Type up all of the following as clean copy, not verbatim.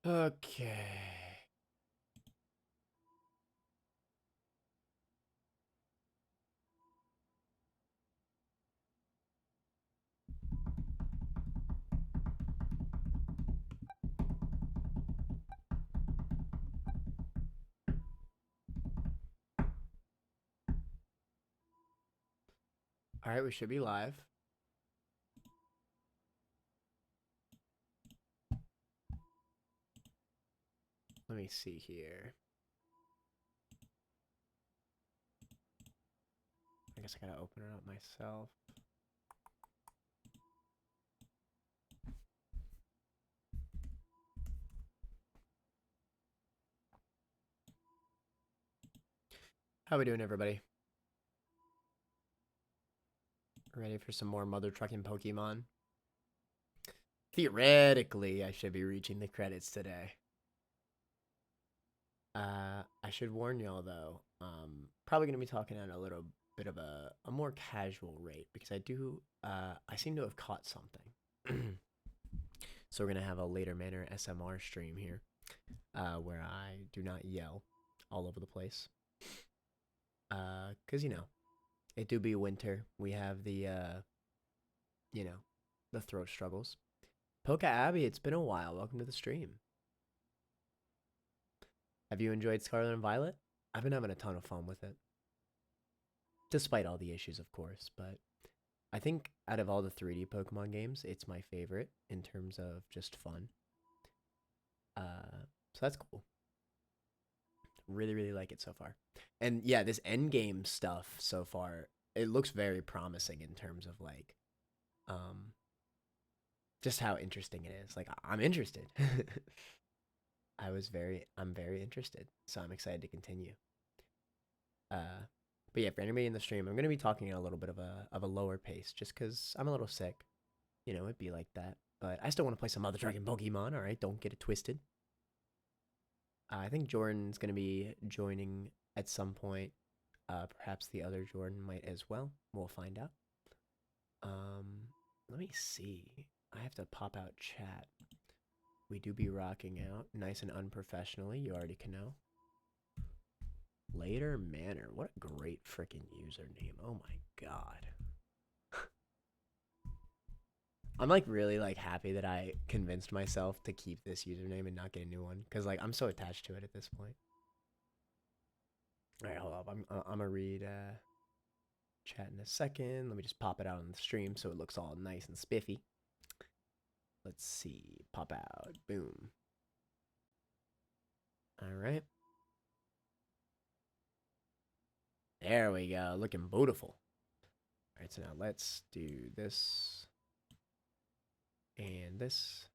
Okay. All right, we should be live. Let me see here. I guess I gotta open it up myself. How we doing, everybody? Ready for some more mother trucking Pokemon? Theoretically, I should be reaching the credits today. I should warn y'all though. Probably gonna be talking at a little bit of a more casual rate because I seem to have caught something. So we're gonna have a later manner SMR stream here, where I do not yell all over the place. Cause it do be winter. We have you know, the throat struggles. Poke Abby, it's been a while. Welcome to the stream. Have you enjoyed Scarlet and Violet? I've been having a ton of fun with it, despite all the issues, of course. But I think out of all the 3D Pokemon games, it's my favorite in terms of just fun. So that's cool. Really, really like it so far. And yeah, this end game stuff so far, it looks very promising in terms of like, um, just how interesting it is. Like I'm interested. I'm very interested. So I'm excited to continue. Uh, but yeah, for anybody in the stream, I'm gonna be talking at a little bit of a lower pace, just because I'm a little sick. It'd be like that. But I still want to play some other Dragon Pokemon. All right, don't get it twisted. I think Jordan's gonna be joining at some point. Perhaps the other Jordan might as well. We'll find out. Um, Let me see. I have to pop out chat. We do be rocking out nice and unprofessionally. You already can know. Later Manor. What a great freaking username. Oh my god. I'm like really like happy that I convinced myself to keep this username and not get a new one cuz like I'm so attached to it at this point. All right, hold up. I'm gonna read chat in a second. Let me just pop it out on the stream so it looks all nice and spiffy. Let's see. Pop out. Boom. All right. There we go. Looking beautiful. All right, so now let's do this and this.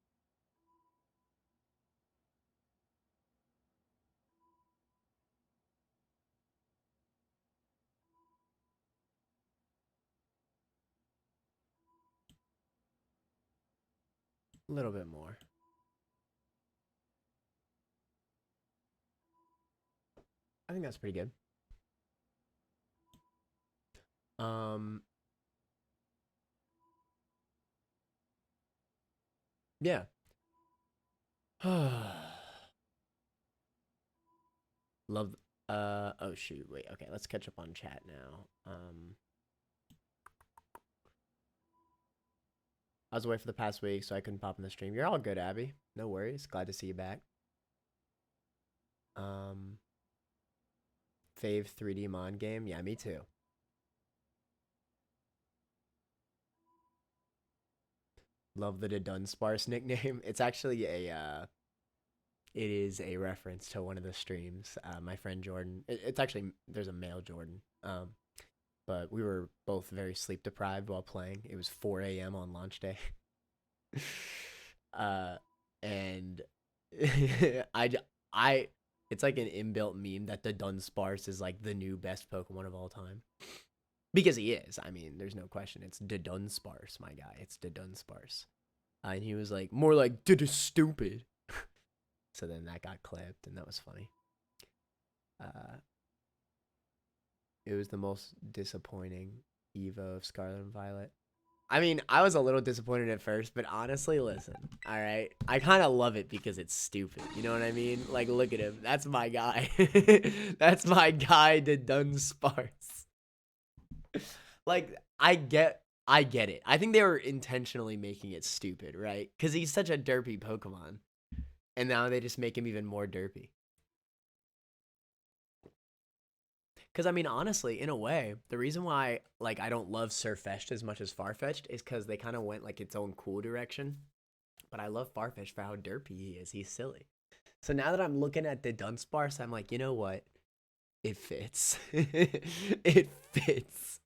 A little bit more. I think that's pretty good. Um, yeah. Love. Oh shoot. Wait. Okay. Let's catch up on chat now. I was away for the past week, so I couldn't pop in the stream. You're all good, Abby. No worries. Glad to see you back. Um, Fave 3D Mon game. Yeah, me too. Love the Dunsparce nickname. It's actually it is a reference to one of the streams. My friend Jordan. It's actually there's a male Jordan. But we were both very sleep deprived while playing. It was 4 a.m. on launch day. uh, and I, I, it's like an inbuilt meme that the Dunsparce is like the new best Pokemon of all time. Because he is. I mean, there's no question. It's the Dunsparce, my guy. It's the Dunsparce. And he was like, more like, did stupid. So then that got clipped, and that was funny. Uh, it was the most disappointing Evo of Scarlet and Violet. I mean, I was a little disappointed at first, but honestly, listen, all right, I kind of love it because it's stupid. You know what I mean? Like, look at him. That's my guy. That's my guy, the Dunsparce. Like, I get it. I think they were intentionally making it stupid, right? Because he's such a derpy Pokemon, and now they just make him even more derpy. Because I mean, honestly, in a way, the reason why like I don't love Surfetched as much as Farfetch'd is because they kind of went like its own cool direction. But I love Farfetch'd for how derpy he is. He's silly. So now that I'm looking at the Dunsparce, I'm like, you know what? It fits. It fits.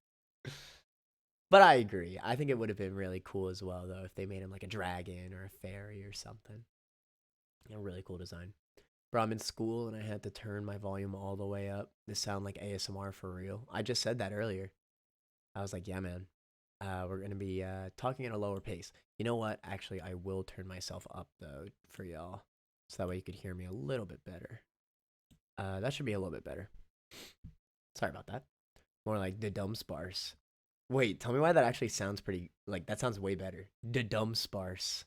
But I agree. I think it would have been really cool as well, though, if they made him like a dragon or a fairy or something. A really cool design. Bro, I'm in school and I had to turn my volume all the way up. This sound like ASMR for real. I just said that earlier. I was like, yeah, man. We're going to be talking at a lower pace. You know what? Actually, I will turn myself up, though, for y'all. So that way you could hear me a little bit better. That should be a little bit better. Sorry about that. More like the Dunsparce. Wait, tell me why that actually sounds pretty... Like, that sounds way better. The Dunsparce.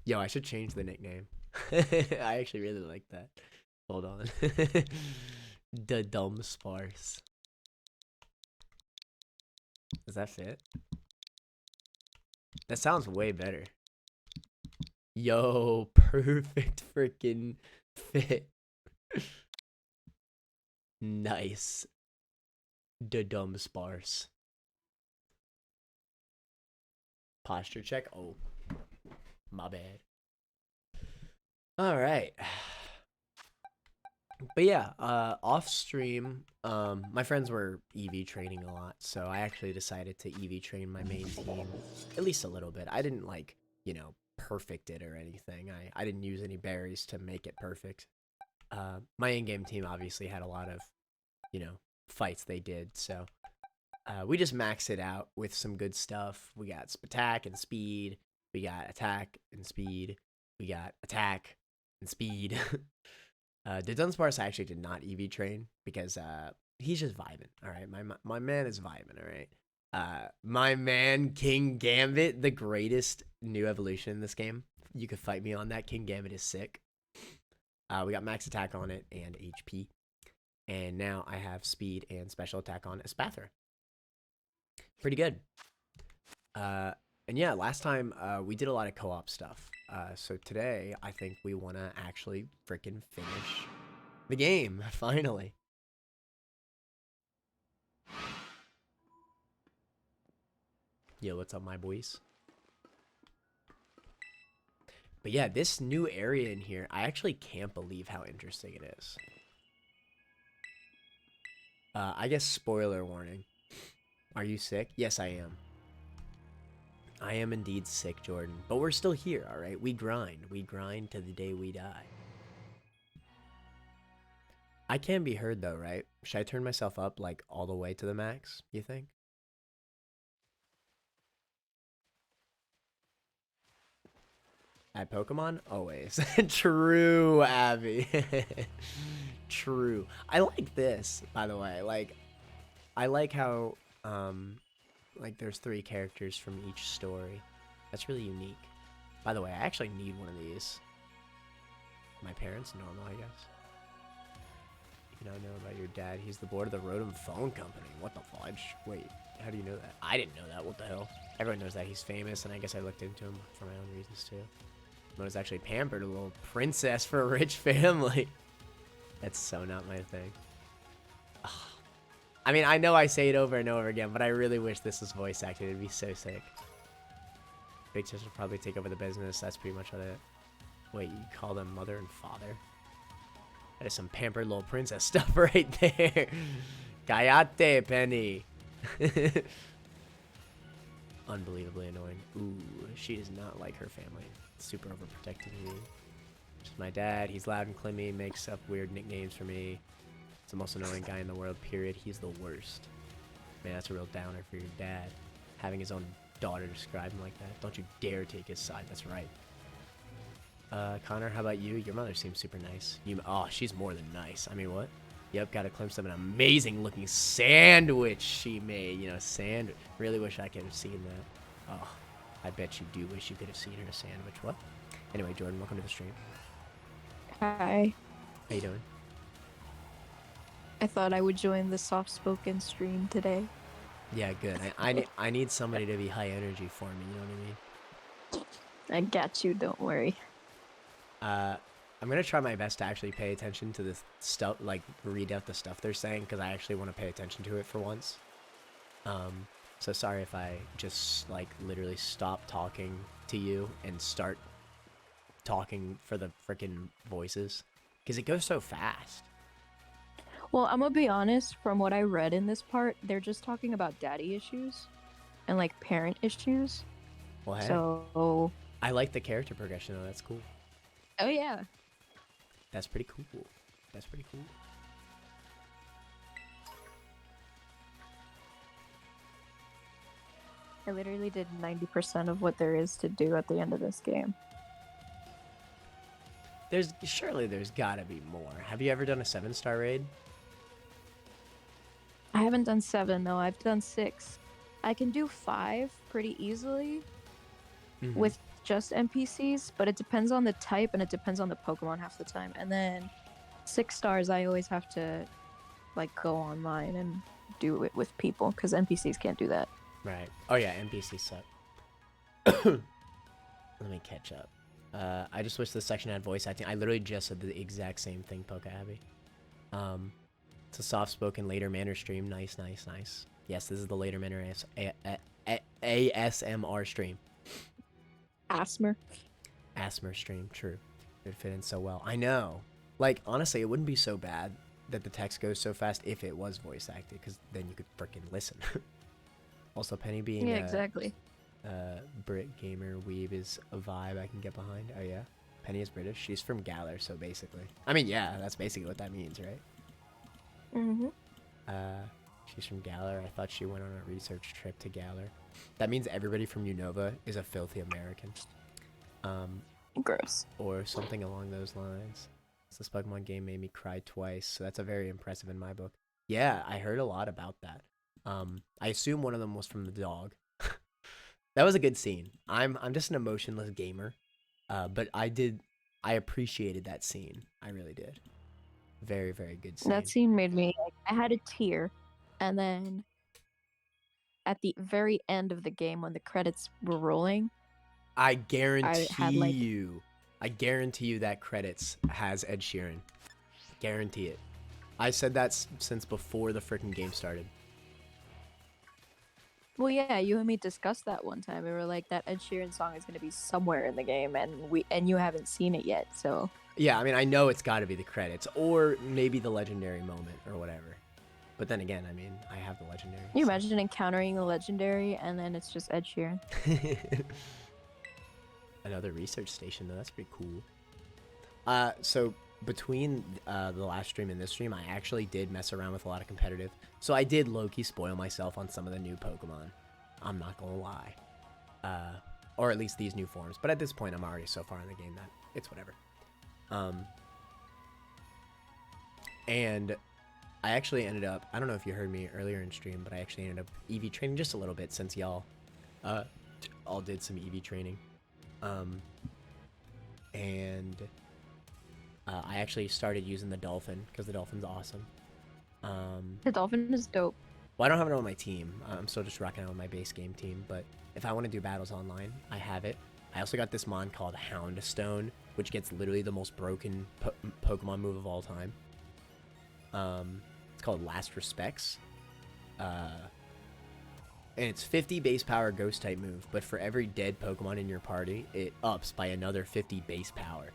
Yo, I should change the nickname. I actually really like that. Hold on. The Dunsparce. Does that fit? That sounds way better. Yo, perfect freaking fit. Nice. The Dunsparce. Posture check. Oh, my bad. All right. But yeah, off stream, my friends were EV training a lot, so I actually decided to EV train my main team at least a little bit. I didn't like, perfect it or anything. I didn't use any berries to make it perfect. My in-game team obviously had a lot of, fights they did, so we just maxed it out with some good stuff. We got attack and speed. We got attack and speed. We got attack and speed. The Dunsparce actually did not EV train because he's just vibing. All right, my man is vibing. All right, my man King Gambit, the greatest new evolution in this game. You could fight me on that. King Gambit is sick. We got max attack on it and HP, and now I have speed and special attack on Espathra. Pretty good. And yeah, last time we did a lot of co-op stuff. So today, I think we want to actually freaking finish the game, finally. Yo, what's up, my boys? But yeah, this new area in here, I actually can't believe how interesting it is. I guess spoiler warning. Are you sick? Yes, I am. I am indeed sick, Jordan. But we're still here, alright? We grind. We grind to the day we die. I can be heard, though, right? Should I turn myself up, like, all the way to the max, you think? At Pokemon? Always. True, Abby. True. I like this, by the way. Like, I like how, like, there's 3 characters from each story. That's really unique. By the way, I actually need one of these. My parents? Normal, I guess. You know about your dad. He's the board of the Rotom Phone Company. What the fudge? Wait, how do you know that? I didn't know that. What the hell? Everyone knows that he's famous, and I guess I looked into him for my own reasons, too. Mona's actually pampered, a little princess for a rich family. That's so not my thing. Ugh. I mean, I know I say it over and over again, but I really wish this was voice acted. It'd be so sick. Big Sis will probably take over the business. That's pretty much what it. Wait, you call them mother and father? That is some pampered little princess stuff right there. Kayate, Penny. Unbelievably annoying. Ooh, she does not like her family. Super overprotective of me. Just my dad. He's loud and climmy. Makes up weird nicknames for me. It's the most annoying guy in the world, period. He's the worst. Man, that's a real downer for your dad. Having his own daughter describe him like that. Don't you dare take his side. That's right. Connor, how about you? Your mother seems super nice. Oh, she's more than nice. I mean, what? Yep, got a glimpse of an amazing looking sandwich she made. You know, sandwich. Really wish I could have seen that. Oh, I bet you do wish you could have seen her sandwich. What? Anyway, Jordan, welcome to the stream. Hi. How you doing? I thought I would join the soft-spoken stream today. Yeah, good. I need somebody to be high energy for me. You know what I got you, don't worry. I mean? I'm gonna try my best to actually pay attention to this stuff, like read out the stuff they're saying, because I actually want to pay attention to it for once. So sorry if I just like literally stop talking to you and start talking for the freaking voices, because it goes so fast. Well, I'm gonna be honest, from what I read in this part, they're just talking about daddy issues and like parent issues. Well, hey, So, I like the character progression though. That's cool. oh yeah. That's pretty cool. That's pretty cool. I literally did 90% of what there is to do at the end of this game. There's gotta be more. Have you ever done a 7-star raid? I haven't done 7 though, I've done 6. I can do 5 pretty easily with just NPCs, but it depends on the type and it depends on the Pokemon half the time. And then 6 stars, I always have to like go online and do it with people because NPCs can't do that. Right. Oh yeah, NPCs suck. Let me catch up. I just wish this section had voice acting. I literally just said the exact same thing, Poke Abby. It's a soft-spoken later manner stream. Nice, nice, nice. Yes, this is the later manner ASMR stream. Asmer. Asmer stream, true. It would fit in so well. I know. Like, honestly, it wouldn't be so bad that the text goes so fast if it was voice acted, because then you could freaking listen. Also, Penny being exactly. Brit gamer weeb is a vibe I can get behind. Oh yeah, Penny is British. She's from Galar, so basically, I mean, yeah, that's basically what that means, right? Mhm. She's from Galar. I thought she went on a research trip to Galar. That means everybody from Unova is a filthy American. Gross. Or something along those lines. So this Pokemon game made me cry twice, so that's a very impressive in my book. Yeah, I heard a lot about that. I assume one of them was from the dog. That was a good scene. I'm just an emotionless gamer, but I appreciated that scene. I really did. Very, very good scene. That scene made me like, I had a tear, and then at the very end of the game when the credits were rolling, I I guarantee had like you, that credits has Ed Sheeran. Guarantee it. I said that since before the freaking game started. well, yeah, you and me discussed that one time. We were like, that Ed Sheeran song is going to be somewhere in the game, and you haven't seen it yet, so. Yeah, I mean, I know it's got to be the credits, or maybe the legendary moment, or whatever. But then again, I mean, I have the legendary. Can you imagine encountering the legendary, and then it's just Ed Sheeran? Another research station, though. That's pretty cool. So between the last stream and this stream, I actually did mess around with a lot of competitive. So I did low-key spoil myself on some of the new Pokemon. I'm not gonna lie. Or at least these new forms. But at this point, I'm already so far in the game that it's whatever. And I actually ended up, I don't know if you heard me earlier in stream, but I actually ended up EV training just a little bit since y'all all did some EV training. And I actually started using the Dolphin because the Dolphin's awesome. The Dolphin is dope. Well, I don't have it on my team. I'm still just rocking out with my base game team, but if I want to do battles online, I have it. I also got this mon called Houndstone, which gets literally the most broken Pokemon move of all time. It's called Last Respects. And it's 50 base power ghost type move, but for every dead Pokemon in your party, it ups by another 50 base power.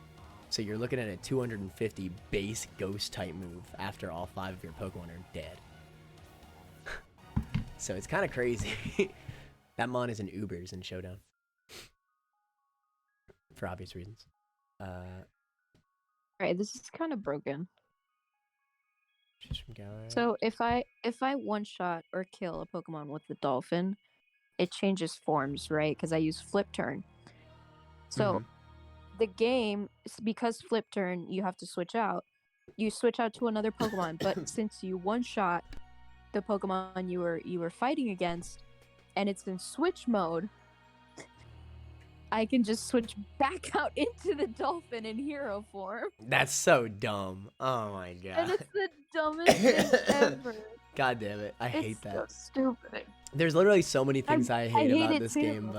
So you're looking at a 250 base ghost type move after all 5 of your Pokemon are dead. So it's kind of crazy. That mon is in Ubers in Showdown. For obvious reasons. Alright, this is kind of broken. She's from Galar. So if I one-shot or kill a Pokemon with the Dolphin, it changes forms, right? Because I use Flip Turn. So the game, because Flip Turn, you have to switch out. you switch out to another Pokemon. But since you one-shot the Pokemon you were fighting against, and it's in switch mode, I can just switch back out into the dolphin in hero form. That's so dumb. Oh my And god. it's the dumbest thing ever. God damn it. I hate It's that. so stupid. There's literally so many things I hate hate about it this too. game,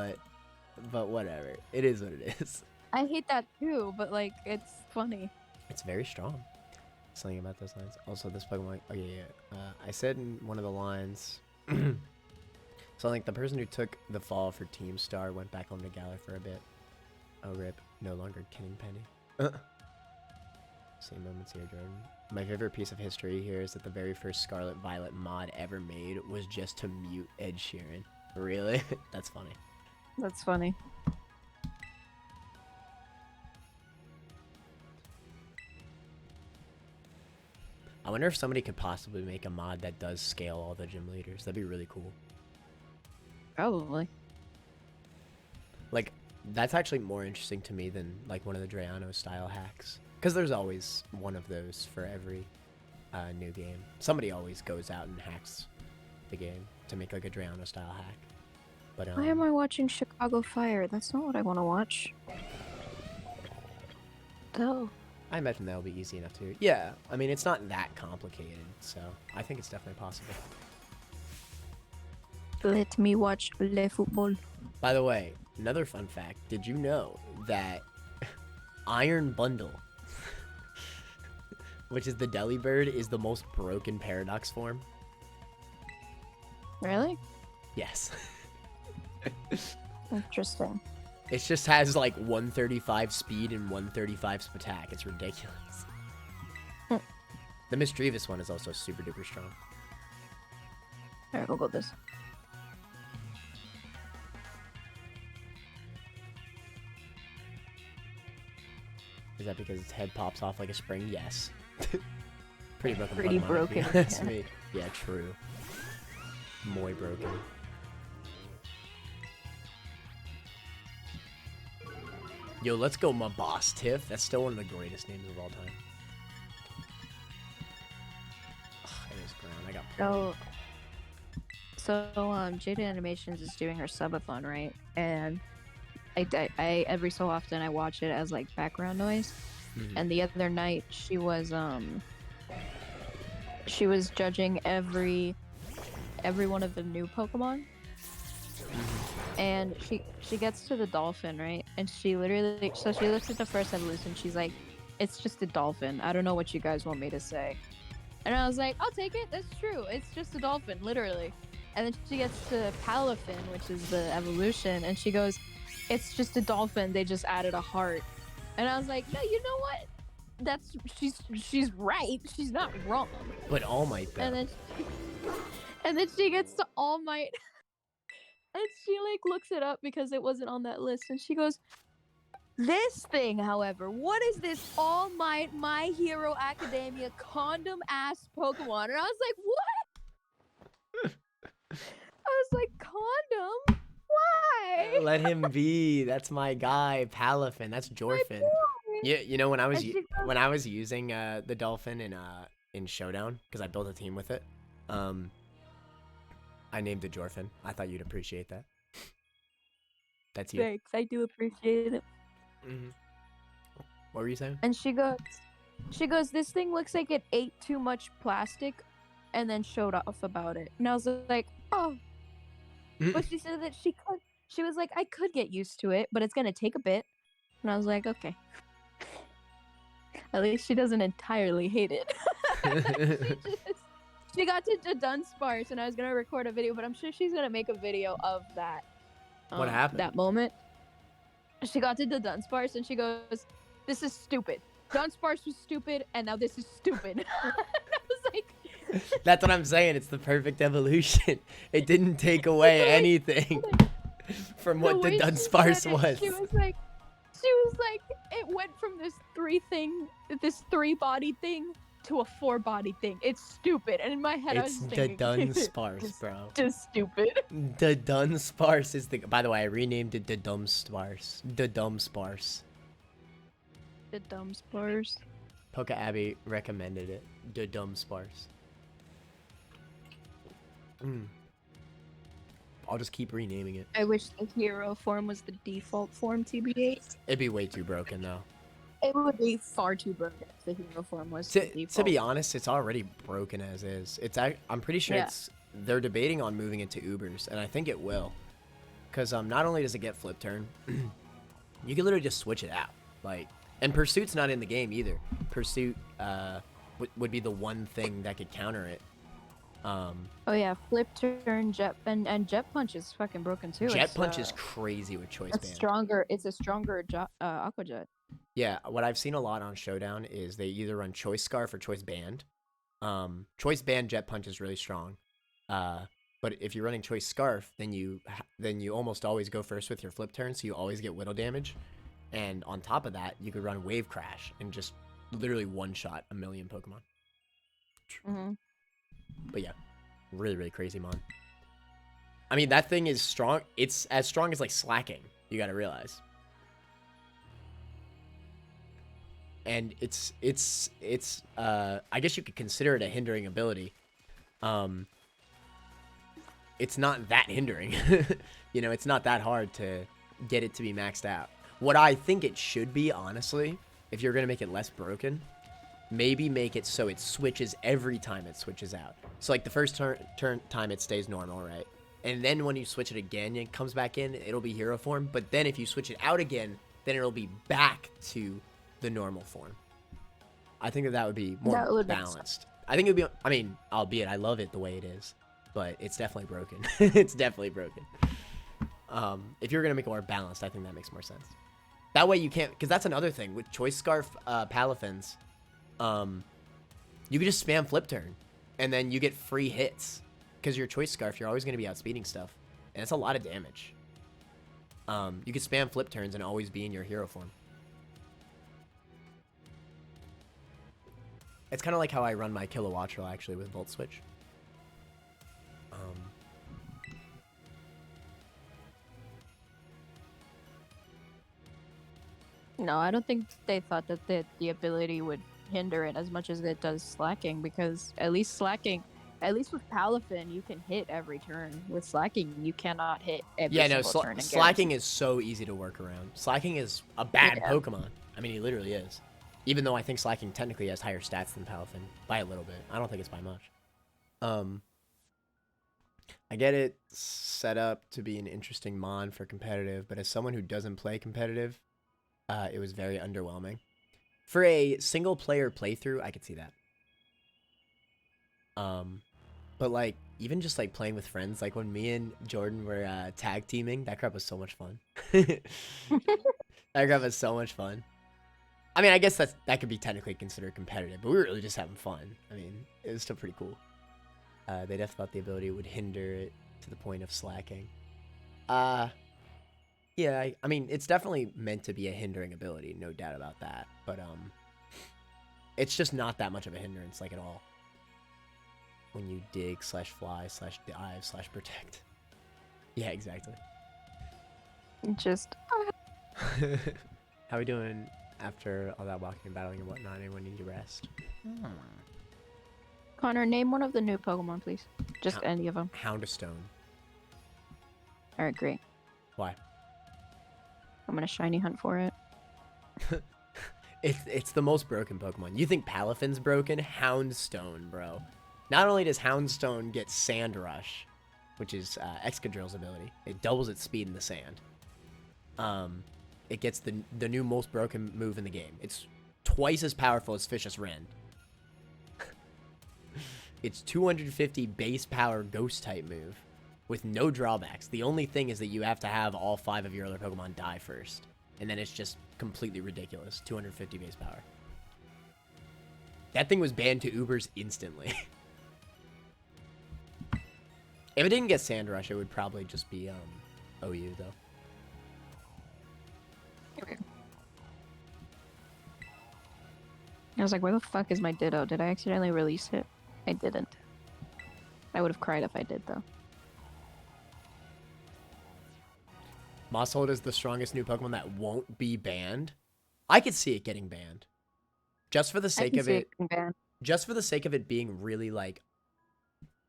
but whatever. It is what it is. I hate that too, but like it's funny. It's very strong. Something about those lines. Also, this Pokemon. Oh yeah. I said in one of the lines. So like the person who took the fall for Team Star went back home to Galar for a bit. Oh rip. No longer Kidding Penny. Same moments here, Jordan. My favorite piece of history here is that the very first Scarlet Violet mod ever made was just to mute Ed Sheeran. Really? That's funny. That's funny. I wonder if somebody could possibly make a mod that does scale all the gym leaders. That'd be really cool. Probably. Like, that's actually more interesting to me than like one of the Drayano style hacks. Because there's always one of those for every new game. Somebody always goes out and hacks the game to make like a Drayano style hack. But Why am I watching Chicago Fire? That's not what I want to watch. Oh. I imagine that'll be easy enough to. Yeah, I mean it's not that complicated, so I think it's definitely possible. Let me watch Le Football. By the way, another fun fact: did you know that Iron Bundle, which is the Delibird, is the most broken Paradox form? Really? Yes. Interesting. It just has like 135 speed and 135 attack. It's ridiculous. The Misdreavus one is also super duper strong. Alright, we'll go this. Is that because its head pops off like a spring? Yes. Pretty broken. Pretty Pokemon, broken, if you ask yeah. me. Yeah, true. Muy broken. Yo, let's go, my boss, Tiff. That's still one of the greatest names of all time. Ugh, it is ground. I got. So Jada Animations is doing her subathon, right? And I every so often I watch it as like background noise. Mhm. And the other night she was judging every one of the new Pokemon. And she gets to the dolphin, right? And she literally, so she looks at the first evolution. She's like, "It's just a dolphin. I don't know what you guys want me to say." And I was like, "I'll take it. That's true. It's just a dolphin, literally." And then she gets to Palafin, which is the evolution, and she goes, "It's just a dolphin. They just added a heart." And I was like, "No, you know what? That's she's right. She's not wrong." But All Might, though. And then she gets to All Might. And she like looks it up because it wasn't on that list, and she goes, "This thing, however, what is this All Might My Hero Academia condom ass Pokemon?" And I was like, "What?" I was like, "Condom? Why?" Let him be. That's my guy, Palafin. That's Jorfin. Yeah, you know when I was using the dolphin in Showdown because I built a team with it. I named it Jorfin. I thought you'd appreciate that. That's you. Thanks, I do appreciate it. Mm-hmm. What were you saying? And she goes, "This thing looks like it ate too much plastic," and then showed off about it. And I was like, "Oh." But she said that she was like, "I could get used to it, but it's gonna take a bit." And I was like, "Okay." At least she doesn't entirely hate it. She got to Dunsparce, and I was gonna record a video, but I'm sure she's gonna make a video of that. What happened? That moment. She got to Dunsparce, and she goes, "This is stupid. Dunsparce was stupid, and now this is stupid." I was like, That's what I'm saying. It's the perfect evolution. It didn't take away anything from what the Dunsparce was. She was like, it went from this three body thing to a 4-body thing. It's stupid. And in my head, I was It's just the thinking, Dunsparce, bro. just stupid. The Dunsparce is the. By the way, I renamed it the Dumbsparce. The Dumbsparce. The Dunsparce. Poke Abby recommended it. The dumb sparse. I'll just keep renaming it. I wish the hero form was the default form, TBH. It'd be way too broken though. It would be far too broken if the hero form was the default. To be honest, it's already broken as is. I'm pretty sure they're debating on moving it to Ubers, and I think it will. Because not only does it get flip turn, you can literally just switch it out. And Pursuit's not in the game either. Pursuit would be the one thing that could counter it. Oh yeah, flip turn, jet and jet punch is fucking broken too. Jet punch is crazy with choice band. It's a stronger aqua jet. Yeah, what I've seen a lot on Showdown is they either run choice scarf or choice band. Choice band jet punch is really strong. But if you're running choice scarf, then you almost always go first with your flip turn, so you always get whittle damage. And on top of that, you could run wave crash and just literally one shot a million Pokemon. But yeah, really, really crazy mon. I mean, that thing is strong. It's as strong as like slacking. You got to realize. And it's I guess you could consider it a hindering ability. It's not that hindering. It's not that hard to get it to be maxed out. What I think it should be, honestly, if you're going to make it less broken, maybe make it so it switches every time it switches out. So like the first turn time it stays normal, right? And then when you switch it again, it comes back in, it'll be hero form. But then if you switch it out again, then it'll be back to the normal form. I think that would be more balanced. I think it would be, albeit I love it the way it is, but it's definitely broken. It's definitely broken. If you're going to make it more balanced, I think that makes more sense. That way you can't, because that's another thing. With Choice Scarf Palafins, you can just spam flip turn, and then you get free hits. Because your Choice Scarf, you're always going to be outspeeding stuff. And it's a lot of damage. You can spam flip turns and always be in your hero form. It's kind of like how I run my Kilowattrel, actually, with Volt Switch. No, I don't think they thought that the ability would hinder it as much as it does slacking, because at least with Palafin, you can hit every turn. With slacking, you cannot hit every turn. Slacking is so easy to work around. Slacking is a bad Pokemon. I mean, he literally is. Even though I think Slacking technically has higher stats than Palafin by a little bit. I don't think it's by much. I get it set up to be an interesting mon for competitive, but as someone who doesn't play competitive, it was very underwhelming. For a single player playthrough, I could see that. But like even just like playing with friends, like when me and Jordan were tag teaming, that crap was so much fun. That crap was so much fun. I mean, I guess that could be technically considered competitive, but we were really just having fun. I mean, it was still pretty cool. They definitely thought the ability would hinder it to the point of slacking. Yeah, I mean, it's definitely meant to be a hindering ability, no doubt about that. But it's just not that much of a hindrance, like, at all. When you dig /fly /dive /protect. Yeah, exactly. Just. How we doing after all that walking and battling and whatnot? Anyone need to rest? Connor, name one of the new Pokemon, please. Just any of them. Houndstone. Alright, great. Why? I'm gonna shiny hunt for it. It's the most broken Pokemon. You think Palafin's broken? Houndstone, bro. Not only does Houndstone get Sand Rush, which is Excadrill's ability, it doubles its speed in the sand. It gets the new most broken move in the game. It's twice as powerful as Fishious Rend. It's 250 base power Ghost type move with no drawbacks. The only thing is that you have to have all 5 of your other Pokemon die first. And then it's just completely ridiculous. 250 base power. That thing was banned to Ubers instantly. If it didn't get Sand Rush, it would probably just be OU, though. Okay. I was like, where the fuck is my Ditto? Did I accidentally release it? I didn't. I would have cried if I did, though. Maushold is the strongest new Pokemon that won't be banned. I could see it getting banned. just for the I sake can of see it, it being banned. just for the sake of it being really like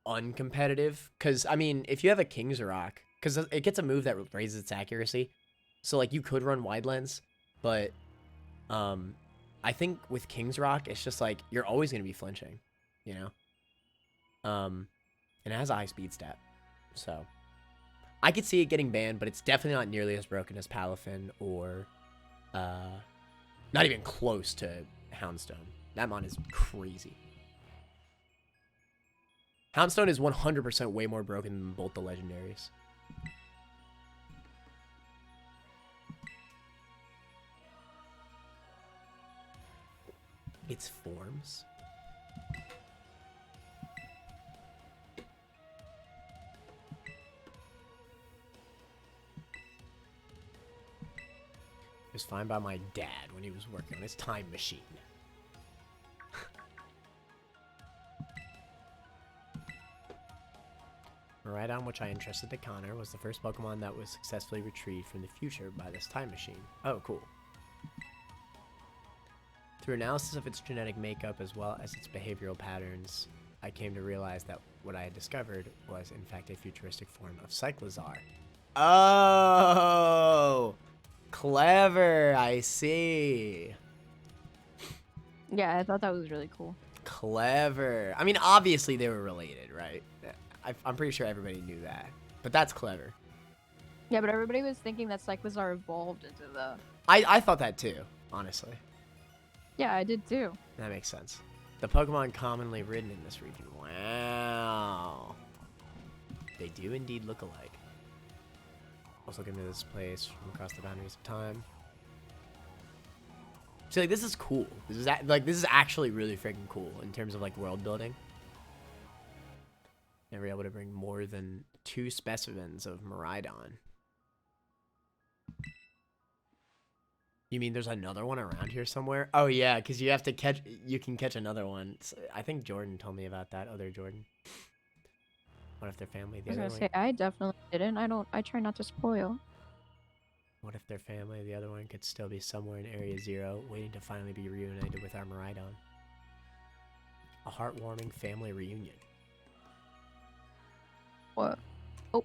uncompetitive. Because I mean, if you have a King's Rock, because it gets a move that raises its accuracy, so like you could run wide lens, but I think with King's Rock, it's just like you're always gonna be flinching, you know. And it has a high speed stat, so I could see it getting banned, but it's definitely not nearly as broken as Palafin or not even close to Houndstone. That mon is crazy. Houndstone is 100% way more broken than both the legendaries. Its forms. It was found by my dad when he was working on his time machine. Miraidon, which I entrusted to Connor, was the first Pokemon that was successfully retrieved from the future by this time machine. Oh, cool. Through analysis of its genetic makeup as well as its behavioral patterns, I came to realize that what I had discovered was in fact a futuristic form of Cyclizar. Oh! Clever, I see. Yeah, I thought that was really cool. Clever. I mean, obviously they were related, right? I'm pretty sure everybody knew that. But that's clever. Yeah, but everybody was thinking that Cyclizar evolved into the... I thought that too, honestly. Yeah, I did too. That makes sense. The Pokemon commonly ridden in this region. Wow. They do indeed look alike. Also looking to this place from across the boundaries of time. So like, this is cool. This is actually really freaking cool in terms of like world building. Never able to bring more than 2 specimens of Miraidon. You mean there's another one around here somewhere? Oh yeah, because you have to catch. You can catch another one. I think Jordan told me about that. Other Jordan. What if their family? I was gonna say, I definitely didn't. I try not to spoil. What if their family, the other one, could still be somewhere in Area 0, waiting to finally be reunited with our Miraidon? A heartwarming family reunion. What? Oh.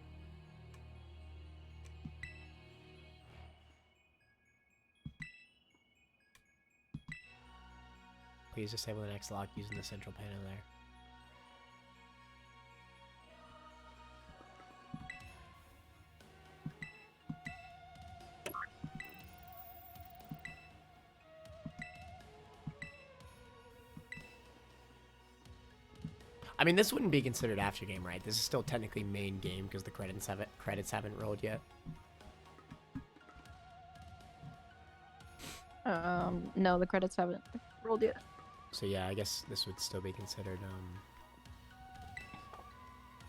Please disable the next lock using the central panel there. I mean, this wouldn't be considered after game, right? This is still technically main game because the credits haven't rolled yet. No, the credits haven't rolled yet. So yeah, I guess this would still be considered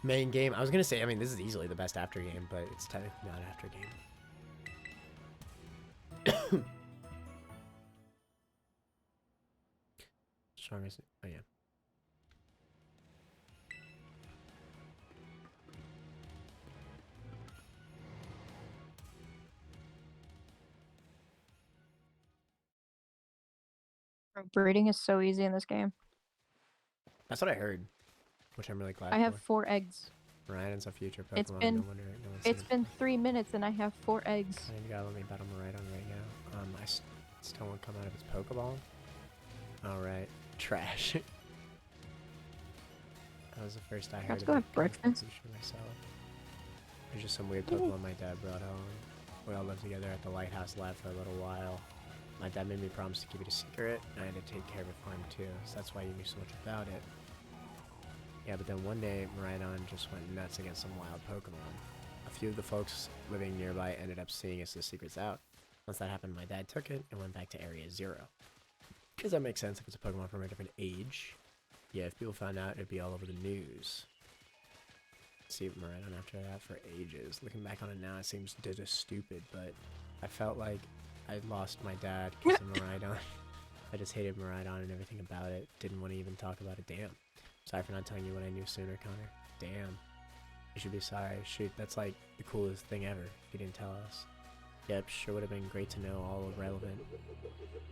main game. I was gonna say, I mean, this is easily the best after game, but it's technically not after game. Strongest. Oh yeah. Breeding is so easy in this game. That's what I heard, which I'm really glad I have for. 4 eggs. Miraidon's a future Pokemon. It's been, no wonder, it's been 3 minutes and I have 4 eggs. I think you gotta let me battle Miraidon right now. I still won't come out of its Pokeball. Alright. Trash. That was the first I heard Let's of go it. have breakfast. Myself. There's just some weird Pokemon my dad brought home. We all lived together at the Lighthouse Lab for a little while. My dad made me promise to keep it a secret, and I had to take care of it for him too, so that's why you knew so much about it. Yeah, but then one day, Miraidon just went nuts against some wild Pokemon. A few of the folks living nearby ended up seeing as the secret's out. Once that happened, my dad took it and went back to Area 0. Because that makes sense if it's a Pokemon from a different age. Yeah, if people found out, it'd be all over the news. See Miraidon after that for ages. Looking back on it now, it seems just stupid, but I felt like I lost my dad because of Miraidon. I just hated Miraidon and everything about it. Didn't want to even talk about it. Damn. Sorry for not telling you what I knew sooner, Connor. Damn. You should be sorry. Shoot, that's like the coolest thing ever. If you didn't tell us. Yep, sure would have been great to know all relevant.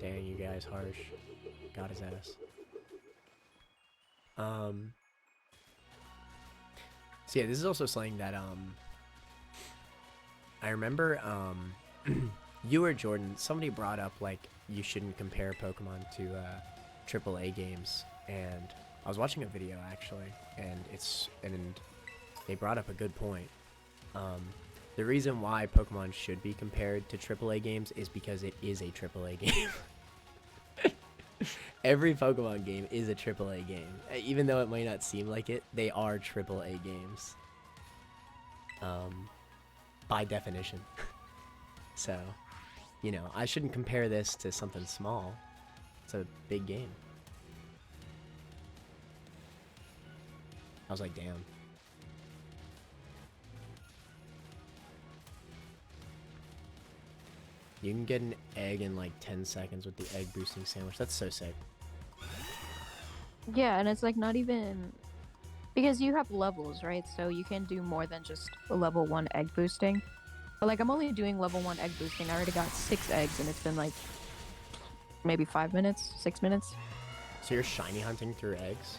Dang, you guys harsh. got his ass. So yeah, this is also something that I remember you or Jordan, somebody brought up like you shouldn't compare Pokemon to AAA games, and I was watching a video actually, and they brought up a good point. The reason why Pokemon should be compared to AAA games is because it is a AAA game. Every Pokemon game is a AAA game. Even though it might not seem like it, they are AAA games. By definition. So, you know, I shouldn't compare this to something small. It's a big game. I was like, damn. You can get an egg in like 10 seconds with the egg boosting sandwich. That's so sick. Yeah, and it's like not even because you have levels, right? So you can do more than just a level 1 egg boosting. But like I'm only doing level 1 egg boosting. I already got 6 eggs and it's been like maybe 5 minutes, 6 minutes. So you're shiny hunting through eggs?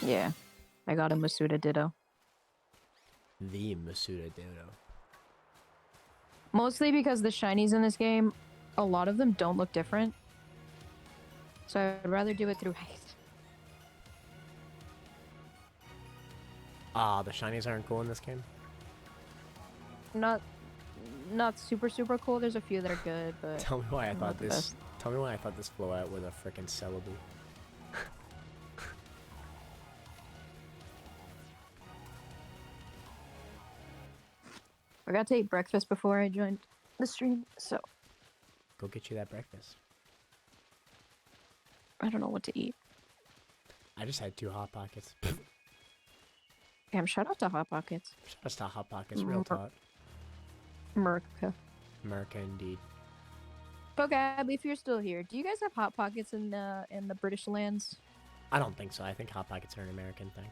Yeah. I got a Masuda Ditto. The Masuda Ditto. Mostly because the shinies in this game, a lot of them don't look different. So I'd rather do it through haste. Ah, the shinies aren't cool in this game? Not super cool. There's a few that are good, but Tell me why I thought this. best. Tell me why I thought this blowout was a freaking Celebi. I got to eat breakfast before I joined the stream, so Go get you that breakfast. I don't know what to eat. I just had 2 Hot Pockets. Damn, shout out to Hot Pockets. Shout out to Hot Pockets, real talk. America. America indeed. So Gab, if you're still here, do you guys have Hot Pockets in the British lands? I don't think so. I think Hot Pockets are an American thing.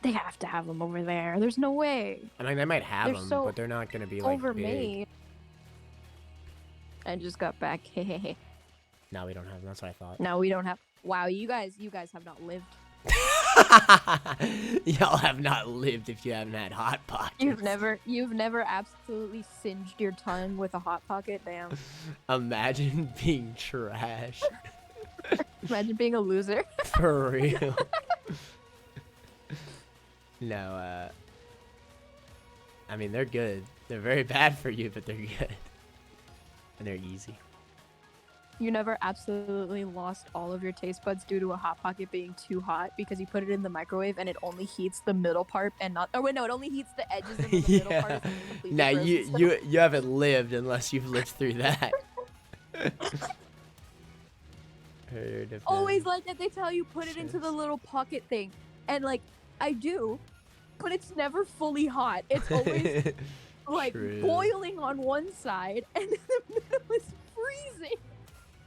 They have to have them over there. There's no way. I mean, they might have They're them, so but they're not going to be like overmade. big. I just got back. Hehehe. No, we don't have them. That's what I thought. No, we don't have. Wow, you guys have not lived. Y'all have not lived if you haven't had Hot Pockets. You've never absolutely singed your tongue with a Hot Pocket. Damn. Imagine being trash. Imagine being a loser. For real. No, I mean, they're good. They're very bad for you, but they're good. And they're easy. You never absolutely lost all of your taste buds due to a Hot Pocket being too hot because you put it in the microwave and it only heats the middle part and not. Oh wait, no, it only heats the edges and the middle part. Is completely Now frozen. you haven't lived unless you've lived through that. Always like that. They tell you put it into the little pocket thing, and like I do, but it's never fully hot. It's always like True. boiling on one side and then the middle is freezing.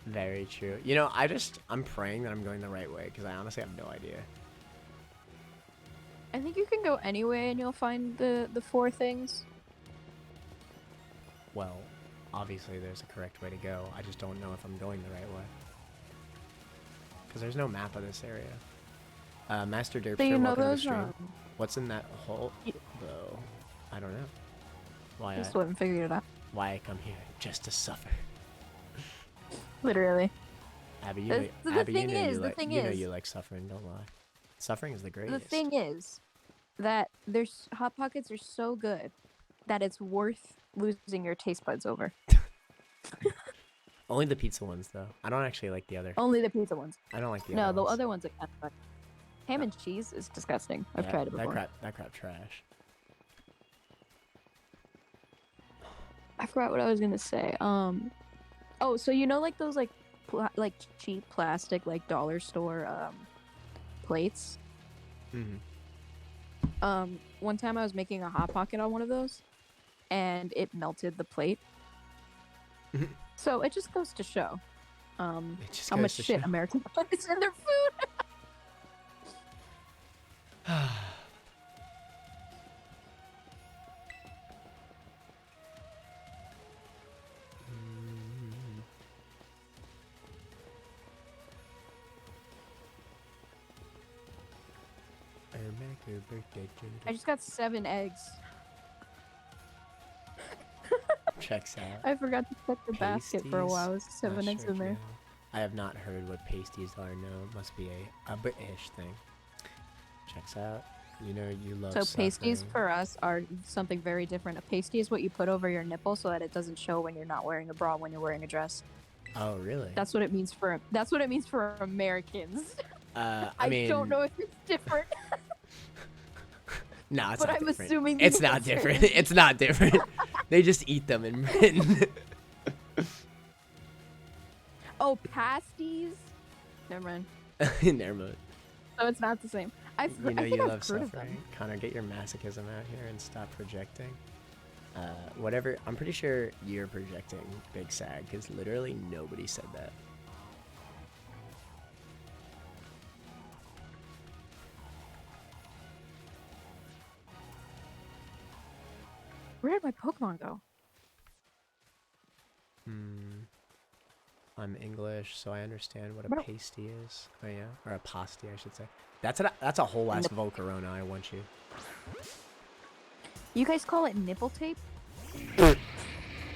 Very true. You know, I'm praying that I'm going the right way because I honestly have no idea. I think you can go anyway and you'll find the 4 things. Well, obviously there's a correct way to go. I just don't know if I'm going the right way. Because there's no map of this area. Master Derp, So you know welcome to the those stream. What's in that hole, though? I don't know. Why Just went and figured it out. why I come here just to suffer. Literally. Abby, The Abby, thing you know is, you the like, thing you know is- you like suffering, don't lie. Suffering is the greatest. The thing is that there's Hot Pockets are so good that it's worth losing your taste buds over. Only the pizza ones, though. I don't actually like the other. Only the pizza ones. I don't like the No, other the ones. other ones are kind of ham and cheese is disgusting. I've Yeah, tried it before. That crap trash. I forgot what I was gonna say. Oh, so you know like those like cheap plastic like dollar store plates. Mm-hmm. One time I was making a Hot Pocket on one of those, and it melted the plate. So it just goes to show, It just how goes much to shit show. Americans put in their food. your birthday. I just got 7 eggs. Checks out. I forgot to check the basket for a Pasties? while. It was Not 7 eggs sure in if you there. know. I have not heard what pasties are. No, it must be a British thing. Checks out. You know you love. So pasties suffering. for us are something very different. A pasty is what you put over your nipple so that it doesn't show when you're not wearing a bra when you're wearing a dress. Oh really? That's what it means for Americans. I mean, don't know if it's different, no, it's but not I'm different. assuming the It's not answer different. is- It's not different. They just eat them in Britain. Oh, pasties. Never mind. Never mind. So it's not the same. I You know think you I've love heard of suffering. them. Connor, get your masochism out here and stop projecting. Whatever. I'm pretty sure you're projecting, Big Sag, because literally nobody said that. Where did my Pokemon go? I'm English, so I understand what a Bro. pasty is. Oh yeah, or a pasty, I should say. That's a whole ass Volcarona. I want you. You guys call it nipple tape?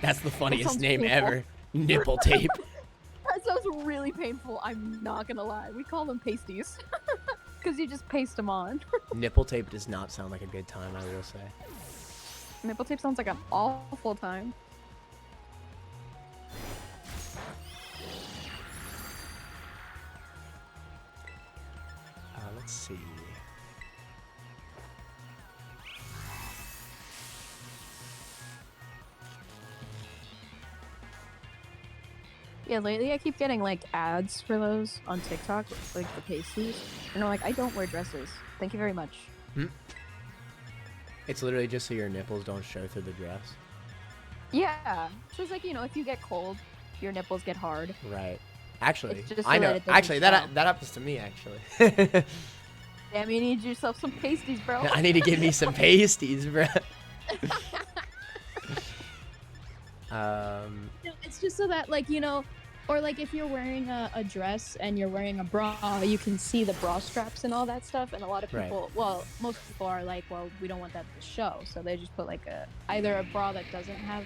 That's the funniest sounds name painful. ever. Nipple tape. That sounds really painful. I'm not gonna lie. We call them pasties. Because you just paste them on. Nipple tape does not sound like a good time, I will say. Nipple tape sounds like an awful time. Let's see. Yeah, lately I keep getting like ads for those on TikTok, like the pasties. And I'm like, I don't wear dresses. Thank you very much. It's literally just so your nipples don't show through the dress. Yeah. So it's like, you know, if you get cold, your nipples get hard. Right. Actually, It's just I so that know. it doesn't Actually, show. that happens to me. Actually, Damn, you need yourself some pasties, bro. I need to give me some pasties, bro. No, it's just so that, like, you know, or like if you're wearing a dress and you're wearing a bra, you can see the bra straps and all that stuff. And a lot of Right. people, well, most people are like, well, we don't want that to show, so they just put like either a bra that doesn't have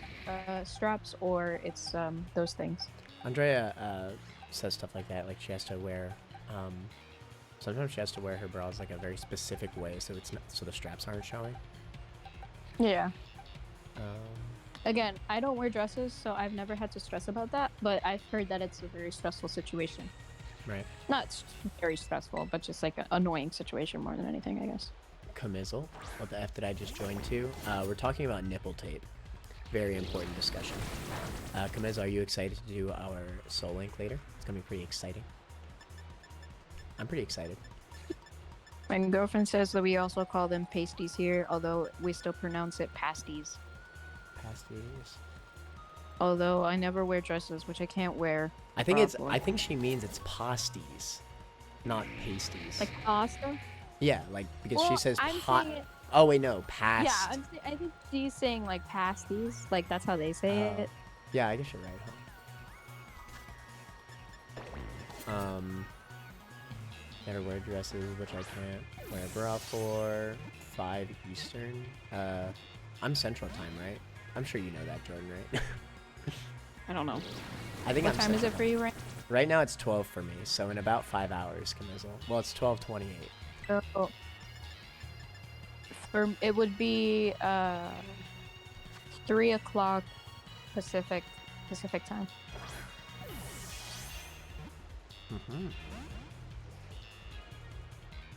straps or it's those things. Andrea says stuff like that. Like she has to wear. Sometimes she has to wear her bras like a very specific way, so it's not, so the straps aren't showing. Yeah. Um, Again, I don't wear dresses, so I've never had to stress about that. But I've heard that it's a very stressful situation. right. Not very stressful, but just like an annoying situation more than anything, I guess. Camizzle, what the F did I just join to? We're talking about nipple tape. Very important discussion. Camizzle, are you excited to do our Soul Link later? It's gonna be pretty exciting. I'm pretty excited. My girlfriend says that we also call them pasties here, although we still pronounce it pasties. Pasties. Although I never wear dresses, which I can't wear. I think bra it's. for. I think she means it's pasties, not pasties. Like pasta. yeah, like because she Well, says I'm pot. saying it- Oh wait, no, past. Yeah, I think she's saying like pasties. Like that's how they say Oh. it. Yeah, I guess you're right, huh? Never wear dresses, which I can't wear a bra for. 5 Eastern. I'm Central Time, right? I'm sure you know that, Jordan, right? I don't know. I think What I'm time is Central it for you right Right now it's 12 for me, so in about 5 hours, Camizzle. Well, it's 12:28. now? For it would be 3 o'clock Pacific time. Mm-hmm.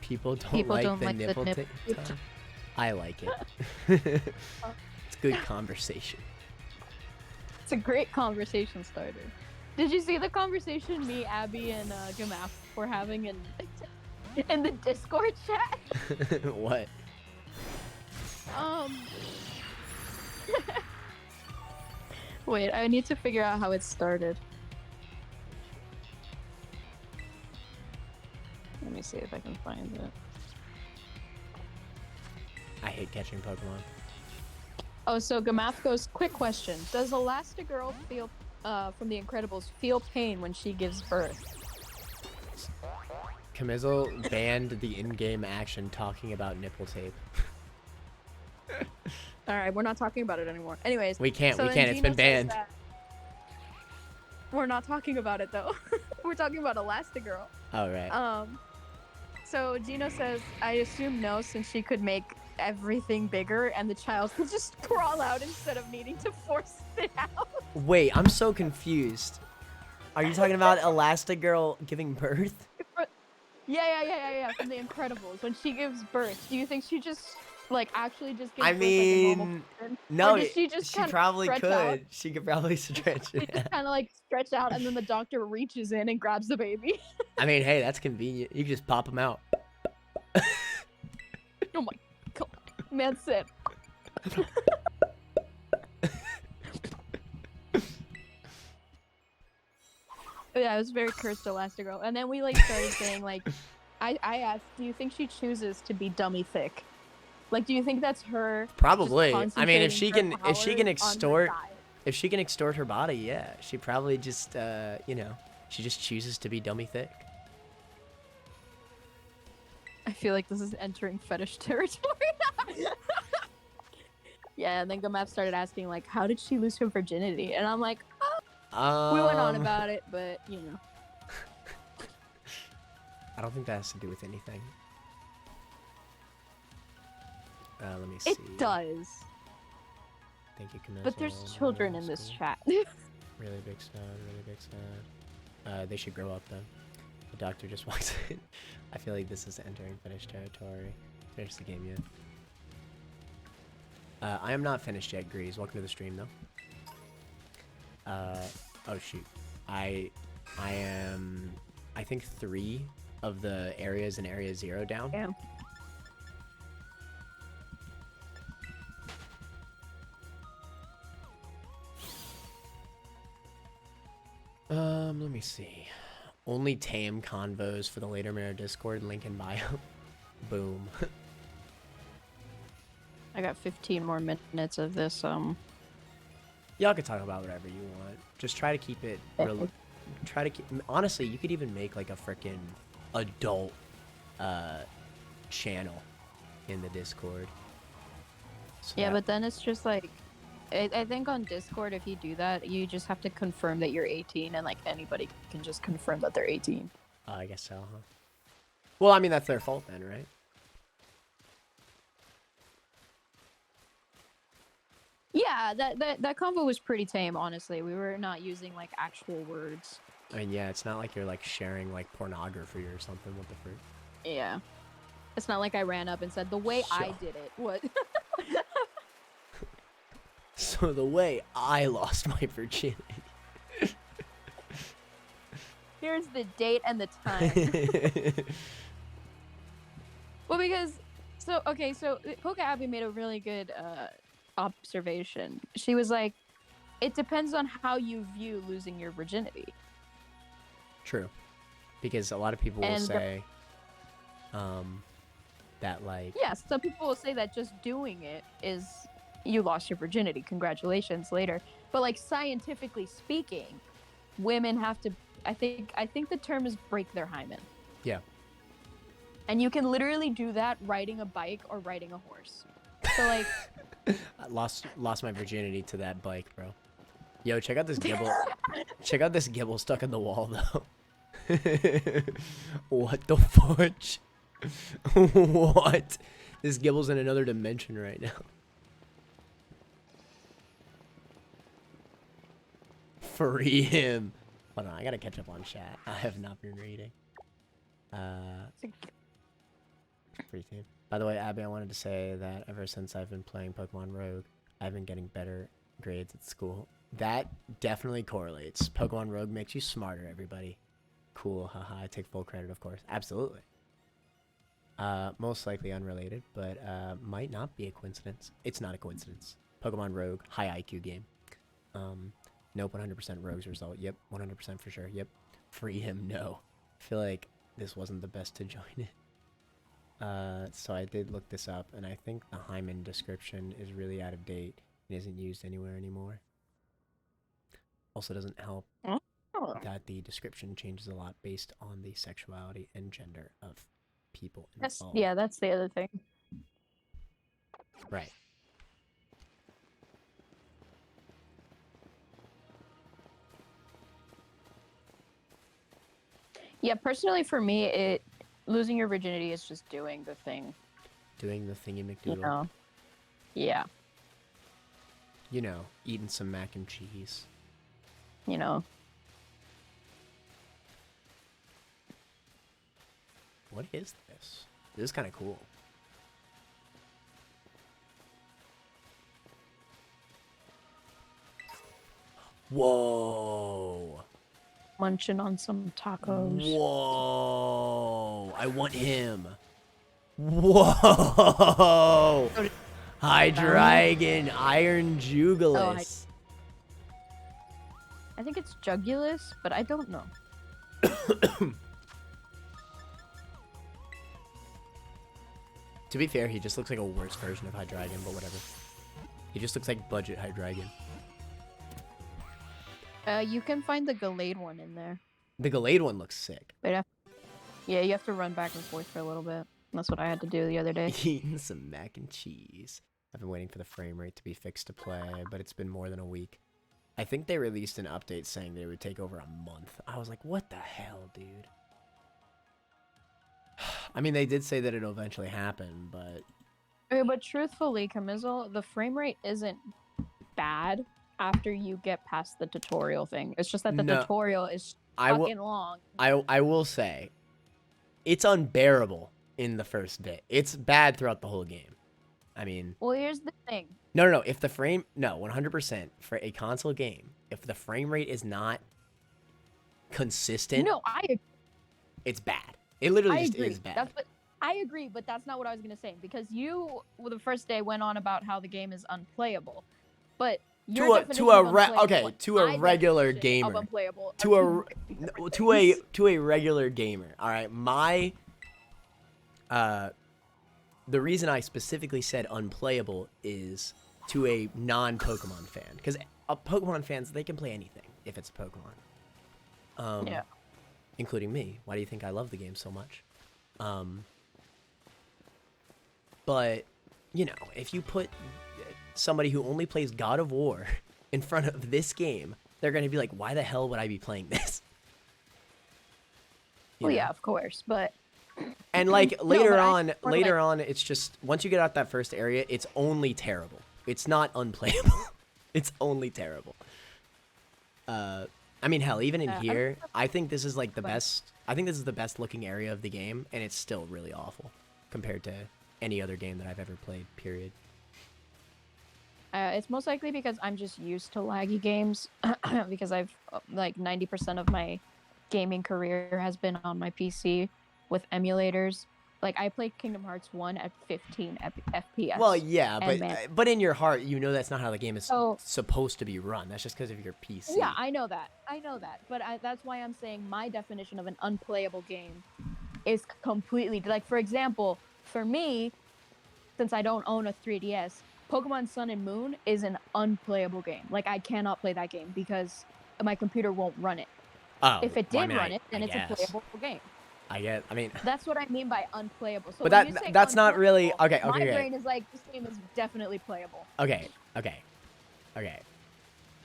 People don't People like don't the like the nipple nip- time. I like it. It's good conversation. It's a great conversation starter. Did you see the conversation me, Abby, and Gamaf were having in the Discord chat? What? Wait, I need to figure out how it started. Let me see if I can find it. I hate catching Pokemon. Oh, so Gamaf goes, quick question. Does Elastigirl feel, from The Incredibles, feel pain when she gives birth? Camizzle banned the in-game action talking about nipple tape. All right, we're not talking about it anymore. Anyways, We can't. so We then can't. It's Gino been says banned. that- We're not talking about it though. We're talking about Elastigirl. Oh right. So Gino says, I assume no, since she could make everything bigger and the child could just crawl out instead of needing to force it out. Wait, I'm so confused. Are you talking about Elastigirl giving birth? Yeah, from The Incredibles. When she gives birth, do you think she just, like, actually just gives I birth like a normal mean, person? no. Or does she just kind of probably stretch could. out? She could probably stretch She it. just kind of, like, stretch out, and then the doctor reaches in and grabs the baby. I mean, hey, that's convenient. You can just pop them out. Oh my god. Man said. Yeah, it was very cursed Elastigirl. And then we like started saying like, I asked, do you think she chooses to be dummy thick? Like, do you think that's her? just Probably. I mean, if concentrating she her can, if she can powers on her extort, diet? if she can extort her body, yeah, she probably just, you know, she just chooses to be dummy thick. I feel like this is entering fetish territory. Yeah, and then Gamap started asking like, how did she lose her virginity? And I'm like, we went on about it, but you know. I don't think that has to do with anything. Let me see. It does. Thank you, Camizzle. But there's children in this School. chat. Really big sad, really big sad. They should grow up then. The doctor just walks in. I feel like this is entering finish territory. Finish the game yet. I am not finished yet, Grease. Welcome to the stream, though. Oh shoot. I am, I think 3 of the areas in Area 0 down. Damn. Let me see. Only tame convos for the Later Mirror Discord, link in bio. Boom. I got 15 more minutes of this. Y'all can talk about whatever you want. Just try to keep it real. Try to keep. Honestly, you could even make like a freaking adult channel in the Discord. So Yeah, that- but then it's just like, I think on Discord, if you do that, you just have to confirm that you're 18, and like anybody can just confirm that they're 18. I guess so, huh? Well, I mean that's their fault then, right? Yeah, that convo was pretty tame, honestly. We were not using like actual words. I mean, yeah, it's not like you're like sharing like pornography or something. What the frick? Yeah. It's not like I ran up and said, the way I Sure. did it. What? So the way I lost my virginity. Here's the date and the time. Well, because, so Poke Abby made a really good observation. She was like, it depends on how you view losing your virginity. True, because a lot of people will And say, that like Yeah, some people will say that just doing it is you lost your virginity. Congratulations later. But like scientifically speaking, women have to. I think the term is break their hymen. Yeah. And you can literally do that riding a bike or riding a horse. So like. I lost my virginity to that bike, bro. Yo, check out this gibble. Check out this gibble stuck in the wall though. What the fudge? What? This gibble's in another dimension right now. Free him. Hold on, I gotta catch up on chat. I have not been reading. Free team. By the way, Abby, I wanted to say that ever since I've been playing Pokemon Rogue, I've been getting better grades at school. That definitely correlates. Pokemon Rogue makes you smarter, everybody. Cool, haha, I take full credit, of course. Absolutely. Most likely unrelated, but might not be a coincidence. It's not a coincidence. Pokemon Rogue, high IQ game. Nope, 100% Rogue's result. Yep, 100% for sure. Yep. Free him, no. I feel like this wasn't the best to join it. So I did look this up, and I think the hymen description is really out of date and isn't used anywhere anymore. Also doesn't help. Oh. that the description changes a lot based on the sexuality and gender of people That's involved. yeah, that's the other thing. Right. Yeah, personally for me, losing your virginity is just doing the thing. Doing the thingy You McDoodle. know. Yeah. You know, eating some mac and cheese. You know. What is this? This is kind of cool. Whoa. Munching on some tacos. Whoa. I want him. Whoa. Hydreigon, Iron Jugulis. I think it's Jugulus, but I don't know. To be fair, he just looks like a worse version of Hydreigon, but whatever. He just looks like budget Hydreigon. You can find the Gallade one in there. The Gallade one looks sick. But yeah, you have to run back and forth for a little bit. That's what I had to do the other day. Eating some mac and cheese. I've been waiting for the frame rate to be fixed to play, but it's been more than a week. I think they released an update saying they would take over a month. I was like, what the hell, dude? I mean, they did say that it'll eventually happen, but... Okay, but truthfully, Camizzle, the frame rate isn't bad after you get past the tutorial thing. It's just that the tutorial is fucking long. I will say, it's unbearable in the first bit. It's bad throughout the whole game. I mean... Well, here's the thing. No. If the frame... No, 100% for a console game, if the frame rate is not consistent... No, it's bad. It literally just agree. is bad. I agree, but that's not what I was going to say. Because you, the first day, went on about how the game is unplayable. But... To a regular gamer. To a regular gamer. All right, the reason I specifically said unplayable is to a non-Pokemon fan, because Pokemon fans, they can play anything if it's Pokemon. Yeah. Including me. Why do you think I love the game so much? But you know, if you put somebody who only plays God of War in front of this game, they're going to be like, why the hell would I be playing this? Well, yeah, of course, but... And like later on, it's just, once you get out that first area, it's only terrible. It's not unplayable. It's only terrible. I mean, hell, even in here, I think this is like the best, I think this is the best looking area of the game, and it's still really awful compared to any other game that I've ever played, period. It's most likely because I'm just used to laggy games because I've like 90% of my gaming career has been on my PC with emulators. Like I played Kingdom Hearts 1 at 15 FPS. Well, yeah, but in your heart, you know that's not how the game is supposed to be run. That's just because of your PC. Yeah, I know that. But that's why I'm saying my definition of an unplayable game is completely like, for example, for me, since I don't own a 3DS, Pokemon Sun and Moon is an unplayable game. Like, I cannot play that game because my computer won't run it. Oh, if it did run it, then it's a playable game. I mean... That's what I mean by unplayable. So but that's not really... Okay. My brain is like, this game is definitely playable. Okay. But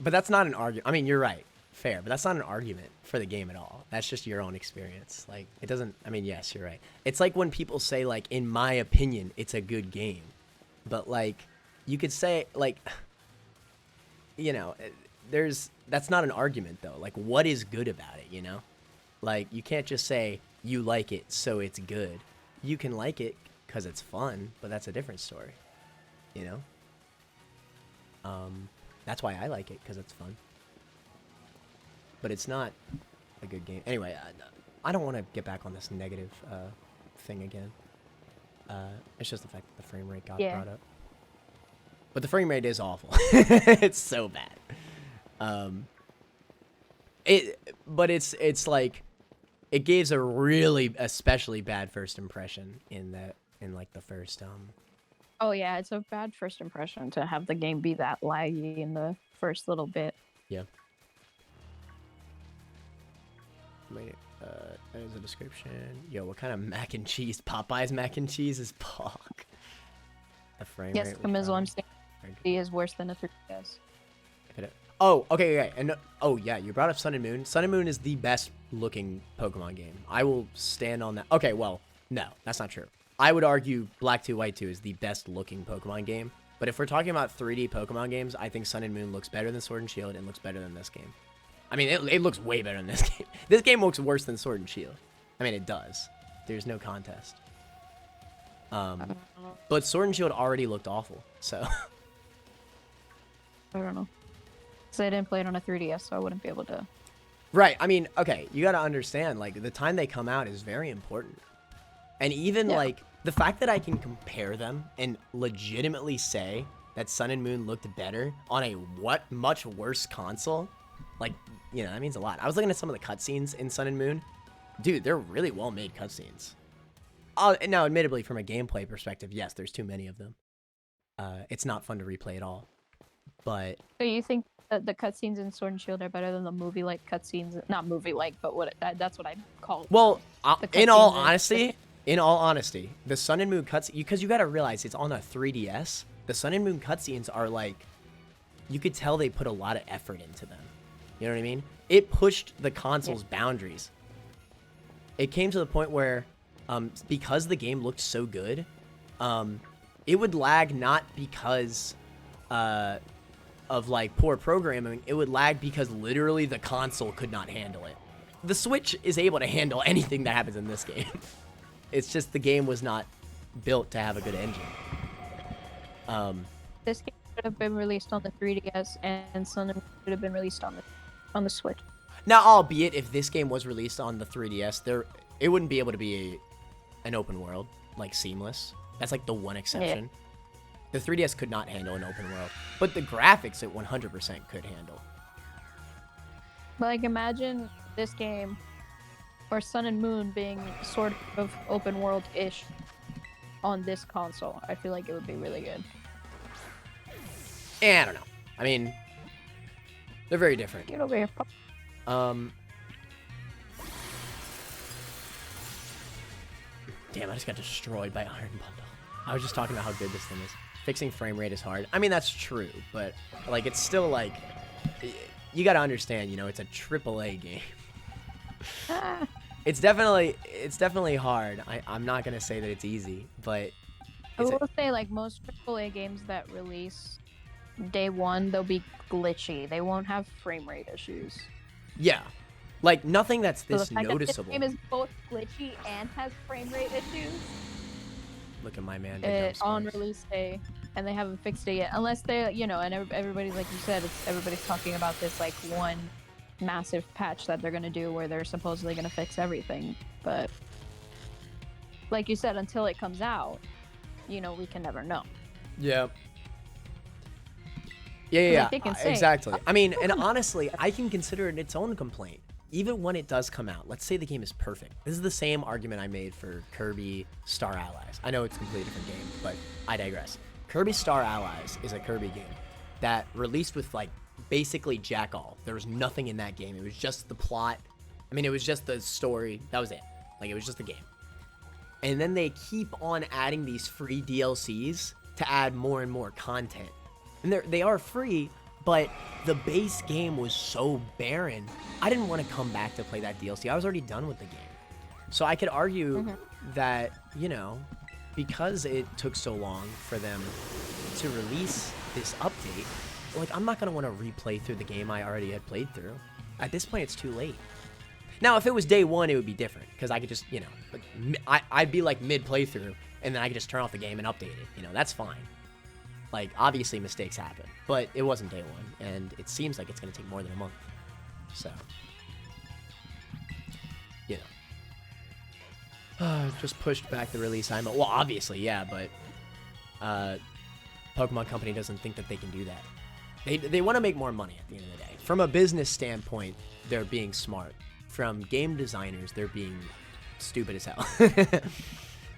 that's not an argument. I mean, you're right. Fair. But that's not an argument for the game at all. That's just your own experience. Like, it doesn't... I mean, yes, you're right. It's like when people say, like, in my opinion, it's a good game. But, like... You could say, like, you know, that's not an argument, though. Like, what is good about it, you know? Like, you can't just say you like it, so it's good. You can like it because it's fun, but that's a different story, you know? That's why I like it, because it's fun. But it's not a good game. Anyway, I don't want to get back on this negative thing again. It's just the fact that the frame rate got brought up. But the frame rate is awful. It's so bad. But it's like, it gives a really especially bad first impression in like the first Oh yeah, it's a bad first impression to have the game be that laggy in the first little bit. Yeah. That is a description. Yo, what kind of mac and cheese? Popeye's mac and cheese is pog. The frame Yes, rate. Kamizel, I'm saying he is worse than a 3DS. Oh, okay, and oh yeah, you brought up Sun and Moon. Sun and Moon is the best looking Pokemon game. I will stand on that. Okay, well, no, that's not true. I would argue Black 2 White 2 is the best looking Pokemon game. But if we're talking about 3D Pokemon games, I think Sun and Moon looks better than Sword and Shield and looks better than this game. I mean, it looks way better than this game. This game looks worse than Sword and Shield. I mean, it does. There's no contest. But Sword and Shield already looked awful, so. I don't know. Because I didn't play it on a 3DS, so I wouldn't be able to. Right. I mean, okay, you got to understand, like, the time they come out is very important. And even, like, the fact that I can compare them and legitimately say that Sun and Moon looked better on a much worse console, like, you know, that means a lot. I was looking at some of the cutscenes in Sun and Moon. Dude, they're really well-made cutscenes. Now, admittedly, from a gameplay perspective, yes, there's too many of them. It's not fun to replay at all. But So you think that the cutscenes in Sword and Shield are better than the movie-like cutscenes? Not movie-like, but that's what I call it. Well, in all honesty, the Sun and Moon cutscenes, because you got to realize it's on a 3DS. The Sun and Moon cutscenes are like, you could tell they put a lot of effort into them. You know what I mean? It pushed the console's boundaries. It came to the point where, because the game looked so good, it would lag not because of like poor programming. It would lag because literally the console could not handle it. The Switch is able to handle anything that happens in this game. It's just the game was not built to have a good engine. This game should have been released on the 3DS, and Sun and Moon should have been released on the Switch. Now, albeit if this game was released on the 3DS, it wouldn't be able to be an open world, like seamless. That's like the one exception. Yeah. The 3DS could not handle an open world, but the graphics it 100% could handle. But like, imagine this game, or Sun and Moon, being sort of open world-ish on this console. I feel like it would be really good. I don't know. I mean, they're very different. Get over here. Damn, I just got destroyed by Iron Bundle. I was just talking about how good this thing is. Fixing frame rate is hard. I mean, that's true, but like, it's still like, you gotta understand, you know, it's a AAA game. It's definitely hard. I'm not gonna say that it's easy, but I will say, like, most AAA games that release day one, they'll be glitchy. They won't have frame rate issues. Yeah, like nothing that's So this the fact noticeable. That this game is both glitchy and has frame rate issues. Look at my man. On release day, and they haven't fixed it yet. Unless they, you know, and everybody's, like you said, everybody's talking about this like one massive patch that they're gonna do where they're supposedly gonna fix everything. But like you said, until it comes out, you know, we can never know. Yeah. Yeah. They can say, exactly. I mean, and honestly, I can consider it its own complaint. Even when it does come out, let's say the game is perfect. This is the same argument I made for Kirby Star Allies. I know it's a completely different game, but I digress. Kirby Star Allies is a Kirby game that released with like basically jack all. There was nothing in that game. It was just the plot. I mean, it was just the story. That was it. Like, it was just the game. And then they keep on adding these free DLCs to add more and more content. And they are free, but the base game was so barren. I didn't want to come back to play that DLC. I was already done with the game. So I could argue that, you know, because it took so long for them to release this update, like, I'm not going to want to replay through the game I already had played through. At this point, it's too late. Now, if it was day one, it would be different, because I could just, you know, like, I'd be like mid-playthrough, and then I could just turn off the game and update it. You know, that's fine. Like, obviously mistakes happen, but it wasn't day one, and it seems like it's going to take more than a month. So, you know. Just pushed back the release time. Well, obviously, yeah, but Pokemon Company doesn't think that they can do that. They want to make more money at the end of the day. From a business standpoint, they're being smart. From game designers, they're being stupid as hell.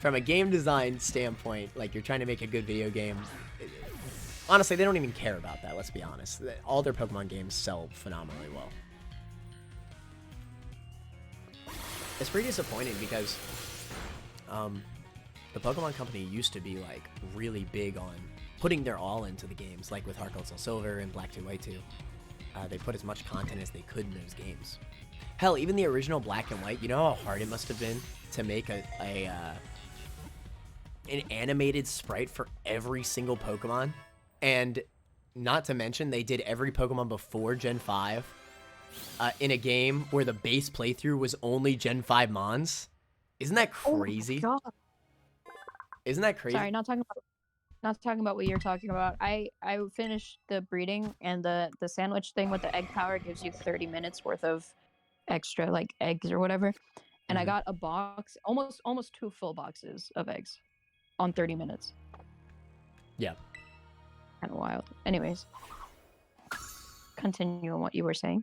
From a game design standpoint, like, you're trying to make a good video game. Honestly, they don't even care about that, let's be honest. All their Pokemon games sell phenomenally well. It's pretty disappointing because the Pokemon Company used to be like really big on putting their all into the games, like with Heart Gold Soul Silver and Black 2 White 2. They put as much content as they could in those games. Hell, even the original Black and White, you know how hard it must have been to make an animated sprite for every single Pokemon? And not to mention, they did every Pokemon before Gen 5 in a game where the base playthrough was only Gen 5 Mons. Isn't that crazy? Oh my God. Isn't that crazy? Sorry, not talking about what you're talking about. I finished the breeding, and the sandwich thing with the egg power gives you 30 minutes worth of extra like eggs or whatever. And I got a box, almost 2 full boxes of eggs on 30 minutes. Yeah. Kind of wild. Anyways, continue on what you were saying.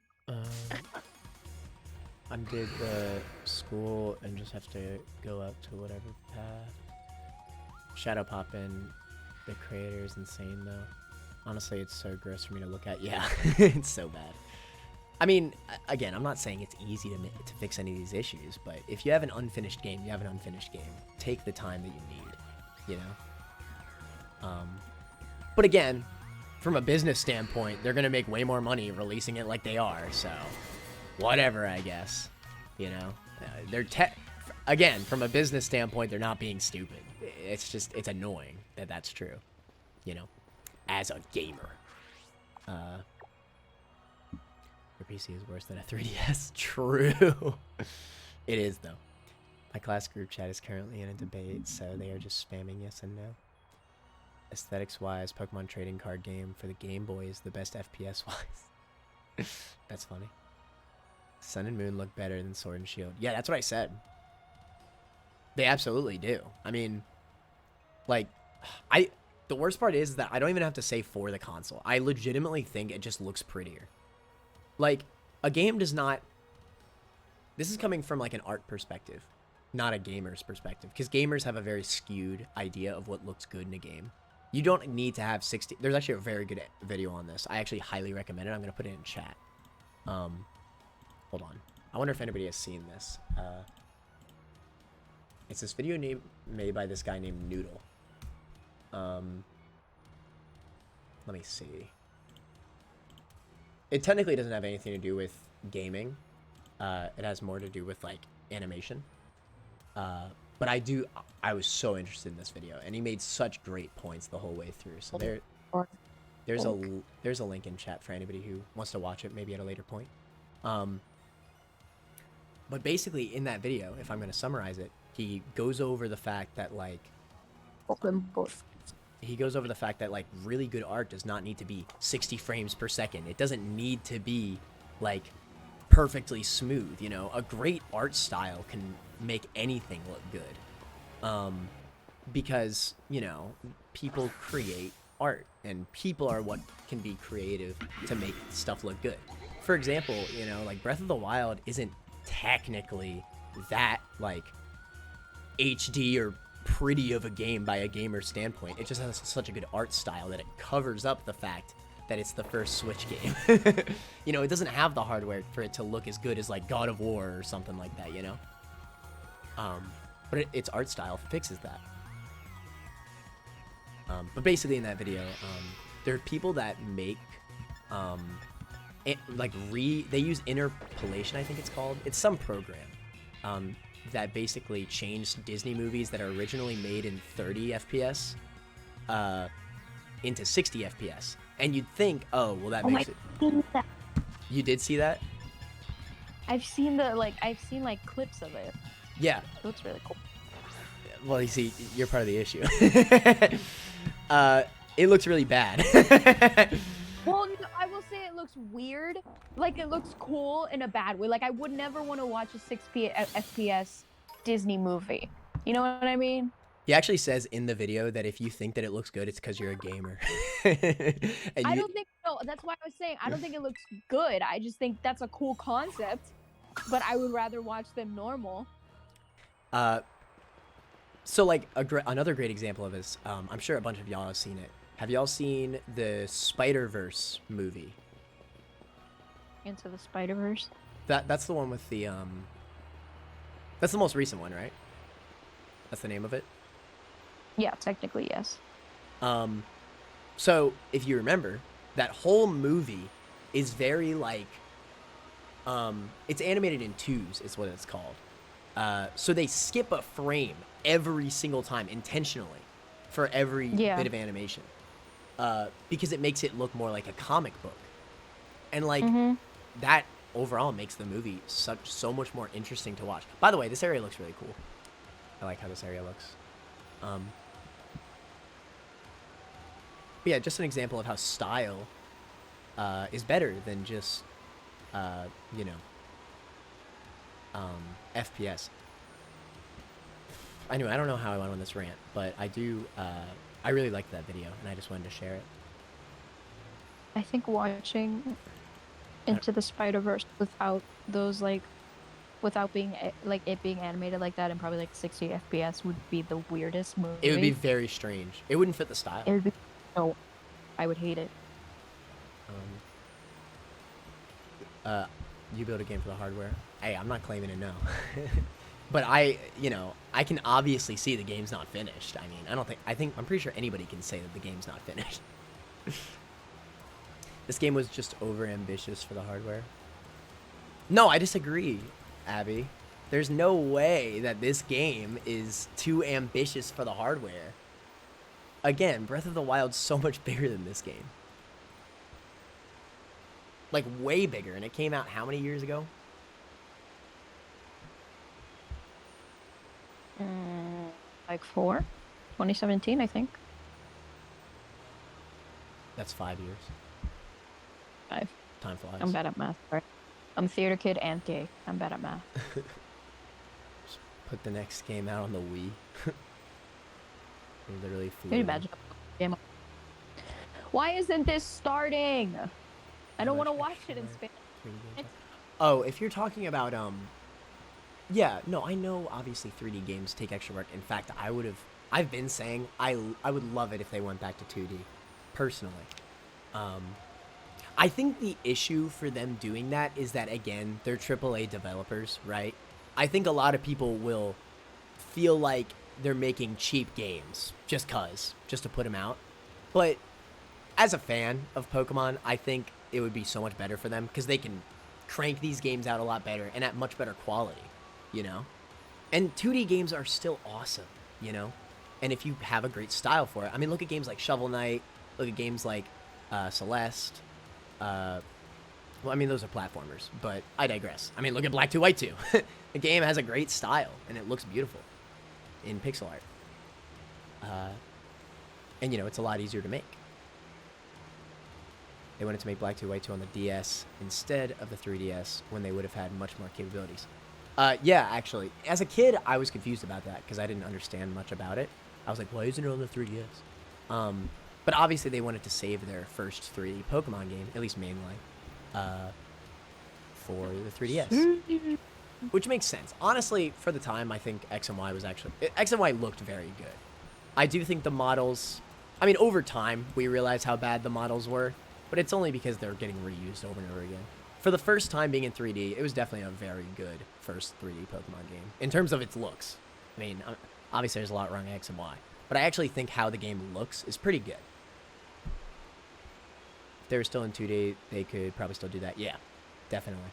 Undid the school and just have to go up to whatever path. Shadow Poppin', the creator is insane though. Honestly, it's so gross for me to look at. Yeah, it's so bad. I mean, again, I'm not saying it's easy to fix any of these issues, but if you have an unfinished game, you have an unfinished game. Take the time that you need, you know? But again, from a business standpoint, they're going to make way more money releasing it like they are, so whatever, I guess. You know? Again, from a business standpoint, they're not being stupid. It's just, it's annoying that that's true, you know? As a gamer. Your PC is worse than a 3DS. True. It is, though. My class group chat is currently in a debate, so they are just spamming yes and no. Aesthetics-wise, Pokemon trading card game for the Game Boy is the best FPS-wise. That's funny. Sun and Moon look better than Sword and Shield. Yeah, that's what I said. They absolutely do. I mean, like, the worst part is that I don't even have to say for the console. I legitimately think it just looks prettier. Like, a game does not... This is coming from, like, an art perspective, not a gamer's perspective. Because gamers have a very skewed idea of what looks good in a game. You don't need to have 60... There's actually a very good video on this. I actually highly recommend it. I'm going to put it in chat. Hold on. I wonder if anybody has seen this. It's this video made by this guy named Noodle. Let me see. It technically doesn't have anything to do with gaming. It has more to do with, like, animation. But I was so interested in this video, and he made such great points the whole way through. So there's a link in chat for anybody who wants to watch it, maybe at a later point. But basically, in that video, if I'm going to summarize it, he goes over the fact that, like... He goes over the fact that, like, really good art does not need to be 60 frames per second. It doesn't need to be, like, perfectly smooth, you know? A great art style can make anything look good. Because, you know, people create art, and people are what can be creative to make stuff look good. For example, you know, like, Breath of the Wild isn't technically that, like, HD or pretty of a game by a gamer standpoint. It just has such a good art style that it covers up the fact that it's the first Switch game. You know, it doesn't have the hardware for it to look as good as, like, God of War or something like that, you know? But its art style fixes that. But basically in that video, there are people that make, they use interpolation, I think it's called. It's some program. That basically changed Disney movies that are originally made in 30 FPS into 60 FPS. And you'd think, oh, well, that makes it... That. You did see that? I've seen clips of it. Yeah. It looks really cool. Well, you see, you're part of the issue. It looks really bad. Well, I will say it looks weird. Like, it looks cool in a bad way. Like, I would never want to watch a 60 FPS Disney movie. You know what I mean? He actually says in the video that if you think that it looks good, it's because you're a gamer. I don't think so. That's why I was saying I don't think it looks good. I just think that's a cool concept. But I would rather watch them normal. So, like, another great example of this, I'm sure a bunch of y'all have seen it. Have y'all seen the Spider-Verse movie? Into the Spider-Verse? That's the one with the, That's the most recent one, right? That's the name of it. Yeah, technically yes. So if you remember, that whole movie is very like, it's animated in twos, is what it's called. So they skip a frame every single time intentionally for every Yeah. bit of animation, because it makes it look more like a comic book, and like that overall makes the movie so much more interesting to watch. By the way, this area looks really cool. I like how this area looks. But yeah, just an example of how style is better than just FPS. Anyway, I don't know how I went on this rant, but I do. I really liked that video, and I just wanted to share it. I think watching Into the Spider-Verse without those without being like it being animated like that and probably like 60 FPS would be the weirdest movie. It would be very strange. It wouldn't fit the style. It would be I would hate it. You build a game for the hardware. Hey, I'm not claiming to know. But I can obviously see the game's not finished. I mean, I'm pretty sure anybody can say that the game's not finished. This game was just over ambitious for the hardware. No, I disagree, Abby. There's no way that this game is too ambitious for the hardware. Again, Breath of the Wild's so much bigger than this game. Like, way bigger, and it came out how many years ago? Like 2017, I think. That's 5 years. 5. Time flies. I'm bad at math. Right? I'm a theater kid and gay. I'm bad at math. Just put the next game out on the Wii. Literally flew. Can you imagine? Why isn't this starting? I don't want to watch it in Spanish. Oh, if you're talking about yeah, no, I know obviously 3D games take extra work. In fact, I've been saying I would love it if they went back to 2D, personally. I think the issue for them doing that is that, again, they're AAA developers, right? I think a lot of people will feel like they're making cheap games just to put them out. But as a fan of Pokemon, I think it would be so much better for them because they can crank these games out a lot better and at much better quality, you know? And 2D games are still awesome, you know? And if you have a great style for it, I mean, look at games like Shovel Knight, look at games like Celeste. Well, I mean, those are platformers, but I digress. I mean, look at Black 2 White 2. The game has a great style, and it looks beautiful in pixel art. And, you know, it's a lot easier to make. They wanted to make Black 2 White 2 on the DS instead of the 3DS when they would have had much more capabilities. Yeah, actually. As a kid, I was confused about that because I didn't understand much about it. I was like, why isn't it on the 3DS? But obviously they wanted to save their first 3D Pokemon game, at least mainly, for the 3DS. Which makes sense. Honestly, for the time, I think X and Y was actually... X and Y looked very good. I do think the models... I mean, over time, we realized how bad the models were, but it's only because they're getting reused over and over again. For the first time being in 3D, it was definitely a very good first 3D Pokemon game, in terms of its looks. I mean, obviously there's a lot wrong with X and Y, but I actually think how the game looks is pretty good. If they were still in 2D, they could probably still do that. Yeah, definitely.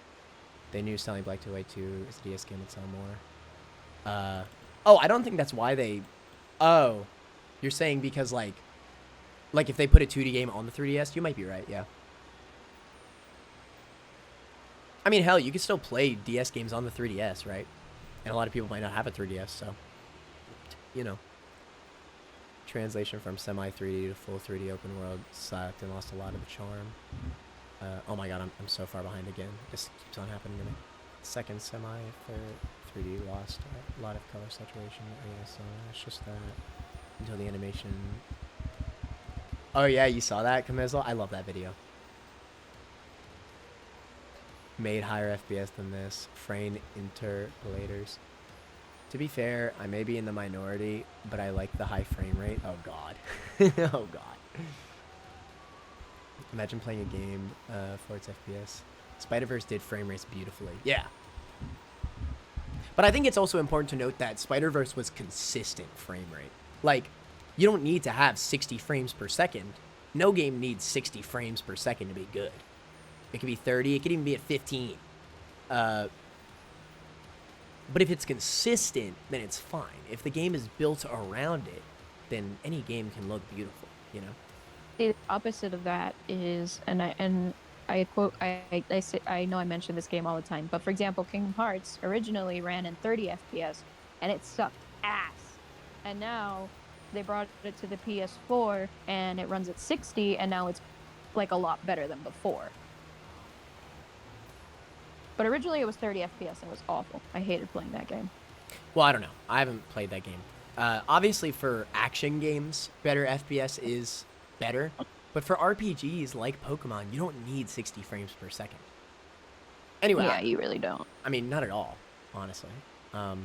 They knew selling Black 2 White 2 as a DS game would sell more. Oh, I don't think that's why they... Oh, you're saying because, like if they put a 2D game on the 3DS, you might be right, yeah. I mean, hell, you could still play DS games on the 3DS, right? And a lot of people might not have a 3DS, so... You know. Translation from semi-3D to full 3D open world sucked and lost a lot of the charm. Oh my god, I'm so far behind again. This keeps on happening to me. Second semi for 3D lost a lot of color saturation. Yeah, so it's just that until the animation... Oh yeah, you saw that, Camizzle? I love that video. Made higher FPS than this. Frame interpolators. To be fair, I may be in the minority, but I like the high frame rate. Oh god. Oh god. Imagine playing a game for its FPS. Spider-Verse did frame rates beautifully. Yeah. But I think it's also important to note that Spider-Verse was consistent frame rate. Like, you don't need to have 60 frames per second. No game needs 60 frames per second to be good. It could be 30. It could even be at 15. But if it's consistent, then it's fine. If the game is built around it, then any game can look beautiful, you know? The opposite of that is, and I quote, I know I mention this game all the time, but for example, Kingdom Hearts originally ran in 30 FPS, and it sucked ass. And now they brought it to the PS4, and it runs at 60, and now it's like a lot better than before. But originally it was 30 FPS, and it was awful. I hated playing that game. Well, I don't know. I haven't played that game. Obviously, for action games, better FPS is better. But for RPGs like Pokemon, you don't need 60 frames per second. Anyway. Yeah, you really don't. I mean, not at all, honestly. Oh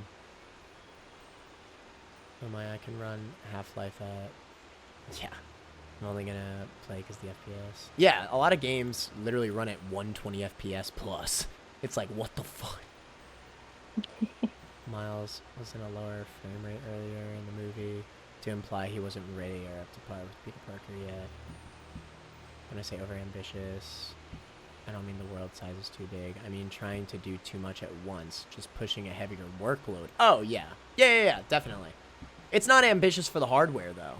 my, I can run Half-Life at... Yeah. I'm only going to play because the FPS. Yeah, a lot of games literally run at 120 FPS plus. It's like, what the fuck? Miles was in a lower frame rate earlier in the movie to imply he wasn't ready or up to par with Peter Parker yet. When I say overambitious, I don't mean the world size is too big. I mean trying to do too much at once, just pushing a heavier workload. Oh, yeah. Yeah, definitely. It's not ambitious for the hardware, though.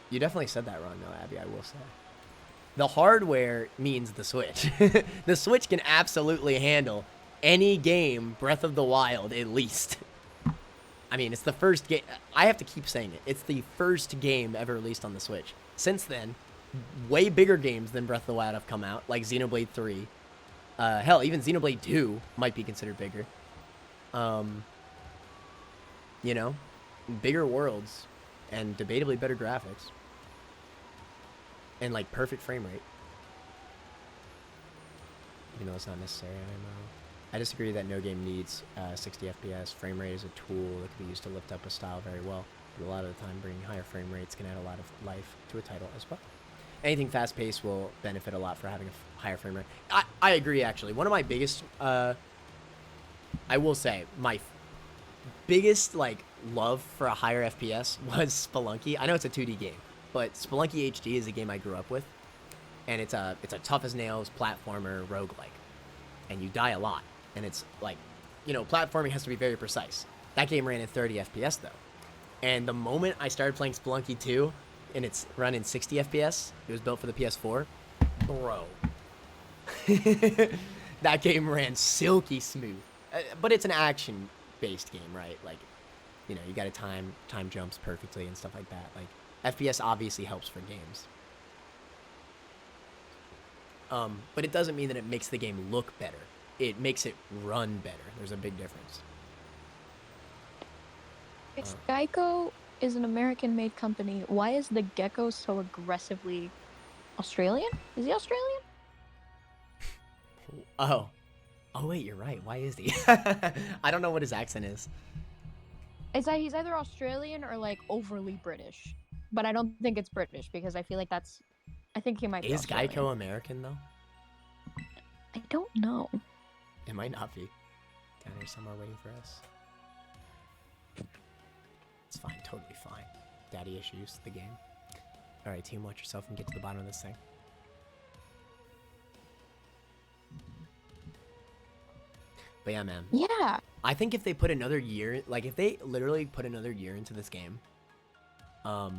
You definitely said that wrong, though, Abby, I will say. The hardware means the Switch. The Switch can absolutely handle any game Breath of the Wild, at least. I mean, it's the first game. I have to keep saying it. It's the first game ever released on the Switch. Since then, way bigger games than Breath of the Wild have come out, like Xenoblade 3. Hell, even Xenoblade 2 might be considered bigger. You know, bigger worlds and debatably better graphics. And, like, perfect frame rate. Even though it's not necessary anymore. I disagree that no game needs 60 FPS. Frame rate is a tool that can be used to lift up a style very well. But a lot of the time, bringing higher frame rates can add a lot of life to a title as well. Anything fast-paced will benefit a lot for having a higher frame rate. I agree, actually. One of my biggest... I will say, my biggest, like, love for a higher FPS was Spelunky. I know it's a 2D game, but Spelunky HD is a game I grew up with. And it's a tough-as-nails platformer roguelike. And you die a lot. And it's like, you know, platforming has to be very precise. That game ran in 30 FPS, though. And the moment I started playing Spelunky 2, and it's run in 60 FPS, it was built for the PS4, bro. That game ran silky smooth. But it's an action-based game, right? Like, you know, you gotta time jumps perfectly and stuff like that. Like, FPS obviously helps for games. But it doesn't mean that it makes the game look better. It makes it run better. There's a big difference. If Geico is an American-made company, why is the gecko so aggressively Australian? Is he Australian? Oh wait, you're right. Why is he? I don't know what his accent is. It's like he's either Australian or like overly British, but I don't think it's British because I feel like that's. I think he might be. Is Australian. Geico American though? I don't know. It might not be. Down here somewhere waiting for us. It's fine, totally fine. Daddy issues, the game. Alright, team, watch yourself and get to the bottom of this thing. But yeah, man. Yeah. I think if they put another year, like if they literally put another year into this game, I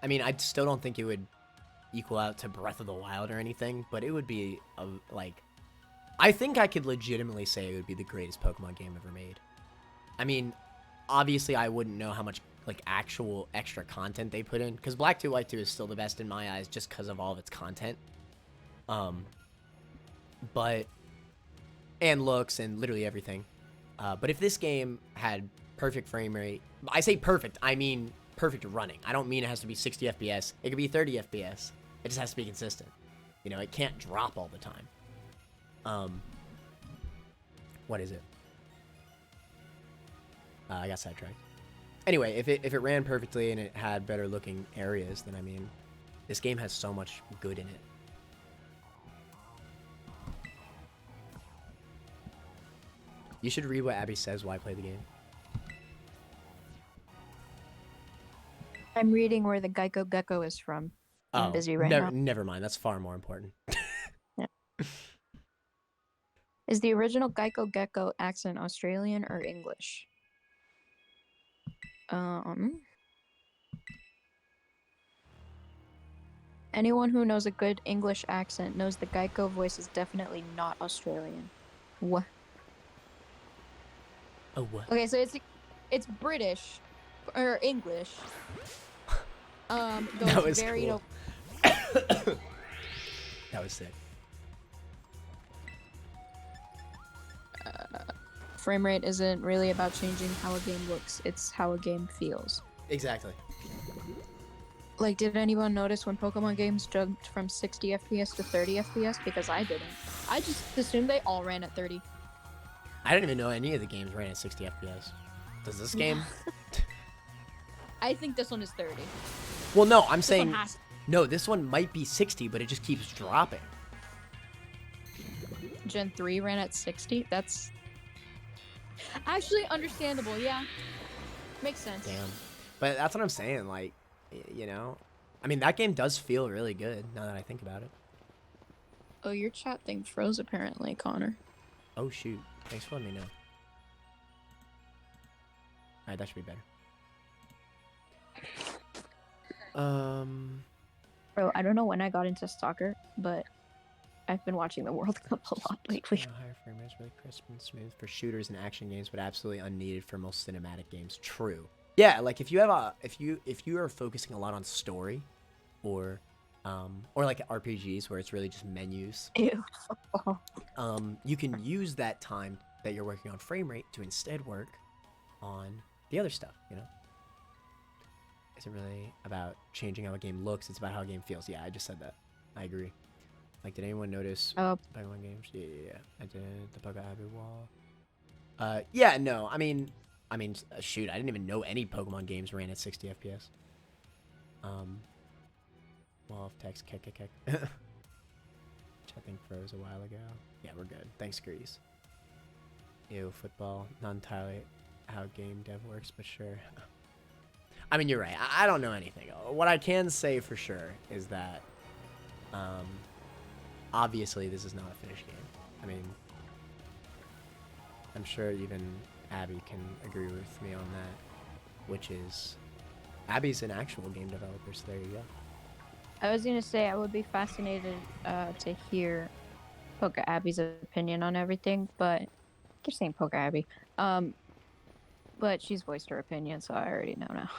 mean, I still don't think it would equal out to Breath of the Wild or anything, but it would be like, I think I could legitimately say it would be the greatest Pokemon game ever made. I mean, obviously I wouldn't know how much like actual extra content they put in, because Black 2 White 2 is still the best in my eyes just because of all of its content. But and looks and literally everything. But if this game had perfect frame rate, I say perfect, I mean perfect running. I don't mean it has to be 60 FPS. It could be 30 FPS. It just has to be consistent. You know, it can't drop all the time. What is it? I got sidetracked. Anyway, if it ran perfectly and it had better looking areas, then I mean, this game has so much good in it. You should read what Abby says while I play the game. I'm reading where the Geico Gecko is from. I'm busy right now. Never mind. That's far more important. Yeah. Is the original Geico Gecko accent Australian or English? Anyone who knows a good English accent knows the Geico voice is definitely not Australian. What? Oh, what? Okay, so it's British or English. That was very cool. That was sick. Frame rate isn't really about changing how a game looks, it's how a game feels. Exactly. Like, did anyone notice when Pokemon games jumped from 60 FPS to 30 FPS? Because I didn't. I just assumed they all ran at 30. I didn't even know any of the games ran at 60 FPS. Does this game? I think this one is 30. Well, no, I'm saying... No, this one might be 60, but it just keeps dropping. Gen 3 ran at 60? That's... actually understandable, yeah. Makes sense. Damn. But that's what I'm saying, like, you know? I mean, that game does feel really good, now that I think about it. Oh, your chat thing froze, apparently, Connor. Oh, shoot. Thanks for letting me know. Alright, that should be better. Bro, I don't know when I got into soccer, but I've been watching the World Cup a lot lately. Higher frame rates, really crisp and smooth for shooters and action games, but absolutely unneeded for most cinematic games. True. Yeah, like if you have if you are focusing a lot on story, or like RPGs where it's really just menus. Ew. You can use that time that you're working on frame rate to instead work on the other stuff. You know. Isn't really about changing how a game looks, it's about how a game feels. Yeah, I just said that. I agree. Like, did anyone notice Pokemon games? Yeah. I did. The Pokemon Abbey wall. Yeah, no. I mean, shoot, I didn't even know any Pokemon games ran at 60 FPS. Wall of text, kick. Which I think froze a while ago. Yeah, we're good. Thanks, Grease. Ew, football. Not entirely how game dev works, but sure. I mean, you're right. I don't know anything. What I can say for sure is that, obviously, this is not a finished game. I mean, I'm sure even Abby can agree with me on that, which is, Abby's an actual game developer, so there you go. I was going to say, I would be fascinated to hear Poke Abby's opinion on everything, but I keep saying Poke Abby. But she's voiced her opinion, so I already know now.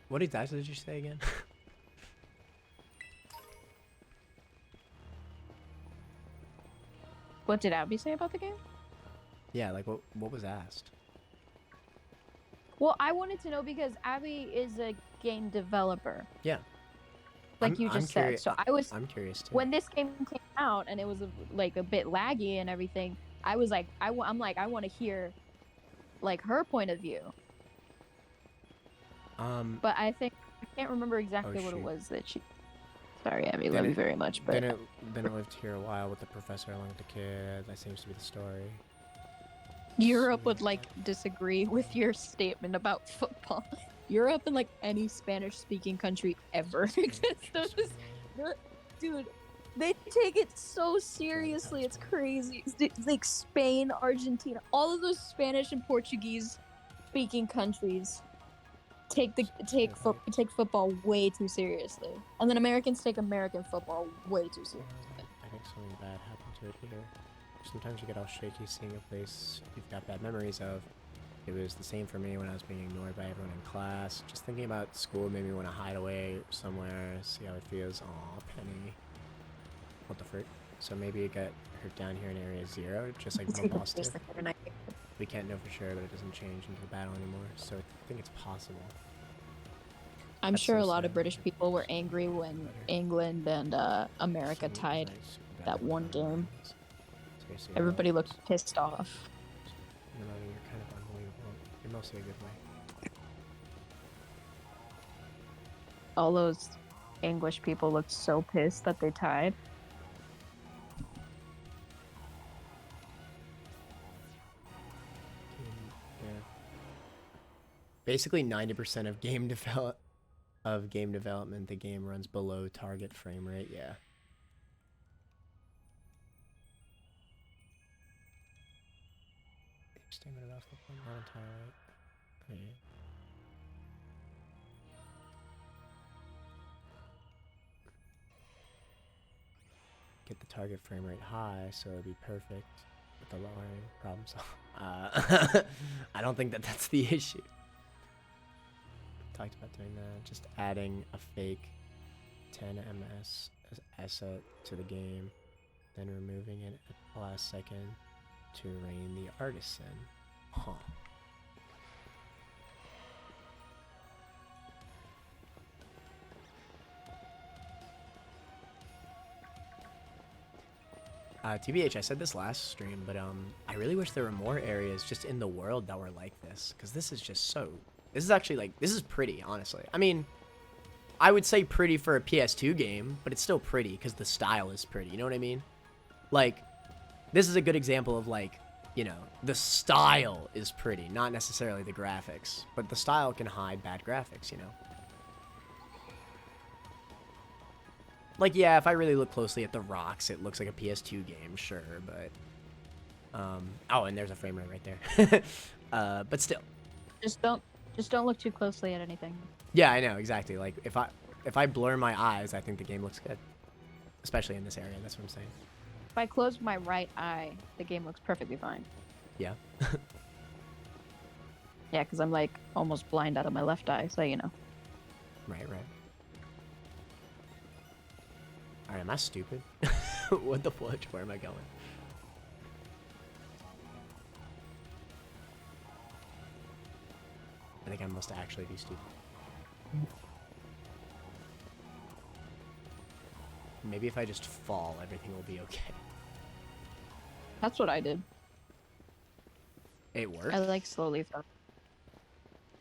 What exactly did you say again? What did Abby say about the game? Yeah, like what was asked? Well, I wanted to know because Abby is a game developer. Yeah. Like you just said. So I'm curious too. When this game came out and it was a bit laggy and everything, I was like, I want to hear, like, her point of view. But I can't remember exactly what it was that she. Sorry, Abby, love you very much, but. Bennett lived here a while with the professor along with the kid. That seems to be the story. Europe would disagree with your statement about football. Europe and any Spanish-speaking country ever. Dude. They take it so seriously. It's crazy. It's like Spain, Argentina, all of those Spanish and Portuguese speaking countries take football way too seriously. And then Americans take American football way too seriously. I think something bad happened to it here. Sometimes you get all shaky seeing a place you've got bad memories of. It was the same for me when I was being ignored by everyone in class. Just thinking about school made me want to hide away somewhere, see how it feels. Aw, Penny. What the frick? So maybe it got hurt down here in Area 0, just like my boss did. We can't know for sure, but it doesn't change into the battle anymore, so I think it's possible. I'm sure a lot of British people were angry when England and America tied that one game. Everybody looked pissed off. You're kind of unbelievable. You're mostly a good way. All those English people looked so pissed that they tied. Basically 90% of game development, the game runs below target frame rate. Yeah. Statement about not entirely. Okay. Get the target frame rate high, so it'd be perfect with the lowering problem solve. I don't think that's the issue. Talked about doing that. Just adding a fake 10 ms asset to the game, then removing it at the last second to rein the artisan. Huh. TBH, I said this last stream, but I really wish there were more areas just in the world that were like this, because this is just so... This is actually, like, this is pretty, honestly. I mean, I would say pretty for a PS2 game, but it's still pretty, because the style is pretty, you know what I mean? Like, this is a good example of, like, you know, the style is pretty, not necessarily the graphics, but the style can hide bad graphics, you know? Like, yeah, if I really look closely at the rocks, it looks like a PS2 game, sure, but... oh, and there's a frame rate right there. But still. Just don't look too closely at anything. Yeah, I know, exactly. Like, if I blur my eyes, I think the game looks good. Especially in this area, that's what I'm saying. If I close my right eye, the game looks perfectly fine. Yeah. Yeah, because I'm, like, almost blind out of my left eye, so you know. Right. Alright, am I stupid? What the fudge? Where am I going? I think I must actually be stupid. Maybe if I just fall, everything will be okay. That's what I did. It worked? I, like, slowly fell.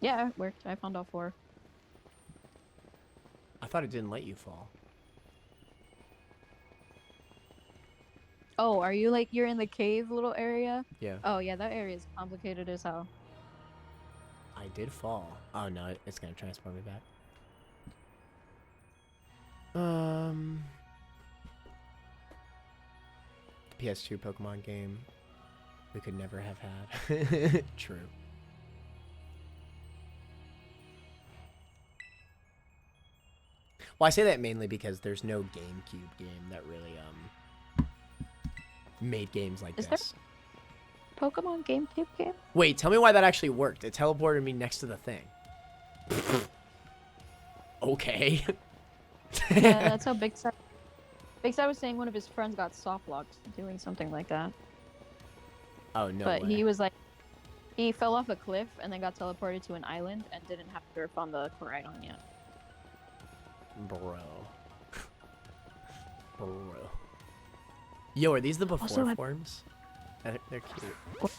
Yeah, it worked. I found all 4. I thought it didn't let you fall. Oh, are you, like, you're in the cave little area? Yeah. Oh, yeah, that area is complicated as hell. I did fall. Oh, no, it's gonna transport me back. The PS2 Pokemon game we could never have had. True. Well, I say that mainly because there's no GameCube game that really made games like Is this. there Pokemon GameCube game? Wait, tell me why that actually worked. It teleported me next to the thing. Okay. Yeah, that's how Big Side was saying one of his friends got soft locked doing something like that. Oh, no But way. he was like, he fell off a cliff and then got teleported to an island and didn't have to surf on the Koraidon yet. Bro. Yo, are these the before forms? They're cute.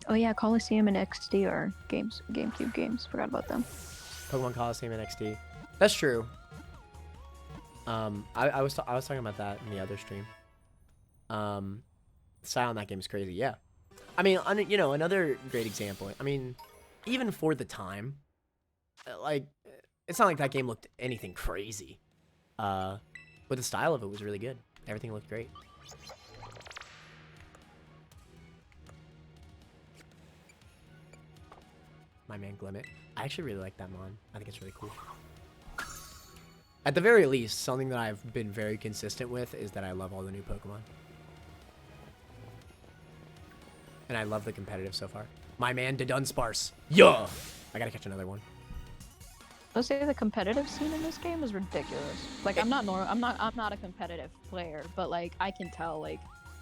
Oh yeah, Coliseum and XD are GameCube games. Forgot about them. Pokemon Coliseum and XD. That's true. I was talking about that in the other stream. The style in that game is crazy. Yeah. I mean, you know, another great example. I mean, even for the time, like, it's not like that game looked anything crazy. But the style of it was really good. Everything looked great. My man Glimmet. I actually really like that mon. I think it's really cool. At the very least, something that I've been very consistent with is that I love all the new Pokemon. And I love the competitive so far. My man Dunsparce. Yeah! I gotta catch another one. Let's say the competitive scene in this game is ridiculous. Like, I'm not a competitive player, but like I can tell like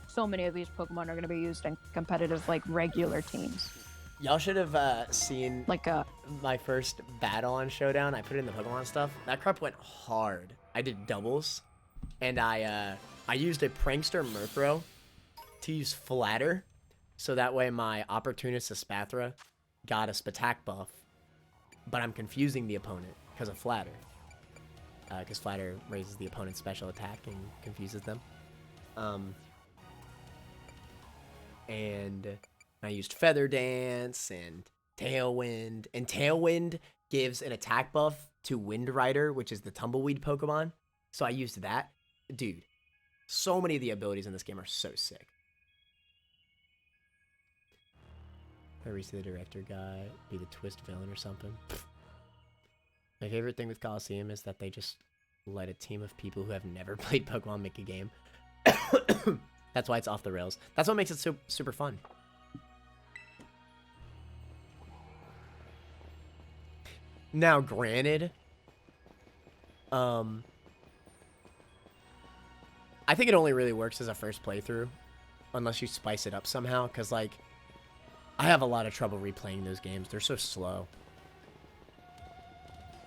so many of these Pokemon are gonna be used in competitive like regular teams. Y'all should have seen Like my first battle on Showdown. I put in the Pokemon stuff. That crap went hard. I did doubles, and I used a Prankster Murkrow to use Flatter, so that way my Opportunist Espathra got a Spatak buff, but I'm confusing the opponent because of Flatter. Because Flatter raises the opponent's special attack and confuses them. and I used Feather Dance and Tailwind. And Tailwind gives an attack buff to Wind Rider, which is the Tumbleweed Pokemon. So I used that. Dude, so many of the abilities in this game are so sick. I reach the director guy, be the twist villain or something. My favorite thing with Coliseum is that they just let a team of people who have never played Pokemon make a game. That's why it's off the rails. That's what makes it so super fun. Now, granted, I think it only really works as a first playthrough, unless you spice it up somehow, because, like, I have a lot of trouble replaying those games. They're so slow.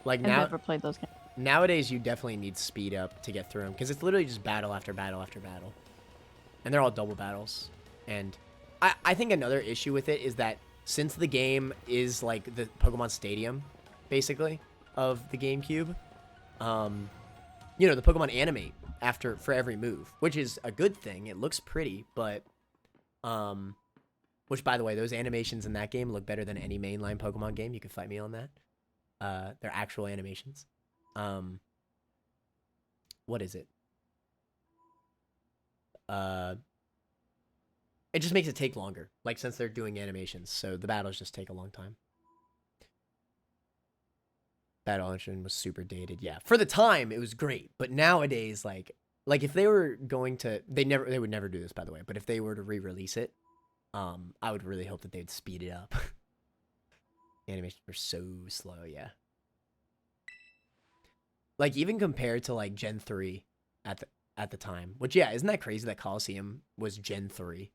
Like, I've never played those games. Nowadays, you definitely need speed up to get through them, because it's literally just battle after battle after battle. And they're all double battles. And I think another issue with it is that since the game is, like, the Pokemon Stadium, basically, of the GameCube, you know, the Pokemon animate for every move, which is a good thing. It looks pretty, but, which, by the way, those animations in that game look better than any mainline Pokemon game. You can fight me on that. They're actual animations. What is it? It just makes it take longer, like, since they're doing animations, so the battles just take a long time. Battle engine was super dated. Yeah, for the time it was great, but nowadays, like if they were going to, they would never do this, by the way, but if they were to re-release it, I would really hope that they'd speed it up. Animations were so slow. Yeah, like, even compared to, like, Gen 3 at the time, which, yeah, isn't that crazy that Coliseum was Gen 3?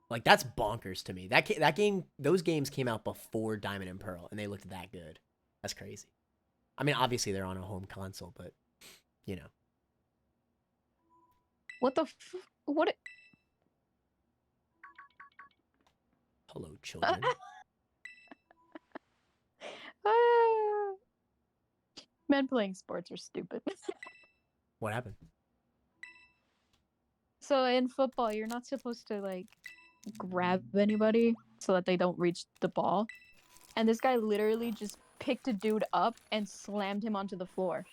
Like, that's bonkers to me. That game, those games came out before Diamond and Pearl, and they looked that good. That's crazy. I mean, obviously they're on a home console, but, you know. What the what? Hello, children. Men playing sports are stupid. What happened? So in football, you're not supposed to, like, grab anybody so that they don't reach the ball. And this guy literally just picked a dude up and slammed him onto the floor.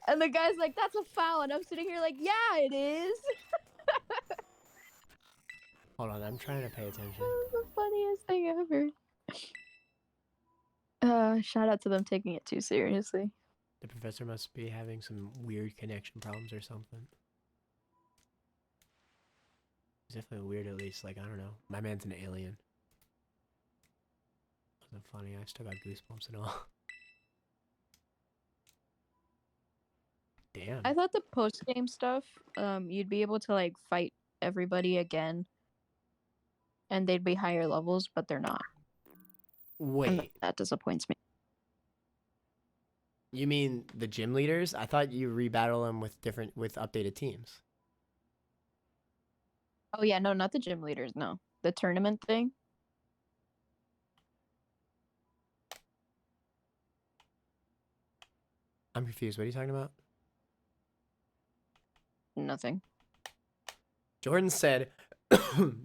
And the guy's like, that's a foul. And I'm sitting here like, yeah, it is. Hold on, I'm trying to pay attention. That was the funniest thing ever. Shout out to them taking it too seriously. The professor must be having some weird connection problems or something. He's definitely weird, at least. Like, I don't know. My man's an alien. Wasn't funny. I still got goosebumps and all. Damn. I thought the post-game stuff, you'd be able to, like, fight everybody again. And they'd be higher levels, but they're not. Wait. And that disappoints me. You mean the gym leaders? I thought you rebattle them with updated teams. Oh yeah, no, not the gym leaders, no. The tournament thing. I'm confused. What are you talking about? Nothing. Jordan said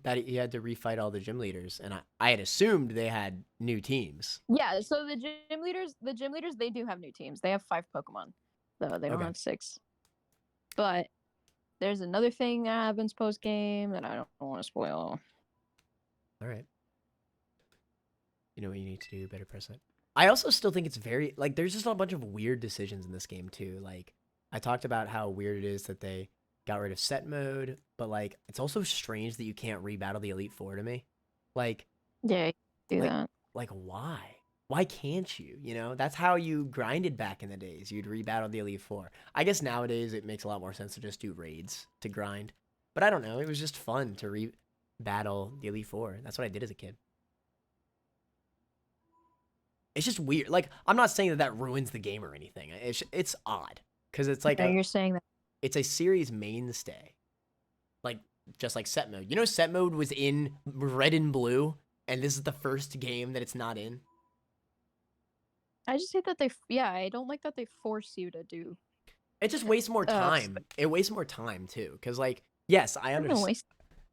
that he had to refight all the gym leaders, and I had assumed they had new teams. Yeah, so the gym leaders, they do have new teams. They have 5 Pokemon, though they don't have 6. But there's another thing that happens post game that I don't want to spoil. All right. You know what you need to do? Better press it. I also still think it's very, like, there's just a bunch of weird decisions in this game too. Like, I talked about how weird it is that they got rid of set mode, but, like, it's also strange that you can't rebattle the Elite Four to me. Like, yeah, do that. Like, why? Why can't you? You know, that's how you grinded back in the days. You'd rebattle the Elite Four. I guess nowadays it makes a lot more sense to just do raids to grind. But I don't know. It was just fun to rebattle the Elite Four. That's what I did as a kid. It's just weird. Like, I'm not saying that ruins the game or anything. It's odd. Because it's like you're saying that. It's a series mainstay. Like, just like set mode. You know, set mode was in Red and Blue, and this is the first game that it's not in. I just hate that I don't like that they force you to do. It just wastes more time. It wastes more time too, because like, yes, I understand.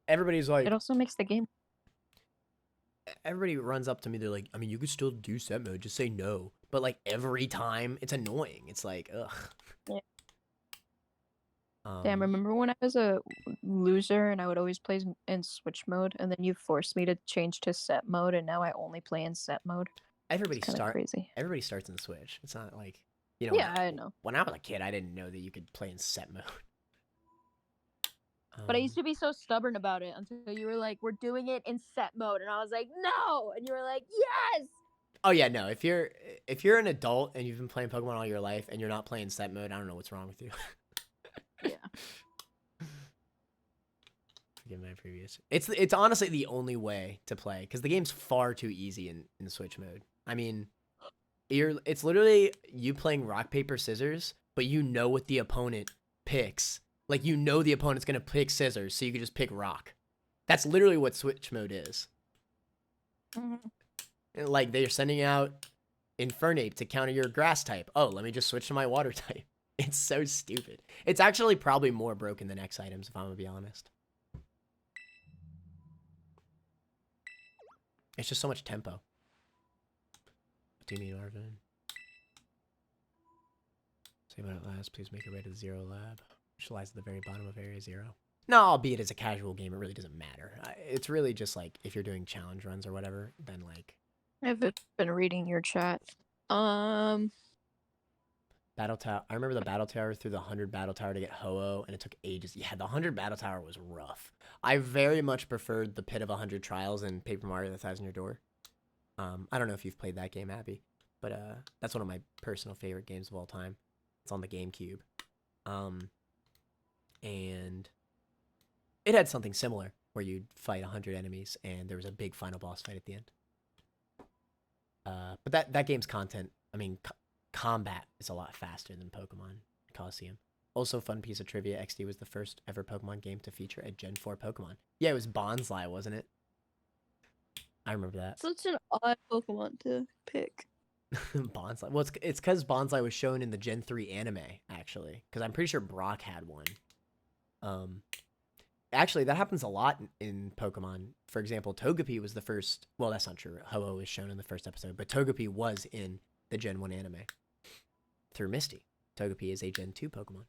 Everybody's like, it also makes the game. Everybody runs up to me. They're like, I mean, you could still do set mode. Just say no. But like every time, it's annoying. It's like, ugh. Yeah. Damn, remember when I was a loser and I would always play in Switch mode, and then you forced me to change to set mode, and now I only play in set mode. Everybody starts in Switch. It's not like, you know. Yeah, I know. When I was a kid, I didn't know that you could play in set mode. But I used to be so stubborn about it until you were like, "We're doing it in set mode," and I was like, "No!" And you were like, "Yes!" Oh yeah, no. If you're an adult and you've been playing Pokemon all your life and you're not playing set mode, I don't know what's wrong with you. Yeah. Forgive my previous. It's honestly the only way to play because the game's far too easy in Switch mode. I mean, it's literally you playing rock paper scissors, but you know what the opponent picks. Like you know the opponent's gonna pick scissors, so you can just pick rock. That's literally what Switch mode is. Mm-hmm. Like they're sending out Infernape to counter your grass type. Oh, let me just switch to my water type. It's so stupid. It's actually probably more broken than X items, if I'm gonna be honest. It's just so much tempo. What do you mean, Arvin? Say about it last. Please make your way to the Zero Lab, which lies at the very bottom of Area 0. No, albeit it's a casual game, it really doesn't matter. It's really just like if you're doing challenge runs or whatever, then like. I've been reading your chat. Battle Tower. I remember the Battle Tower through the 100 Battle Tower to get Ho-Oh, and it took ages. Yeah, the 100 Battle Tower was rough. I very much preferred the Pit of 100 Trials and Paper Mario: The Thousand Year Door. I don't know if you've played that game, Abby, but that's one of my personal favorite games of all time. It's on the GameCube. And it had something similar where you'd fight 100 enemies, and there was a big final boss fight at the end. But that game's content, I mean, combat is a lot faster than Pokemon Colosseum. Also, fun piece of trivia, XD was the first ever Pokemon game to feature a Gen 4 Pokemon. Yeah, it was Bonsly, wasn't it? I remember that. Such an odd Pokemon to pick. Bonsly. Well, it's because Bonsly was shown in the Gen 3 anime, actually. Because I'm pretty sure Brock had one. Actually, that happens a lot in Pokemon. For example, Togepi was the first... Well, that's not true. Ho-Oh was shown in the first episode, but Togepi was in the Gen 1 anime. Through Misty. Togepi is a Gen 2 Pokemon.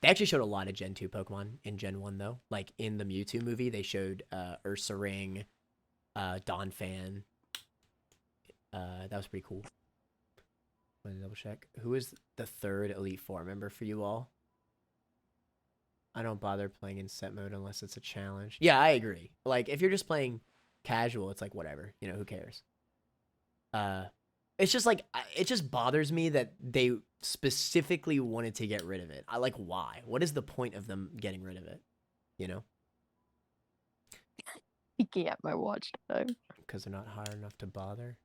They actually showed a lot of Gen 2 Pokemon in Gen 1, though. Like, in the Mewtwo movie, they showed Ursaring, Donphan. That was pretty cool. Let me double check. Who is the third Elite Four member for you all? I don't bother playing in set mode unless it's a challenge. Yeah, I agree. Like, if you're just playing casual, it's like, whatever. You know, who cares? It's just like, it just bothers me that they specifically wanted to get rid of it. I like, why? What is the point of them getting rid of it? You know? Peeking at my watch time. Because they're not hard enough to bother.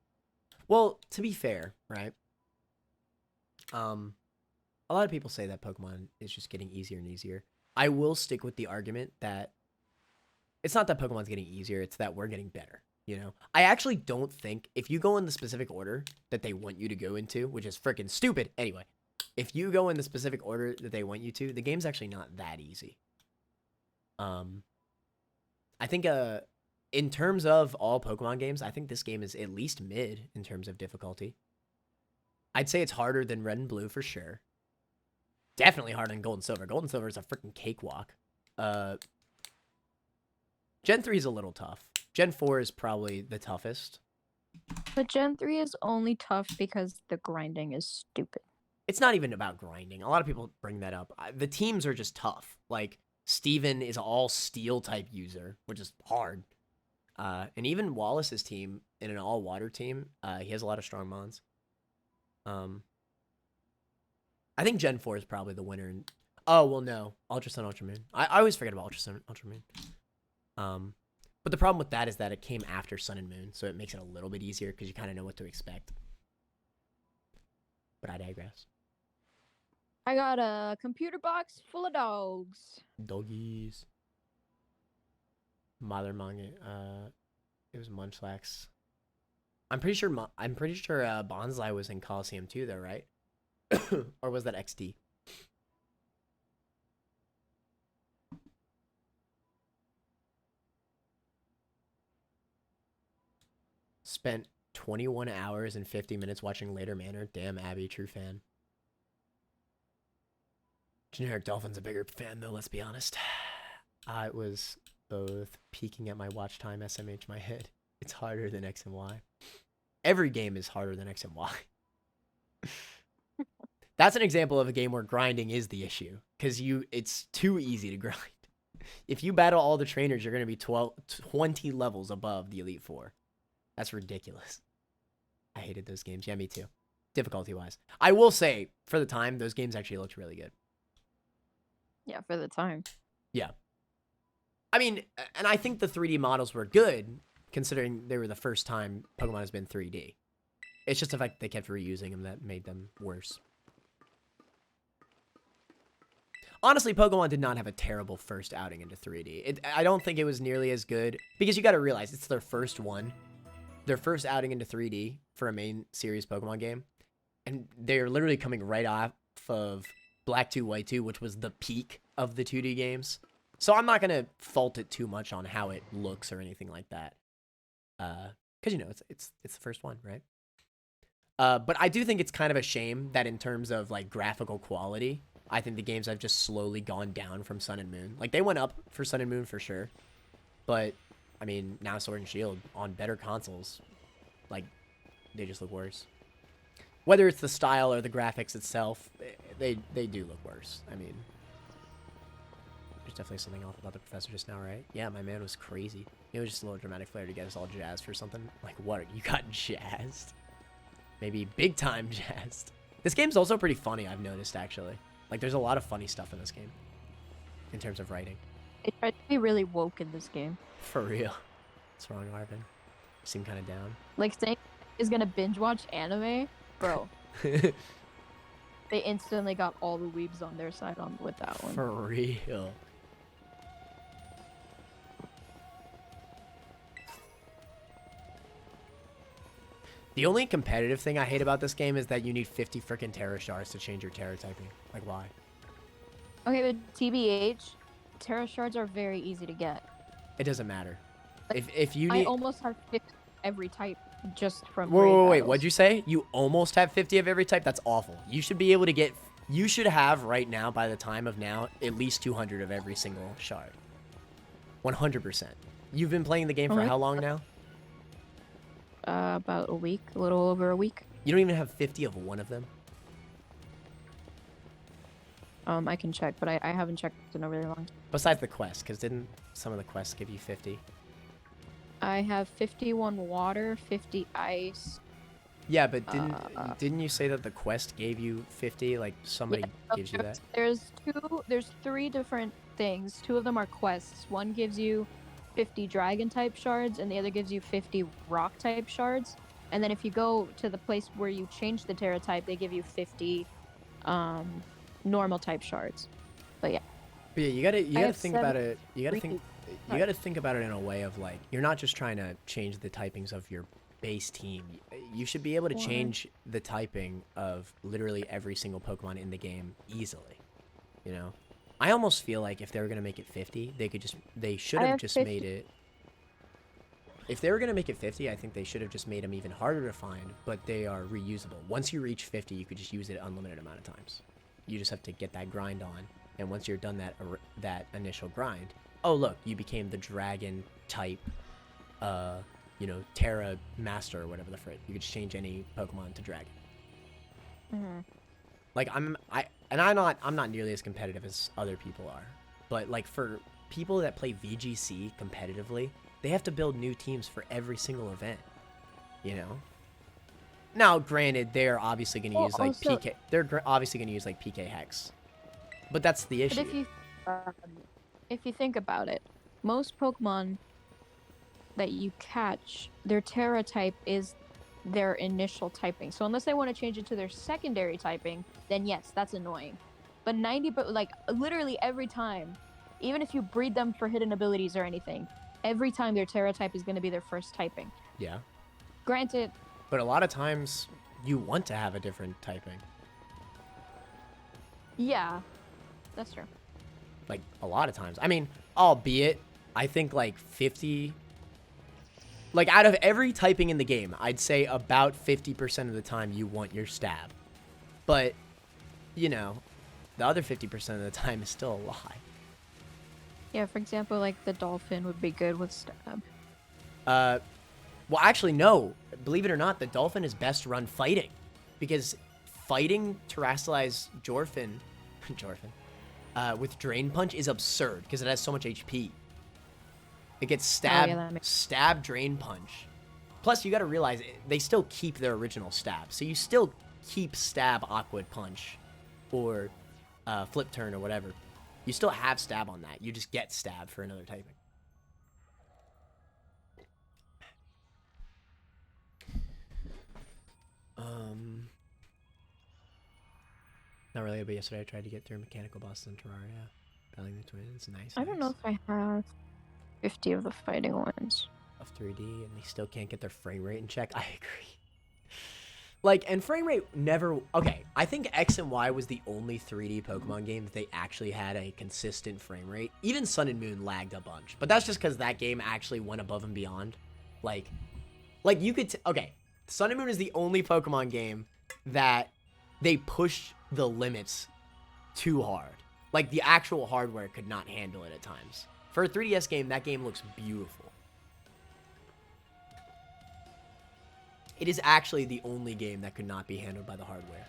Well, to be fair, right? A lot of people say that Pokemon is just getting easier and easier. I will stick with the argument that it's not that Pokemon's getting easier, it's that we're getting better, you know? I actually don't think, if you go in the specific order that they want you to go into, which is freaking stupid, anyway, if you go in the specific order that they want you to, the game's actually not that easy. I think, in terms of all Pokemon games, I think this game is at least mid in terms of difficulty. I'd say it's harder than Red and Blue for sure. Definitely harder than Gold and Silver. Gold and Silver is a freaking cakewalk. Gen 3 is a little tough. Gen 4 is probably the toughest. But Gen 3 is only tough because the grinding is stupid. It's not even about grinding. A lot of people bring that up. The teams are just tough. Like, Steven is all steel type user, which is hard. And even Wallace's team, in an all-water team, he has a lot of strong mons. I think Gen 4 is probably the winner. Oh, well, no. Ultra Sun, Ultra Moon. I always forget about Ultra Sun, Ultra Moon. But the problem with that is that it came after Sun and Moon, so it makes it a little bit easier because you kind of know what to expect. But I digress. I got a computer box full of dogs. Doggies. Mother manga. It was Munchlax. I'm pretty sure Bonsai was in Coliseum too, though, right? Or was that XD? Spent 21 hours and 50 minutes watching Later Manor. Damn, Abby, true fan. Generic Dolphin's a bigger fan, though, let's be honest. I was both peeking at my watch time, SMH my head. It's harder than X and Y. Every game is harder than X and Y. That's an example of a game where grinding is the issue, because it's too easy to grind. If you battle all the trainers, you're going to be 20 levels above the Elite Four. That's ridiculous. I hated those games. Yeah, me too. Difficulty-wise. I will say, for the time, those games actually looked really good. Yeah, for the time. Yeah. I mean, and I think the 3D models were good, considering they were the first time Pokemon has been 3D. It's just the fact that they kept reusing them that made them worse. Honestly, Pokemon did not have a terrible first outing into 3D. I don't think it was nearly as good, because you got to realize, it's their first one. Their first outing into 3D for a main series Pokemon game. And they're literally coming right off of Black 2, White 2, which was the peak of the 2D games. So I'm not going to fault it too much on how it looks or anything like that. Because, you know, it's the first one, right? But I do think it's kind of a shame that in terms of, like, graphical quality, I think the games have just slowly gone down from Sun and Moon. Like, they went up for Sun and Moon for sure. But, I mean, now Sword and Shield on better consoles, like, they just look worse. Whether it's the style or the graphics itself, they do look worse. I mean, there's definitely something off about the professor just now, right? Yeah, my man was crazy. It was just a little dramatic flair to get us all jazzed for something. Like, what? You got jazzed? Maybe big time jazzed. This game's also pretty funny, I've noticed, actually. Like, there's a lot of funny stuff in this game. In terms of writing. They tried to be really woke in this game. For real. What's wrong, Arvin? You seem kind of down. Like, saying is gonna binge watch anime? Bro. They instantly got all the weebs on their side with that one. For real. The only competitive thing I hate about this game is that you need 50 frickin' Terra Shards to change your Terra typing. Like, why? Okay, but TBH, Terra Shards are very easy to get. It doesn't matter. Like, if you need... I almost have 50 every type just from Wait, what'd you say? You almost have 50 of every type? That's awful. You should be able to get... You should have, right now, by the time of now, at least 200 of every single shard. 100%. You've been playing the game for how long now? About a week, a little over a week. You don't even have 50 of one of them? I can check, but I haven't checked in a really long time. Besides the quest, because didn't some of the quests give you 50? I have 51 water, 50 ice. Yeah, but didn't you say that the quest gave you 50? Like, somebody gives you that? There's 3 different things. 2 of them are quests. One gives you 50 dragon type shards and the other gives you 50 rock type shards, and then if you go to the place where you change the Terra type, they give you 50 normal type shards. But yeah, you gotta think about it. You gotta think about it in a way of, like, you're not just trying to change the typings of your base team. You should be able to change the typing of literally every single Pokemon in the game easily, you know. I almost feel like if they were going to make it 50, they should have just made it... If they were going to make it 50, I think they should have just made them even harder to find, but they are reusable. Once you reach 50, you could just use it an unlimited amount of times. You just have to get that grind on, and once you're done that initial grind, oh look, you became the dragon type, you know, Terra Master or whatever the frick. You could just change any Pokemon to dragon. Mm-hmm. Like, I'm not nearly as competitive as other people are, but like for people that play VGC competitively, they have to build new teams for every single event, you know. Now, granted, they're obviously going to use like PK. They're obviously going to use like PK Hex, but that's the issue. But if you think about it, most Pokemon that you catch, their Terra type is their initial typing. So unless they want to change it to their secondary typing, then yes, that's annoying. But like literally every time, even if you breed them for hidden abilities or anything, every time their Terra type is going to be their first typing. Yeah. Granted, But a lot of times you want to have a different typing. yeah, that's true. Like a lot of times. I mean, albeit I think like 50, like out of every typing in the game, I'd say about 50% of the time you want your stab. But, you know, the other 50% of the time is still a lie. Yeah, for example, like the dolphin would be good with stab. Well, actually, no. Believe it or not, the dolphin is best run fighting. Because fighting Terrasilize Jorphin, with Drain Punch is absurd because it has so much HP. It gets stab, Drain Punch. Plus, you got to realize they still keep their original stab. So you still keep stab, Awkward Punch, or Flip Turn or whatever. You still have stab on that. You just get stab for another typing. Not really, but yesterday I tried to get through Mechanical Bosses in Terraria. Battling the Twins, nice. I don't know if I have 50 of the fighting ones. Of 3D, and they still can't get their frame rate in check. I agree. Like, and frame rate never... Okay, I think X and Y was the only 3D Pokemon game that they actually had a consistent frame rate. Even Sun and Moon lagged a bunch. But that's just because that game actually went above and beyond. Like you could... Okay, Sun and Moon is the only Pokemon game that they pushed the limits too hard. Like, the actual hardware could not handle it at times. For a 3DS game, that game looks beautiful. It is actually the only game that could not be handled by the hardware.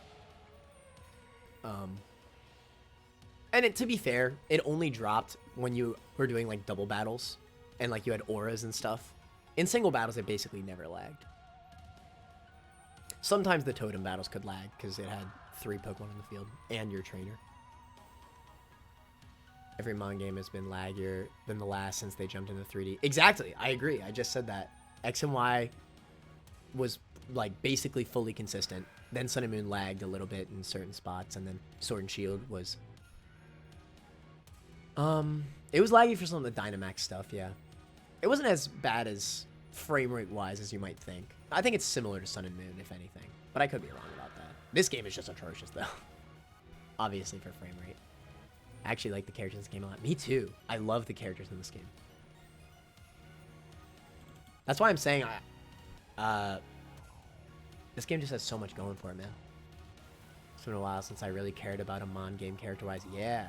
And to be fair, it only dropped when you were doing, like, double battles. And, like, you had auras and stuff. In single battles, it basically never lagged. Sometimes the totem battles could lag because it had 3 Pokemon in the field and your trainer. Every Mon game has been laggier than the last since they jumped into 3D. Exactly, I agree. I just said that. X and Y was like basically fully consistent. Then Sun and Moon lagged a little bit in certain spots, and then Sword and Shield was... It was laggy for some of the Dynamax stuff, yeah. It wasn't as bad as frame rate wise as you might think. I think it's similar to Sun and Moon, if anything. But I could be wrong about that. This game is just atrocious, though. Obviously, for frame rate. I actually like the characters in this game a lot. Me too. I love the characters in this game. That's why I'm saying this game just has so much going for it, man. It's been a while since I really cared about a Mon game character-wise. Yeah.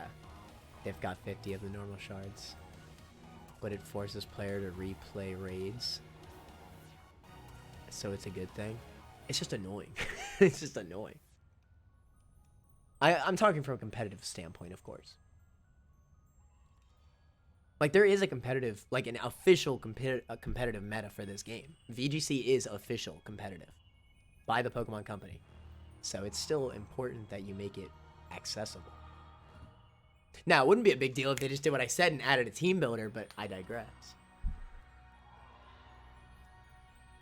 They've got 50 of the normal shards. But it forces player to replay raids. So it's a good thing. It's just annoying. It's just annoying. I'm talking from a competitive standpoint, of course. Like, there is a competitive, like an official competitive meta for this game. VGC is official competitive by the Pokemon Company. So it's still important that you make it accessible. Now, it wouldn't be a big deal if they just did what I said and added a team builder, but I digress.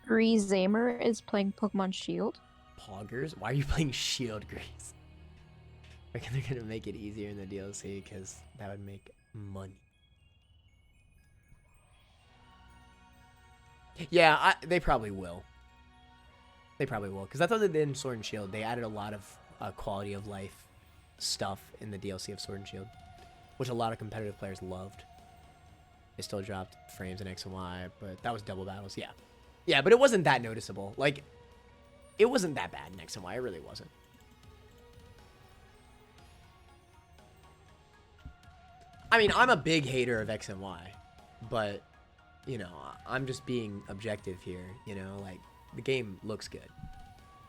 Greasamer is playing Pokemon Shield. Poggers? Why are you playing Shield, Grease? I reckon they're going to make it easier in the DLC because that would make money. Yeah, they probably will. They probably will. Because I thought they did in Sword and Shield. They added a lot of quality of life stuff in the DLC of Sword and Shield, which a lot of competitive players loved. They still dropped frames in X and Y, but that was double battles. Yeah. Yeah, but it wasn't that noticeable. Like, it wasn't that bad in X and Y. It really wasn't. I mean, I'm a big hater of X and Y, but, you know, I'm just being objective here, you know, like, the game looks good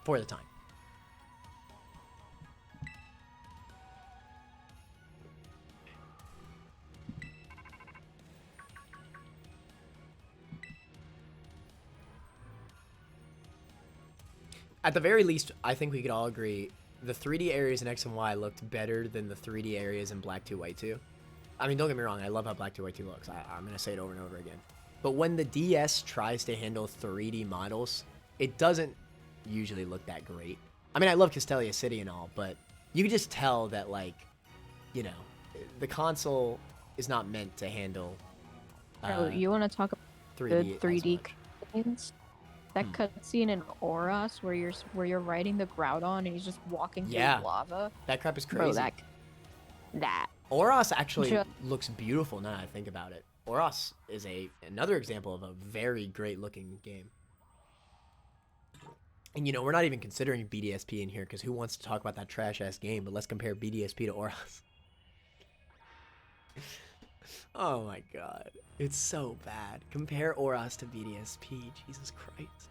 for the time. At the very least, I think we could all agree the 3D areas in X and Y looked better than the 3D areas in Black 2, White 2. I mean, don't get me wrong, I love how Black 2, White 2 looks. I'm going to say it over and over again. But when the DS tries to handle 3D models, it doesn't usually look that great. I mean, I love Castelia City and all, but you can just tell that, like, you know, the console is not meant to handle You want to talk about 3D good 3D games? That cutscene in Oros where you're riding the Groudon and he's just walking through lava. That crap is Bro, crazy. that. Oros actually looks beautiful now that I think about it. Oros is another example of a very great looking game. And you know, we're not even considering BDSP in here because who wants to talk about that trash ass game? But let's compare BDSP to Oros. Oh my god. It's so bad. Compare Oros to BDSP. Jesus Christ.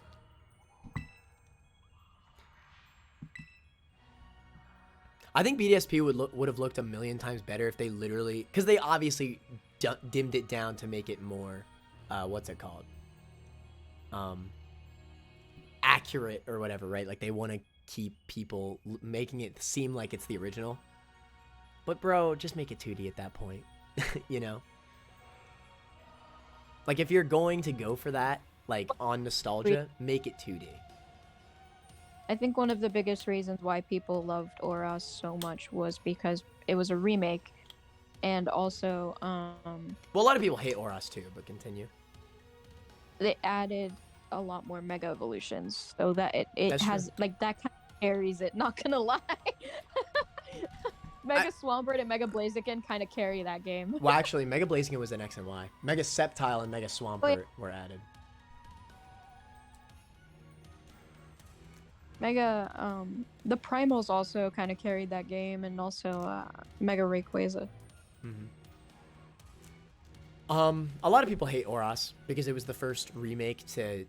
I think BDSP would have looked a million times better if they literally, because they obviously dimmed it down to make it more, what's it called? Accurate or whatever, right? Like they want to keep people making it seem like it's the original. But bro, just make it 2D at that point, you know? Like if you're going to go for that, like on nostalgia, make it 2D. I think one of the biggest reasons why people loved Oros so much was because it was a remake, and also well, a lot of people hate Oros too, but continue. They added a lot more Mega Evolutions, so that it has like that kind of carries it. Not gonna lie. Mega Swampert and Mega Blaziken kind of carry that game. Well, actually, Mega Blaziken was an X and Y. Mega Sceptile and Mega Swampert were added. Mega, the Primals also kind of carried that game, and also Mega Rayquaza. A lot of people hate Oros because it was the first remake to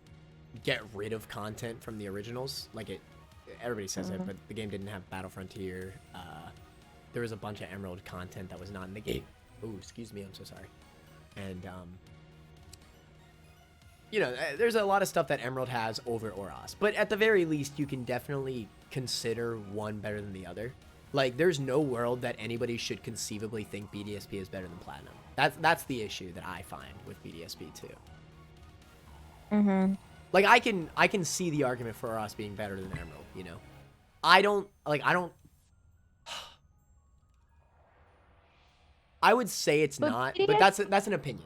get rid of content from the originals. Like everybody says it, but the game didn't have Battle Frontier. There was a bunch of Emerald content that was not in the game. Ooh, excuse me, I'm so sorry. And you know, there's a lot of stuff that Emerald has over Oros, but at the very least, you can definitely consider one better than the other. Like, there's no world that anybody should conceivably think BDSP is better than Platinum. That's the issue that I find with BDSP too. Like, I can see the argument for Oros being better than Emerald. You know, I would say it's not, but that's an opinion.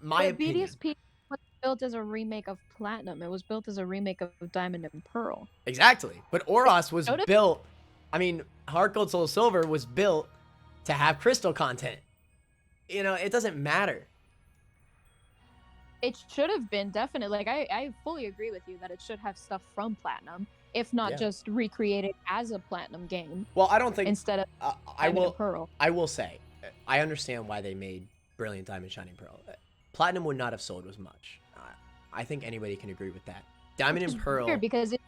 My opinion. BDSP was built as a remake of Platinum. It was built as a remake of Diamond and Pearl. Exactly, but Oros was built. I mean, Heart Gold Soul Silver was built to have crystal content. You know, it doesn't matter. It should have been, definitely. Like, I fully agree with you that it should have stuff from Platinum, if not just recreated as a Platinum game. Well, I don't think instead of Diamond and Pearl. I will say, I understand why they made Brilliant Diamond Shining Pearl. Platinum would not have sold as much. I think anybody can agree with that. Diamond and Pearl, weird because it's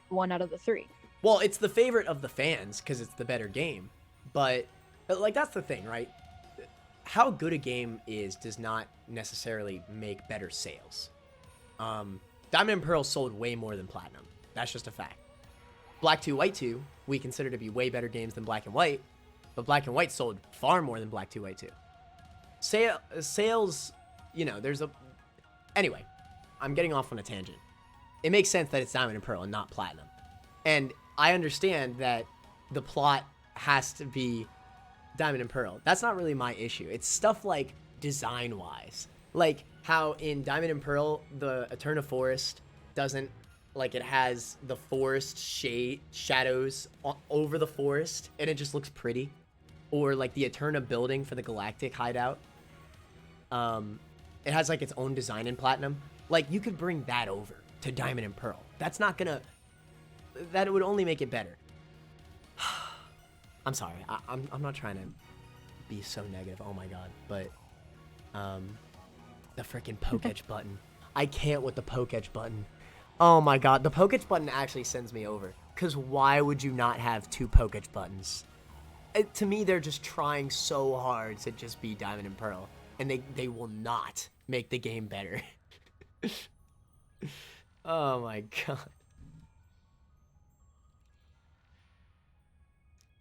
one out of the three. Well, it's the favorite of the fans because it's the better game. But like, that's the thing, right? How good a game is does not necessarily make better sales. Diamond and Pearl sold way more than Platinum. That's just a fact. Black 2, White 2, we consider to be way better games than Black and White, but Black and White sold far more than Black 2, White 2. Sales, you know, Anyway, I'm getting off on a tangent. It makes sense that it's Diamond and Pearl and not Platinum. And I understand that the plot has to be Diamond and Pearl. That's not really my issue. It's stuff like design-wise. Like how in Diamond and Pearl, the Eterna Forest doesn't, like, it has the forest shadows over the forest, and it just looks pretty. Or like the Eterna building for the Galactic hideout. It has like its own design in Platinum. Like, you could bring that over to Diamond and Pearl. That's not gonna... That would only make it better. I'm sorry. I'm not trying to be so negative. Oh my god. But the freaking Pokétch button. I can't with the Pokétch button. Oh my god. The Pokétch button actually sends me over. Because why would you not have two Pokétch buttons? To me, they're just trying so hard to just be Diamond and Pearl. And they will not make the game better. Oh my god.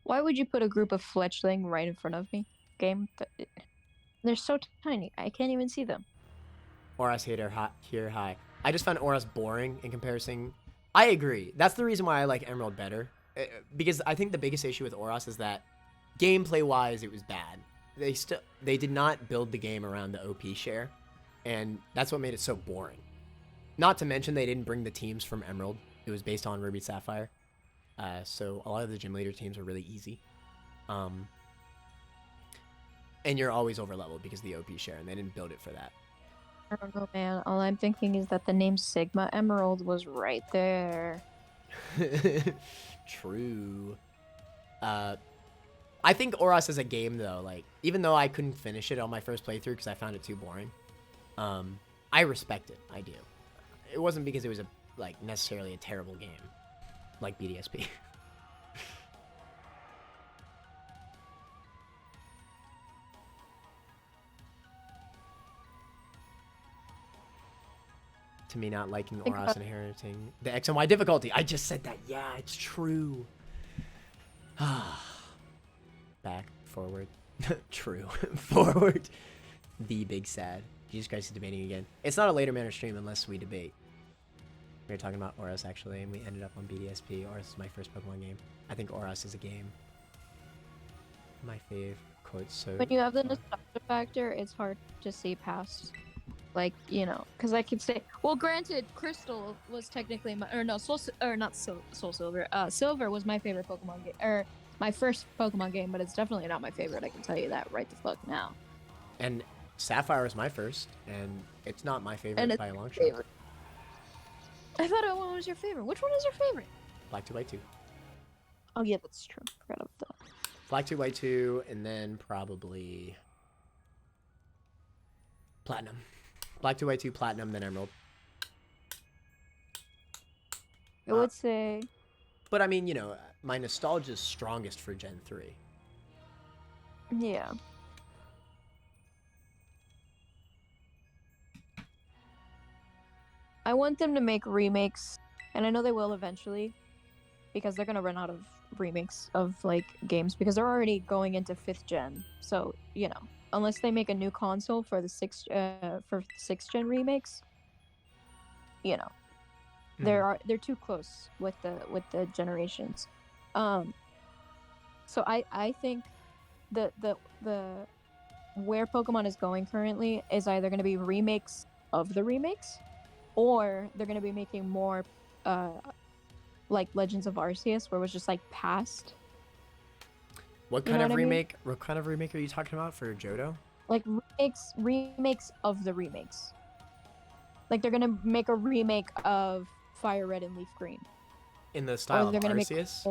Why would you put a group of fletchling right in front of me? Game? They're so tiny. I can't even see them. Oros hater here, hi. I just found Oros boring in comparison. I agree. That's the reason why I like Emerald better. Because I think the biggest issue with Oros is that gameplay-wise, it was bad. They did not build the game around the OP share. And that's what made it so boring. Not to mention they didn't bring the teams from Emerald. It was based on Ruby Sapphire. So a lot of the gym leader teams are really easy. And you're always over leveled because of the OP share, and they didn't build it for that. I don't know, man. All I'm thinking is that the name Sigma Emerald was right there. True. I think Oros as a game, though, like, even though I couldn't finish it on my first playthrough because I found it too boring, I respect it. I do. It wasn't because it was necessarily a terrible game, like BDSP. To me, not liking Oros inheriting the X and Y difficulty. I just said that. Yeah, it's true. Back, forward. True. Forward. The big sad. Jesus Christ is debating again. It's not a later manner stream unless we debate. We were talking about Oros, actually, and we ended up on BDSP. Oros is my first Pokemon game. I think Oros is a game. My fave. Quote, so when you have the nostalgia factor, it's hard to see past. Like, you know, because I could say, well, granted, Crystal was technically my, or no, Soul Silver. Silver was my favorite Pokemon game, or my first Pokemon game, but it's definitely not my favorite. I can tell you that right the fuck now. And Sapphire was my first, and it's not my favorite by a long shot. I thought one was your favorite. Which one is your favorite? Black 2 White 2. Oh yeah, that's true. Forgot about that. Black 2 White 2, and then probably Platinum. Black 2 White 2, Platinum, then Emerald. I would say. But I mean, you know, my nostalgia is strongest for Gen 3. Yeah. I want them to make remakes, and I know they will eventually, because they're gonna run out of remakes of like games because they're already going into 5th gen. So you know, unless they make a new console for the 6th gen remakes, you know, they're too close with the generations. So I think the where Pokemon is going currently is either going to be remakes of the remakes, or they're going to be making more like Legends of Arceus, where it was just like past. What kind of remake? I mean? What kind of remake are you talking about for Johto? Like remakes of the remakes. Like they're gonna make a remake of Fire Red and Leaf Green. In the style of Arceus?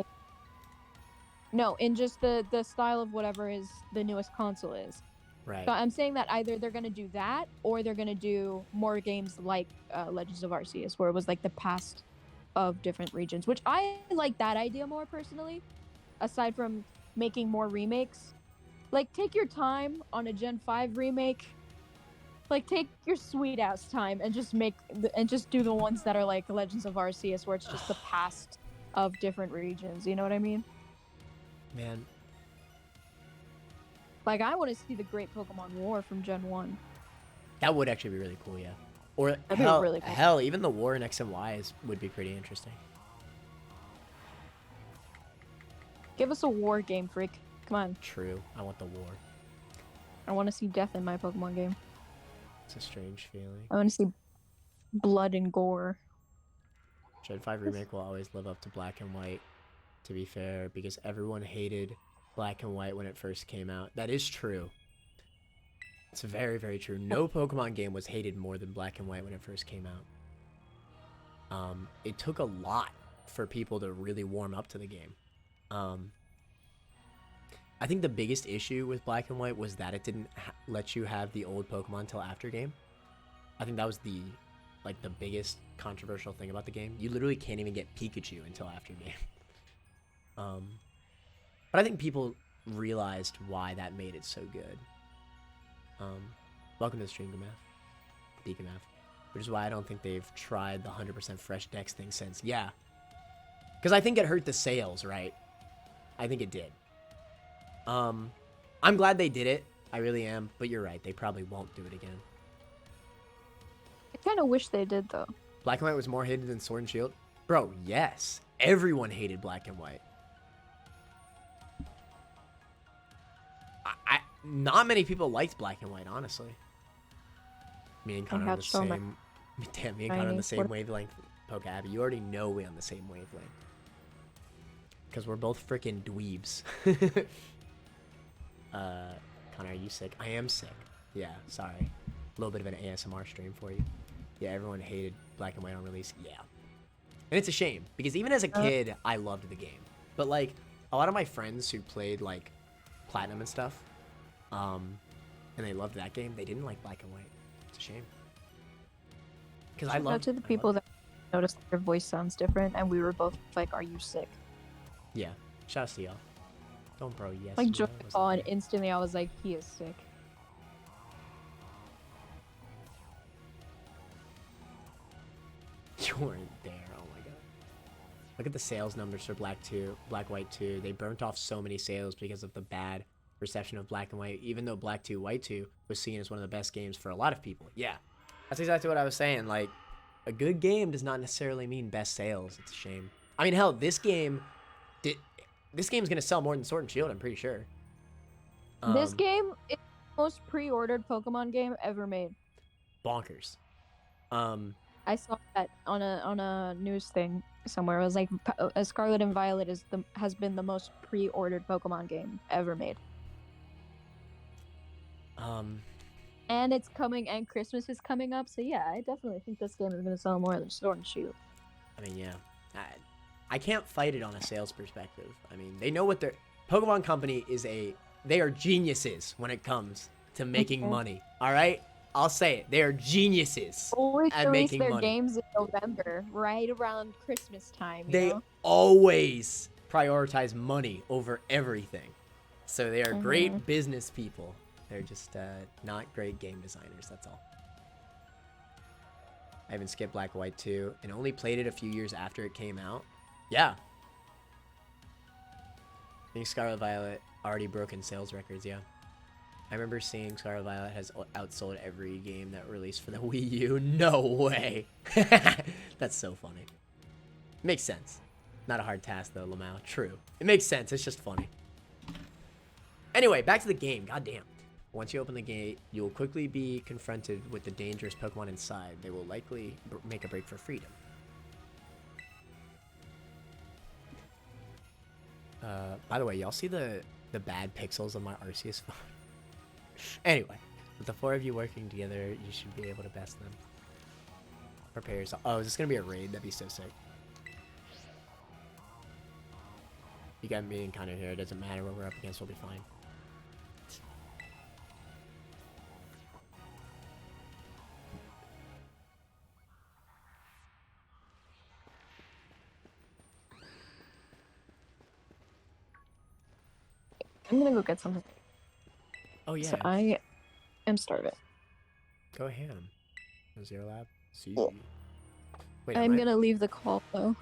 No, in just the style of whatever is the newest console is. Right. So I'm saying that either they're gonna do that, or they're gonna do more games like Legends of Arceus, where it was like the past of different regions, which I like that idea more personally. Aside from making more remakes, like take your time on a Gen 5 remake. Like take your sweet ass time and just do the ones that are like Legends of Arceus, where it's just the past of different regions. You know what I mean? Man. Like I want to see the Great Pokemon War from Gen 1. That would actually be really cool, yeah. Or hell, even the war in X and Y would be pretty interesting. Give us a war game, freak. Come on. True. I want the war. I want to see death in my Pokemon game. It's a strange feeling. I want to see blood and gore. Gen 5 Remake will always live up to Black and White, to be fair, because everyone hated Black and White when it first came out. That is true. It's very, very true. No Pokemon game was hated more than Black and White when it first came out. It took a lot for people to really warm up to the game. I think the biggest issue with Black and White was that it didn't let you have the old Pokemon until after game. I think that was the biggest controversial thing about the game. You literally can't even get Pikachu until after game. But I think people realized why that made it so good. Welcome to the stream, Gamath. Deacamath. Which is why I don't think they've tried the 100% fresh dex thing since. Yeah. Because I think it hurt the sales, right? I think it did. I'm glad they did it. I really am. But you're right. They probably won't do it again. I kind of wish they did, though. Black and White was more hated than Sword and Shield? Bro, yes. Everyone hated Black and White. Not many people liked Black and White, honestly. Me and Connor are the same. Damn, me and Connor on the same wavelength. Pokab, you already know we on the same wavelength. Because we're both freaking dweebs. Connor, are you sick? I am sick. Yeah, sorry. A little bit of an ASMR stream for you. Yeah, everyone hated Black and White on release. Yeah. And it's a shame, because even as a kid, I loved the game. But, like, a lot of my friends who played, like, Platinum and stuff, and they loved that game, they didn't like Black and White. It's a shame. Because I love to the people that noticed their voice sounds different, and we were both like, "Are you sick?" Yeah. Shout out to y'all. Don't bro, yes. Like, joined the call, and instantly I was like, "He is sick." You weren't there. Oh my god. Look at the sales numbers for Black White 2. They burnt off so many sales because of the bad reception of Black and White, even though Black 2 White 2 was seen as one of the best games for a lot of people. Yeah. That's exactly what I was saying. Like, a good game does not necessarily mean best sales. It's a shame. I mean, hell, this game's gonna sell more than Sword and Shield, I'm pretty sure. This game is the most pre-ordered Pokemon game ever made. Bonkers. I saw that on a news thing somewhere. It was like Scarlet and Violet has been the most pre-ordered Pokemon game ever made. And it's coming, and Christmas is coming up, so yeah, I definitely think this game is going to sell more than Sword and Shield. I mean, yeah. I can't fight it on a sales perspective. I mean, they know what Pokemon Company they are geniuses when it comes to making money. All right? I'll say it. They are geniuses at making money. Release their games in November, right around Christmas time. They always prioritize money over everything. So they are great business people. They're just not great game designers, that's all. I haven't skipped Black and White 2 and only played it a few years after it came out. Yeah. I think Scarlet Violet already broken sales records, yeah. I remember seeing Scarlet Violet has outsold every game that released for the Wii U. No way. That's so funny. Makes sense. Not a hard task, though, Lamau. True. It makes sense. It's just funny. Anyway, back to the game. Goddamn. Once you open the gate, you will quickly be confronted with the dangerous Pokemon inside. They will likely make a break for freedom. By the way, y'all see the bad pixels on my Arceus phone? Anyway, with the 4 of you working together, you should be able to best them. Prepare yourself. Oh, is this gonna be a raid? That'd be so sick. You got me and Connor here. It doesn't matter what we're up against. We'll be fine. I'm gonna go get something. Oh yeah. So I am starving. Go ham. Zero Lab. See. Oh. Wait, I'm gonna leave the call though,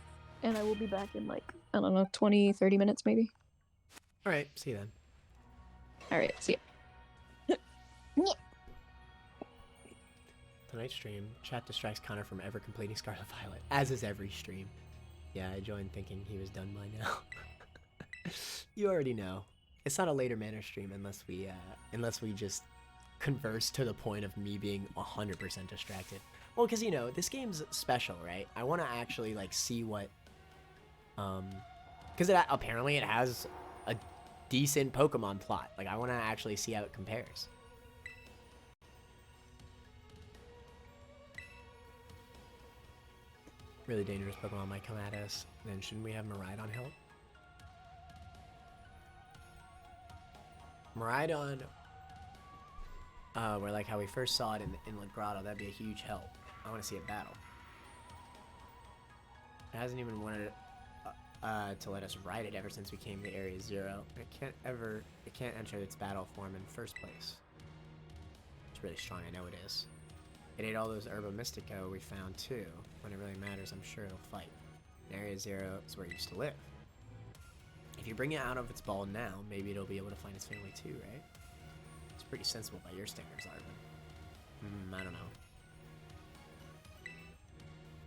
and I will be back in like, I don't know, 20-30 minutes maybe. All right. See you then. All right. See ya. Tonight's stream, chat distracts Connor from ever completing Scarlet Violet, as is every stream. Yeah, I joined thinking he was done by now. You already know. It's not a later manner stream unless we just converse to the point of me being 100% distracted. Well, because, you know, this game's special, right? I want to actually, like, see what... Because apparently it has a decent Pokemon plot. Like, I want to actually see how it compares. Really dangerous Pokemon might come at us. Then shouldn't we have Miraidon help? Miraidon, where like how we first saw it in La Grotto, that'd be a huge help. I want to see it battle. It hasn't even wanted to let us ride it ever since we came to Area 0. It can't enter its battle form in the first place. It's really strong, I know it is. It ate all those Herba Mystica we found too. When it really matters, I'm sure it'll fight. And Area 0 is where it used to live. If you bring it out of its ball now, maybe it'll be able to find its family too, right? It's pretty sensible by your standards, Arvin. I don't know.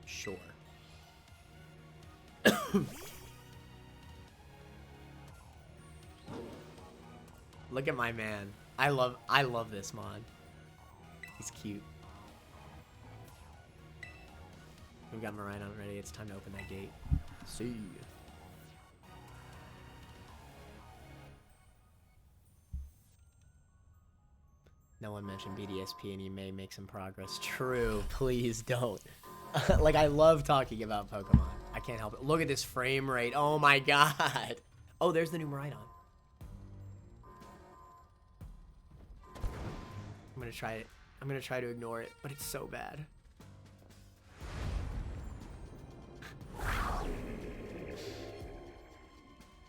Sure. Look at my man. I love this mod. He's cute. We've got Miraidon ready. It's time to open that gate. See. No one mentioned BDSP and you may make some progress. True. Please don't. Like, I love talking about Pokemon. I can't help it. Look at this frame rate. Oh my god. Oh, there's the new Miraidon. I'm gonna try it. I'm gonna try to ignore it, but it's so bad.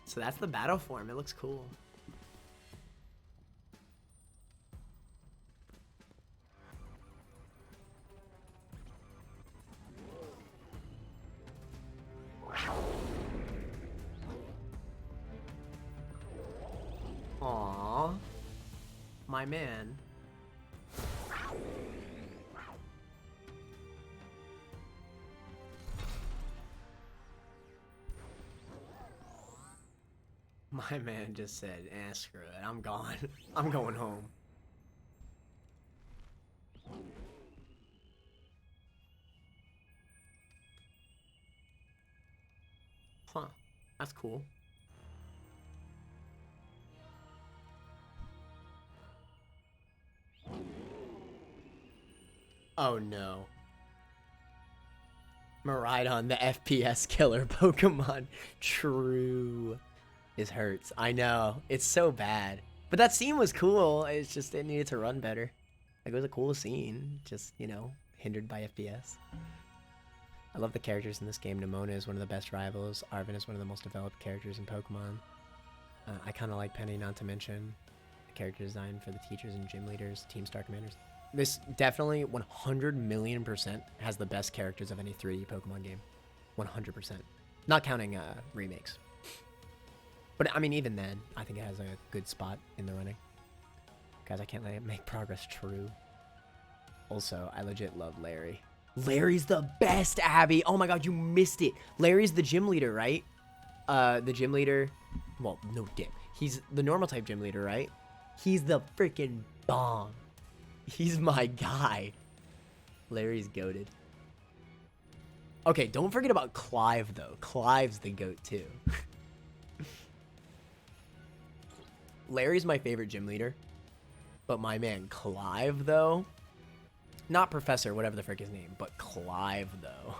So that's the battle form. It looks cool. Aww. My man. My man just said, eh, screw it. I'm gone. I'm going home. Huh. That's cool. Oh no. Miraidon, the FPS killer Pokemon. True. This hurts. I know. It's so bad. But that scene was cool. It's just it needed to run better. Like, it was a cool scene. Just, you know, hindered by FPS. I love the characters in this game. Nemona is one of the best rivals. Arven is one of the most developed characters in Pokemon. I kind of like Penny, not to mention the character design for the teachers and gym leaders, Team Star Commanders. This definitely 100,000,000% has the best characters of any 3D Pokemon game. 100%. Not counting remakes. But, I mean, even then, I think it has a good spot in the running. Guys, I can't let it make progress. True. Also, I legit love Larry. Larry's the best, Abby. Oh my god, you missed it. Larry's the gym leader, right? The gym leader... Well, no dip. He's the normal type gym leader, right? He's the freaking bomb. He's my guy. Larry's goated. Okay, don't forget about Clive, though. Clive's the goat, too. Larry's my favorite gym leader. But my man Clive, though... Not Professor, whatever the frick his name, but Clive, though.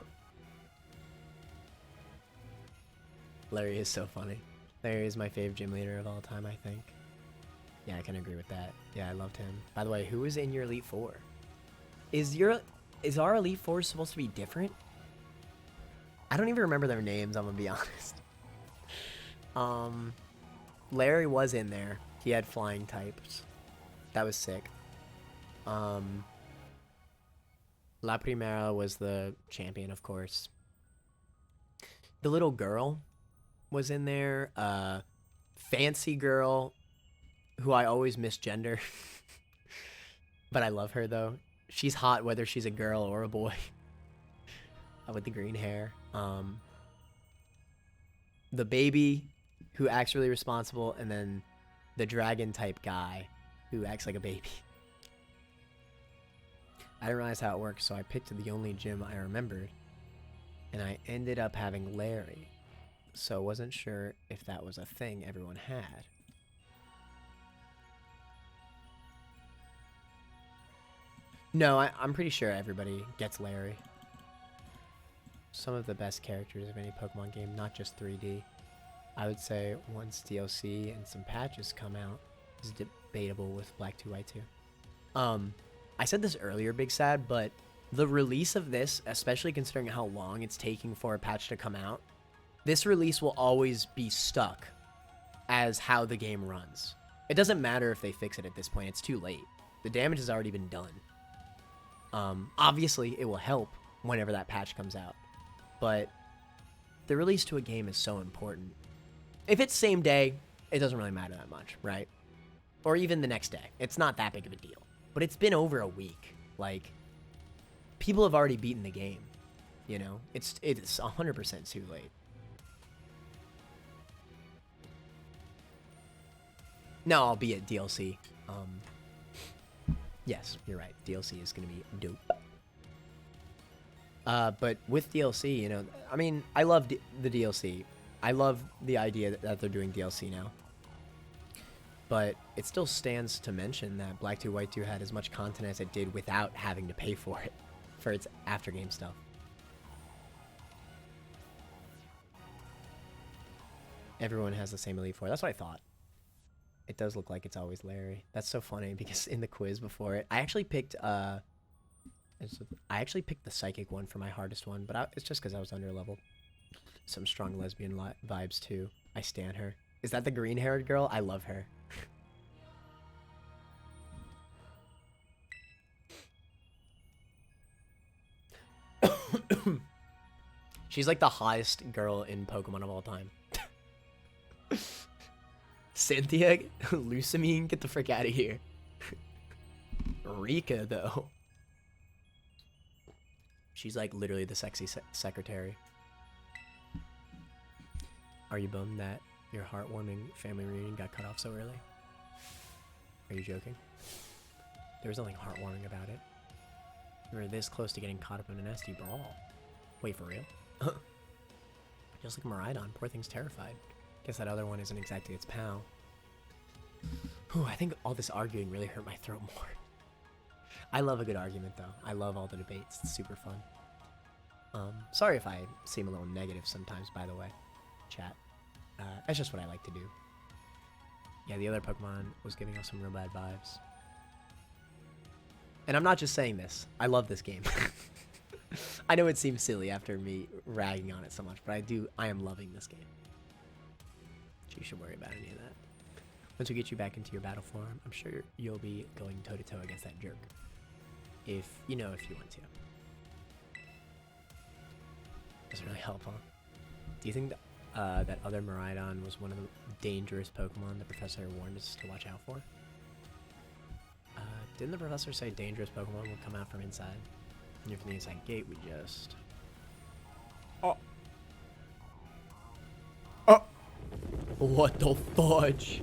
Larry is so funny. Larry is my favorite gym leader of all time, I think. Yeah, I can agree with that. Yeah, I loved him. By the way, who is in your Elite Four? Is our Elite Four supposed to be different? I don't even remember their names, I'm gonna be honest. Larry was in there. He had flying types. That was sick. La Primera was the champion, of course. The little girl was in there. Fancy girl, who I always misgender. But I love her, though. She's hot whether she's a girl or a boy. With the green hair. The baby, who acts really responsible. And then the dragon-type guy, who acts like a baby. I didn't realize how it worked, so I picked the only gym I remembered. And I ended up having Larry. So I wasn't sure if that was a thing everyone had. No, I'm pretty sure everybody gets Larry. Some of the best characters of any Pokemon game, not just 3D. I would say once DLC and some patches come out, it's debatable with Black 2 White 2. I said this earlier, Big Sad, but the release of this, especially considering how long it's taking for a patch to come out, this release will always be stuck as how the game runs. It doesn't matter if they fix it at this point. It's too late. The damage has already been done. Obviously, it will help whenever that patch comes out. But the release to a game is so important. If it's same day, it doesn't really matter that much, right? Or even the next day. It's not that big of a deal. But it's been over a week. Like, people have already beaten the game. You know? It's 100% too late. No, albeit DLC. Yes, you're right. DLC is going to be dope. But with DLC, you know, I mean, I love the DLC. I love the idea that they're doing DLC now. But it still stands to mention that Black 2 White 2 had as much content as it did without having to pay for it, for its after-game stuff. Everyone has the same Elite Four. That's what I thought. It does look like it's always Larry. That's so funny because in the quiz before it, I actually picked the psychic one for my hardest one, but it's just because I was under level. Some strong lesbian vibes too. I stan her. Is that the green-haired girl? I love her. She's like the hottest girl in Pokemon of all time. Cynthia, Lusamine, get the frick out of here. Rika, though. She's like literally the sexy secretary. Are you bummed that your heartwarming family reunion got cut off so early? Are you joking? There was nothing heartwarming about it. We were this close to getting caught up in a nasty brawl. Wait, for real? Just like Miraidon, poor thing's terrified. Guess that other one isn't exactly its pal. Whew, I think all this arguing really hurt my throat more. I love a good argument, though. I love all the debates. It's super fun. Sorry if I seem a little negative sometimes, by the way, chat. That's just what I like to do. Yeah, the other Pokemon was giving us some real bad vibes. And I'm not just saying this. I love this game. I know it seems silly after me ragging on it so much, but I am loving this game. You should worry about any of that. Once we get you back into your battle form, I'm sure you'll be going toe-to-toe against that jerk. If you want to. Doesn't really help, huh? Do you think that, that other Miraidon was one of the dangerous Pokemon the professor warned us to watch out for? Didn't the professor say dangerous Pokemon will come out from inside? And from the inside gate, we just... Oh! Oh! What the fudge?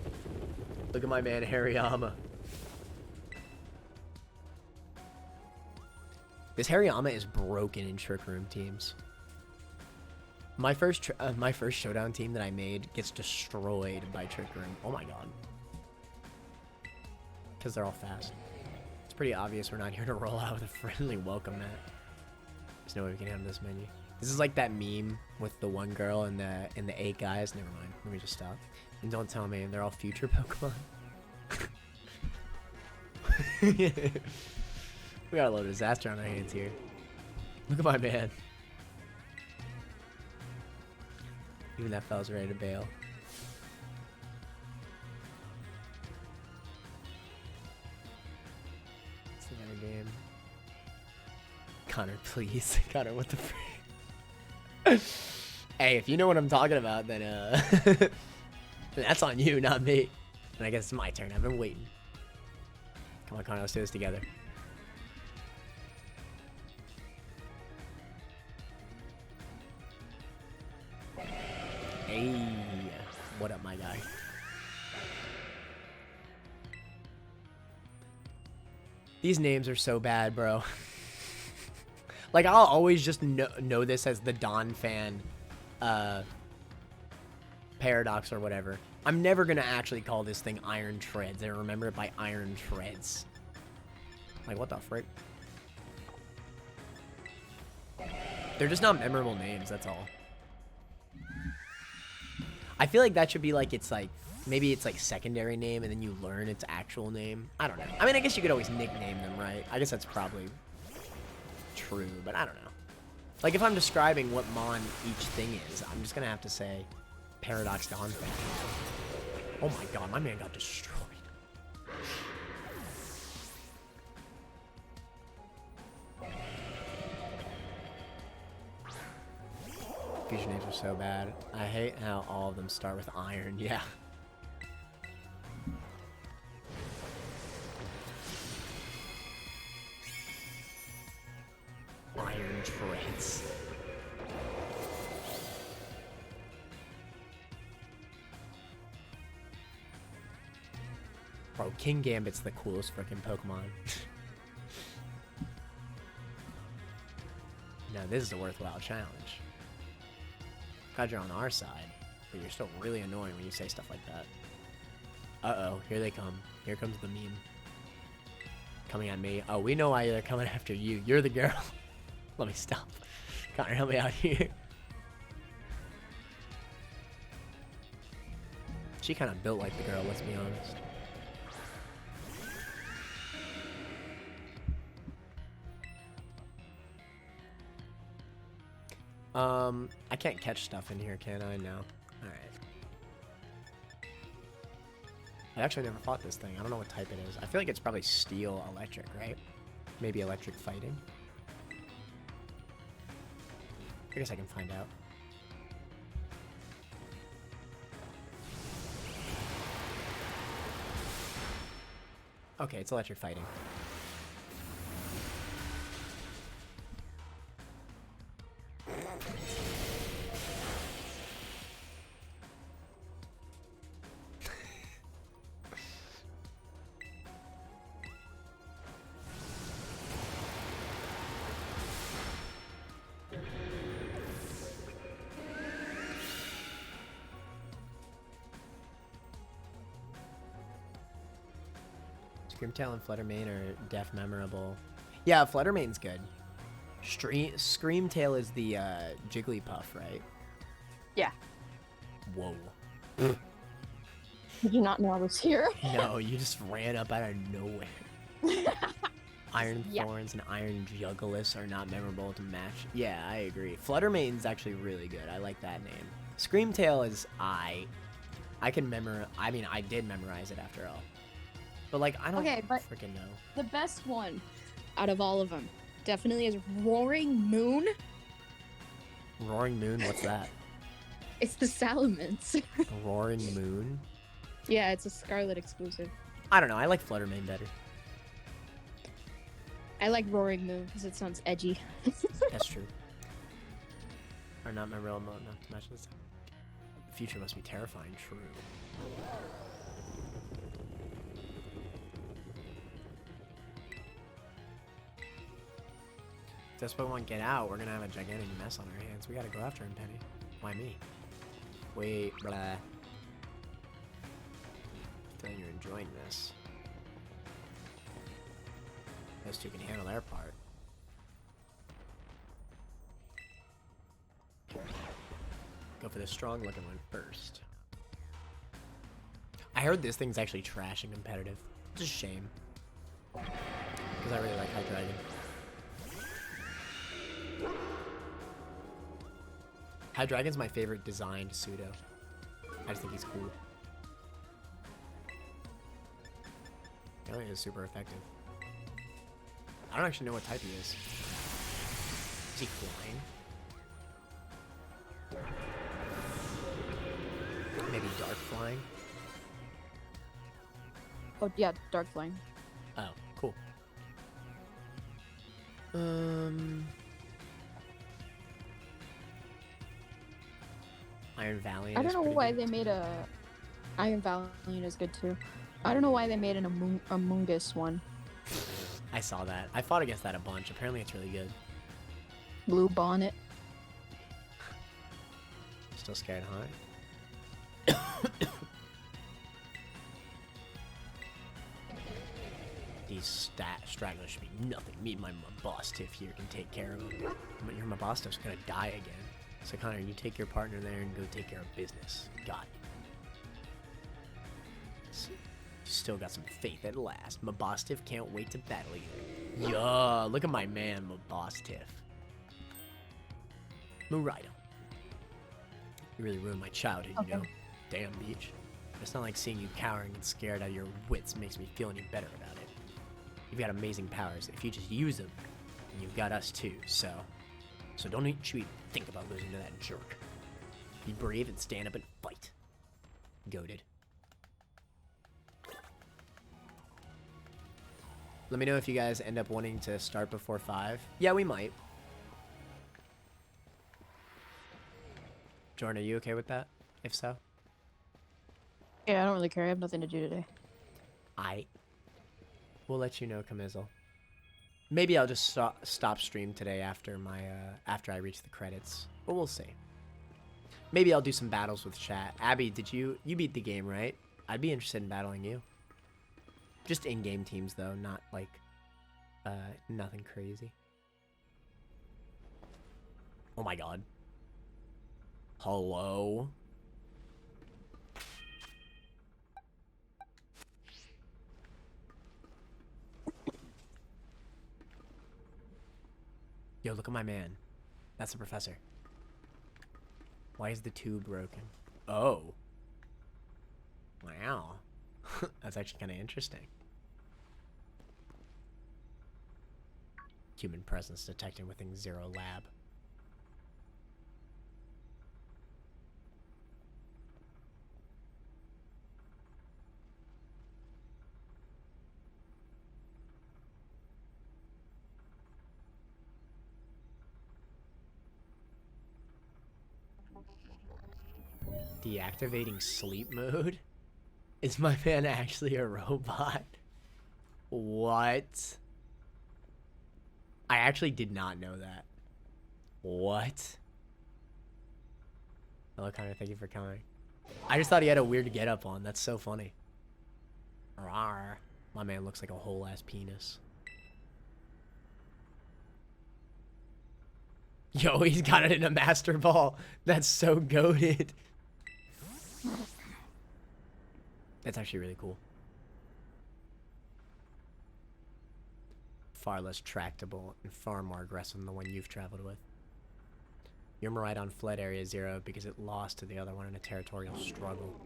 Look at my man Hariyama. This Hariyama is broken in Trick Room teams. My first showdown team that I made gets destroyed by Trick Room. Oh my god. Because they're all fast. It's pretty obvious we're not here to roll out with a friendly welcome mat. There's no way we can have this menu. This is like that meme with the one girl and the 8 guys. Never mind. Let me just stop. And don't tell me they're all future Pokemon. We got a load of disaster on our hands here. Look at my man. Even that fella's ready to bail. It's another game. Connor, please. Connor, what the frick? Hey, if you know what I'm talking about, then that's on you, not me. And I guess it's my turn. I've been waiting. Come on, Connor, let's do this together. Hey, what up, my guy? These names are so bad, bro. Like, I'll always just know this as the Don fan paradox or whatever. I'm never gonna actually call this thing Iron Treads and remember it by Iron Treads. Like, what the frick? They're just not memorable names, that's all. I feel like that should be like, it's like, maybe it's like secondary name and then you learn its actual name. I don't know. I mean, I guess you could always nickname them, right? I guess that's probably true, but I don't know. Like, if I'm describing what Mon each thing is, I'm just gonna have to say Paradox Dawn thing. Oh my god, my man got destroyed. Fusion names are so bad. I hate how all of them start with iron. Yeah. Iron Treads. Bro, King Gambit's the coolest freaking Pokemon. Now this is a worthwhile challenge. Glad you're on our side, but you're still really annoying when you say stuff like that. Uh-oh, here they come. Here comes the meme. Coming at me. Oh, we know why they're coming after you. You're the girl. Let me stop. Connor, help me out here. She kind of built like the girl, let's be honest. I can't catch stuff in here, can I? No. Alright. I actually never fought this thing. I don't know what type it is. I feel like it's probably steel electric, right? Maybe electric fighting. I guess I can find out. Okay, it's electric fighting. Screamtail and Fluttermane are def memorable. Yeah, Fluttermane's good. Screamtail is the Jigglypuff, right? Yeah. Whoa. Did you not know I was here? No, you just ran up out of nowhere. Iron Thorns and Iron Juggalos are not memorable to match. Yeah, I agree. Fluttermane's actually really good. I like that name. Screamtail is I can memorize. I mean, I did memorize it after all. But like, I don't freaking know. The best one out of all of them definitely is Roaring Moon. Roaring Moon? What's that? It's the Salamence. Roaring Moon? Yeah, it's a Scarlet exclusive. I don't know. I like Fluttermane better. I like Roaring Moon because it sounds edgy. That's true. Are not memorable enough to match this. The future must be terrifying. True. If this Pokemon get out, we're gonna have a gigantic mess on our hands. We gotta go after him, Penny. Why me? Wait, blah. Feeling you're enjoying this. Those two can handle their part. Go for the strong looking one first. I heard this thing's actually trash and competitive. It's a shame. Because I really like Hydreigon. Hydreigon's my favorite designed pseudo. I just think he's cool. I think he's super effective. I don't actually know what type he is. Is he flying? Maybe dark flying? Oh, yeah, Dark Flying. Oh, cool. Iron Valiant. I don't know why they made a Iron Valiant is good too. I don't know why they made an Amoonguss one. I saw that. I fought against that a bunch. Apparently it's really good. Blue Bonnet. Still scared, huh? These stragglers should be nothing. Me and my Mabostiff here can take care of them. But your Mabostiff's gonna die again. So Connor, you take your partner there and go take care of business. Got it. So, you still got some faith at last. Mabostiff can't wait to battle you. Yeah, look at my man, Mabostiff. Murrido. You really ruined my childhood, you know? Damn, Beach. It's not like seeing you cowering and scared out of your wits makes me feel any better about it. You've got amazing powers. If you just use them, and you've got us too, so don't you even think about losing to that jerk. Be brave and stand up and fight. Goated. Let me know if you guys end up wanting to start before 5. Yeah, we might. Jordan, are you okay with that? If so? Yeah, I don't really care. I have nothing to do today. We'll let you know, Camizzle. Maybe I'll just stop stream today after after I reach the credits. But we'll see. Maybe I'll do some battles with chat. Abby, you beat the game, right? I'd be interested in battling you. Just in-game teams though, not like nothing crazy. Oh my god. Hello? Yo, look at my man. That's the professor. Why is the tube broken? Oh. Wow. That's actually kind of interesting. Human presence detected within Zero Lab. Deactivating sleep mode? Is my man actually a robot? What? I actually did not know that. What? Hello, Connor. Thank you for coming. I just thought he had a weird getup on. That's so funny. Rawr. My man looks like a whole ass penis. Yo, he's got it in a master ball. That's so goated. That's actually really cool. Far less tractable and far more aggressive than the one you've traveled with. Your Miraidon fled Area Zero because it lost to the other one in a territorial struggle.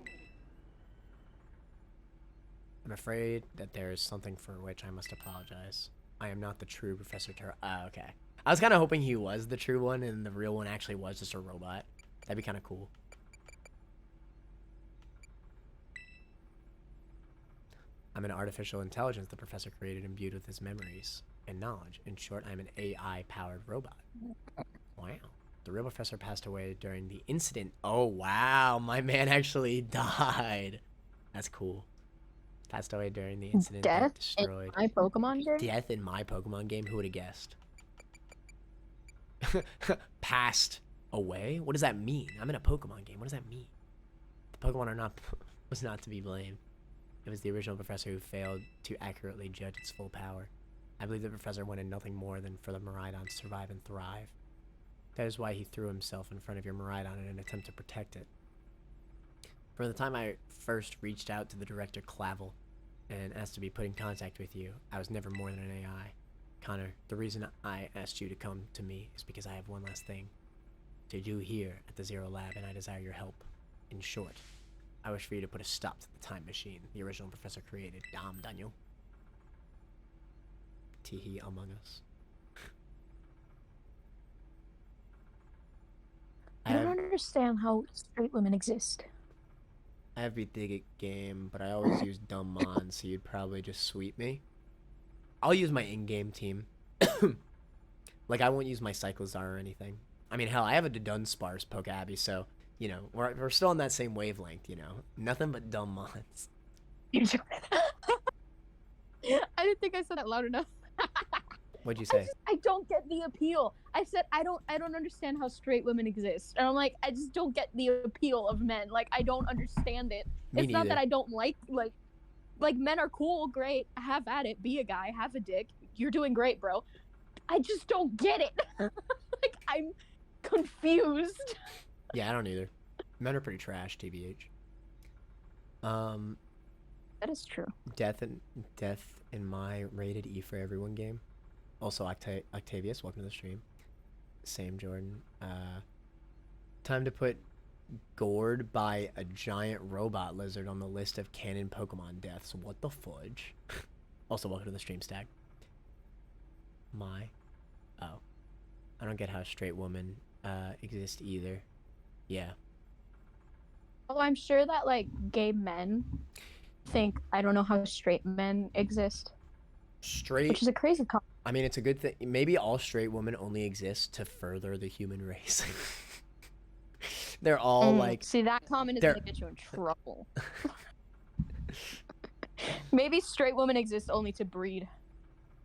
I'm afraid that there is something for which I must apologize. I am not the true Professor Terra. Ah, okay. I was kind of hoping he was the true one and the real one actually was just a robot. That'd be kind of cool. I'm an artificial intelligence the professor created imbued with his memories and knowledge. In short, I'm an AI-powered robot. Wow. The real professor passed away during the incident. Oh, wow. My man actually died. That's cool. Passed away during the incident that destroyed... Death in my Pokemon game? Death in my Pokemon game? Who would have guessed? Passed away? What does that mean? I'm in a Pokemon game. What does that mean? The Pokemon are not... was not to be blamed. It was the original professor who failed to accurately judge its full power. I believe the professor wanted nothing more than for the Miraidon to survive and thrive. That is why he threw himself in front of your Miraidon in an attempt to protect it. From the time I first reached out to the director Clavel and asked to be put in contact with you, I was never more than an AI. Connor, the reason I asked you to come to me is because I have one last thing to do here at the Zero Lab, and I desire your help. In short, I wish for you to put a stop to the time machine the original professor created. Damn, Daniel. Teehee among us. I don't understand how straight women exist. I have beat the game, but I always use dumb mon, so you'd probably just sweep me. I'll use my in-game team. Like, I won't use my Cyclizar or anything. I mean, hell, I have a Dunsparce Pokeabby, so... You know, we're still on that same wavelength, you know? Nothing but dumb mons. I didn't think I said that loud enough. What'd you say? I don't get the appeal. I said I don't understand how straight women exist. And I'm like, I just don't get the appeal of men. Like, I don't understand it. Me it's neither. not that I don't like men are cool, great. Have at it. Be a guy, have a dick. You're doing great, bro. I just don't get it. Like, I'm confused. Yeah, I don't either. Men are pretty trash, TBH. That is true. Death in my rated E for everyone game. Also, Octavius, welcome to the stream. Same, Jordan. Time to put gored by a giant robot lizard on the list of canon Pokemon deaths. What the fudge? Also, welcome to the stream, Stag. Oh. I don't get how straight women exist either. Yeah. Oh, I'm sure that, like, gay men think I don't know how straight men exist. Straight... Which is a crazy comment. I mean, it's a good thing. Maybe all straight women only exist to further the human race. They're all, like... See, that comment is gonna get you in trouble. Maybe straight women exist only to breed.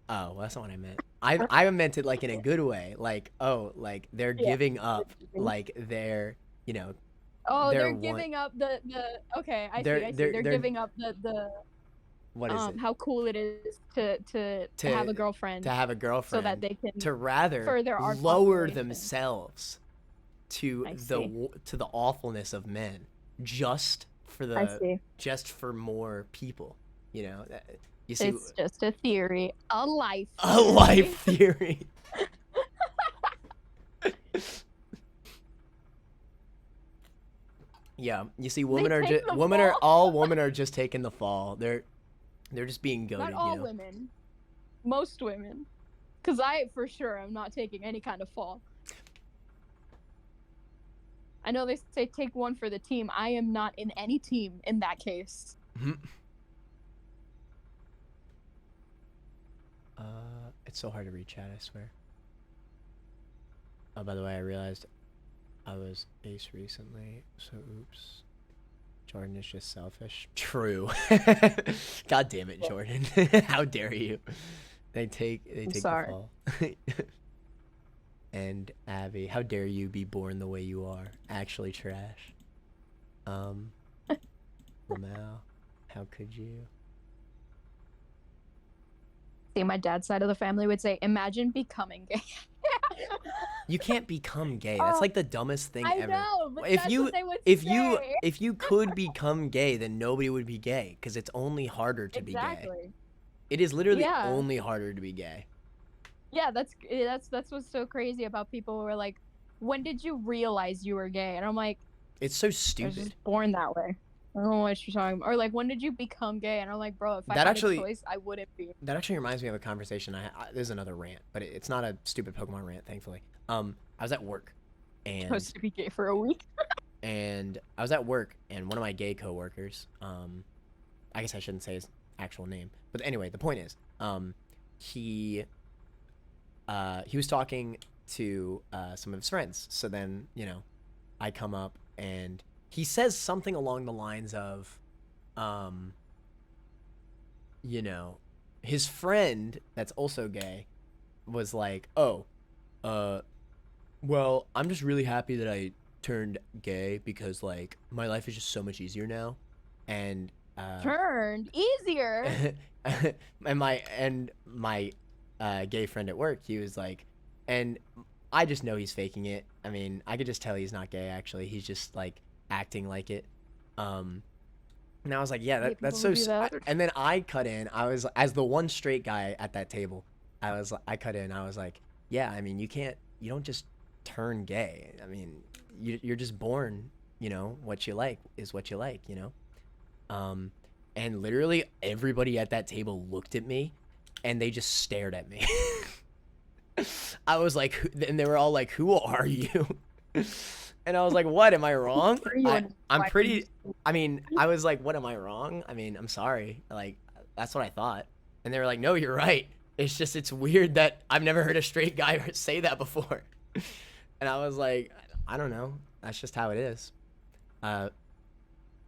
Oh, well, that's not what I meant. I meant it like in a good way. Like, oh, like they're Yeah. giving up like you know, Oh, their they're one giving up the okay, I see, they're I see. they're They're they're giving up the what is it? how cool it is to have To a girlfriend have a so that girlfriend they can to rather further our lower population. themselves to I see. to the awfulness of men just for I see. just for more people, you know. You see It's just a theory, a life a theory. life theory. Yeah, you see, They take the fall. all women are just taking the fall. They're just being Not goaded, you all know. women, most women, because I for sure am not taking any kind of fall. I know they say take one for the team. I am not in any team in that case. It's so hard to read chat, I swear. Oh, by the way, I realized I was ace recently, so oops. Jordan is just selfish. True. God damn it, Jordan. How dare you? They take the fall. And Abby, how dare you be born the way you are? Actually trash. Lamau, how could you? See, my dad's side of the family would say, imagine becoming gay. You can't become gay. That's like the dumbest thing ever. I know, but if that's you what they would if say. you if you could become gay, then nobody would be gay because it's only harder to be gay. Exactly. It is literally only harder to be gay. Yeah, that's what's so crazy about people who are like, when did you realize you were gay? And I'm like, it's so stupid. I was just born that way. I don't know what you're talking about. Or like, when did you become gay? And I'm like, bro, if I had a choice, I wouldn't be. That actually reminds me of a conversation. There's another rant, but it's not a stupid Pokemon rant, thankfully. I was at work, and supposed to be gay for a week. And I was at work, and one of my gay coworkers, I guess I shouldn't say his actual name, but anyway, the point is, he was talking to some of his friends. So then, you know, I come up and he says something along the lines of, you know, his friend that's also gay was like, oh, well, I'm just really happy that I turned gay because like my life is just so much easier now. And turned easier. and my gay friend at work, he was like, and I just know he's faking it. I mean, I could just tell he's not gay actually. He's just like acting like it. And I was like, yeah, that's so and then I cut in. I was, as the one straight guy at that table, I cut in. I was like, yeah, I mean, you don't just turn gay. I mean, you're just born, you know, what you like is what you like, you know. And literally everybody at that table looked at me and they just stared at me. I was like, and they were all like, who are you? And I was like, what, am I wrong? I mean, I was like, what, am I wrong? I mean, I'm sorry. Like, that's what I thought. And they were like, no, you're right. It's just, it's weird that I've never heard a straight guy say that before. And I was like, I don't know. That's just how it is.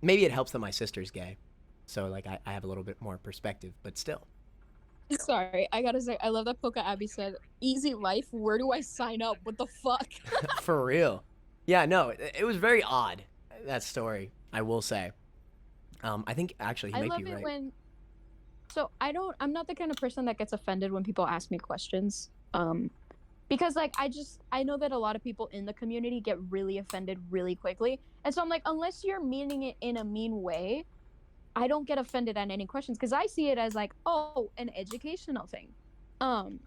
Maybe it helps that my sister's gay. So, like, I have a little bit more perspective, but still. Sorry, I gotta say, I love that Poca Abby said, easy life, where do I sign up? What the fuck? For real. Yeah, no, it was very odd, that story, I will say. I think, actually, he might be right. So, I'm not the kind of person that gets offended when people ask me questions. Because, like, I know that a lot of people in the community get really offended really quickly. And so I'm like, unless you're meaning it in a mean way, I don't get offended at any questions because I see it as like, oh, an educational thing. So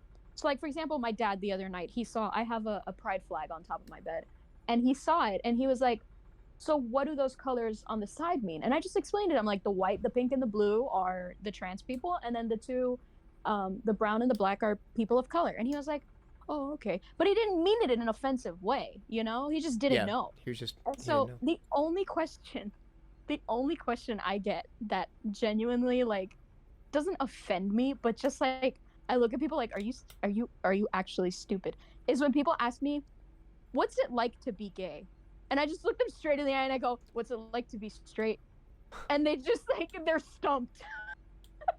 like, for example, my dad the other night, he saw, I have a pride flag on top of my bed, and he saw it and he was like, so what do those colors on the side mean? And I just explained it. I'm like, the white, the pink, and the blue are the trans people, and then the two, the brown and the black are people of color. And he was like, oh, okay. But he didn't mean it in an offensive way, you know? He just didn't know. He was just, and so the only question I get that genuinely like doesn't offend me, but just like I look at people like, are you actually stupid, is when people ask me, what's it like to be gay? And I just look them straight in the eye and I go, what's it like to be straight? And they just like, they're stumped.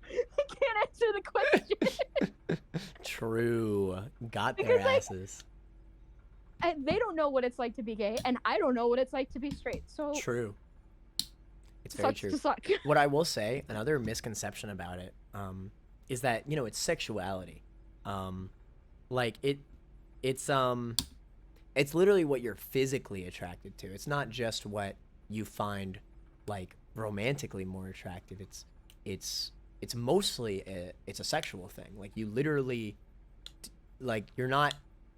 I can't answer the question. True. Got their Because, like, asses. they don't know what it's like to be gay, and I don't know what it's like to be straight. So True. It's very sucks true. to suck. What I will say, another misconception about it, is that, you know, it's sexuality. Like it's it's literally what you're physically attracted to. It's not just what you find like romantically more attractive. It's mostly it's a sexual thing. Like you literally, like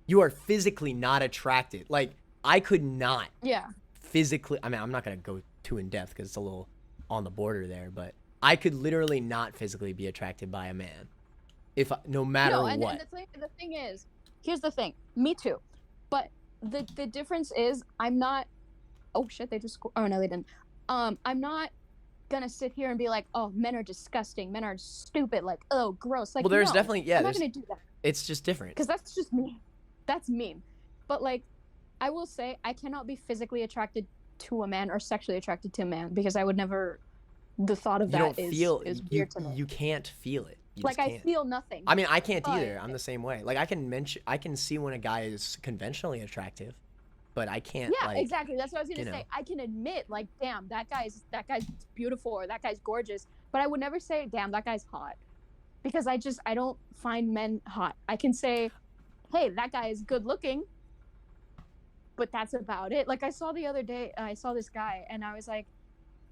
you are physically not attracted. Like I could not Yeah. physically, I mean, I'm not going to go too in depth because it's a little on the border there, but I could literally not physically be attracted by a man no matter No, and what. the thing is, here's the thing. Me too. But the difference is I'm not. Oh shit! They just. Oh no, they didn't. I'm not gonna sit here and be like, oh, men are disgusting. Men are stupid. Like, oh, gross. Like, Well, there's no, definitely, yeah, I'm not gonna do that it's just different. because that's just me. That's mean. But like, I will say I cannot be physically attracted to a man or sexually attracted to a man because I would never. The thought of You don't that is feel, weird to me. you can't feel it. You Like just I can't. feel nothing. I mean, I can't but- either. I'm the same way. Like I can see when a guy is conventionally attractive, but I can't. Yeah, like, exactly. That's what I was gonna you say. know. I can admit, like, damn, that guy's beautiful or that guy's gorgeous, but I would never say, damn, that guy's hot, because I don't find men hot. I can say, hey, that guy is good looking, but that's about it. Like I saw the other day, I saw this guy, and I was like,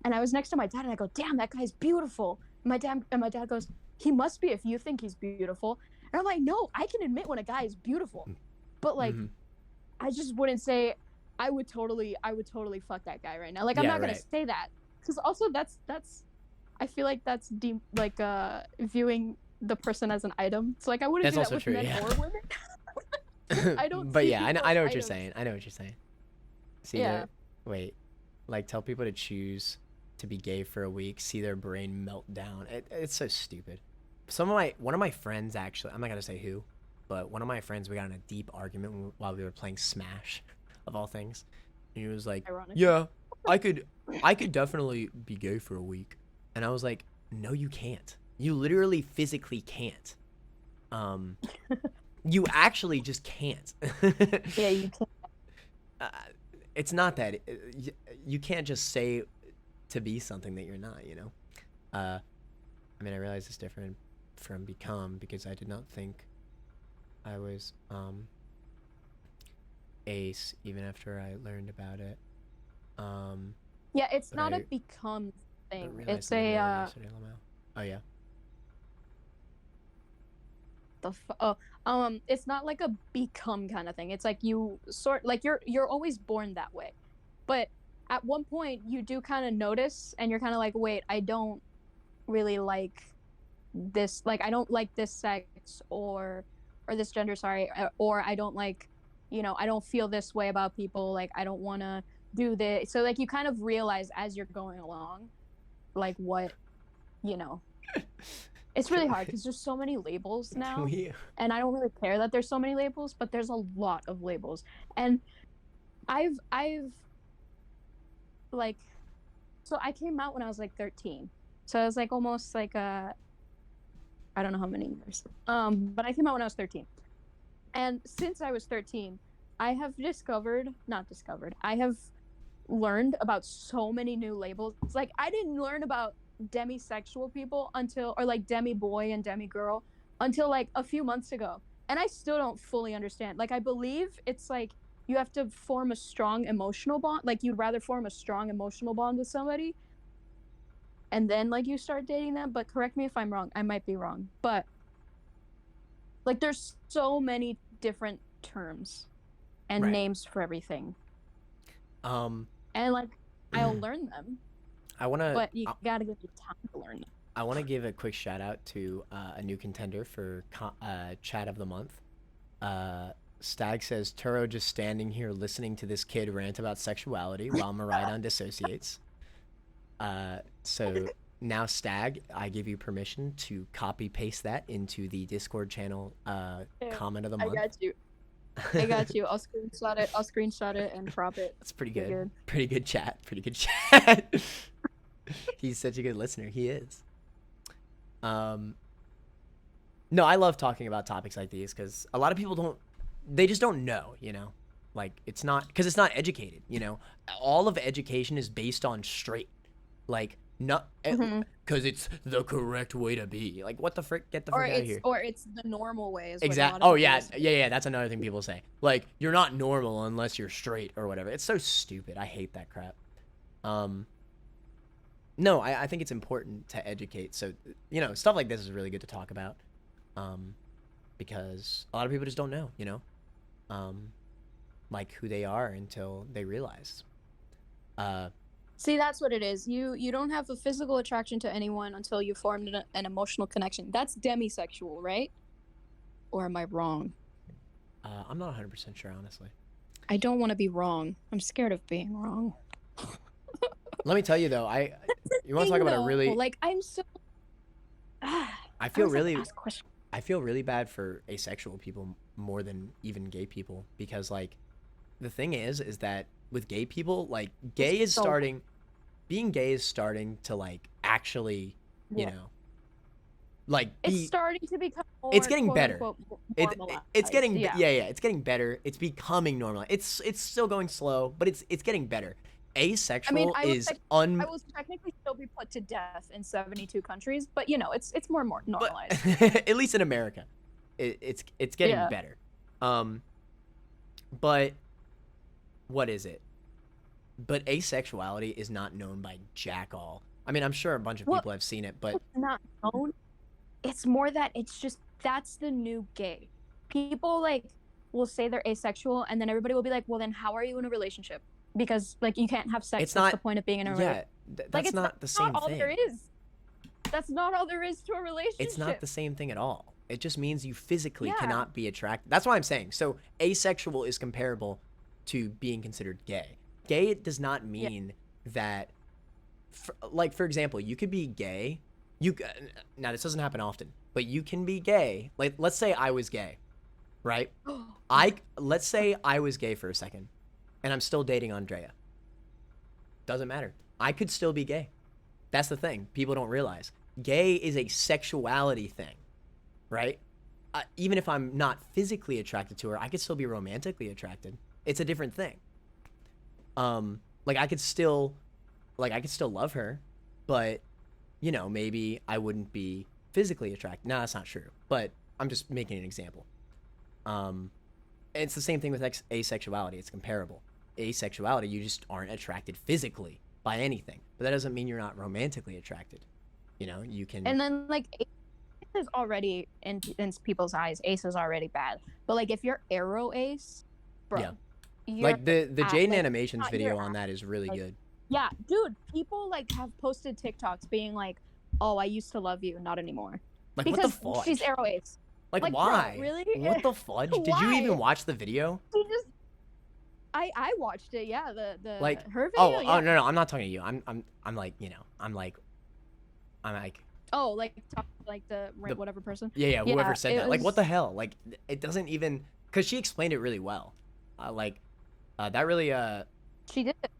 and I was next to my dad, and I go, damn, that guy's beautiful. And my dad goes, he must be if you think he's beautiful. And I'm like, no, I can admit when a guy is beautiful, but like. Mhm. I just wouldn't say I would totally fuck that guy right now. Like I'm Yeah, not gonna right. say that because also that's I feel like that's viewing the person as an item. So like I wouldn't That's do that also with true, men yeah. or women. I don't. But see yeah, I know people what you're items. saying. I know what you're saying. See, Yeah. wait, like tell people to choose to be gay for a week, see their brain melt down. It's so stupid. One of my friends, actually, I'm not gonna say who, but one of my friends, we got in a deep argument while we were playing Smash, of all things. And he was like, Ironic. "Yeah, I could definitely be gay for a week," and I was like, "No, you can't. You literally physically can't. You actually just can't." Yeah, you can. It's not that you can't just say to be something that you're not. You know. I mean, I realize it's different from become because I did not think I was ace even after I learned about it. Yeah, it's But not a I- become but thing. realized It's something a earlier yesterday, LMAO. Oh yeah. it's not like a become kind of thing. It's like you sort like you're always born that way, but at one point you do kind of notice and you're kind of like, wait, I don't really like this, like I don't like this sex or this gender, sorry, or I don't like, I don't feel this way about people, like I don't want to do this. So like you kind of realize as you're going along like what, you know it's really hard because there's so many labels now, and I don't really care that there's so many labels, but there's a lot of labels. And I've like, so I came out when I was like 13, so I was like almost like I don't know how many years, but I came out when I was 13, and since I was 13 I have I have learned about so many new labels. It's like I didn't learn about demisexual people until, or like demi boy and demi girl, until like a few months ago, and I still don't fully understand. Like I believe it's like you have to form a strong emotional bond, like you'd rather form a strong emotional bond with somebody and then like you start dating them, but correct me if I'm wrong, I might be wrong, but like there's so many different terms and Right. names for everything, Um, and like I'll learn them, I wanna but you gotta give me time to learn them. I wanna give a quick shout out to a new contender for chat of the month. Stag says Turo just standing here listening to this kid rant about sexuality while Maridon dissociates. So now Stag, I give you permission to copy paste that into the Discord channel comment of the month. I got you. I'll screenshot it and crop it. That's pretty You're good. good. Pretty good chat. Pretty good chat. He's such a good listener. He is. Um, no, I love talking about topics like these because a lot of people they just don't know, you know? Like, it's not, because it's not educated, you know? All of education is based on straight. Like, not, Hmm. because it's the correct way to be. Like, what the frick? Get the Or frick out of here. it's the normal way is what a Exact. lot of Oh people yeah, will say. yeah. That's another thing people say. Like, you're not normal unless you're straight or whatever. It's so stupid. I hate that crap. Um, no, I think it's important to educate. So, you know, stuff like this is really good to talk about. Um, because a lot of people just don't know, you know, um, like who they are until they realize. Uh, See, that's what it is. You don't have a physical attraction to anyone until you formed an emotional connection. That's demisexual, right? Or am I wrong? I'm not 100% sure, honestly. I don't want to be wrong. I'm scared of being wrong. Let me tell you though, you want to talk about a No, really, like I'm so. I I feel always have to really, ask questions. I feel really bad for asexual people more than even gay people because like the thing is that with gay people, like It's gay is so starting, being gay is starting to like actually, you yeah. know, like It's be, starting to become it's more getting quote better. unquote It it's normalized. getting Yeah. yeah, it's getting better. It's becoming normal. It's still going slow, but it's getting better. I mean, Asexual is un I will technically still be put to death in 72 countries, but you know, it's more and more but normalized. at least in America, it's getting Yeah. better. Um, but what is it? But asexuality is not known by jack all. I mean, I'm sure a bunch of Well, people have seen it, but it's not known. It's more that it's just that's the new gay. People like will say they're asexual, and then everybody will be like, "Well, then how are you in a relationship? Because like you can't have sex. it's What's not. the point of being in a relationship?" Yeah, Like that's not the not same all there thing. is. That's not all there is to a It's not relationship. the same thing at all. It just means you physically Yeah. cannot be attracted. That's what I'm saying. So asexual is comparable to being considered gay. Gay does not Yeah. mean that, like for example, you could be gay. Now this doesn't happen often, but you can be gay. Like let's say I was gay, right? Okay. Let's say I was gay for a second, and I'm still dating Andrea. Doesn't matter. I could still be gay. That's the thing. People don't realize. Gay is a sexuality thing, right? Even if I'm not physically attracted to her, I could still be romantically attracted. It's a different thing. Like I could still love her, but you know, maybe I wouldn't be physically attracted. No, that's not true. But I'm just making an example. Um, it's the same thing with asexuality. It's comparable. Asexuality, you just aren't attracted physically by anything, but that doesn't mean you're not romantically attracted. You know, you can. And then like ace is already in people's eyes, ace is already bad. But like if you're arrow ace, Yeah, bro, you're like the at Jaden like Animations not you're video on at that is really like good. yeah, dude, people like have posted TikToks being like, "Oh, I used to love you, not anymore," Like what the because she's fudge? arrow ace. Like Like, bro, why? really? What the fudge? Did you even Why? watch the video? She just I watched it. Yeah, the Like, her video. oh Yeah. no, I'm not talking to you. I'm like, you know, I'm like Oh, like talk like the the whatever person. yeah, Yeah, whoever said it that. Like what the was. hell? Like it doesn't even cuz she explained it really well. Like that really She did it.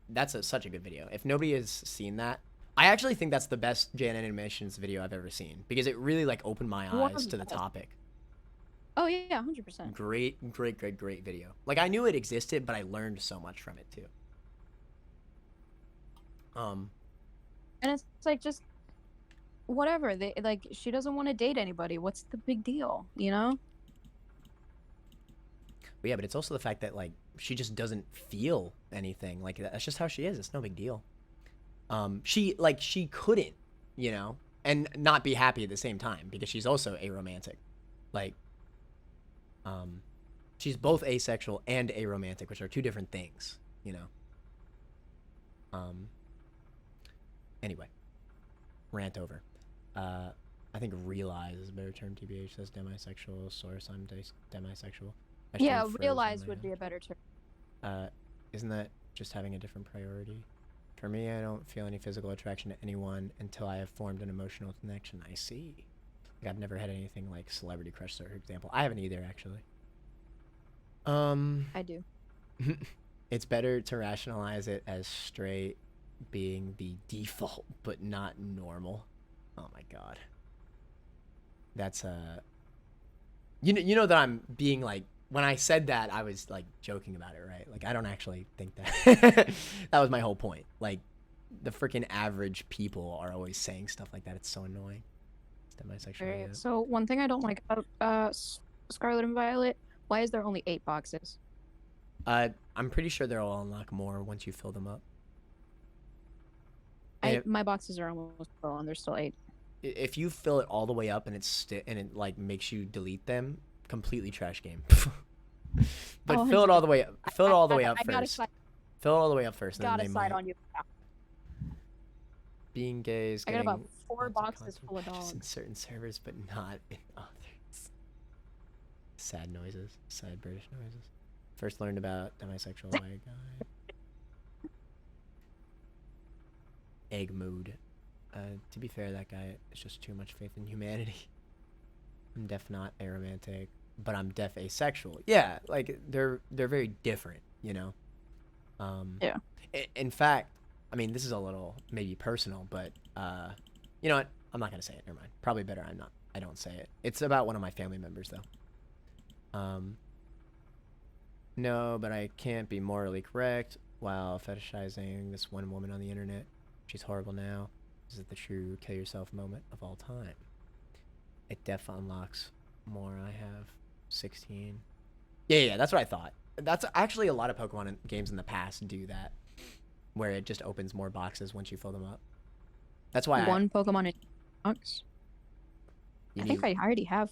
that's such a good video. If nobody has seen that, I actually think that's the best Jan Animations video I've ever seen because it really like opened my One eyes of to the the best. topic. Oh yeah, 100%. Great video. Like I knew it existed, but I learned so much from it too. Um, And it's like just whatever. They like she doesn't want to date anybody. What's the big deal? You know? but yeah, but it's also the fact that like she just doesn't feel anything. Like that's just how she is. It's no big deal. She couldn't, you know, and not be happy at the same time because she's also aromantic. Like, um, she's both asexual and aromantic, which are two different things, you know. Um, anyway, rant over. Uh, I think realize is a better term. TBH says demisexual. Source I'm demisexual. Yeah, Hashtag froze on realize my would be a better term. isn't that just having a different priority? For me, I don't feel any physical attraction to anyone until I have formed an emotional connection. I see. Like I've never had anything like celebrity crush, for example. I haven't either, actually. Um, I do. it's better to rationalize it as straight being the default, but not normal. Oh my god. That's you know that I'm being like, when I said that I was like joking about it, right? Like I don't actually think that. That was my whole point. Like the freaking average people are always saying stuff like that. It's so annoying. It's demisexual. Right. Yeah. So one thing I don't like about Scarlet and Violet, why is there only 8 boxes? I'm pretty sure they'll unlock more once you fill them up. And My boxes are almost full and there's still 8. if you fill it all the way up and and it like makes you delete them, completely trash game. But Oh, fill it all the way up. Fill it all the way up I gotta first. side, Fill it all the way up first. And then gotta they side might. on you. Being gay is I got getting about 4 lots boxes content full of patches in dogs. certain servers, but not in others. Sad noises. Sad British noises. First learned about demisexual white guy. Egg mood. To be fair, that guy is just too much faith in humanity. I'm def not aromantic, but I'm def asexual. Yeah, like they're very different, you know. Yeah. In fact, I mean, this is a little maybe personal, but you know what? I'm not gonna say it. Never mind. Probably better I don't say it. It's about one of my family members though. No, but I can't be morally correct while fetishizing this one woman on the internet. She's horrible now. This is the true kill yourself moment of all time. It def unlocks more. I have 16. Yeah, that's what I thought. That's actually a lot of Pokemon games in the past do that, where it just opens more boxes once you fill them up. That's why One Pokemon in box. you I think I already have.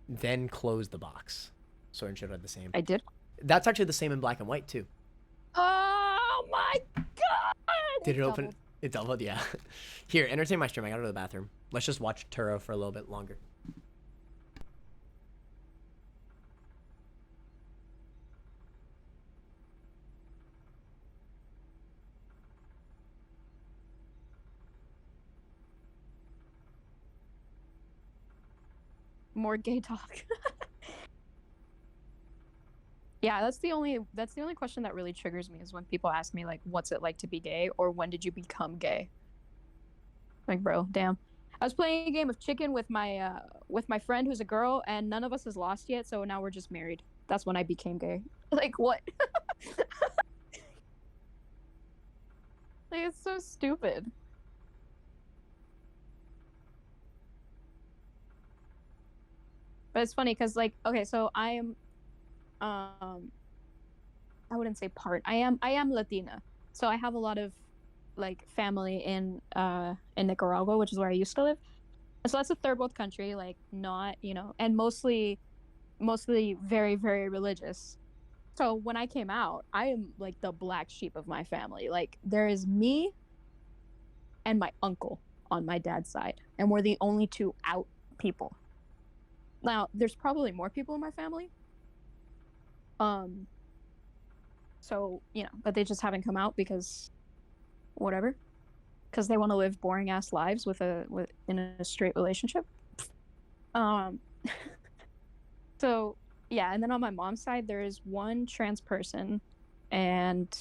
then close the box. Sword and Shield are the same. I did. That's actually the same in Black and White too. Oh my god! Did it open? It doubled, yeah. Here, entertain my stream. I gotta go to the bathroom. Let's just watch Turo for a little bit longer. More gay talk. Yeah, that's the only question that really triggers me is when people ask me like, what's it like to be gay, or when did you become gay? Like, bro, damn. I was playing a game of chicken with my friend who's a girl, and none of us has lost yet, so now we're just married. That's when I became gay. Like, what? Like, it's so stupid. But it's funny because, like, okay, so I am, I wouldn't say part. I am Latina, so I have a lot of like family in Nicaragua, which is where I used to live. And so that's a third world country, like not, you know, and mostly very, very religious. So when I came out, I am like the black sheep of my family. Like there is me and my uncle on my dad's side, and we're the only 2 out people. Now, there's probably more people in my family. So, you know, but they just haven't come out because whatever. Because they want to live boring ass lives in a straight relationship. So, yeah, and then on my mom's side there is one trans person and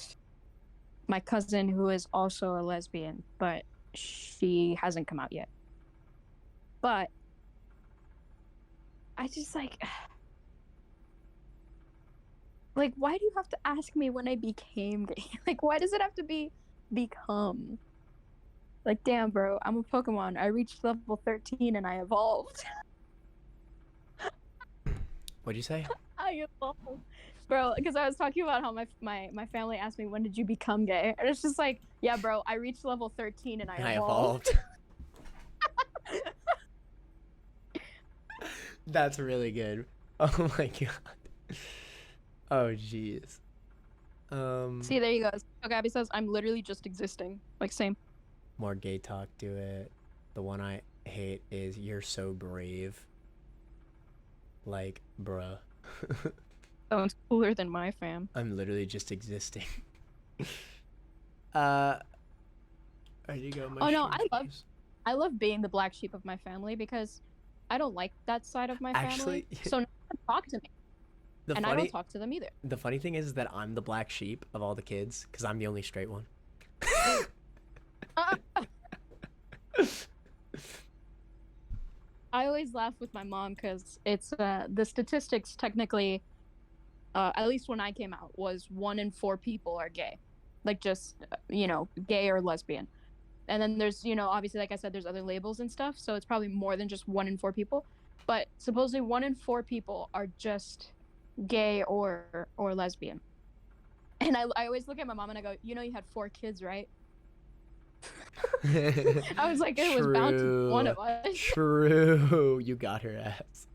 my cousin who is also a lesbian, but she hasn't come out yet. But I just like why do you have to ask me when I became gay? Like, why does it have to be become? Like, damn, bro, I'm a Pokemon. I reached level 13 and I evolved. What'd you say? I evolved. Bro, because I was talking about how my family asked me, when did you become gay? And it's just like, yeah, bro, I reached level 13 and I evolved. That's really good. Oh my god. Oh jeez. See, there you go. So Gabby says, I'm literally just existing. Like, same. More gay talk, do it. The one I hate is you're so brave. Like, bruh. Sounds cooler than my fam. I'm literally just existing. There you go. Oh no, I love being the black sheep of my family because I don't like that side of my family. So no one talk to me. I don't talk to them either. The funny thing is that I'm the black sheep of all the kids because I'm the only straight one. I always laugh with my mom because it's the statistics technically, at least when I came out, was 1 in 4 people are gay, like just gay or lesbian. And then there's obviously like I said, there's other labels and stuff, so it's probably more than just 1 in 4 people. But supposedly 1 in 4 people are just gay or lesbian. And I always look at my mom and I go, you had 4 kids, right? I was like, it was bound to be one of us. True. You got her ass.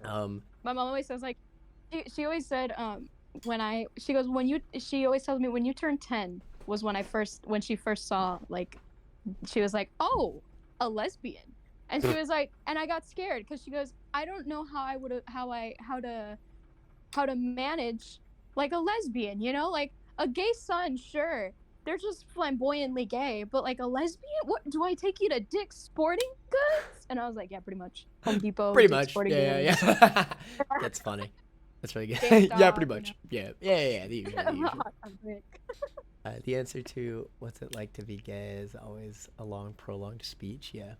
My mom always says like, she always said she goes she always tells me when you turn 10 was when she first saw, like, she was like, oh, a lesbian. And she was like, and I got scared because she goes, I don't know how to manage like a lesbian, like a gay son, sure, they're just flamboyantly gay, but like a lesbian, what do I take you to Dick's Sporting Goods? And I was like, yeah, pretty much. Home Depot, pretty Dick's much. Sporting Yeah. That's funny. That's really good. Yeah, pretty much. Yeah. The usual. The answer to what's it like to be gay is always a long, prolonged speech. Yeah.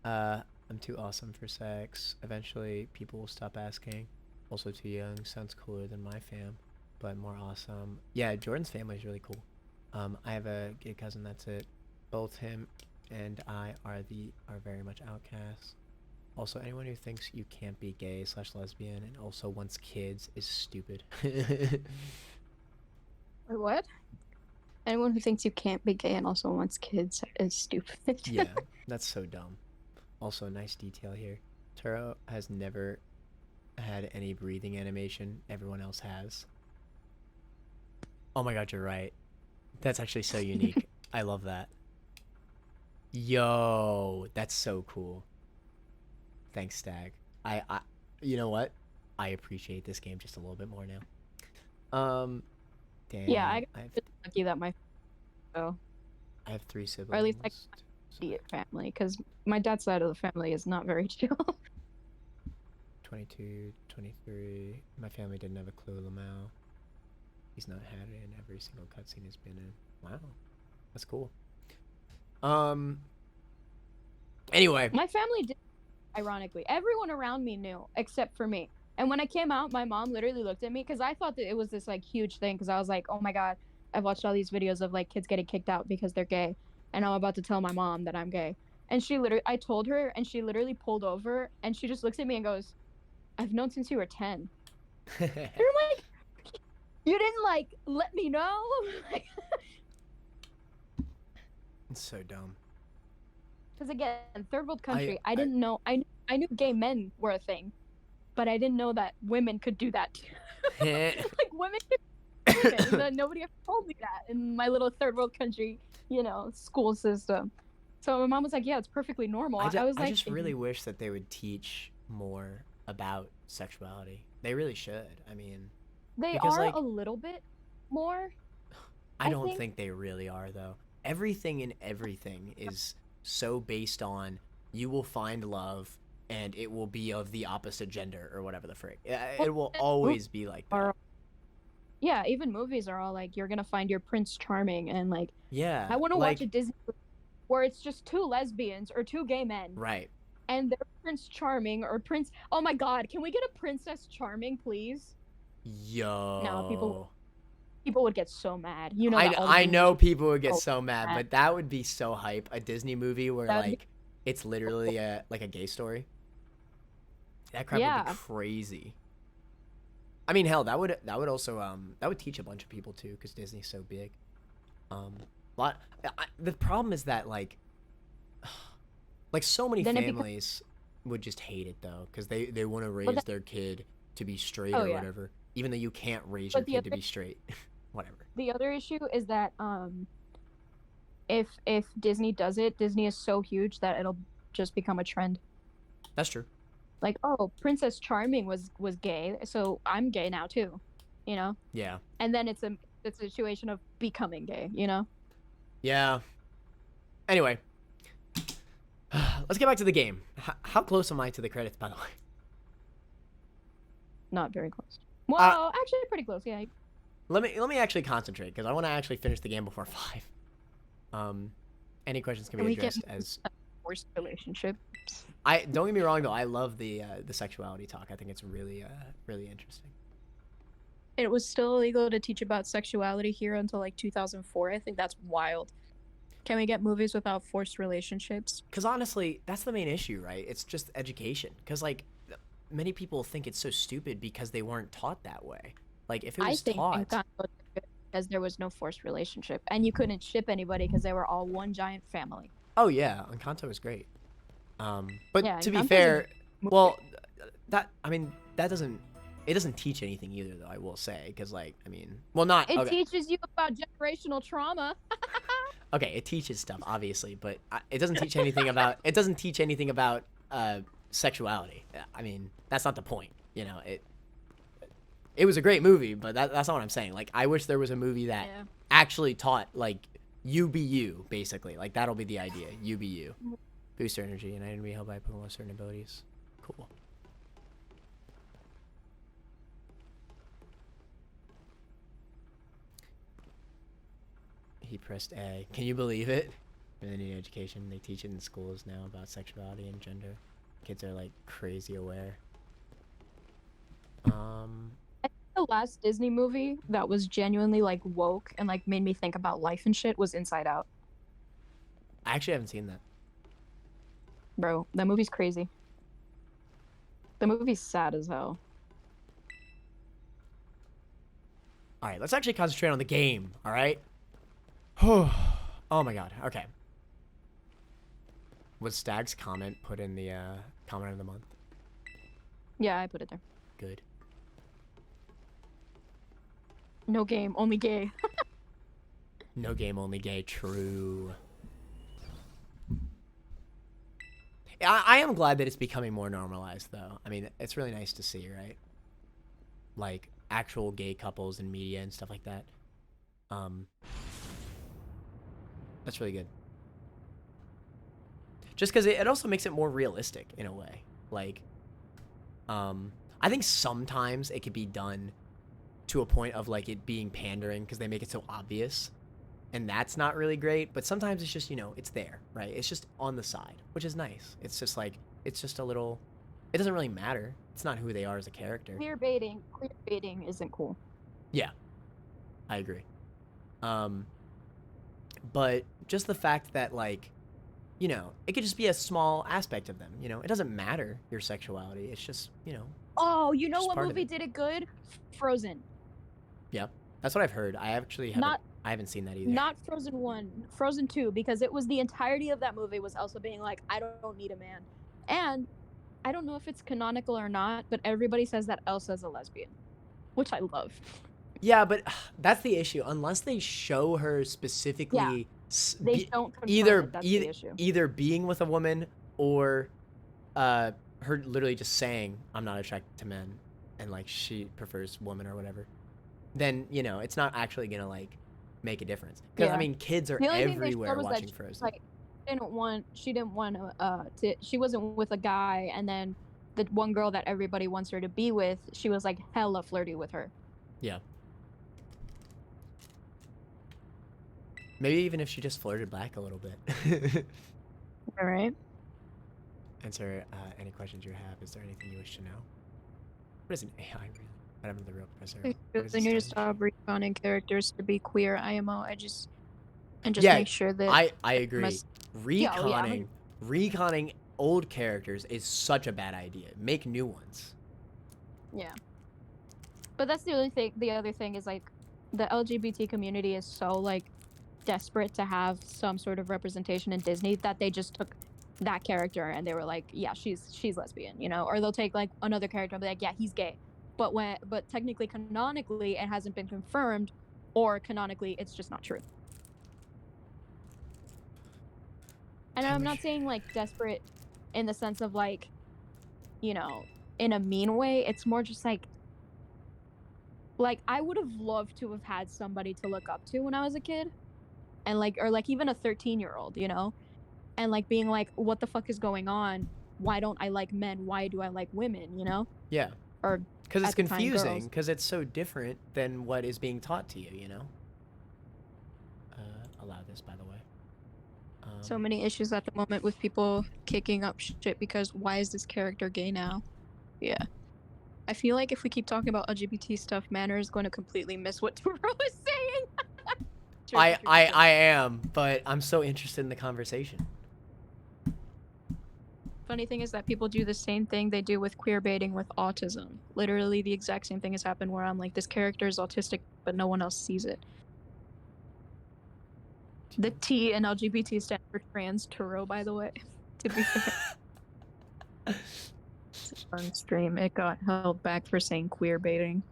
I'm too awesome for sex. Eventually, people will stop asking. Also too young. Sounds cooler than my fam, but more awesome. Yeah, Jordan's family is really cool. I have a gay cousin. That's it. Both him and I are very much outcasts. Also, anyone who thinks you can't be gay / lesbian and also wants kids is stupid. Wait, what? Anyone who thinks you can't be gay and also wants kids is stupid. Yeah, that's so dumb. Also, nice detail here. Turo has never had any breathing animation. Everyone else has. Oh my god, you're right. That's actually so unique. I love that. Yo, that's so cool. Thanks, Stag. I you know what? I appreciate this game just a little bit more now. Damn. Yeah, I'm lucky that I have 3 siblings. Or at least like my immediate family, because my dad's side of the family is not very chill. 22, 23. My family didn't have a clue. Lamau. He's not had it in every single cutscene he's been in. Wow, that's cool. Anyway. My family did, ironically. Everyone around me knew, except for me. And when I came out, my mom literally looked at me, because I thought that it was this like huge thing, because I was like, oh my god, I've watched all these videos of like kids getting kicked out because they're gay, and I'm about to tell my mom that I'm gay. And I told her, and she literally pulled over, and she just looks at me and goes, I've known since you were 10. And I'm like, you didn't like let me know? It's so dumb. Because again, third world country, I didn't know. I knew gay men were a thing, but I didn't know that women could do that too. Like women could do it, and nobody ever told me that in my little third world country, school system. So my mom was like, "Yeah, it's perfectly normal." I was like, I just really wish that they would teach more about sexuality. They really should. I mean, they are like, a little bit more. I don't think they really are though. Everything in everything is so based on you will find love and it will be of the opposite gender or whatever the frick. It will always be like that. Yeah, even movies are all like, you're gonna find your Prince Charming, and like, yeah, I want to watch a Disney movie where it's just 2 lesbians or 2 gay men, right? And they're Prince Charming or Prince. Oh my god, can we get a Princess Charming, please? Yo. No, people would get so mad. I know people would get so mad, but that would be so hype. A Disney movie where like it's literally a gay story. That crap would be crazy. I mean, hell, that would also that would teach a bunch of people too, because Disney's so big. The problem is that like so many families would just hate it though, because they want to raise their kid to be straight or whatever, even though you can't raise your kid to be straight. Whatever. The other issue is that if Disney does it, Disney is so huge that it'll just become a trend. That's true. Like, oh, Princess Charming was gay, so I'm gay now too, Yeah. And then it's a situation of becoming gay, Yeah. Anyway, let's get back to the game. How close am I to the credits, by the way? Not very close. Well, actually, pretty close. Yeah. Let me actually concentrate, because I want to actually finish the game before 5. Any questions can be addressed as forced relationship. I don't get me wrong though. I love the sexuality talk. I think it's really really interesting. It was still illegal to teach about sexuality here until like 2004. I think that's wild. Can we get movies without forced relationships? Because honestly, that's the main issue, right? It's just education. Because like many people think it's so stupid because they weren't taught that way. Like if it I was think taught, Encanto was good because there was no forced relationship, and you couldn't ship anybody because they were all one giant family. oh yeah, Encanto is great. But Yeah, to be Encanto's a fair, movie. well, that I mean that doesn't it doesn't teach anything either though. I will say because like I mean, well not It okay. teaches you about generational trauma. Okay, it teaches stuff obviously, but it doesn't teach anything about it doesn't teach anything about sexuality. I mean that's not the point. You know it was a great movie, but that's not what I'm saying. Like I wish there was a movie that Yeah. actually taught like you be you basically. Like that'll be the idea. You be you. Boost your energy, and I didn't be held by Pokemon with certain abilities. Cool. He pressed A. Can you believe it? In the new education, they teach it in schools now about sexuality and gender. Kids are like crazy aware. The last Disney movie that was genuinely like woke and like made me think about life and shit was Inside Out. I actually haven't seen that. Bro, that movie's crazy. The movie's sad as hell. All right, let's actually concentrate on the game. All right. Oh my god. Okay. Was Stag's comment put in the comment of the month? Yeah, I put it there. Good. No game, only gay. No game, only gay. True. I am glad that it's becoming more normalized, though. I mean, it's really nice to see, right? Like, actual gay couples in media and stuff like that. That's really good. Just because it also makes it more realistic, in a way. Like, I think sometimes it could be done to a point of, like, it being pandering because they make it so obvious. And that's not really great, but sometimes it's just, you know, it's there, right? It's just on the side, which is nice. It's just like, it's just a little, it doesn't really matter. It's not who they are as a character. Clear baiting isn't cool. Yeah, I agree. But just the fact that, like, you know, it could just be a small aspect of them, you know? It doesn't matter your sexuality. It's just, you know. Oh, you know Just what part of movie it. did it good? Frozen. Yeah, that's what I've heard. I actually haven't seen that either. Not Frozen 1, Frozen 2, because it was the entirety of that movie was Elsa being like, I don't need a man. And I don't know if it's canonical or not, but everybody says that Elsa's a lesbian, which I love. Yeah, but that's the issue. Unless they show her specifically They don't confirm either it, that's the issue. either being with a woman or her literally just saying I'm not attracted to men and like she prefers women or whatever, then you know it's not actually gonna like make a difference. Because I Yeah. mean, kids are The only thing they everywhere showed was watching that Frozen. like she didn't want to she wasn't with a guy, and then the one girl that everybody wants her to be with, she was like hella flirty with her. Yeah. Maybe even if she just flirted back a little bit. All right. Answer any questions you have. Is there anything you wish to know? What is an AI really? I'm the real professor. What is They this need to stage? stop reconning characters to be queer IMO. Just Yeah, make sure that I agree. must- Reconning old characters is such a bad idea. Make new ones. yeah. But that's the other thing is like the LGBT community is so like desperate to have some sort of representation in Disney that they just took that character and they were like, yeah, she's lesbian, you know, or they'll take like another character and be like, yeah, he's gay. But technically canonically it hasn't been confirmed, or canonically it's just not true. And I'm not saying like desperate in the sense of like, you know, in a mean way. It's more just like I would have loved to have had somebody to look up to when I was a kid. And like, or like even a 13-year-old, you know, and like being like, what the fuck is going on? Why don't I like men? Why do I like women? You know? Yeah. Or because it's at the time, confusing. girls. Because it's so different than what is being taught to you. You know. Allow this, by the way. So many issues at the moment with people kicking up shit because why is this character gay now? Yeah. I feel like if we keep talking about LGBT stuff, Manor is going to completely miss what Turo is saying. I am, but I'm so interested in the conversation. Funny thing is that people do the same thing they do with queer baiting with autism. Literally the exact same thing has happened where I'm like, this character is autistic, but no one else sees it. The T in LGBT stands for trans Turo, by the way, to be fair. It's a fun stream. It got held back for saying queer baiting.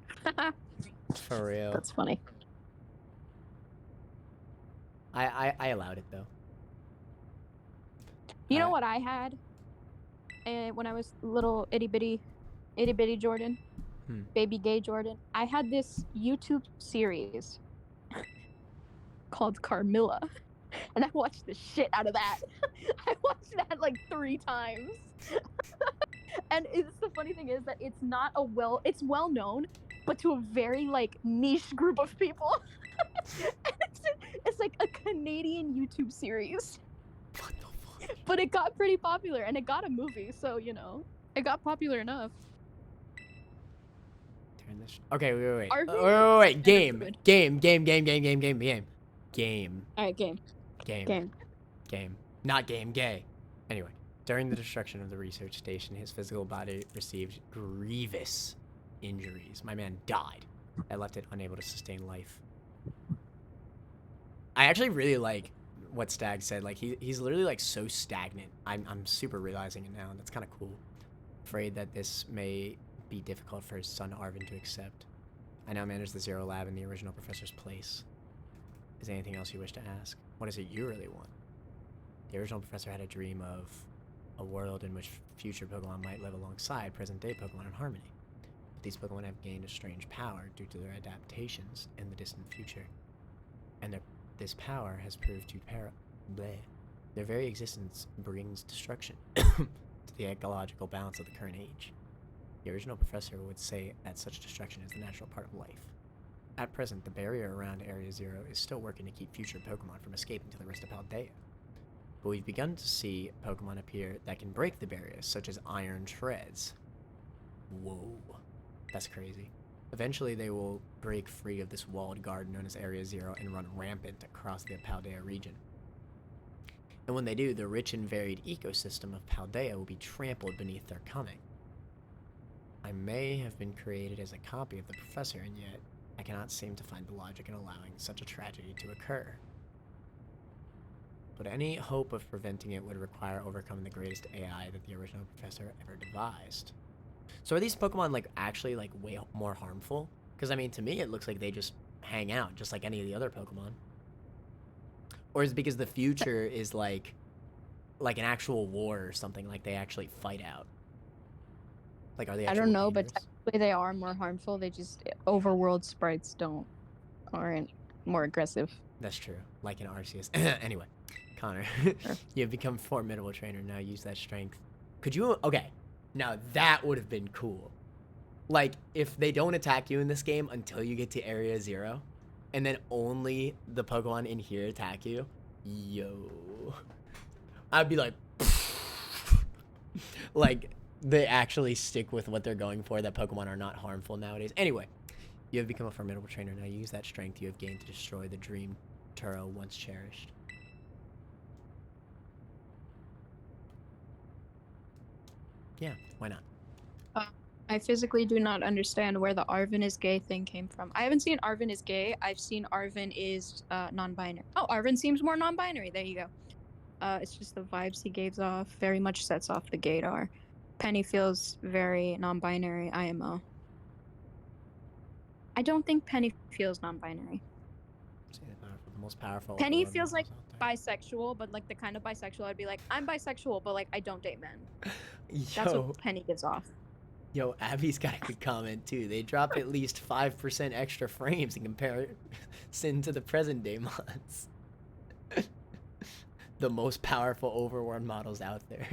For real. That's funny. I allowed it though. You know what I had? When I was little itty bitty Jordan, baby gay Jordan, I had this YouTube series called Carmilla, and I watched the shit out of that. I watched that like 3 times. And the funny thing is that it's not it's well known, but to a very like niche group of people. It's like a Canadian YouTube series. What the fuck? But it got pretty popular, and it got a movie, so you know, it got popular enough. Turn this. Okay, wait. Wait. Game. Alright, game. Not game. Gay. Anyway, during the destruction of the research station, his physical body received grievous injuries. My man died. That left it unable to sustain life. I actually really like what Stag said. Like he's literally like so stagnant. I'm super realizing it now, and that's kind of cool. Afraid that this may be difficult for his son Arvin to accept. I now manage the Zero Lab in the original professor's place. Is there anything else you wish to ask? What is it you really want? The original professor had a dream of a world in which future Pokemon might live alongside present-day Pokemon in harmony. But these Pokemon have gained a strange power due to their adaptations in the distant future. And this power has proved to their very existence brings destruction to the ecological balance of the current age. The original professor would say that such destruction is the natural part of life. At present, the barrier around Area Zero is still working to keep future Pokemon from escaping to the rest of Paldea. But we've begun to see Pokemon appear that can break the barriers, such as Iron Treads. Whoa. That's crazy. Eventually, they will break free of this walled garden known as Area Zero and run rampant across the Paldea region. And when they do, the rich and varied ecosystem of Paldea will be trampled beneath their coming. I may have been created as a copy of the professor, and yet I cannot seem to find the logic in allowing such a tragedy to occur. But any hope of preventing it would require overcoming the greatest AI that the original professor ever devised. So are these Pokemon like actually like way more harmful? Because I mean, to me, it looks like they just hang out, just like any of the other Pokemon. Or is it because the future is like an actual war or something? Like they actually fight out? Like are they? I don't know, but technically they are more harmful. They just overworld sprites aren't more aggressive. That's true. Like in Arceus. Anyway, Connor, you have become a formidable trainer. Now use that strength. Could you? Okay. Now that would have been cool. Like, if they don't attack you in this game until you get to Area Zero, and then only the Pokemon in here attack you, yo. I'd be like, like, they actually stick with what they're going for, that Pokemon are not harmful nowadays. Anyway, you have become a formidable trainer. Now use that strength you have gained to destroy the dream Turo once cherished. Yeah, why not? I physically do not understand where the Arvin is gay thing came from. I haven't seen Arvin is gay. I've seen Arvin is non-binary. Oh, Arvin seems more non-binary. There you go. It's just the vibes he gives off. Very much sets off the Gator. Penny feels very non-binary. IMO. I don't think Penny feels non-binary. The most powerful. Penny feels like bisexual, but like the kind of bisexual I'd be like, I'm bisexual, but like I don't date men. That's what Penny gives off. Yo, Abby's got a good comment too. They drop at least 5% extra frames in comparison to the present day mods. The most powerful overworld models out there.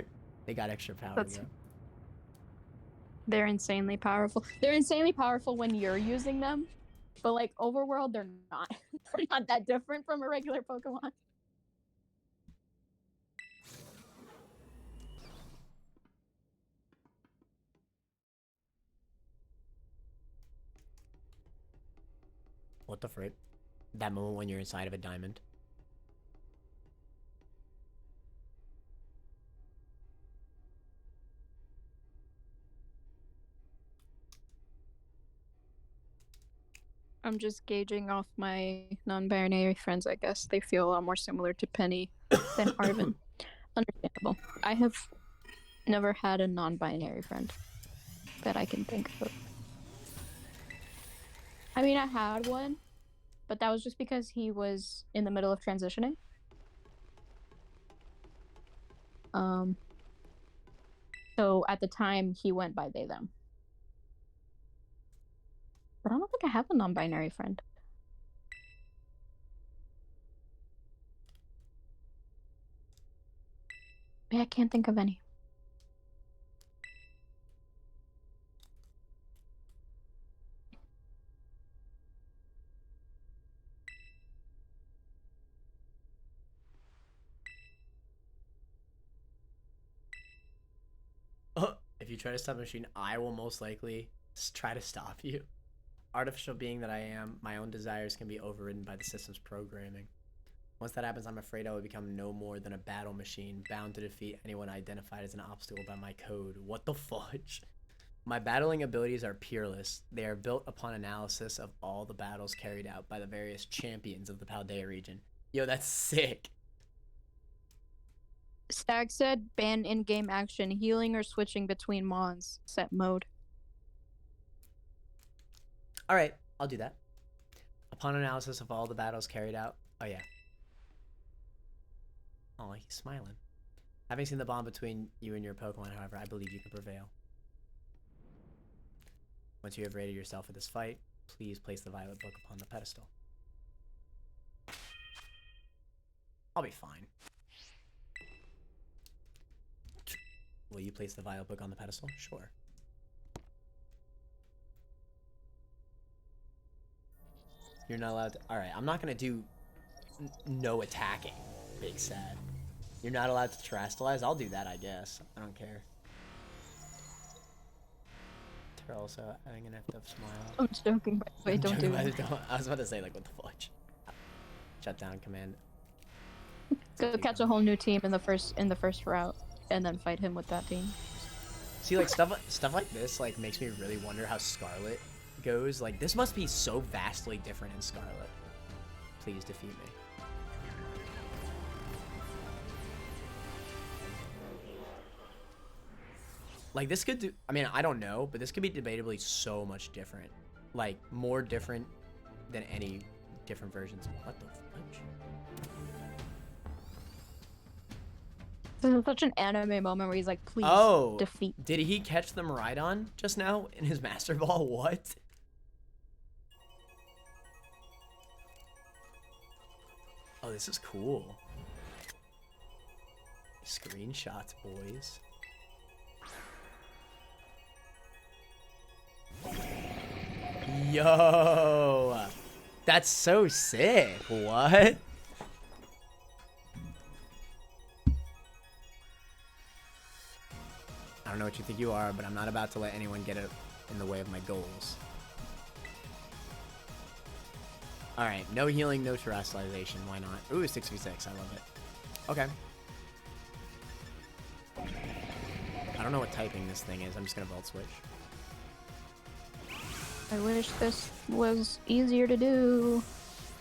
They got extra power. They're insanely powerful. They're insanely powerful when you're using them, but like overworld, they're not. They're not that different from a regular Pokemon. the frick? That moment when you're inside of a diamond. I'm just gauging off my non-binary friends, I guess. They feel a lot more similar to Penny than Arvin. Understandable. I have never had a non-binary friend that I can think of. I mean, I had one, but that was just because he was in the middle of transitioning. So at the time, he went by they, them. But I don't think I have a non-binary friend. I can't think of any. If you try to stop a machine, I will most likely try to stop you. Artificial being that I am, my own desires can be overridden by the system's programming. Once that happens, I'm afraid I will become no more than a battle machine, bound to defeat anyone identified as an obstacle by my code. What the fudge? My battling abilities are peerless. They are built upon analysis of all the battles carried out by the various champions of the Paldea region. Yo, that's sick. Stag said ban in-game action, healing or switching between mons. Set mode. Alright, I'll do that. Upon analysis of all the battles carried out. Oh, yeah. Oh, he's smiling. Having seen the bond between you and your Pokemon, however, I believe you can prevail. Once you have rated yourself for this fight, please place the Violet Book upon the pedestal. I'll be fine. Will you place the Violet Book on the pedestal? Sure. You're not allowed to... Alright, I'm not going to do no attacking. Big sad. You're not allowed to terrestrialize? I'll do that, I guess. I don't care. Also, I'm gonna have to smile. I'm joking, by the way, don't do it. I was about to say, like, what the fudge? Shut down command. Go catch a whole new team in the first route, and then fight him with that team. See, like, stuff like this, like, makes me really wonder how Scarlet goes. Like, this must be so vastly different in Scarlet. Please defeat me. Like, this could do... I mean, I don't know, but this could be debatably so much different. Like, more different than any different versions. What the fudge? This is such an anime moment where he's like, please defeat. Did he catch the Miraidon just now in his Master Ball? What? Oh, this is cool. Screenshots, boys. Yo, that's so sick. What? I don't know what you think you are, but I'm not about to let anyone get in the way of my goals. Alright, no healing, no terrestrialization. Why not? Ooh, 6v6. I love it. Okay. I don't know what typing this thing is. I'm just gonna Volt Switch. I wish this was easier to do.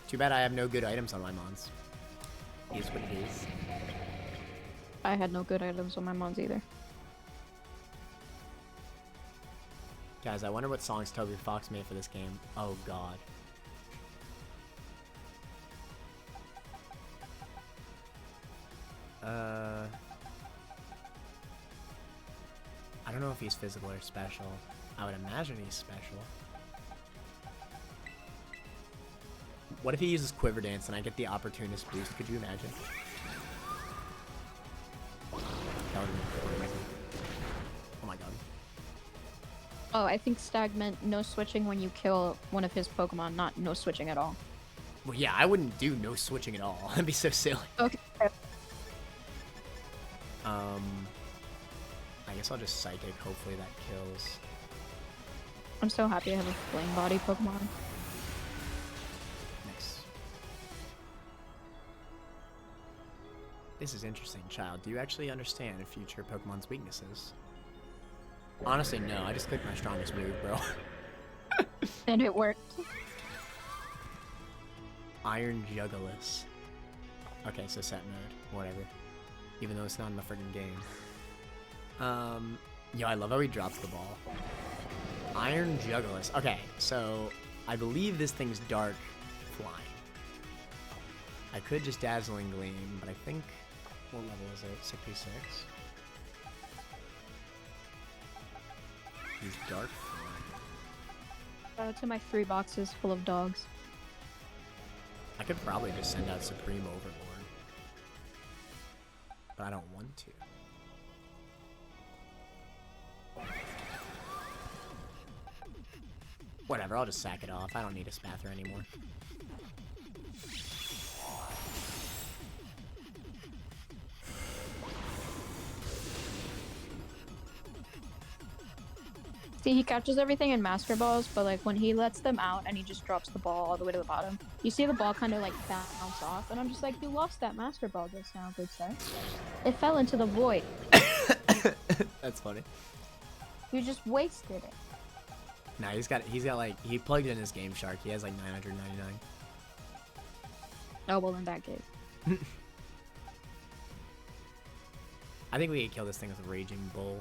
Too bad I have no good items on my mons. Is what it is. I had no good items on my mons either. Guys, I wonder what songs Toby Fox made for this game. Oh god. I don't know if he's physical or special. I would imagine he's special. What if he uses Quiver Dance and I get the Opportunist boost? Could you imagine? That would be crazy. Oh my god. Oh, I think Stag meant no switching when you kill one of his Pokemon, not no switching at all. Well, yeah, I wouldn't do no switching at all. That'd be so silly. Okay. I guess I'll just Psychic. Hopefully that kills. I'm so happy I have a Flame Body Pokemon. This is interesting, child. Do you actually understand future Pokemon's weaknesses? Honestly, no. I just clicked my strongest move, bro. And it worked. Iron Jugulis. Okay, so set mode. Whatever. Even though it's not in the friggin' game. Yo, I love how he drops the ball. Iron Jugulis. Okay, so I believe this thing's dark flying. I could just Dazzling Gleam, but I think... What level is it? 66? He's dark flying. Shout out to my 3 boxes full of dogs. I could probably just send out Supreme Overlord. But I don't want to. Whatever, I'll just sack it off. I don't need a Spathra anymore. See, he catches everything in Master Balls, but like when he lets them out and he just drops the ball all the way to the bottom, you see the ball kind of like bounce off, and I'm just like, you lost that Master Ball just now, good sir. It fell into the void. That's funny. You just wasted it. Nah, he's got like, he plugged in his Game Shark. He has like 999. Oh, well, in that case. I think we could kill this thing with a Raging Bull.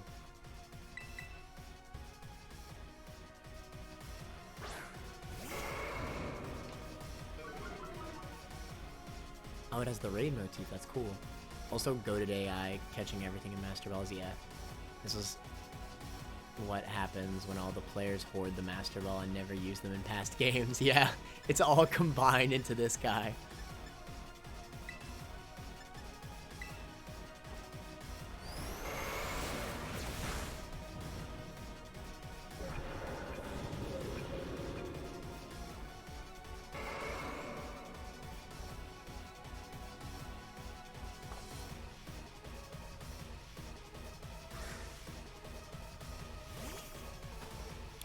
Oh, it has the raid motif. That's cool. Also, Goated AI catching everything in Master Balls. Yeah, this is what happens when all the players hoard the Master Ball and never use them in past games. Yeah, it's all combined into this guy.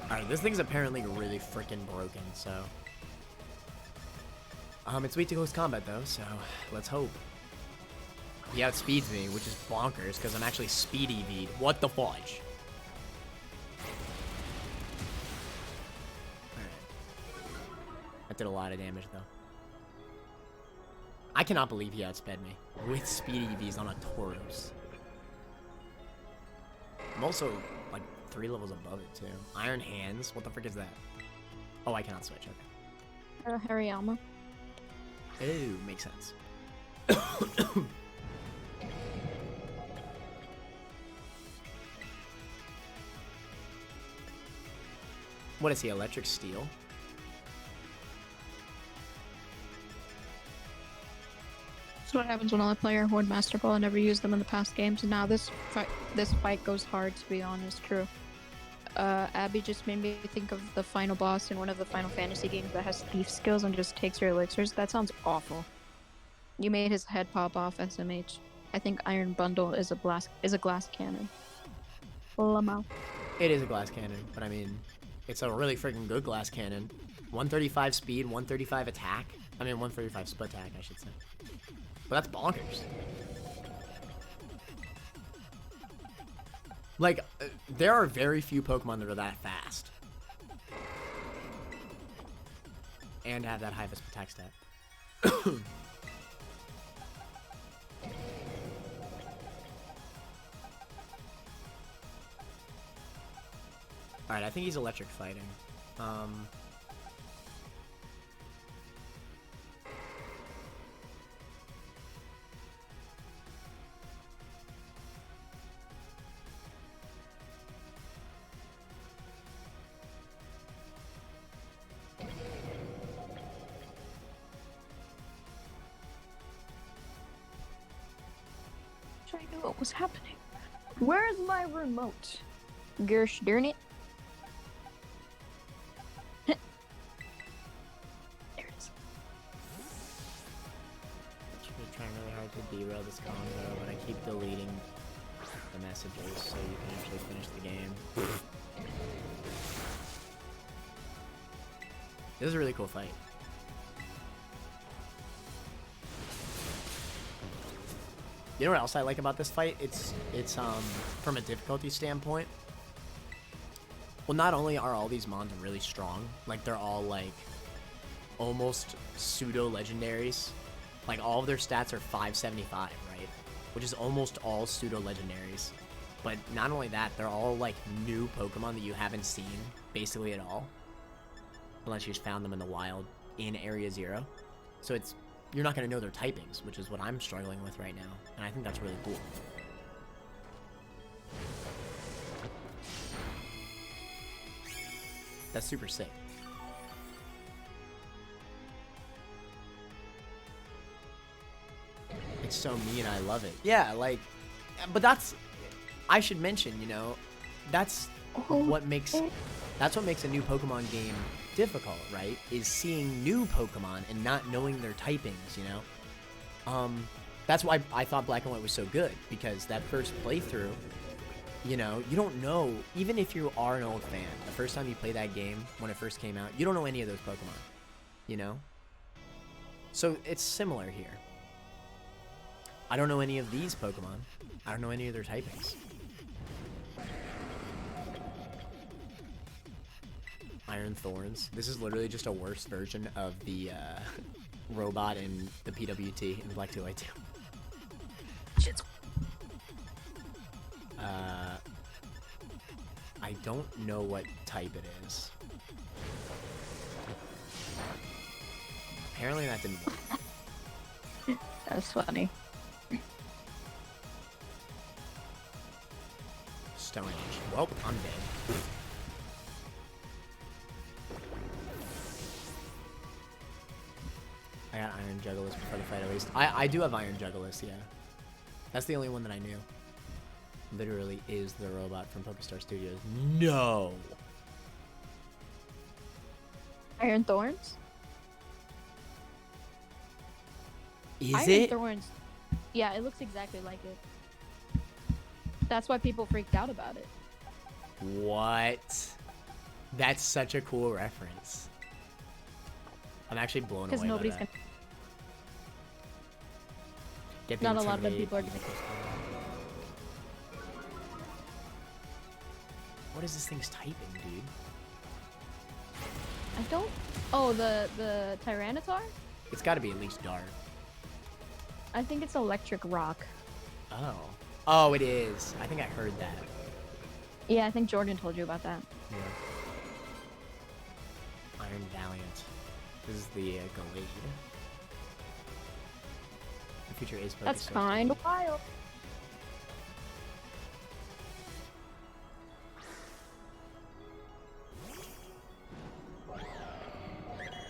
Alright, this thing's apparently really freaking broken, so... it's weak to close combat, though, so let's hope. He outspeeds me, which is bonkers, because I'm actually speed EV'd. What the fudge? Alright. That did a lot of damage, though. I cannot believe he outsped me with speed EVs on a Tauros. I'm also, like, 3 levels above it, too. Iron Hands? What the frick is that? Oh, I cannot switch. Okay. Hariyama. Ooh, makes sense. What is he, Electric Steel? That's what happens when all the player hoard Master Ball and never use them in the past games. And now this fight goes hard, to be honest. True. Abby just made me think of the final boss in one of the Final Fantasy games that has thief skills and just takes your elixirs. That sounds awful. You made his head pop off, SMH. I think Iron Bundle is a glass cannon. Lamau. It is a glass cannon, but I mean, it's a really freaking good glass cannon. 135 speed, 135 attack. I mean, 135 split attack, I should say. But that's bonkers. Like, there are very few Pokemon that are that fast. And have that high of a attack stat. Alright, I think he's electric fighting. I knew what was happening. Where's my remote? Gersh darn it. There it is. I'm trying really hard to derail this combo, but I keep deleting the messages so you can actually finish the game. This is a really cool fight. You know what else I like about this fight? It's from a difficulty standpoint. Well, not only are all these mons really strong, like they're all like almost pseudo legendaries. Like all of their stats are 575, right? Which is almost all pseudo legendaries. But not only that, they're all like new Pokemon that you haven't seen basically at all, unless you just found them in the wild in Area Zero. So it's you're not going to know their typings, which is what I'm struggling with right now, and I think that's really cool. That's super sick. It's so mean, I love it. Yeah, like, but that's, I should mention, you know, that's what makes a new Pokemon game difficult, right? Is seeing new Pokemon and not knowing their typings, you know? That's why I thought Black and White was so good, because that first playthrough, you know, you don't know, even if you are an old fan, the first time you play that game, when it first came out, you don't know any of those Pokemon, you know? So it's similar here. I don't know any of these Pokemon. I don't know any of their typings. Iron Thorns. This is literally just a worse version of the robot in the PWT in Black 2 White 2. Shit's... I don't know what type it is. Apparently that didn't work. That's funny. Stone Age. Well, I'm dead. I got Iron Juggalus before the fight at least. I do have Iron Juggalus, yeah. That's the only one that I knew. Literally is the robot from Pokestar Studios. No! Iron Thorns? Is Iron it? Thorns. Yeah, it looks exactly like it. That's why people freaked out about it. What? That's such a cool reference. I'm actually blown away Because by nobody's that. gonna... Get the Not a lot of Intimidate. people are gonna... What is this thing's typing, dude? I don't... Oh, the Tyranitar? It's got to be at least dark. I think it's Electric Rock. Oh. Oh, it is. I think I heard that. Yeah, I think Jordan told you about that. Yeah. Iron Valiant. This is the Gallade. The future Ace Pokestars. That's kind of wild.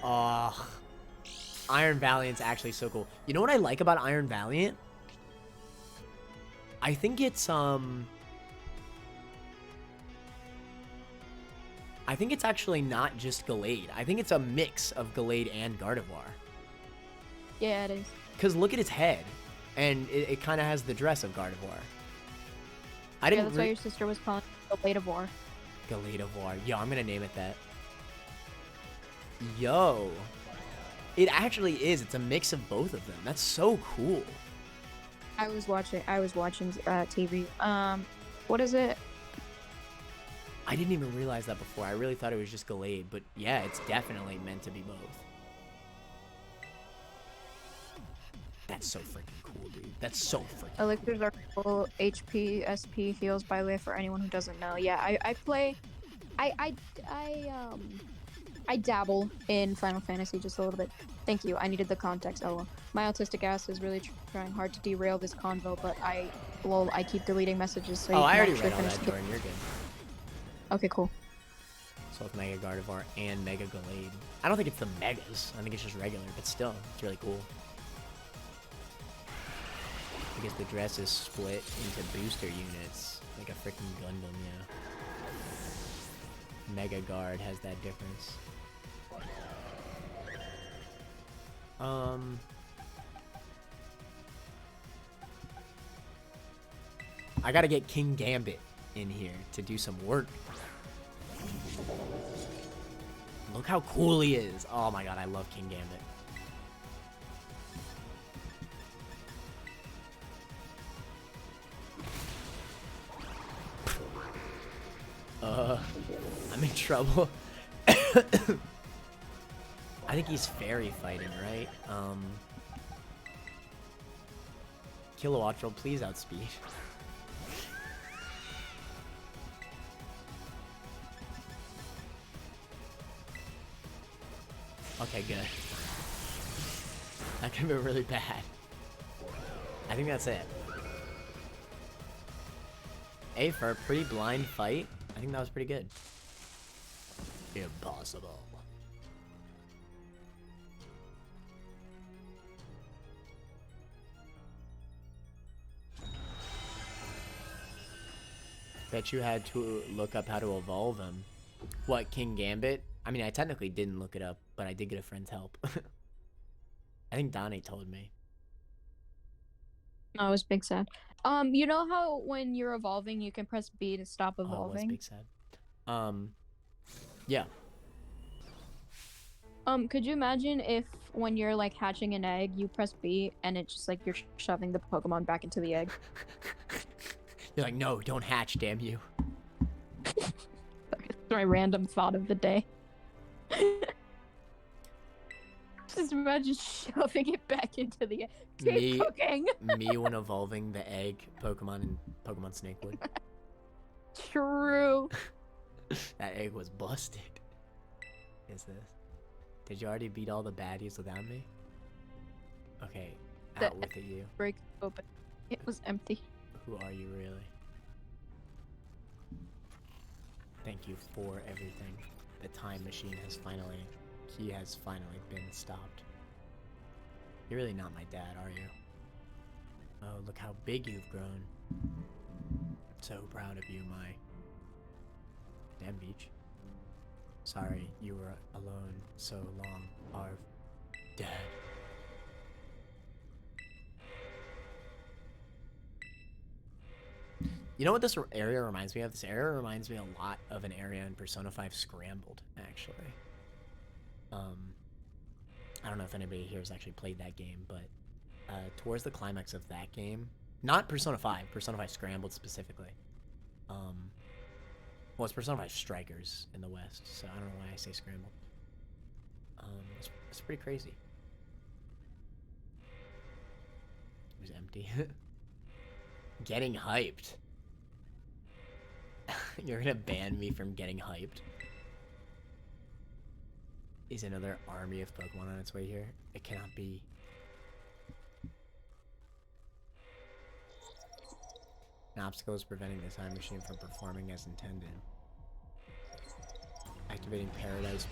Oh, Iron Valiant's actually so cool. You know what I like about Iron Valiant? I think it's actually not just Gallade. I think it's a mix of Gallade and Gardevoir. Yeah, it is. Because look at its head, and it kind of has the dress of Gardevoir. I Yeah, didn't. that's why your sister was calling it Galadivore. Galadivore. Yo, I'm gonna name it that. Yo, it actually is. It's a mix of both of them. That's so cool. I was watching TV. What is it? I didn't even realize that before. I really thought it was just Gallade, but yeah, it's definitely meant to be both. That's so freaking cool, dude. That's so freaking Elixirs are full HP, SP, heals, by the way, for anyone who doesn't know. Yeah, I play... I dabble in Final Fantasy just a little bit. Thank you. I needed the context. Oh, my autistic ass is really trying hard to derail this convo, but I keep deleting messages. So Oh, you I can already actually read all finish that, the... Jordan. You're good. Okay, cool. So it's Mega Gardevoir and Mega Gallade. I don't think it's the Megas. I think it's just regular, but still, it's really cool. Because the dress is split into booster units, like a freaking Gundam, yeah. Mega Guard has that difference. I gotta get King Gambit in here to do some work. Look how cool he is. Oh my god, I love King Gambit. I'm in trouble. I think he's fairy fighting, right? Kilowattrel, please outspeed. Okay, good. That could be really bad. I think that's it. A, for a pretty blind fight, I think that was pretty good. Impossible. Bet you had to look up how to evolve him. What, King Gambit? I mean, I technically didn't look it up, but I did get a friend's help. I think Donnie told me. No, it was Big Sad. You know how when you're evolving, you can press B to stop Oh, it was evolving? Big Sad. Yeah. Could you imagine if when you're like hatching an egg, you press B and it's just like you're shoving the Pokemon back into the egg? You're like, no, don't hatch, damn you. That's my random thought of the day. Just imagine shoving it back into the egg. Keep cooking. Me when evolving the egg Pokemon in Pokemon Snake Wood. True. That egg was busted. Is this? Did you already beat all the baddies without me? Okay, out with it, you. Break open. It was empty. Who are you really? Thank you for everything. The time machine has finally been stopped. You're really not my dad, are you? Oh, look how big you've grown. So proud of you, my... Damn, Beach. Sorry you were alone so long, Arv. Dad. You know what this area reminds me of? This area reminds me a lot of an area in Persona 5 Scrambled, actually. I don't know if anybody here has actually played that game, but towards the climax of that game, not Persona 5, Persona 5 Scrambled specifically. Well, it's Persona 5 Strikers in the West, so I don't know why I say Scrambled. It's pretty crazy. It was empty. Getting hyped. You're gonna ban me from getting hyped. Is another army of Pokemon on its way here? It cannot be. An obstacle is preventing the time machine from performing as intended. Activating Paradise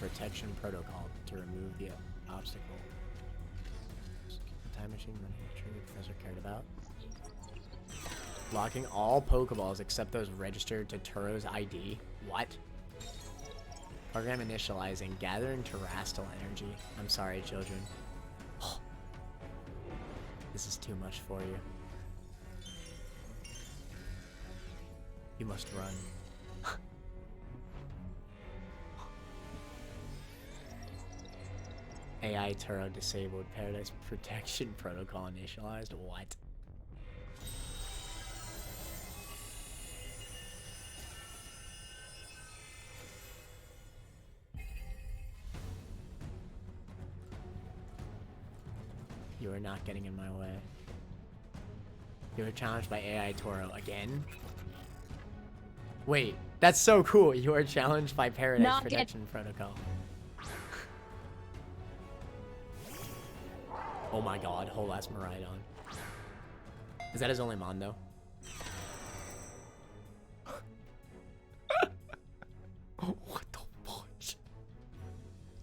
Protection Protocol to remove the obstacle. The time machine running a trigger the professor cared about. Locking all Pokeballs except those registered to Turo's ID. What? Program initializing. Gathering Terastal energy. I'm sorry, children. This is too much for you. You must run. AI Turo disabled. Paradise Protection Protocol initialized. What? You are not getting in my way. You were challenged by AI Toro again? Wait, that's so cool. You are challenged by Paradise Protection Protocol. Oh my god, whole ass Miraidon. Is that his only mon though? What the fuck?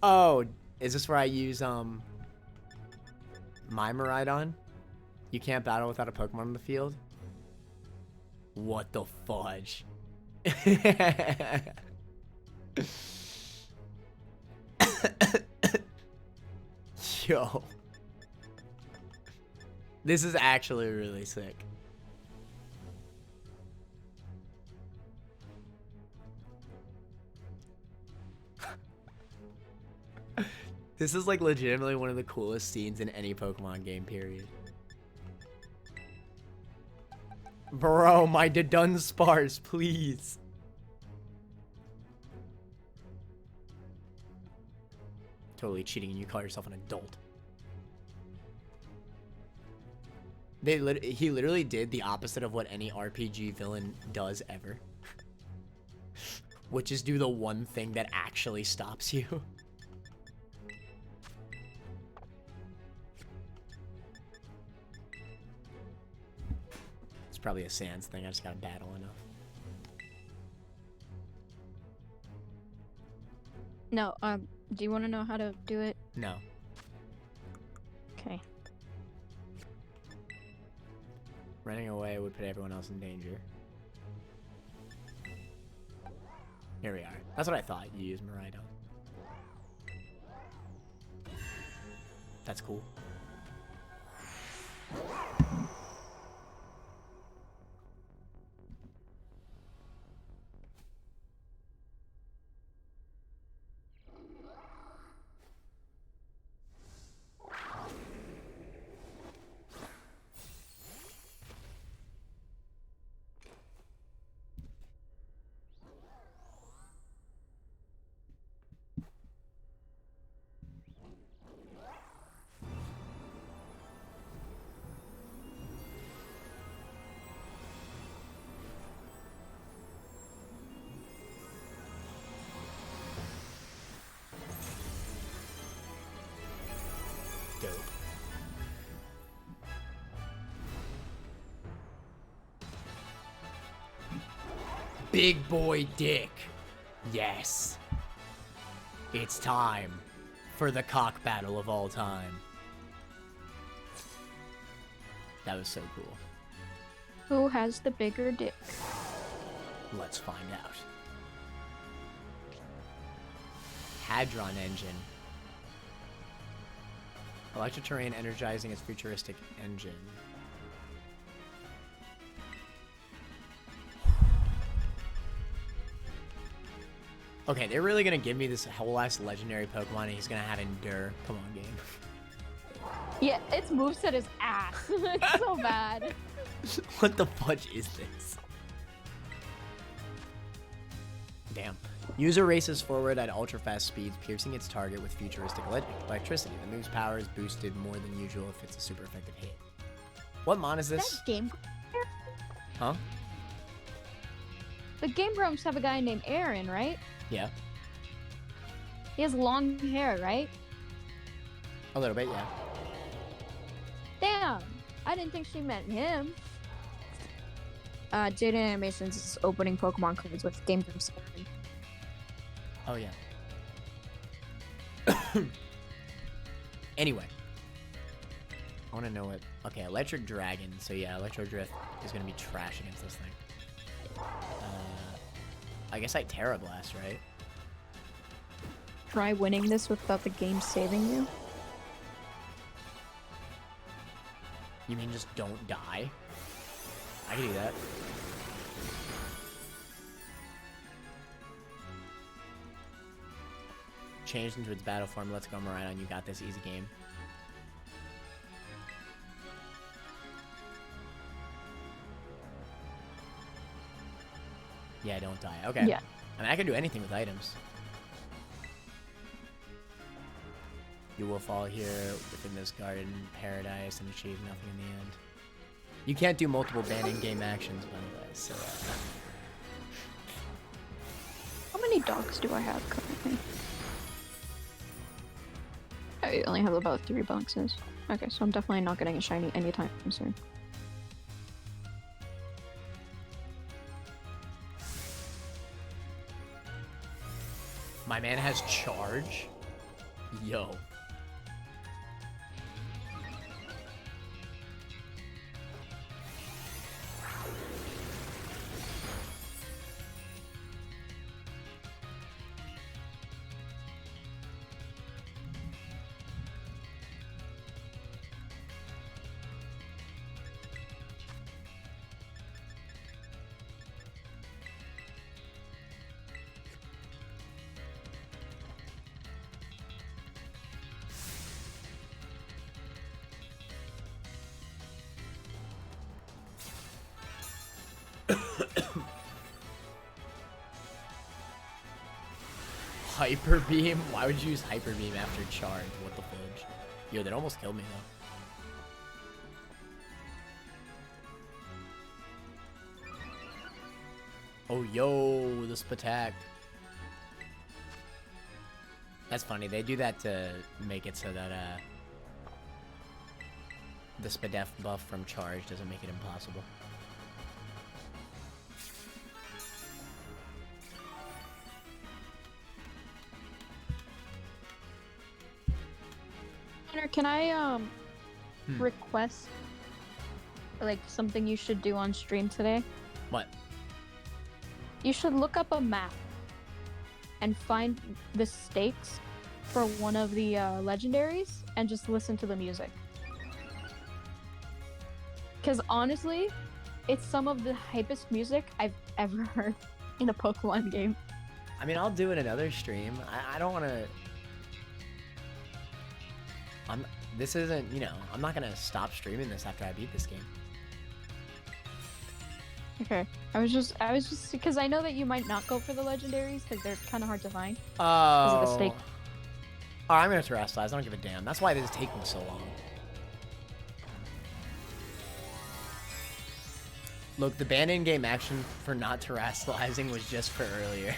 Oh, is this where I use my Miraidon? You can't battle without a Pokemon in the field? What the fudge? Yo. This is actually really sick. This is like legitimately one of the coolest scenes in any Pokemon game, period. Bro, my Dunsparce, please. totally cheating and you call yourself an adult. He literally did the opposite of what any RPG villain does ever. Which is do the one thing that actually stops you. It's probably a Sans thing, I just gotta battle enough. No, do you want to know how to do it? No. Okay. Running away would put everyone else in danger. Here we are. That's what I thought you used Miraidon. That's cool. Dope. Big boy dick. Yes. It's time for the cock battle of all time. That was so cool. Who has the bigger dick? Let's find out. Hadron engine. Electric terrain energizing its futuristic engine. Okay, they're really gonna give me this whole ass legendary Pokemon and he's gonna have Endure. Come on, game. Yeah, its moveset is ass. It's so bad. What the fudge is this? Damn. User races forward at ultra fast speeds, piercing its target with futuristic electricity. The move's power is boosted more than usual if it's a super effective hit. What mon is this? That game. Huh? The Game Grumps have a guy named Aaron, right? Yeah. He has long hair, right? A little bit, yeah. Damn, I didn't think she meant him. Jade Animations is opening Pokemon cards with Game Grumps Aaron. Oh, yeah. Anyway. I want to know what... Okay, Electric Dragon. So, yeah, Electro Drift is going to be trash against this thing. I guess I Terra Blast, right? Try winning this without the game saving you. You mean just don't die? I can do that. Changed into its battle form. Let's go, Miraidon. You got this. Easy game. Yeah, don't die. Okay. Yeah. I mean, I can do anything with items. You will fall here within this garden paradise and achieve nothing in the end. You can't do multiple banning game actions, by the way, so... How many dogs do I have currently? I only have about 3 boxes. Okay, so I'm definitely not getting a shiny anytime soon. My man has charge? Yo. Hyper Beam? Why would you use Hyper Beam after Charge? What the fudge? Yo, that almost killed me, though. Oh, yo, the Spatak. That's funny. They do that to make it so that, the Spadef buff from Charge doesn't make it impossible. Connor, can I request like something you should do on stream today? What? You should look up a map and find the stakes for one of the legendaries and just listen to the music. Because honestly, it's some of the hypest music I've ever heard in a Pokemon game. I mean, I'll do it another stream. I don't want to... This isn't, you know, I'm not going to stop streaming this after I beat this game. Okay. I was just because I know that you might not go for the legendaries because they're kind of hard to find. Oh. Of the stake. Oh, I'm going to terrestrialize. I don't give a damn. That's why this is taking so long. Look, the banned in-game action for not terrestrializing was just for earlier.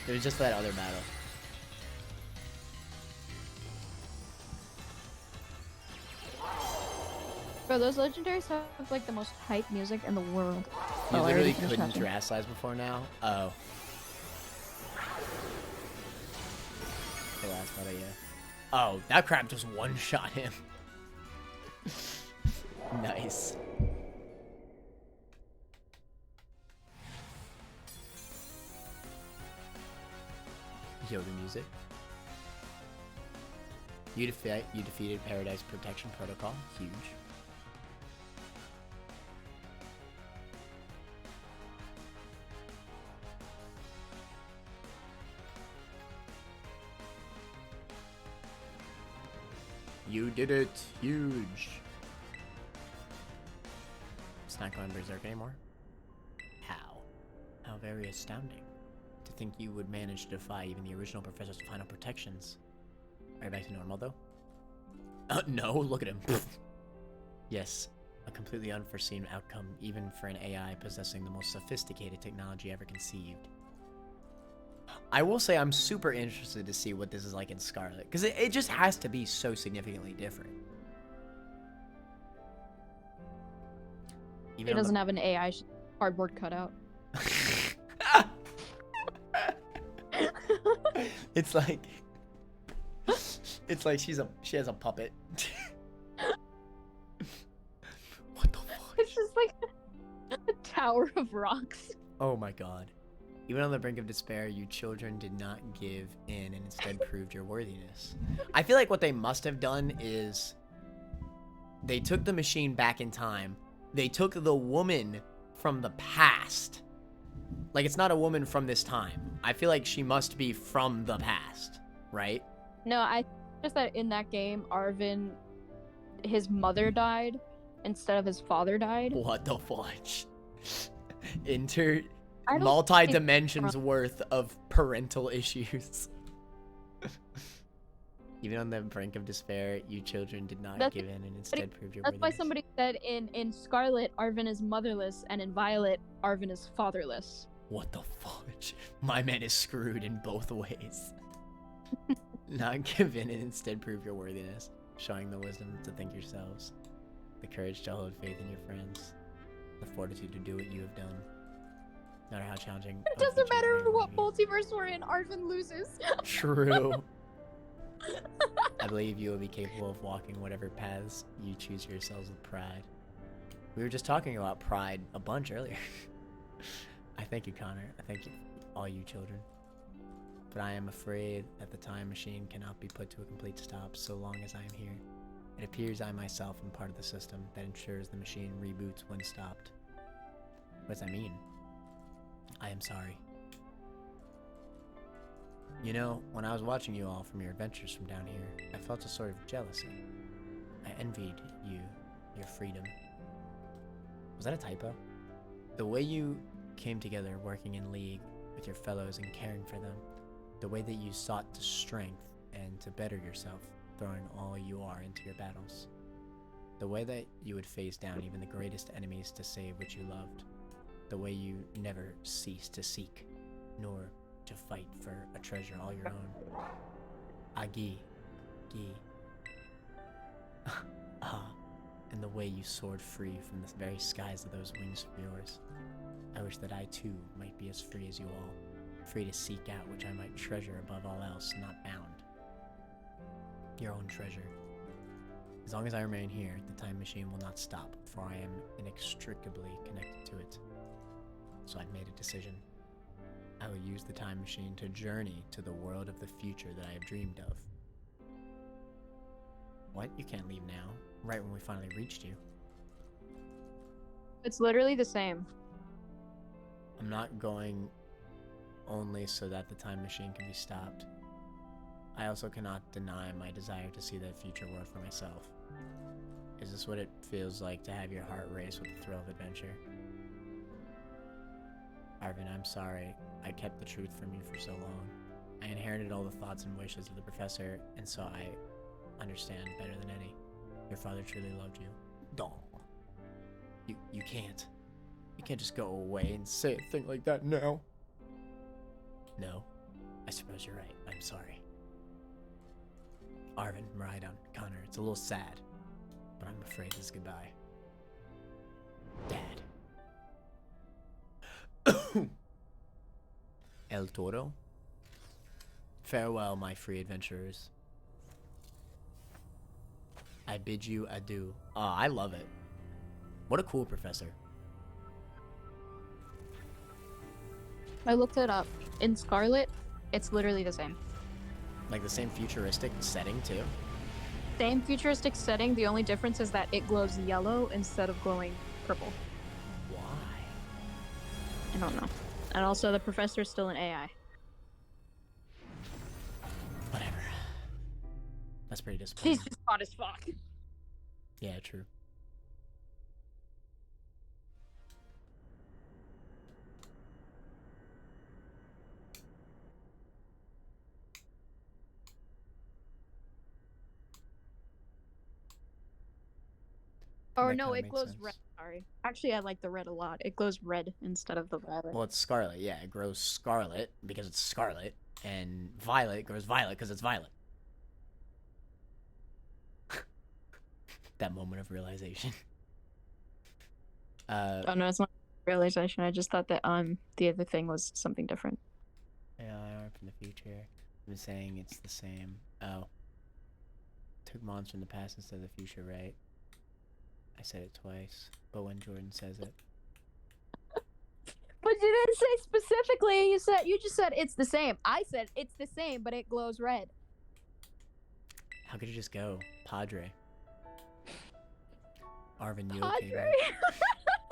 It was just for that other battle. Bro, those legendaries have like the most hype music in the world. You Oh, I literally already finished couldn't that one. terrestrialize before now? Oh. The last battle, yeah. Oh, that crap just one-shot him. Nice. Yo, the music. You defeated Paradise Protection Protocol. Huge. You did it. Huge. It's not going berserk anymore. How? How very astounding. To think you would manage to defy even the original professor's final protections. Are you back to normal, though? No, look at him. Yes, a completely unforeseen outcome, even for an AI possessing the most sophisticated technology ever conceived. I will say I'm super interested to see what this is like in Scarlet, because it just has to be so significantly different. It doesn't have an AI cardboard cutout. It's like she has a puppet. What the fuck? It's just like a tower of rocks. Oh my god. Even on the brink of despair, you children did not give in and instead proved your worthiness. I feel like what they must have done is they took the machine back in time. They took the woman from the past. Like, it's not a woman from this time. I feel like she must be from the past, right? No, I just that in that game, Arvin, his mother died instead of his father died. What the fudge? I don't Multi-dimensions worth of parental issues. Even on the brink of despair, you children did not give in and instead proved your worthiness. That's why somebody said in Scarlet, Arvin is motherless, and in Violet, Arvin is fatherless. What the fudge? My man is screwed in both ways. Not give in and instead prove your worthiness, showing the wisdom to think yourselves, the courage to hold faith in your friends, the fortitude to do what you have done. No matter how challenging. It doesn't matter what multiverse we're in, Arvin loses. True. I believe you will be capable of walking whatever paths you choose for yourselves with pride. We were just talking about pride a bunch earlier. I thank you, Connor. I thank you, all you children. But I am afraid that the time machine cannot be put to a complete stop so long as I am here. It appears I myself am part of the system that ensures the machine reboots when stopped. What does that mean? I am sorry. You know, when I was watching you all from your adventures from down here, I felt a sort of jealousy. I envied you, your freedom. Was that a typo? The way you came together working in league with your fellows and caring for them, The way that you sought to strength and to better yourself, throwing all you are into your battles. The way that you would face down even the greatest enemies to save what you loved. The way you never ceased to seek, nor to fight for a treasure all your own. Agi. Gi. Ah. And the way you soared free from the very skies of those wings of yours. I wish that I too might be as free as you all, free to seek out which I might treasure above all else, not bound. Your own treasure. As long as I remain here, the time machine will not stop, for I am inextricably connected to it. So I've made a decision. I will use the time machine to journey to the world of the future that I have dreamed of. What? You can't leave now, right when we finally reached you. It's literally the same. I'm not going only so that the time machine can be stopped. I also cannot deny my desire to see that future world for myself. Is this what it feels like to have your heart race with the thrill of adventure? Arvin, I'm sorry. I kept the truth from you for so long. I inherited all the thoughts and wishes of the professor, and so I understand better than any. Your father truly loved you. Don't. You can't. You can't just go away and say a thing like that now. No. I suppose you're right. I'm sorry. Arvin, Miraidon, Connor, it's a little sad, but I'm afraid this is goodbye. Dad. El Toro. Farewell, my free adventurers. I bid you adieu. I love it. What a cool professor. I looked it up. In Scarlet, it's literally the same. Like the same futuristic setting too? Same futuristic setting, the only difference is that it glows yellow instead of glowing purple. Why? I don't know. And also, the professor's still an AI. Whatever. That's pretty disappointing. He's just hot as fuck. Yeah, true. Or That no, kinda it makes glows sense. red. Sorry. Actually, I like the red a lot. It glows red instead of the violet. Well, it's scarlet. Yeah, it grows scarlet because it's scarlet, and violet grows violet because it's violet. That moment of realization. Oh no, it's not realization. I just thought that the other thing was something different. Yeah, I are from the future. I'm saying it's the same. Oh. Took Mons from the past instead of the future, right? I said it twice, but when Jordan says it. But you didn't say specifically. You just said it's the same. I said it's the same, but it glows red. How could you just go? Padre. Arvin, you Padre. okay, bro?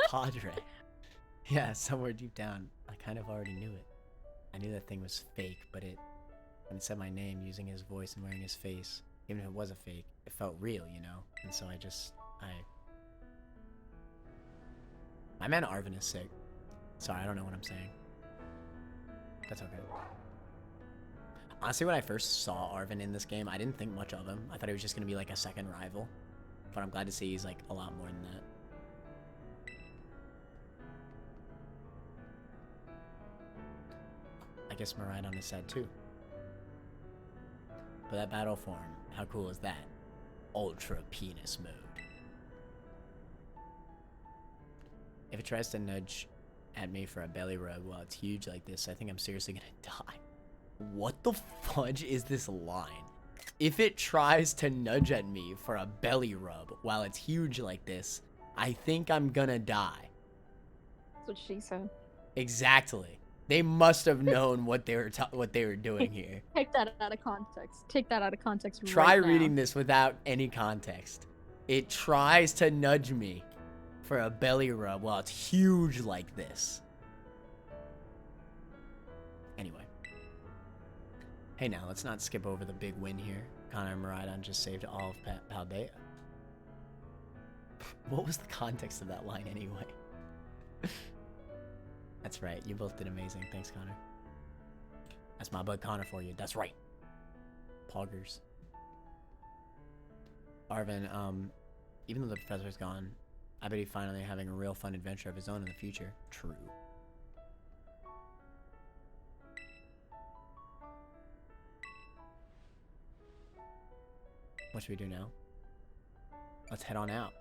Padre. Yeah, somewhere deep down, I kind of already knew it. I knew that thing was fake, but when it said my name using his voice and wearing his face, even if it was a fake, it felt real, you know? And so my man Arvin is sick. Sorry, I don't know what I'm saying. That's okay. Honestly, when I first saw Arvin in this game, I didn't think much of him. I thought he was just gonna be like a second rival. But I'm glad to see he's like a lot more than that. I guess Miraidon is sad too. But that battle form, how cool is that? Ultra penis mode. If it tries to nudge at me for a belly rub while it's huge like this, I think I'm seriously gonna die. What the fudge is this line? If it tries to nudge at me for a belly rub while it's huge like this, I think I'm gonna die. That's what she said. Exactly. They must have known what they were doing here. Take that out of context. Take that out of context. Try right now. reading this without any context. It tries to nudge me for a belly rub while it's huge like this. Anyway. Hey now, let's not skip over the big win here. Connor and Miraidon just saved all of Paldea. What was the context of that line anyway? That's right, you both did amazing. Thanks, Connor. That's my bud Connor for you. That's right. Poggers. Arvin, even though the professor's gone, I bet he's finally having a real fun adventure of his own in the future. True. What should we do now? Let's head on out.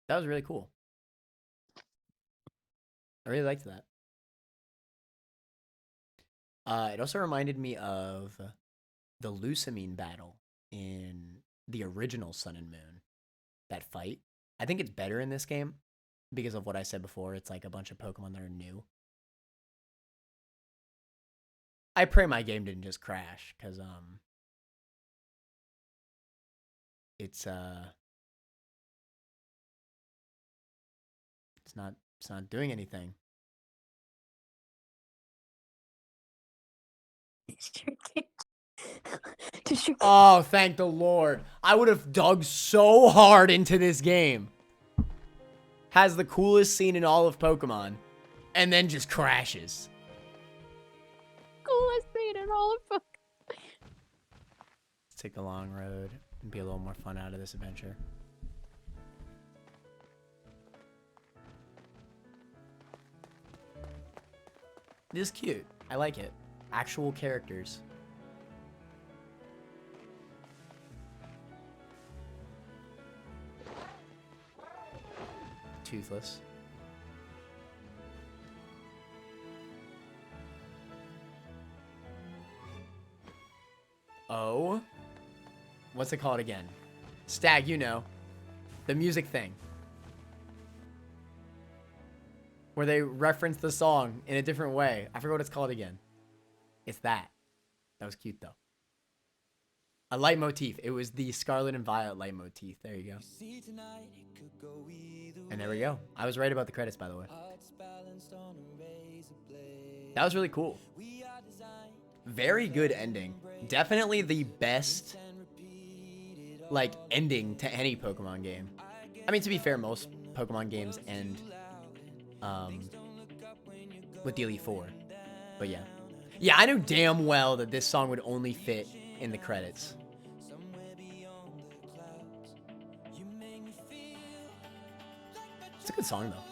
That was really cool. I really liked that. It also reminded me of the Lusamine battle in the original Sun and Moon. That fight. I think it's better in this game because of what I said before. It's like a bunch of Pokemon that are new. I pray my game didn't just crash because it's not doing anything. Oh, thank the Lord. I would have dug so hard into this game. Has the coolest scene in all of Pokemon and then just crashes. Coolest scene in all of Pokemon. Let's take the long road and be a little more fun out of this adventure. This is cute. I like it. Actual characters. Toothless. Oh? What's it called again? Stag, you know. The music thing. Where they reference the song in a different way. I forgot what it's called again. It's that. That was cute, though. A leitmotif. It was the Scarlet and Violet leitmotif. There you go. And there we go. I was right about the credits, by the way. That was really cool. Very good ending. Definitely the best, like, ending to any Pokemon game. I mean, to be fair, most Pokemon games end with the Elite Four. But yeah. Yeah, I knew damn well that this song would only fit in the credits. It's a good song, though.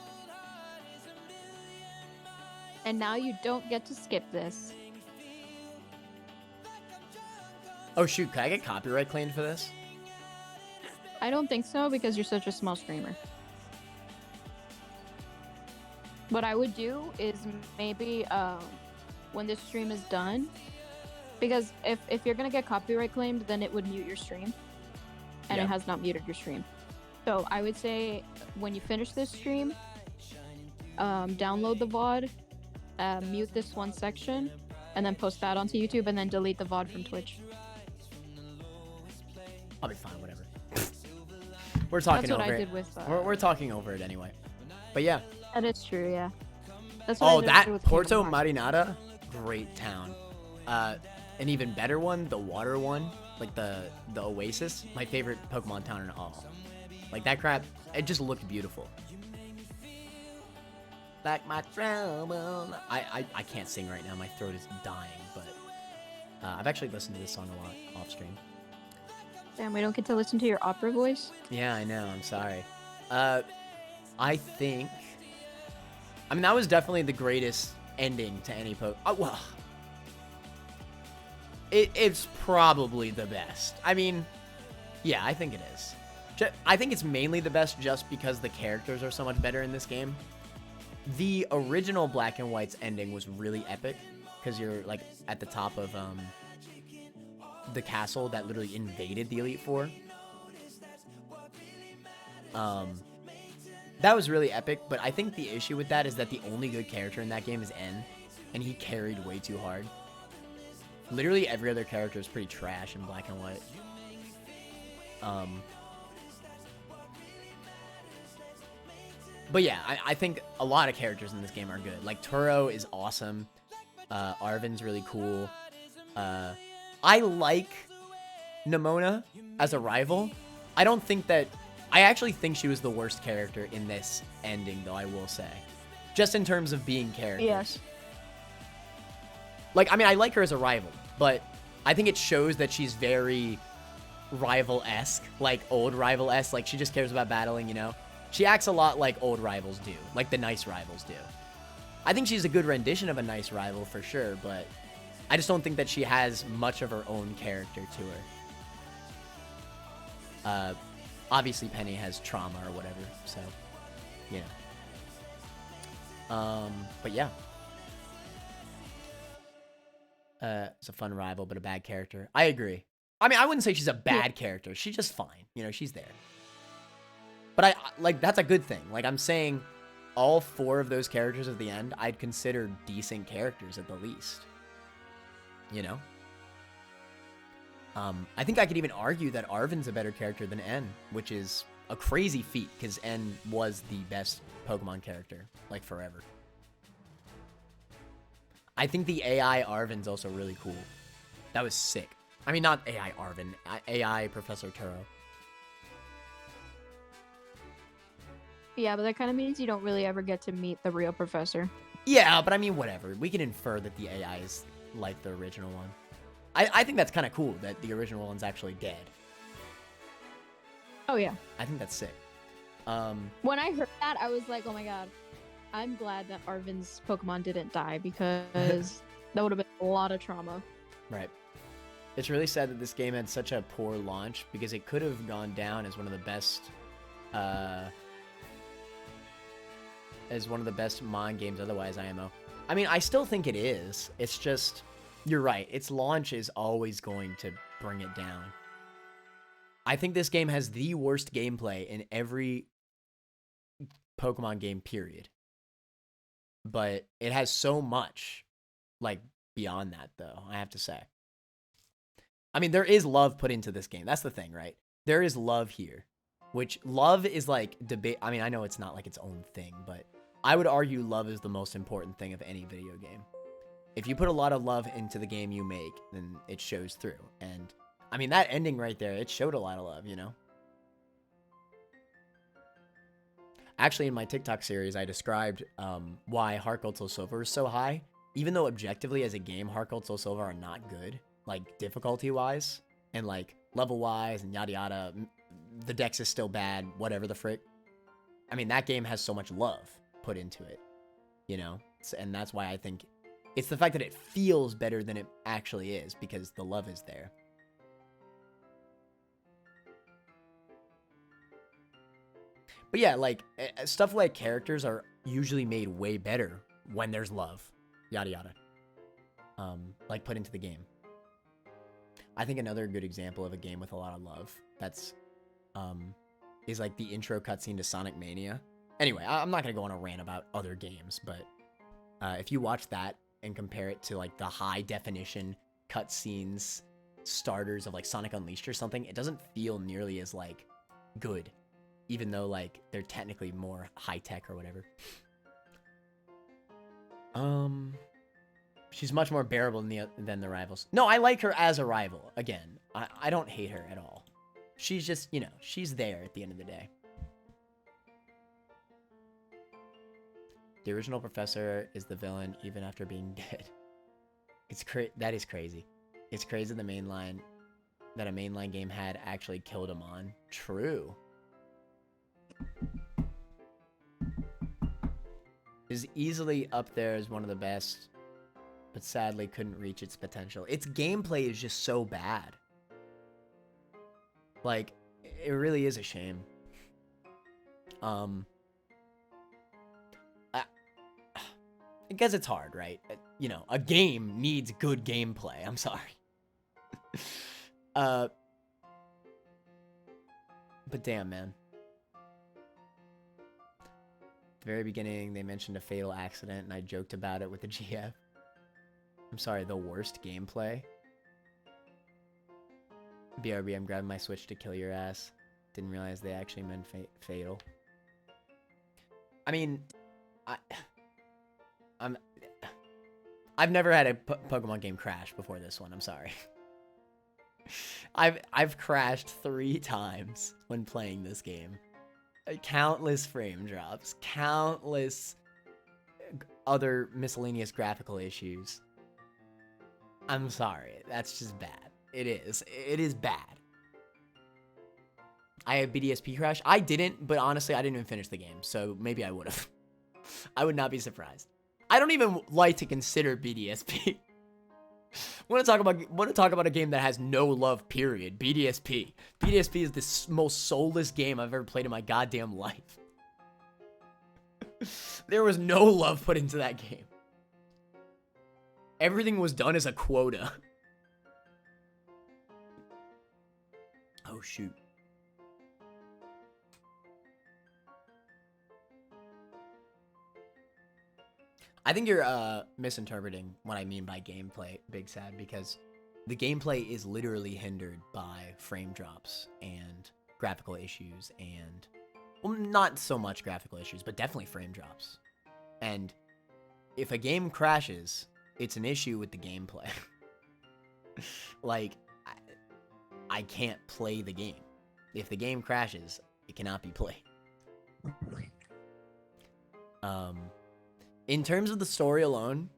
And now you don't get to skip this. Oh, shoot. Could I get copyright claimed for this? I don't think so because you're such a small streamer. What I would do is maybe when this stream is done, because if you're going to get copyright claimed, then it would mute your stream. And it has not muted your stream. So I would say when you finish this stream, download the VOD, mute this one section, and then post that onto YouTube, and then delete the VOD from Twitch. I'll be fine, whatever. We're talking That's what over I it. did with. We're talking over it anyway. But yeah. That is true, yeah. That's what Oh, I did that with Porto Kingdom Hearts. Marinada, great town. An even better one, the water one, like the Oasis, my favorite Pokemon town in all. Like that crap, it just looked beautiful. Like my trouble. I can't sing right now. My throat is dying, but I've actually listened to this song a lot off stream. Damn, we don't get to listen to your opera voice? Yeah, I know. I'm sorry. I think... I mean, that was definitely the greatest ending to any well, it's probably the best. I mean, yeah, I think it is. I think it's mainly the best just because the characters are so much better in this game. The original Black and White's ending was really epic because you're like at the top of the castle that literally invaded the Elite Four. That was really epic, but I think the issue with that is that the only good character in that game is N, and he carried way too hard. Literally every other character is pretty trash in Black and White. But yeah, I think a lot of characters in this game are good. Like Turo is awesome. Arven's really cool. I like Nimona as a rival. I don't think that... I actually think she was the worst character in this ending, though, I will say. Just in terms of being characters. Yes. Like, I mean, I like her as a rival, but I think it shows that she's very rival-esque, like old rival-esque. Like, she just cares about battling, you know? She acts a lot like old rivals do, like the nice rivals do. I think she's a good rendition of a nice rival for sure, but I just don't think that she has much of her own character to her. Obviously, Penny has trauma or whatever, so, you know. But yeah. It's a fun rival, but a bad character. I agree. I mean, I wouldn't say she's a bad character. She's just fine. You know, she's there. But like, that's a good thing. Like, I'm saying all 4 of those characters at the end, I'd consider decent characters at the least. You know? I think I could even argue that Arven's a better character than N, which is a crazy feat, because N was the best Pokemon character, like, forever. I think the AI Arven's also really cool. That was sick. I mean, not AI Arven, AI Professor Turo. Yeah, but that kind of means you don't really ever get to meet the real professor. Yeah, but I mean, whatever. We can infer that the AI is like the original one. I think that's kind of cool that the original one's actually dead. Oh, yeah. I think that's sick. When I heard that, I was like, oh my god. I'm glad that Arven's Pokemon didn't die, because that would have been a lot of trauma. Right. It's really sad that this game had such a poor launch, because it could have gone down as one of the best... as one of the best Mon games otherwise, IMO. I mean, I still think it is. It's just... You're right. Its launch is always going to bring it down. I think this game has the worst gameplay in every Pokemon game, period. But it has so much, like, beyond that, though, I have to say. I mean, there is love put into this game. That's the thing, right? There is love here. Which, love is, like, debate... I mean, I know it's not, like, its own thing, but I would argue love is the most important thing of any video game. If you put a lot of love into the game you make, then it shows through. And, I mean, that ending right there, it showed a lot of love, you know? Actually, in my TikTok series, I described why Heart Gold Soul Silver is so high. Even though objectively as a game, Heart Gold Soul Silver are not good, like difficulty-wise, and like level-wise, and yada yada. The dex is still bad, whatever the frick. I mean, that game has so much love put into it, you know? And that's why I think it's the fact that it feels better than it actually is, because the love is there. But yeah, like, stuff like characters are usually made way better when there's love. Yada yada. Like, put into the game. I think another good example of a game with a lot of love that's, is like the intro cutscene to Sonic Mania. Anyway, I'm not gonna go on a rant about other games, but if you watch that and compare it to like the high definition cutscenes starters of like Sonic Unleashed or something, it doesn't feel nearly as like good, even though like they're technically more high tech or whatever. She's much more bearable than the rivals. No, I like her as a rival. Again, I don't hate her at all. She's just, you know, she's there at the end of the day. The original professor is the villain even after being dead. That is crazy. It's crazy that a mainline game had actually killed him on. True. Is easily up there as one of the best, but sadly couldn't reach its potential. Its gameplay is just so bad. Like, it really is a shame. I guess it's hard, right? You know, a game needs good gameplay. I'm sorry. But damn, man. At the very beginning, they mentioned a fatal accident, and I joked about it with the GF. I'm sorry, the worst gameplay? BRB, I'm grabbing my Switch to kill your ass. Didn't realize they actually meant fatal. I mean, I, I've never had a Pokemon game crash before this one. I'm sorry. I've crashed 3 times when playing this game. Countless frame drops, countless other miscellaneous graphical issues. I'm sorry. That's just bad. It is. It is bad. I have BDSP crash. I didn't, but honestly, I didn't even finish the game, so maybe I would have. I would not be surprised. I don't even like to consider BDSP. want to talk about a game that has no love, period. BDSP. BDSP is the most soulless game I've ever played in my goddamn life. There was no love put into that game. Everything was done as a quota. Oh, shoot. I think you're misinterpreting what I mean by gameplay, Big Sad, because the gameplay is literally hindered by frame drops and graphical issues and, well, not so much graphical issues, but definitely frame drops. And if a game crashes, it's an issue with the gameplay. Like, I can't play the game. If the game crashes, it cannot be played. In terms of the story alone,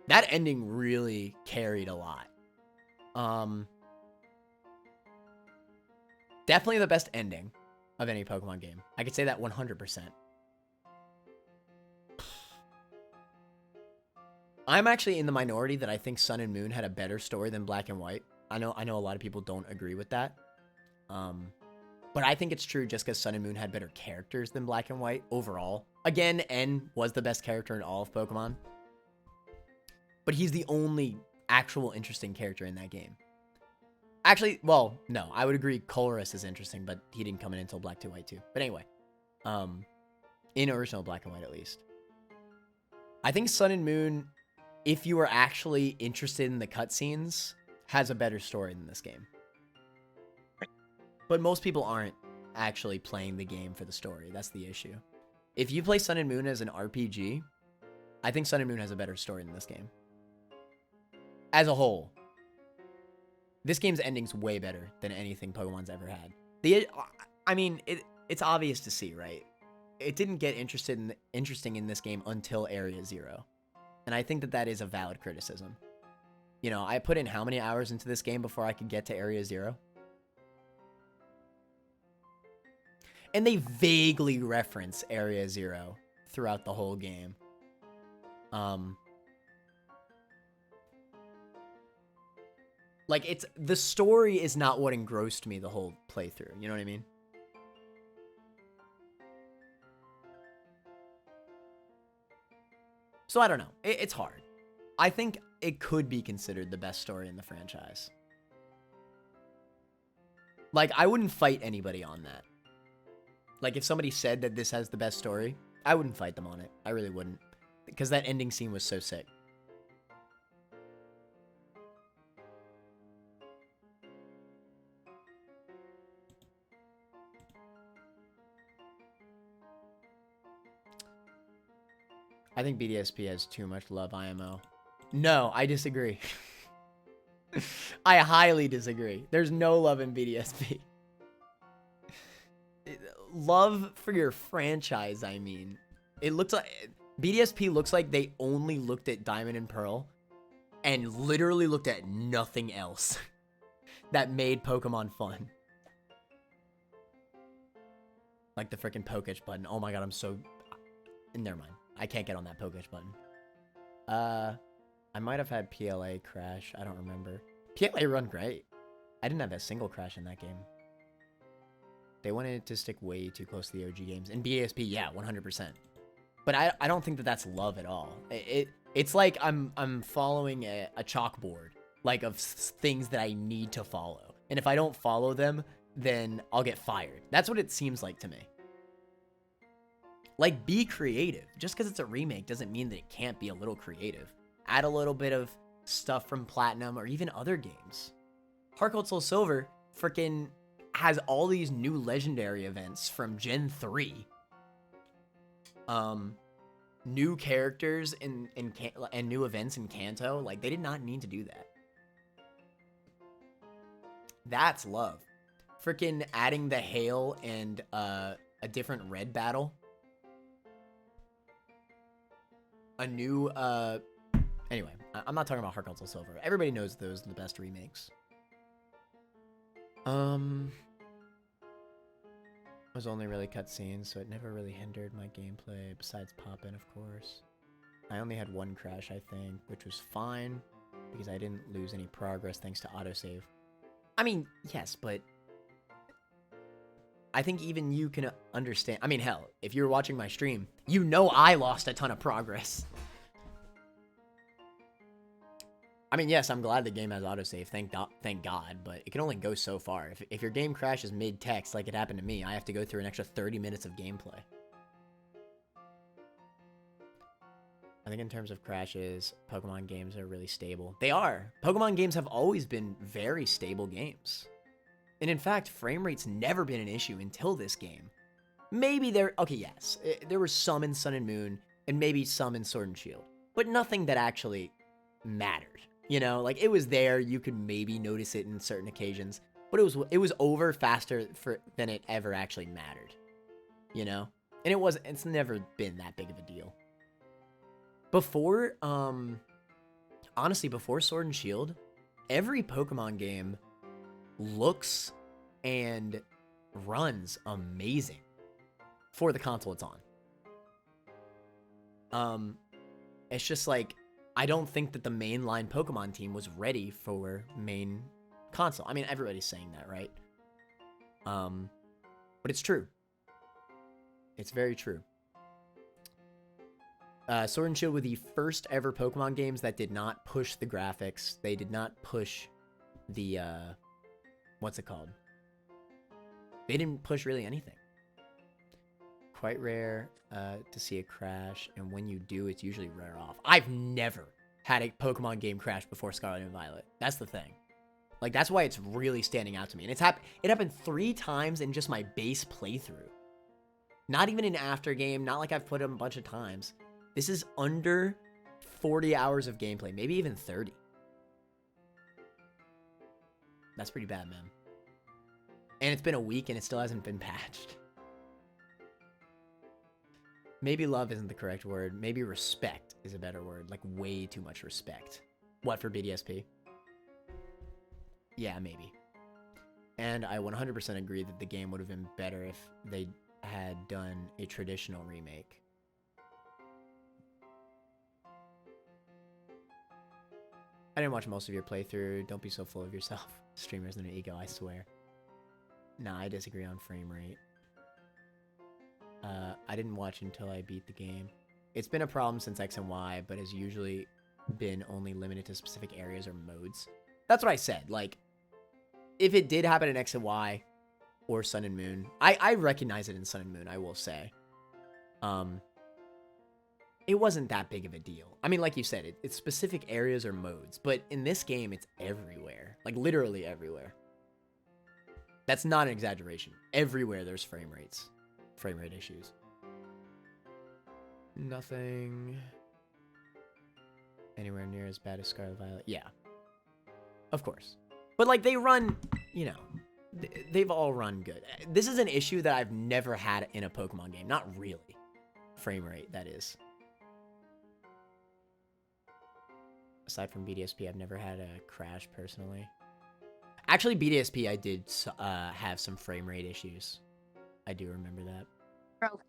that ending really carried a lot. Definitely the best ending of any Pokemon game. I could say that 100%. I'm actually in the minority that I think Sun and Moon had a better story than Black and White. I know a lot of people don't agree with that. But I think it's true just because Sun and Moon had better characters than Black and White overall. Again, N was the best character in all of Pokemon. But he's the only actual interesting character in that game. Actually, well, no, I would agree Colress is interesting, but he didn't come in until Black 2 White 2. But anyway, in original Black and White at least. I think Sun and Moon, if you are actually interested in the cutscenes, has a better story than this game. But most people aren't actually playing the game for the story. That's the issue. If you play Sun and Moon as an RPG, I think Sun and Moon has a better story than this game. As a whole. This game's ending's way better than anything Pokemon's ever had. It's obvious to see, right? It didn't get interesting in this game until Area 0. And I think that is a valid criticism. You know, I put in how many hours into this game before I could get to Area 0? And they vaguely reference Area 0 throughout the whole game. Like, the story is not what engrossed me the whole playthrough. You know what I mean? So I don't know. It's hard. I think it could be considered the best story in the franchise. Like, I wouldn't fight anybody on that. Like, if somebody said that this has the best story, I wouldn't fight them on it. I really wouldn't. Because that ending scene was so sick. I think BDSP has too much love IMO. No, I disagree. I highly disagree. There's no love in BDSP. Love for your franchise, I mean. It looks like... BDSP looks like they only looked at Diamond and Pearl and literally looked at nothing else that made Pokemon fun. Like the freaking Pokesh button. Oh my god, I'm so... Never mind. I can't get on that Pokesh button. I might have had PLA crash. I don't remember. PLA run great. I didn't have a single crash in that game. They wanted to stick way too close to the OG games. In BASP, yeah, 100%. But I don't think that that's love at all. It's like I'm following a chalkboard, like of things that I need to follow. And if I don't follow them, then I'll get fired. That's what it seems like to me. Like, be creative. Just because it's a remake doesn't mean that it can't be a little creative. Add a little bit of stuff from Platinum or even other games. Heart Gold Soul Silver freaking has all these new legendary events from Gen 3. new characters and new events in Kanto. Like, they did not need to do that. That's love. Freaking adding the hail and a different red battle. A new anyway, I'm not talking about Heart Gold Soul Silver. Everybody knows those are the best remakes. Was only really cutscenes, so it never really hindered my gameplay, besides Poppin', of course. I only had one crash, I think, which was fine, because I didn't lose any progress thanks to autosave. I mean, yes, but I think even you can understand. I mean, hell, if you're watching my stream, you know I lost a ton of progress. I mean, yes, I'm glad the game has autosave, thank God, but it can only go so far. If your game crashes mid-text, like it happened to me, I have to go through an extra 30 minutes of gameplay. I think in terms of crashes, Pokemon games are really stable. They are. Pokemon games have always been very stable games. And in fact, frame rate's never been an issue until this game. Maybe okay, yes, there were some in Sun and Moon, and maybe some in Sword and Shield, but nothing that actually mattered. You know, like, it was there, you could maybe notice it in certain occasions, but it was over faster than it ever actually mattered. You know? And it's never been that big of a deal. Before, honestly, before Sword and Shield, every Pokemon game looks and runs amazing for the console it's on. It's just like, I don't think that the mainline Pokemon team was ready for main console. I mean, everybody's saying that, right? But it's true. It's very true. Sword and Shield were the first ever Pokemon games that did not push the graphics. They did not push the, what's it called? They didn't push really anything. Quite rare to see a crash, and when you do, it's usually rare off. I've never had a Pokemon game crash before Scarlet and Violet. That's the thing. Like, that's why it's really standing out to me. And it happened 3 times in just my base playthrough. Not even an after game, not like I've put them a bunch of times. This is under 40 hours of gameplay, maybe even 30. That's pretty bad, man. And it's been a week and it still hasn't been patched. Maybe love isn't the correct word. Maybe respect is a better word. Like, way too much respect. What, for BDSP? Yeah, maybe. And I 100% agree that the game would have been better if they had done a traditional remake. I didn't watch most of your playthrough. Don't be so full of yourself. Streamers and an ego, I swear. Nah, I disagree on frame rate. I didn't watch until I beat the game. It's been a problem since X and Y, but has usually been only limited to specific areas or modes. That's what I said. Like, if it did happen in X and Y or Sun and Moon, I recognize it in Sun and Moon, I will say. It wasn't that big of a deal. I mean, like you said, it's specific areas or modes, but in this game, it's everywhere. Like, literally everywhere. That's not an exaggeration. Everywhere there's frame rate issues. Nothing anywhere near as bad as Scarlet Violet. Yeah. Of course. But, like, they run, you know, they've all run good. This is an issue that I've never had in a Pokemon game. Not really. Frame rate, that is. Aside from BDSP, I've never had a crash personally. Actually, BDSP, I did have some frame rate issues. I do remember that. Bro,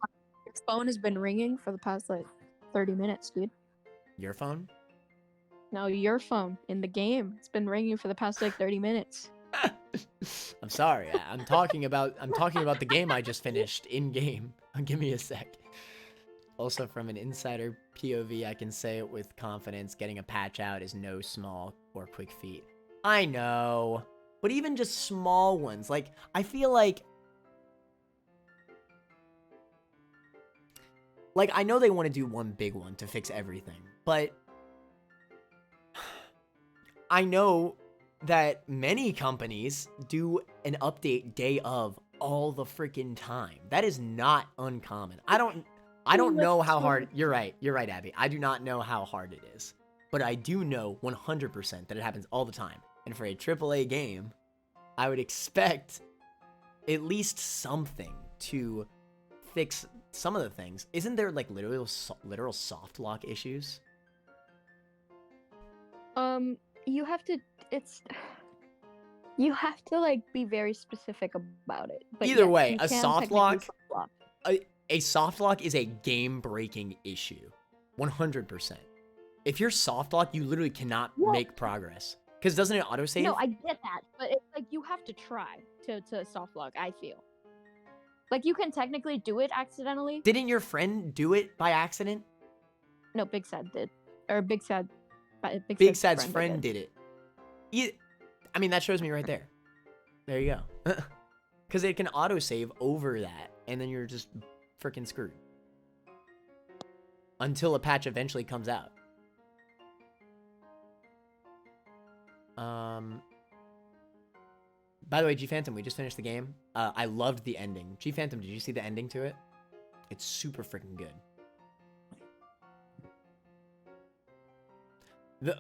your phone has been ringing for the past, like, 30 minutes, dude. Your phone? No, your phone in the game. It's been ringing for the past, like, 30 minutes. I'm sorry. I'm talking about the game I just finished in game. Give me a sec. Also, from an insider POV, I can say it with confidence, getting a patch out is no small or quick feat. I know, but even just small ones, like, I feel like I know they want to do one big one to fix everything, but I know that many companies do an update day of all the freaking time. That is not uncommon. I don't know how hard. You're right, Abby. I do not know how hard it is, but I do know 100% that it happens all the time. And for a AAA game, I would expect at least something to fix some of the things. Isn't there like literal soft lock issues? You have to. You have to like be very specific about it. But Either yes, way, you a can soft technically lock, soft lock. a soft lock is a game-breaking issue, 100%. If you're soft lock, you literally cannot make progress. Because doesn't it autosave? No, I get that, but it's like you have to try to soft lock. I feel like you can technically do it accidentally. Didn't your friend do it by accident? No, Big Sad did, or Big Sad's friend did it. I mean, that shows me right there. There you go. Because it can autosave over that, and then you're just freaking screwed. Until a patch eventually comes out. By the way, G Phantom, we just finished the game. I loved the ending. G Phantom, did you see the ending to it? It's super freaking good.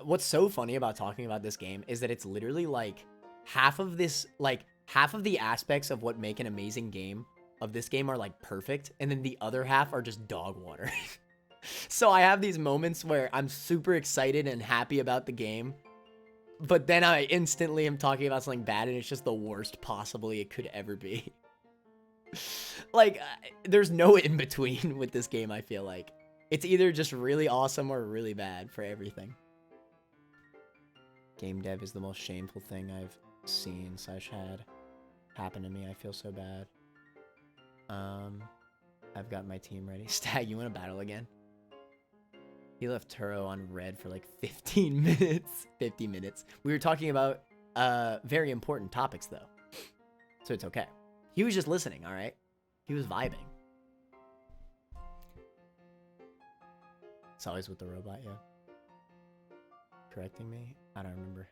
What's so funny about talking about this game is that it's literally like half of the aspects of what make an amazing game of this game are like perfect, and then the other half are just dog water. So I have these moments where I'm super excited and happy about the game, but then I instantly am talking about something bad and it's just the worst possibly it could ever be. Like, there's no in between with this game, I feel like. It's either just really awesome or really bad for everything. Game dev is the most shameful thing I've seen / had happen to me. I feel so bad. I've got my team ready. Stag, you want to battle again? He left Turo on red for like 15 minutes. 50 minutes. We were talking about very important topics though. So it's okay. He was just listening, alright? He was vibing. It's always with the robot, yeah. Correcting me? I don't remember.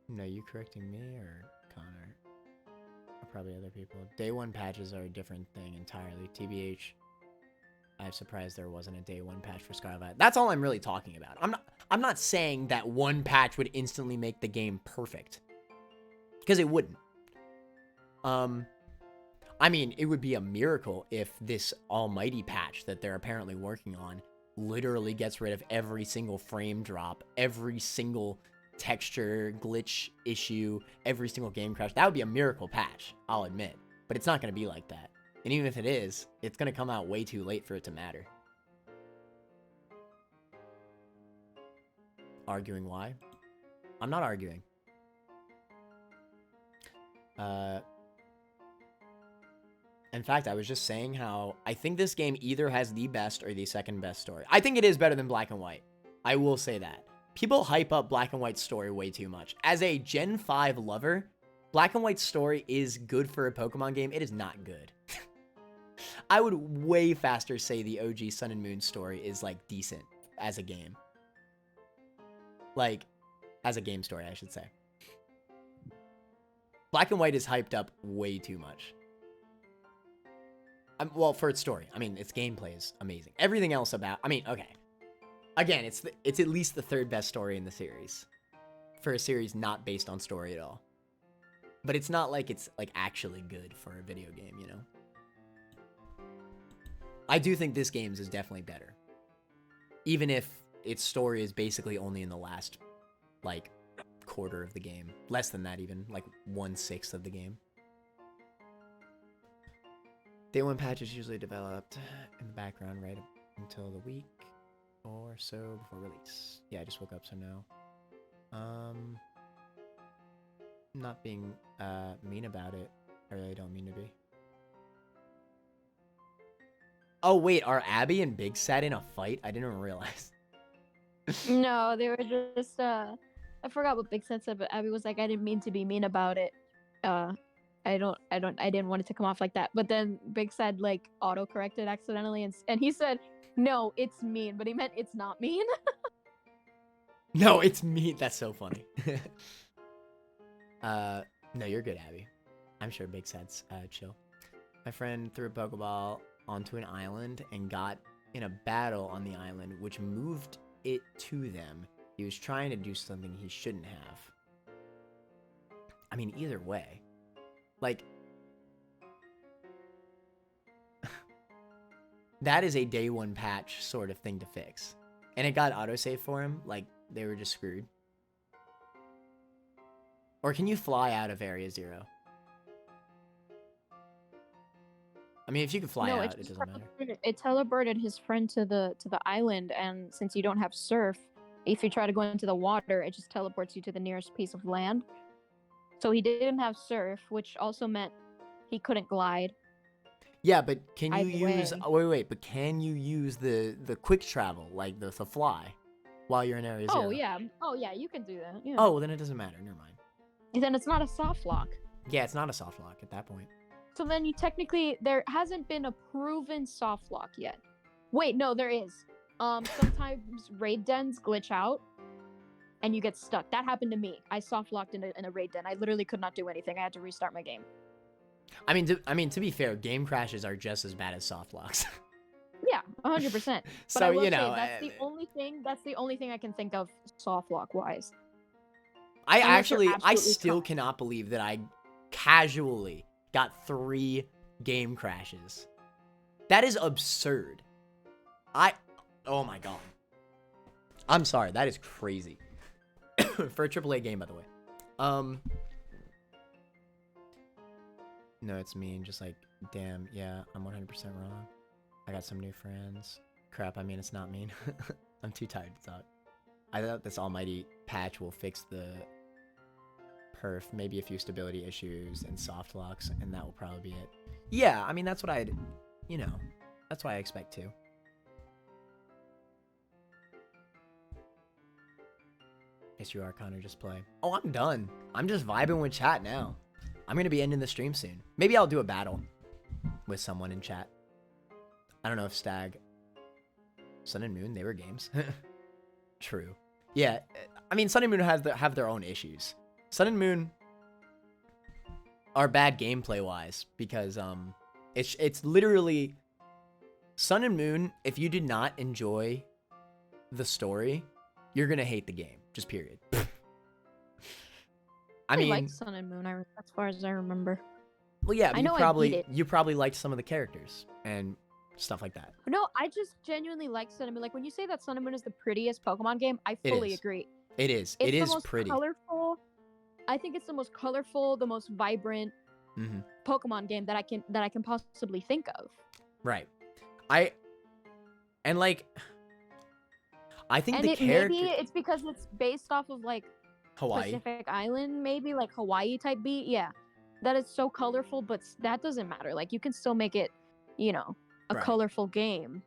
No, you correcting me or Connor? Or probably other people. Day 1 patches are a different thing entirely. TBH, I'm surprised there wasn't a day 1 patch for Scarlet. That's all I'm really talking about. I'm not saying that one patch would instantly make the game perfect. Because it wouldn't. I mean, it would be a miracle if this almighty patch that they're apparently working on literally gets rid of every single frame drop, every single texture glitch issue, every single game crash. That would be a miracle patch, I'll admit. But it's not going to be like that. And even if it is, it's going to come out way too late for it to matter. Arguing why? I'm not arguing. In fact, I was just saying how I think this game either has the best or the second best story. I think it is better than Black and White. I will say that. People hype up Black and White's story way too much. As a Gen 5 lover, Black and White's story is good for a Pokemon game. It is not good. I would way faster say the OG Sun and Moon story is, like, decent as a game. Like, as a game story, I should say. Black and White is hyped up way too much. Well, for its story. I mean, its gameplay is amazing. Everything else about... I mean, okay. Again, it's at least the third best story in the series. For a series not based on story at all. But it's not like it's, like, actually good for a video game, you know? I do think this game's is definitely better. Even if its story is basically only in the last, like, quarter of the game. Less than that even. Like, 1/6 of the game. Day 1 patch is usually developed in the background right until the week or so before release. Yeah, I just woke up, so no. Not being mean about it. I really don't mean to be. Oh, wait, are Abby and Big Sad in a fight? I didn't realize. No, they were just, I forgot what Big Sad said, but Abby was like, I didn't mean to be mean about it. I didn't want it to come off like that. But then Big Sad, like, auto-corrected accidentally, and he said, no, it's mean, but he meant it's not mean. No, it's mean. That's so funny. No, you're good, Abby. I'm sure Big Sad's chill. My friend threw a Pokeball onto an island and got in a battle on the island, which moved it to them. He was trying to do something he shouldn't have. I mean, either way, like, that is a day one patch sort of thing to fix. And it got autosave for him, like, they were just screwed. Or can you fly out of Area 0? I mean, if you can fly out, it doesn't matter. It teleported his friend to the island, and since you don't have surf, if you try to go into the water, it just teleports you to the nearest piece of land. So he didn't have surf, which also meant he couldn't glide. Yeah, but can you Either use... way. Wait, but can you use the quick travel, like the fly, while you're in Area 0? Oh, yeah. Oh, yeah, you can do that. Yeah. Oh, well, then it doesn't matter. Never mind. Then it's not a soft lock. Yeah, it's not a soft lock at that point. So then you technically... There hasn't been a proven soft lock yet. Wait, no, there is. Sometimes raid dens glitch out, and you get stuck. That happened to me. I soft locked in a raid den. I literally could not do anything. I had to restart my game. I mean, to be fair, game crashes are just as bad as soft locks. Yeah, 100%. But So, I will you know, say that's the only thing. That's the only thing I can think of soft lock wise. I Unless you're absolutely still trapped. cannot believe that I casually got 3 game crashes. That is absurd. Oh my god. I'm sorry, that is crazy. For a AAA game, by the way. No, it's mean. Just like, damn, yeah, I'm 100% wrong. I got some new friends. Crap, I mean, it's not mean. I'm too tired to talk. I thought this almighty patch will fix the perf, maybe a few stability issues and soft locks, and that will probably be it. Yeah, I mean, that's what that's what I expect too. Yes, you are, Connor, just play. Oh, I'm done. I'm just vibing with chat now. I'm going to be ending the stream soon. Maybe I'll do a battle with someone in chat. I don't know if Stag... Sun and Moon, they were games. True. Yeah, I mean, Sun and Moon have their own issues. Sun and Moon are bad gameplay-wise because it's literally... Sun and Moon, if you did not enjoy the story, you're going to hate the game. Just period. I mean, like Sun and Moon, as far as I remember. Well, yeah, I know I beat it. you probably liked some of the characters and stuff like that. No, I just genuinely like Sun and Moon. Like when you say that Sun and Moon is the prettiest Pokemon game, I fully agree. It is. It's It the is most pretty. colorful. I think it's the most colorful, the most vibrant Pokemon game that I can possibly think of. Right. I think And the character maybe it's because it's based off of like Hawaii. Pacific Island, maybe like Hawaii type beat. Yeah, that is so colorful, but that doesn't matter. Like you can still make it, a Right. colorful game.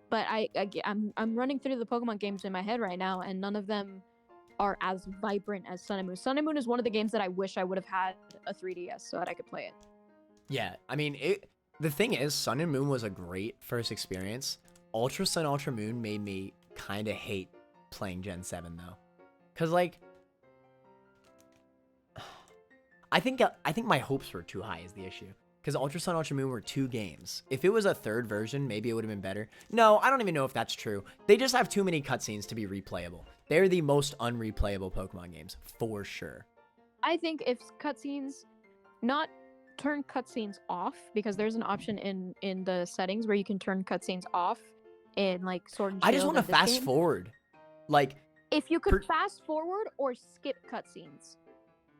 But I'm running through the Pokemon games in my head right now, and none of them are as vibrant as Sun and Moon. Sun and Moon is one of the games that I wish I would have had a 3DS so that I could play it. Yeah, I mean, the thing is, Sun and Moon was a great first experience. Ultra Sun, Ultra Moon made me kind of hate playing Gen 7, though. Because, like, I think my hopes were too high is the issue. Because Ultra Sun, Ultra Moon were 2 games. If it was a third version, maybe it would have been better. No, I don't even know if that's true. They just have too many cutscenes to be replayable. They're the most unreplayable Pokemon games, for sure. I think if cutscenes, not turn cutscenes off, because there's an option in the settings where you can turn cutscenes off in like Sword and Shield. I just want to fast forward. Like, if you could fast forward or skip cutscenes,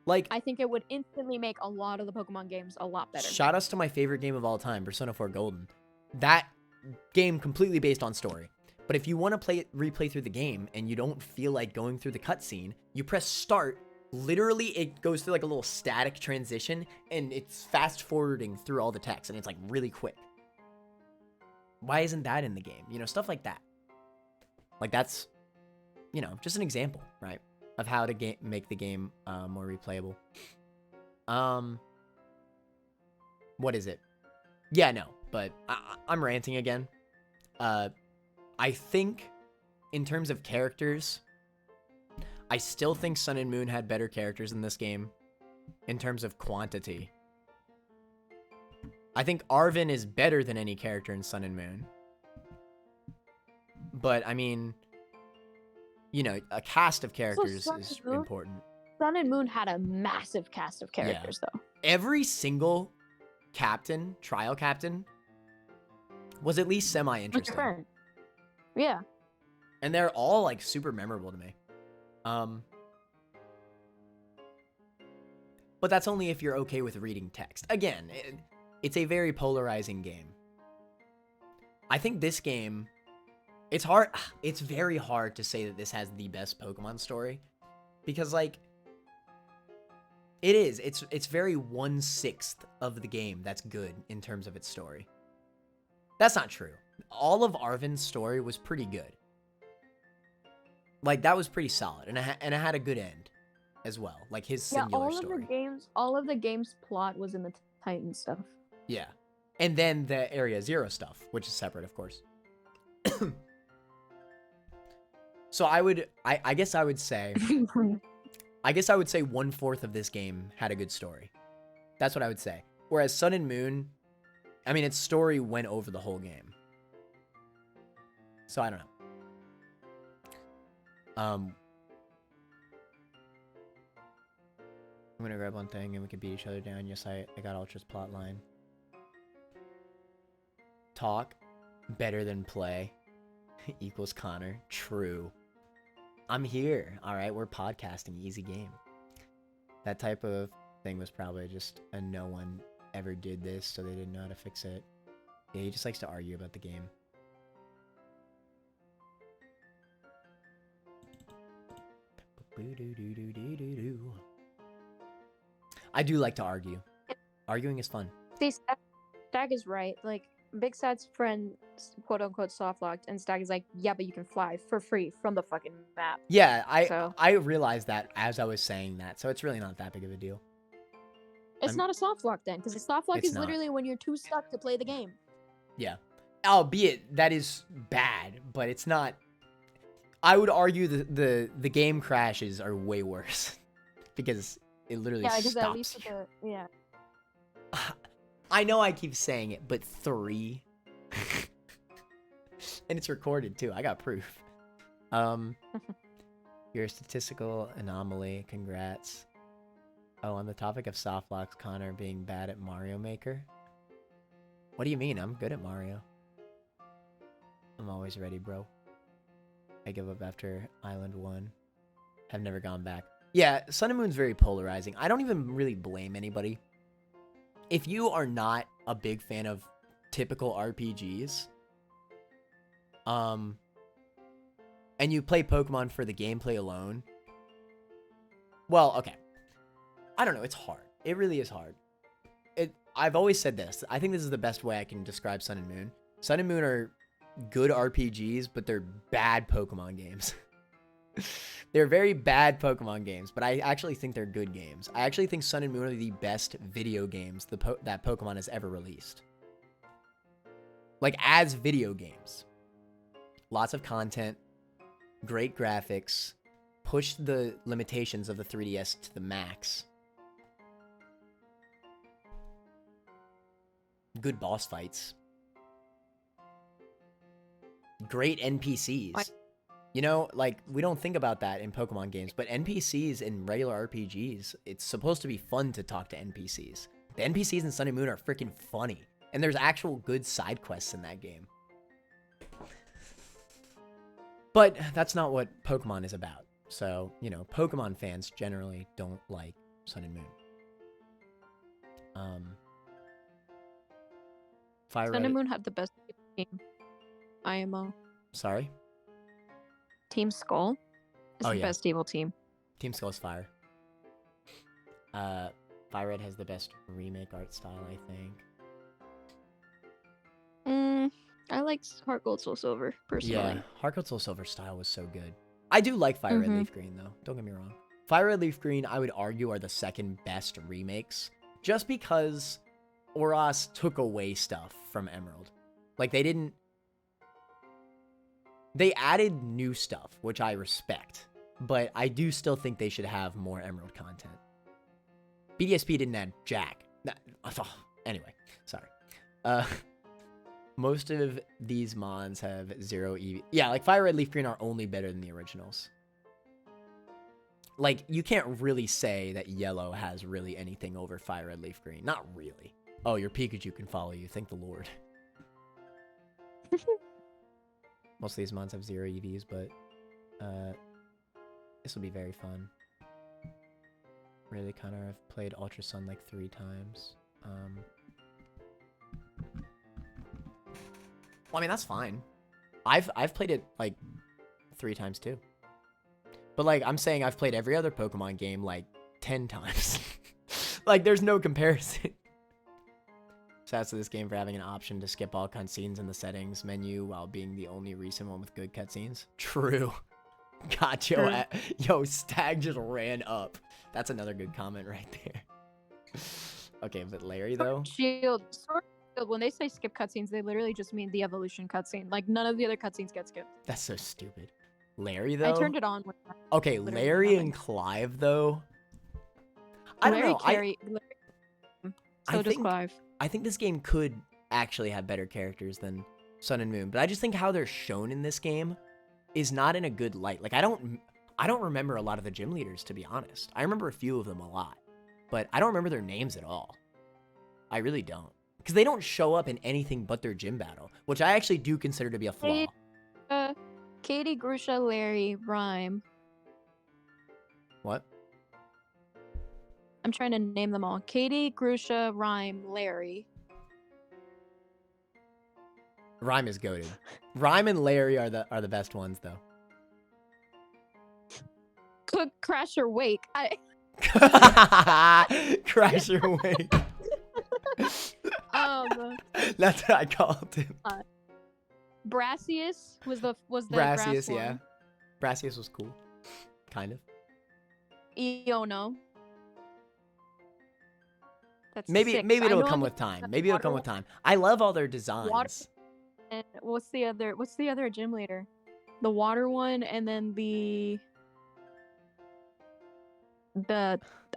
like, I think it would instantly make a lot of the Pokemon games a lot better. Shout outs to my favorite game of all time, Persona 4 Golden. That game completely based on story. But if you want to replay through the game and you don't feel like going through the cutscene, you press start. Literally, it goes through like a little static transition and it's fast forwarding through all the text and it's like really quick. Why isn't that in the game? Stuff like that. Like that's, just an example, right? Of how to make the game more replayable. What is it? Yeah, no, but I'm ranting again. I think in terms of characters, I still think Sun and Moon had better characters in this game in terms of quantity. I think Arven is better than any character in Sun and Moon. But, I mean, you know, a cast of characters is important. Sun and Moon had a massive cast of characters, though. Every single captain, trial captain, was at least semi-interesting. Yeah. And they're all, like, super memorable to me. But that's only if you're okay with reading text. Again, it's a very polarizing game. I think this game, it's very hard to say that this has the best Pokemon story. Because, like, it's very 1/6 of the game that's good in terms of its story. That's not true. All of Arven's story was pretty good. Like, that was pretty solid, and it had a good end as well, like his singular story. All of the game's plot was in the Titan stuff. Yeah, and then the Area Zero stuff, which is separate, of course. So I guess I would say 1/4 of this game had a good story. That's what I would say. Whereas Sun and Moon, I mean, its story went over the whole game. So I don't know. I'm gonna grab one thing and we can beat each other down. Yes, I got Ultra's plotline. Talk better than play equals Connor. True. I'm here. All right, we're podcasting. Easy game. That type of thing was probably just a no one ever did this, so they didn't know how to fix it. Yeah, he just likes to argue about the game. I do like to argue. Arguing is fun. See, Stag is right. Like, Big Sad's friend, quote unquote, soft locked, and Stag is like, yeah, but you can fly for free from the fucking map. Yeah, I realized that as I was saying that, so it's really not that big of a deal. It's not a soft lock then, because a soft lock is literally when you're too stuck to play the game. Yeah. Albeit that is bad, but it's not. I would argue the game crashes are way worse because it literally stops. At least yeah. I know I keep saying it, but 3. And it's recorded too. I got proof. You're a statistical anomaly. Congrats. Oh, on the topic of soft locks, Connor being bad at Mario Maker. What do you mean? I'm good at Mario. I'm always ready, bro. I give up after Island 1. Have never gone back. Yeah, Sun and Moon's very polarizing. I don't even really blame anybody. If you are not a big fan of typical RPGs, and you play Pokemon for the gameplay alone, well, okay. I don't know, it's hard. It really is hard. I've always said this. I think this is the best way I can describe Sun and Moon. Sun and Moon are good RPGs, but they're bad Pokemon games. They're very bad Pokemon games, but I actually think they're good games. I actually think Sun and Moon are the best video games that Pokemon has ever released. Like, as video games. Lots of content, great graphics, pushed the limitations of the 3DS to the max. Good boss fights. Great NPCs. You know, like, we don't think about that in Pokemon games, but NPCs in regular RPGs, it's supposed to be fun to talk to NPCs. The NPCs in Sun and Moon are freaking funny, and there's actual good side quests in that game. But that's not what Pokemon is about. So, you know, Pokemon fans generally don't like Sun and Moon. Sun and Moon had the best team. IMO. Sorry? Team Skull is the best evil team. Team Skull is fire. Fire Red has the best remake art style, I think. I like Heart Gold Soul Silver, personally. Yeah, Heart Gold Soul Silver style was so good. I do like Fire Red Leaf Green, though. Don't get me wrong. Fire Red Leaf Green, I would argue, are the second best remakes. Just because Oras took away stuff from Emerald. Like, they didn't... They added new stuff, which I respect. But I do still think they should have more Emerald content. BDSP didn't add Jack. Anyway, sorry. Uh, most of these mons have 0 EV. Yeah, like Fire Red, Leaf Green are only better than the originals. Like, you can't really say that Yellow has really anything over Fire Red, Leaf Green. Not really. Oh, your Pikachu can follow you. Thank the Lord. Most of these mons have 0 EVs, but this will be very fun. Really, Connor, I've played Ultra Sun like 3 times. Well, I mean, that's fine. I've played it like 3 times too. But like, I'm saying I've played every other Pokemon game like 10 times. Like, there's no comparison. Shouts to this game for having an option to skip all cutscenes in the settings menu while being the only recent one with good cutscenes. True. God, yo, Stag just ran up. That's another good comment right there. Okay, but Larry though? Sword Shield, when they say skip cutscenes, they literally just mean the evolution cutscene. Like, none of the other cutscenes get skipped. That's so stupid. Larry though? I turned it on. Okay, Larry and Clive though? I don't know. So does Clive. I think this game could actually have better characters than Sun and Moon, but I just think how they're shown in this game is not in a good light. Like, I don't remember a lot of the gym leaders, to be honest. I remember a few of them a lot, but I don't remember their names at all. I really don't. Because they don't show up in anything but their gym battle, which I actually do consider to be a flaw. Katie, Grusha, Larry, Rhyme. What? I'm trying to name them all. Katie, Grusha, Rhyme, Larry. Rhyme is goated. Rhyme and Larry are the best ones, though. Cook, Crash, or Wake. Crash or Wake. That's what I called him. Brassius was the Brassius, one. yeah. Brassius was cool. Kind of. Iono. That's maybe 6. Maybe it'll come with time. Maybe it'll come with time. I love all their designs. And what's the other gym leader? The water one, and then the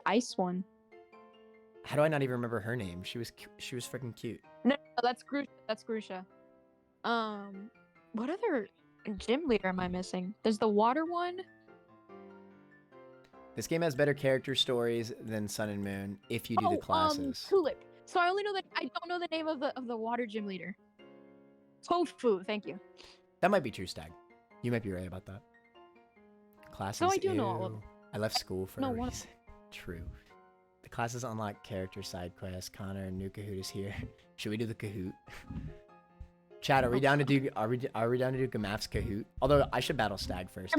ice one. How do I not even remember her name? She was freaking cute. No, that's Grusha. That's Grusha. What other gym leader am I missing? There's the water one. This game has better character stories than Sun and Moon if you do the classes. Tulip. So I don't know the name of the water gym leader. Tofu, thank you. That might be true, Stag. You might be right about that. Classes. No, I do know all of them. I left school for a reason. True. The classes unlock character side quests. Connor and New Kahoot is here. Should we do the Kahoot? Chad, are we down to do Gamaf's Kahoot? Although I should battle Stag first.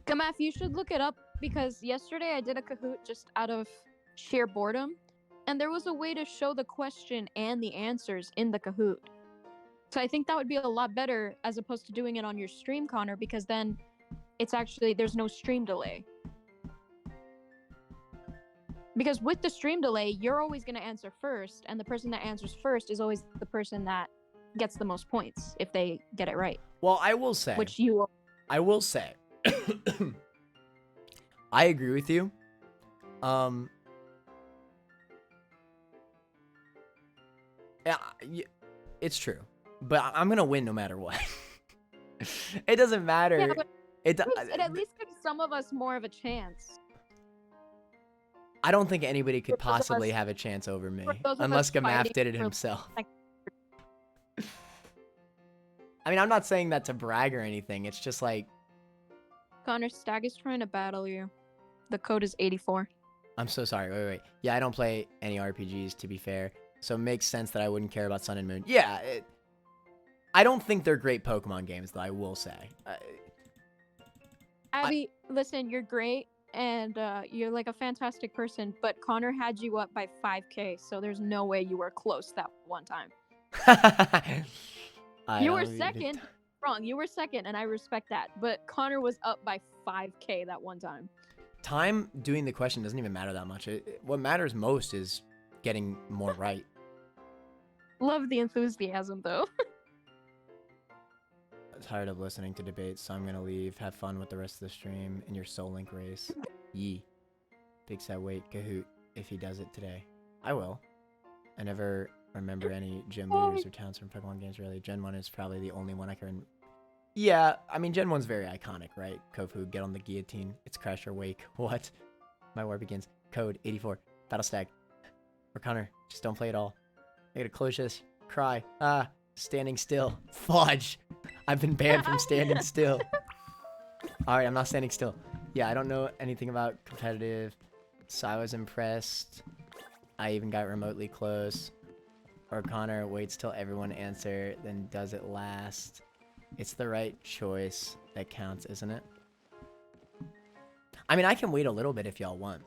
Gamaf, you should look it up because yesterday I did a Kahoot just out of sheer boredom, and there was a way to show the question and the answers in the Kahoot. So I think that would be a lot better as opposed to doing it on your stream, Connor, because then it's actually, there's no stream delay. Because with the stream delay, you're always going to answer first, and the person that answers first is always the person that gets the most points if they get it right. Well, I will say. I will say. I agree with you. Yeah, it's true. But I'm going to win no matter what. It doesn't matter. Yeah, but it at least gives some of us more of a chance. I don't think anybody could possibly have a chance over me unless Gamaf did it himself. I mean, I'm not saying that to brag or anything. It's just like... Connor, Stag is trying to battle you. The code is 84. I'm so sorry. Wait. Yeah, I don't play any RPGs, to be fair. So it makes sense that I wouldn't care about Sun and Moon. Yeah, I don't think they're great Pokemon games, though, I will say. Abby, listen, you're great, and you're like a fantastic person, but Connor had you up by 5K, so there's no way you were close that one time. You were second. Wrong. You were second, and I respect that. But Connor was up by 5K that one time. Time doing the question doesn't even matter that much. What matters most is getting more right. Love the enthusiasm, though. I'm tired of listening to debates, so I'm going to leave. Have fun with the rest of the stream in your Soul Link race. Yee. Big Sad Wait, Kahoot, if he does it today. I will. I never remember any gym leaders or towns from Pokemon games really. Gen 1 is probably the only one I can... Yeah, I mean, Gen 1's very iconic, right? Kofu, get on the guillotine. It's Crash or Wake. What? My war begins. Code 84. Battle Stag. Or Connor, just don't play at all. I gotta close this. Cry. Ah, standing still. Fudge. I've been banned from standing still. Alright, I'm not standing still. Yeah, I don't know anything about competitive, so I was impressed. I even got remotely close. Or Connor waits till everyone answer, then does it last. It's the right choice that counts, isn't it? I mean, I can wait a little bit if y'all want.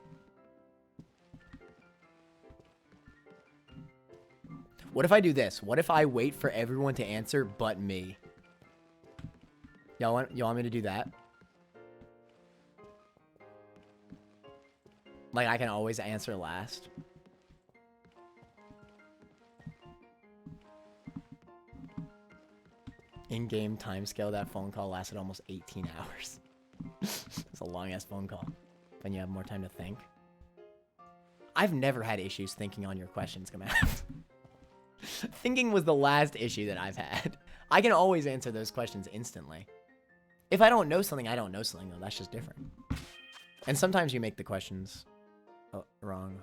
What if I do this? What if I wait for everyone to answer but me? Y'all want me to do that? Like, I can always answer last. In-game timescale, that phone call lasted almost 18 hours. It's a long-ass phone call. Then you have more time to think. I've never had issues thinking on your questions, Gamath. Thinking was the last issue that I've had. I can always answer those questions instantly. If I don't know something, I don't know something, though. That's just different. And sometimes you make the questions wrong.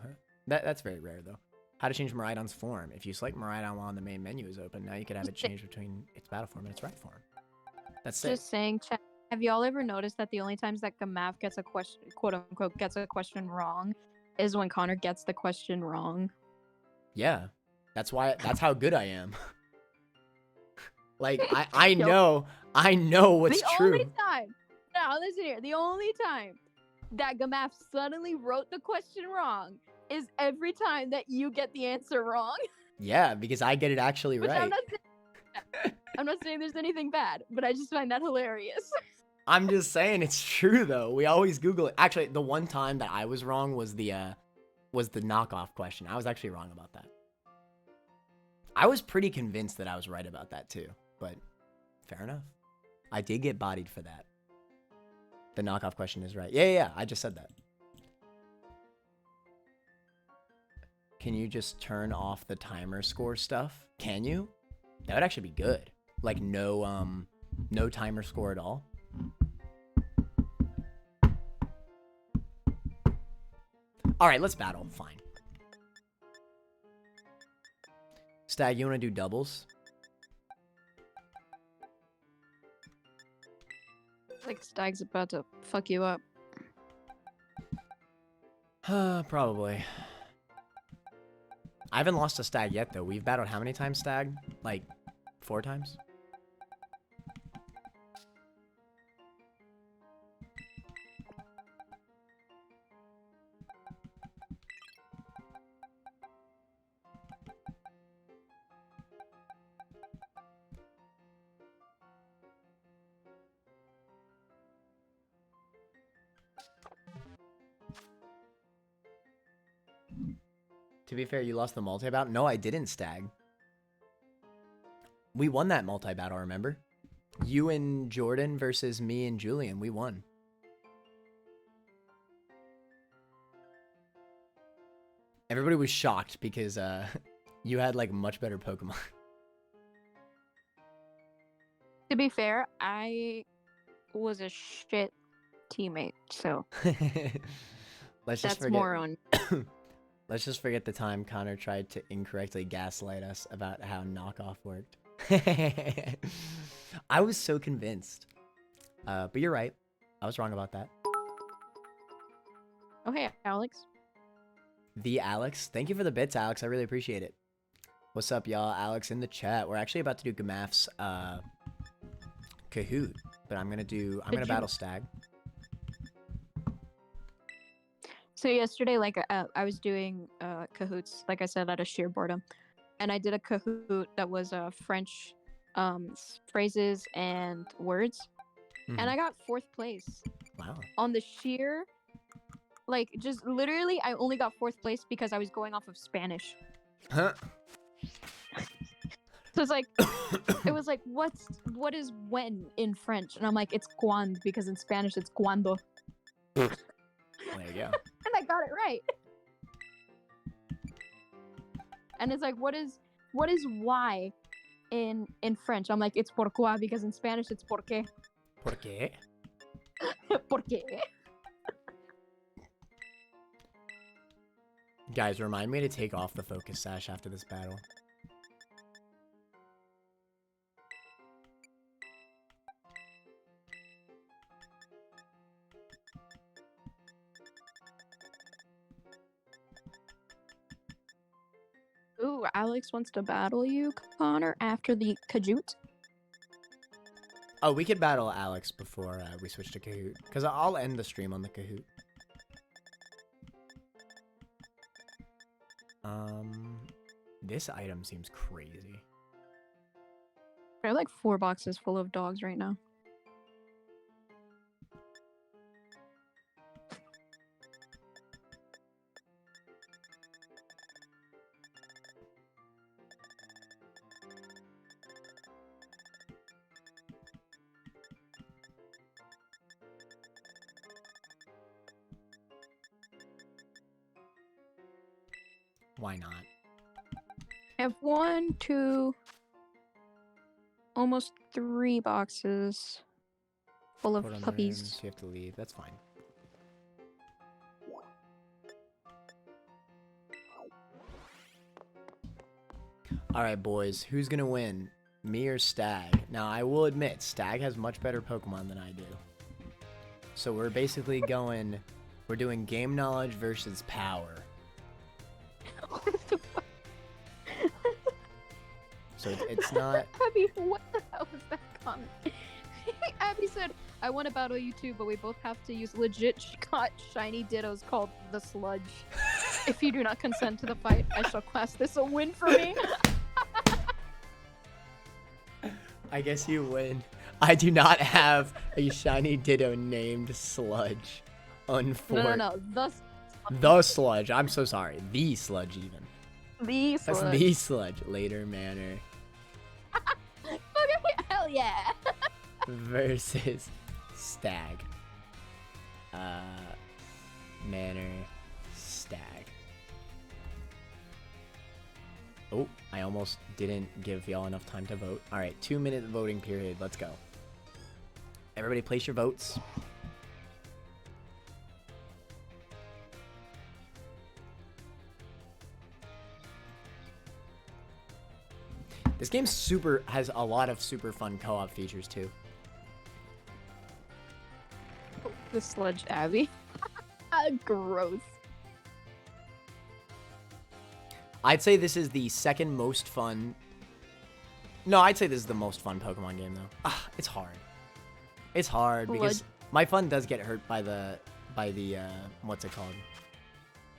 That's very rare, though. How to change Miraidon's form. If you select Miraidon while the main menu is open, now you can have it change between its battle form and its right form. That's sick. Just saying, chat. Have y'all ever noticed that the only times that Gamath gets a question, quote unquote, gets a question wrong, is when Connor gets the question wrong? Yeah, that's how good I am. Like I know what's true. The only time, now listen here, the only time that Gamath suddenly wrote the question wrong is every time that you get the answer wrong. Yeah, because I get it actually right. I'm not saying there's anything bad, but I just find that hilarious. I'm just saying it's true though. We always Google it. Actually, the one time that I was wrong was the knockoff question. I was actually wrong about that. I was pretty convinced that I was right about that too, but fair enough. I did get bodied for that. The knockoff question is right. Yeah, I just said that. Can you just turn off the timer score stuff? Can you? That would actually be good. Like no timer score at all. All right, let's battle. Fine. Stag, you want to do doubles? Like Stag's about to fuck you up. Probably. I haven't lost a Stag yet, though. We've battled how many times, Stag? Like, 4 times? To be fair, you lost the multi-battle? No, I didn't, Stag. We won that multi-battle, remember? You and Jordan versus me and Julian. We won. Everybody was shocked because you had, like, much better Pokemon. To be fair, I was a shit teammate, so... Let's just that's more on... Let's just forget the time Connor tried to incorrectly gaslight us about how knockoff worked. I was so convinced. But you're right. I was wrong about that. Oh, hey, Alex. The Alex. Thank you for the bits, Alex. I really appreciate it. What's up, y'all? Alex in the chat. We're actually about to do Gamath's Kahoot. But I'm going to battle Stag. So yesterday, like, I was doing Kahoots, like I said, out of sheer boredom. And I did a Kahoot that was French phrases and words. Mm-hmm. And I got 4th place. Wow. On the sheer, like, just literally, I only got 4th place because I was going off of Spanish. Huh? So it's like, it was like, what is when in French? And I'm like, it's cuando, because in Spanish it's cuando. There you go. And I got it right. And it's like, what is what is why in French? I'm like, it's pourquoi, because in Spanish it's porque. ¿Por qué? Porque. Guys, remind me to take off the focus sash after this battle. Ooh, Alex wants to battle you, Connor, after the Kahoot. Oh, we could battle Alex before we switch to Kahoot. Because I'll end the stream on the Kahoot. This item seems crazy. I have like 4 boxes full of dogs right now. Why not? I have 1, 2, almost 3 boxes full of Put on the puppies. rims, you have to leave. That's fine. Alright, boys. Who's gonna win? Me or Stag? Now, I will admit, Stag has much better Pokemon than I do. So we're basically going... We're doing game knowledge versus power. What the fuck? So it's not... Abby, what the hell was that comment? Abby said, I want to battle you too, but we both have to use legit shiny dittos called the Sludge. If you do not consent to the fight, I shall class this a win for me. I guess you win. I do not have a shiny Ditto named Sludge. Unfortunately. No. The Sludge. I'm so sorry. The Sludge, even. The That's Sludge. the Sludge. Later Manor. Okay, hell yeah. Versus Stag. Manor. Stag. Oh, I almost didn't give y'all enough time to vote. All right, 2-minute voting period. Let's go. Everybody place your votes. This game has a lot of super fun co-op features too. The Sludge, Abby. Gross. I'd say this is the second most fun. No, I'd say this is the most fun Pokemon game though. It's hard. It's hard because my fun does get hurt by the what's it called?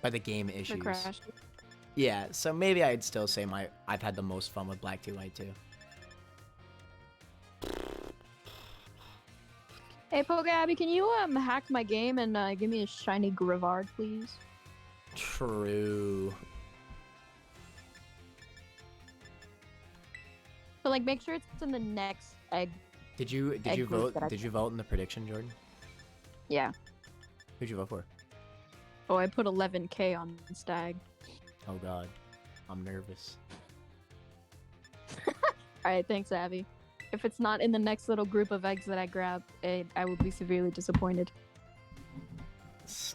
By the game issues. The crash. Yeah, so maybe I'd still say I've had the most fun with Black 2 White 2. Hey, Poke Abby, can you hack my game and give me a shiny Grivard, please? True. So like, make sure it's in the next egg. Did you group vote? Did you vote in the prediction, Jordan? Yeah. Who'd you vote for? Oh, I put 11K on Stag. Oh God, I'm nervous. All right, thanks, Abby. If it's not in the next little group of eggs that I grab, I will be severely disappointed.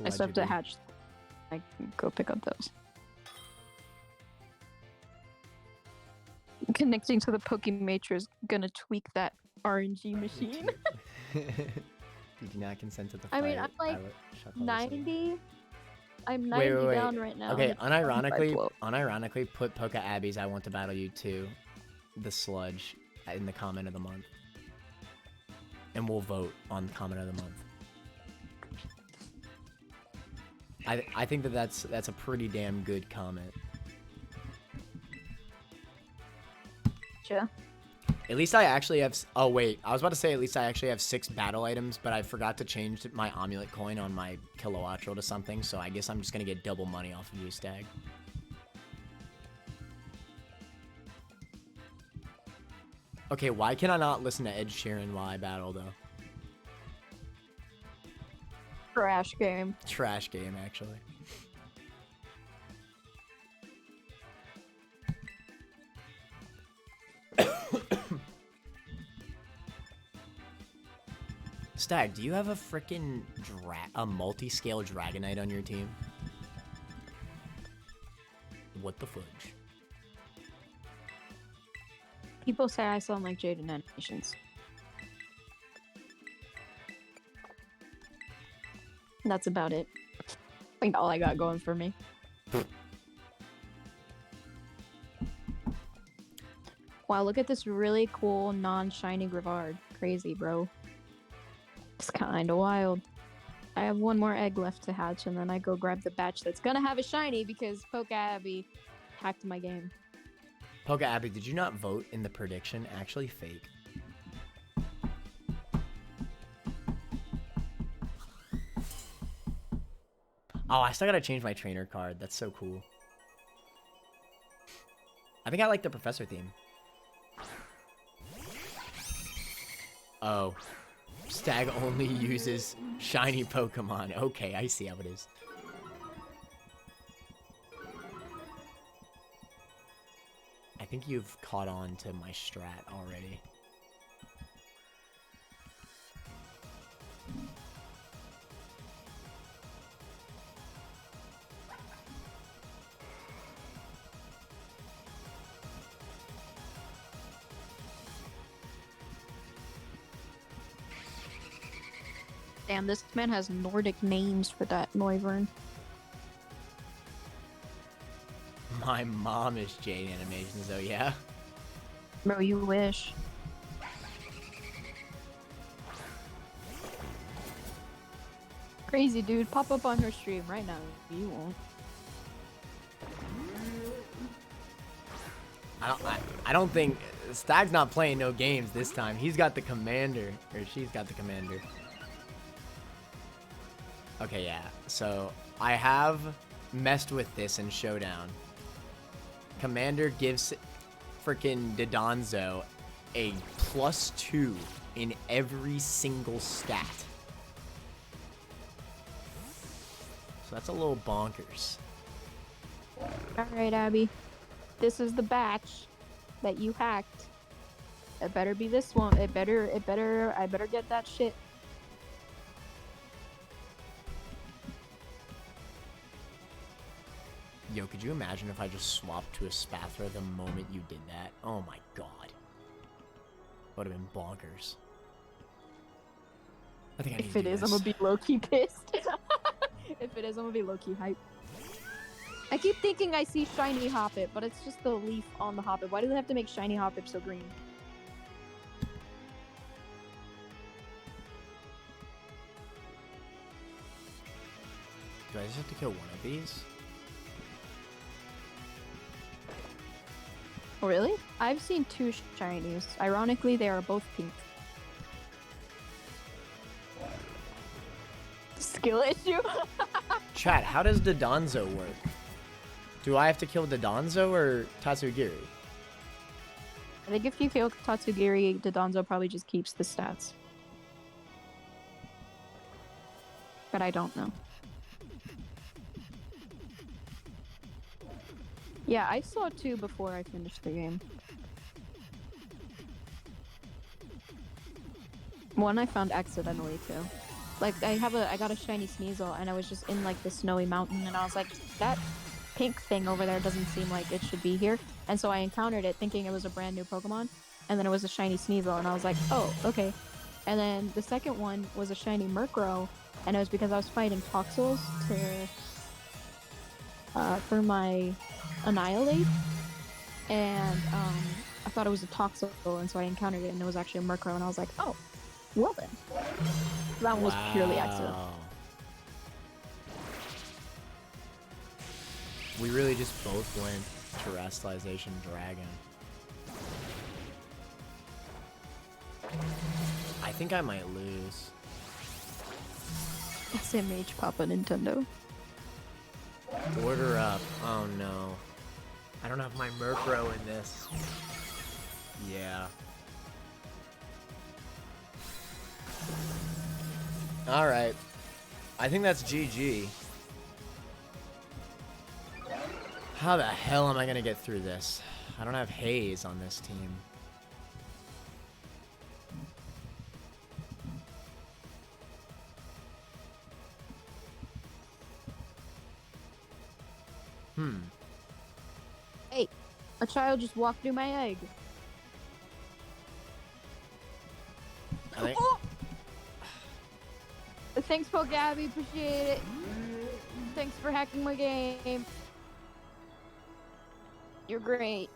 I still have to hatch. I can go pick up those. Connecting to the Pokemator is gonna tweak that RNG machine. You do not consent to the fight. I mean, I'm like 90. I'm 90 wait. down right now. Okay, unironically, put Poke Abby's I want to battle you too, the Sludge, in the comment of the month. And we'll vote on comment of the month. I think that's a pretty damn good comment. Sure. At least I actually have... Oh, wait. I was about to say at least I actually have 6 battle items, but I forgot to change my amulet coin on my Kilowattrel to something, so I guess I'm just going to get double money off of you, Stag. Okay, why can I not listen to Ed Sheeran while I battle, though? Trash game. Trash game, actually. Stag, do you have a freaking a multi-scale Dragonite on your team? What the fudge? People say I sound like Jaden Animations. That's about it. I think all I got going for me. Wow, look at this really cool non-shiny Grivard. Crazy, bro. It's kind of wild. I have one more egg left to hatch, and then I go grab the batch that's gonna have a shiny because Poke Abby hacked my game. Poke Abby, did you not vote in the prediction? Actually fake. Oh, I still gotta change my trainer card. That's so cool. I think I like the professor theme. Oh. Stag only uses shiny Pokemon. Okay, I see how it is. I think you've caught on to my strat already. Damn, this man has Nordic names for that Noivern. My mom is Jade Animations, though, yeah? Bro, you wish. Crazy, dude. Pop up on her stream right now. You won't. I don't think... Stag's not playing no games this time. He's got the commander. Or she's got the commander. Okay, yeah. So, I have messed with this in Showdown. Commander gives freaking Dodonzo a +2 in every single stat. So that's a little bonkers. Alright, Abby. This is the batch that you hacked. It better be this one. I better get that shit. Yo, could you imagine if I just swapped to a Spathra the moment you did that? Oh my god. Would have been bonkers. I think I need If to it do is, this. I'm gonna be low-key pissed. If it is, I'm gonna be low-key hype. I keep thinking I see shiny Hoppip, but it's just the leaf on the Hoppip. Why do they have to make shiny Hoppip so green? Do I just have to kill one of these? Oh, really? I've seen 2 shinies. Ironically, they are both pink. Skill issue? Chat, how does Dodonzo work? Do I have to kill Dodonzo or Tatsugiri? I think if you kill Tatsugiri, Dodonzo probably just keeps the stats. But I don't know. Yeah, I saw 2 before I finished the game. One I found accidentally too. Like I got a shiny Sneasel and I was just in like the snowy mountain and I was like, that pink thing over there doesn't seem like it should be here. And so I encountered it thinking it was a brand new Pokemon, and then it was a shiny Sneasel and I was like, oh, okay. And then the second one was a shiny Murkrow, and it was because I was fighting Toxels for my Annihilate, and I thought it was a Toxel, and so I encountered it and it was actually a Murkrow, and I was like, oh, well then. That one was purely accidental. We really just both went Terrestrialization Dragon. I think I might lose. SMH Papa Nintendo. Order up. Oh no. I don't have my Murkrow in this. Yeah. Alright. I think that's GG. How the hell am I gonna get through this? I don't have Haze on this team. Hey, a child just walked through my egg. I think... Oh! Thanks, Gabby. Appreciate it. Thanks for hacking my game. You're great.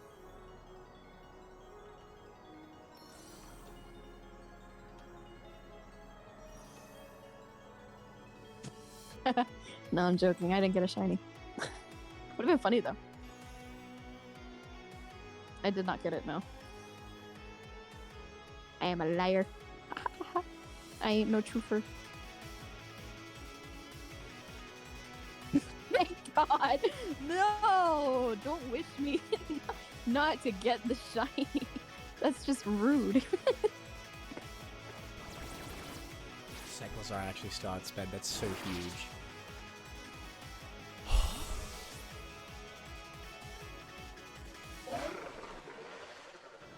No, I'm joking. I didn't get a shiny. Would have been funny though. I did not get it, no. I am a liar. I ain't no truther. Thank God. No! Don't wish me not to get the shiny. That's just rude. Cycles are actually still outsped. That's so huge.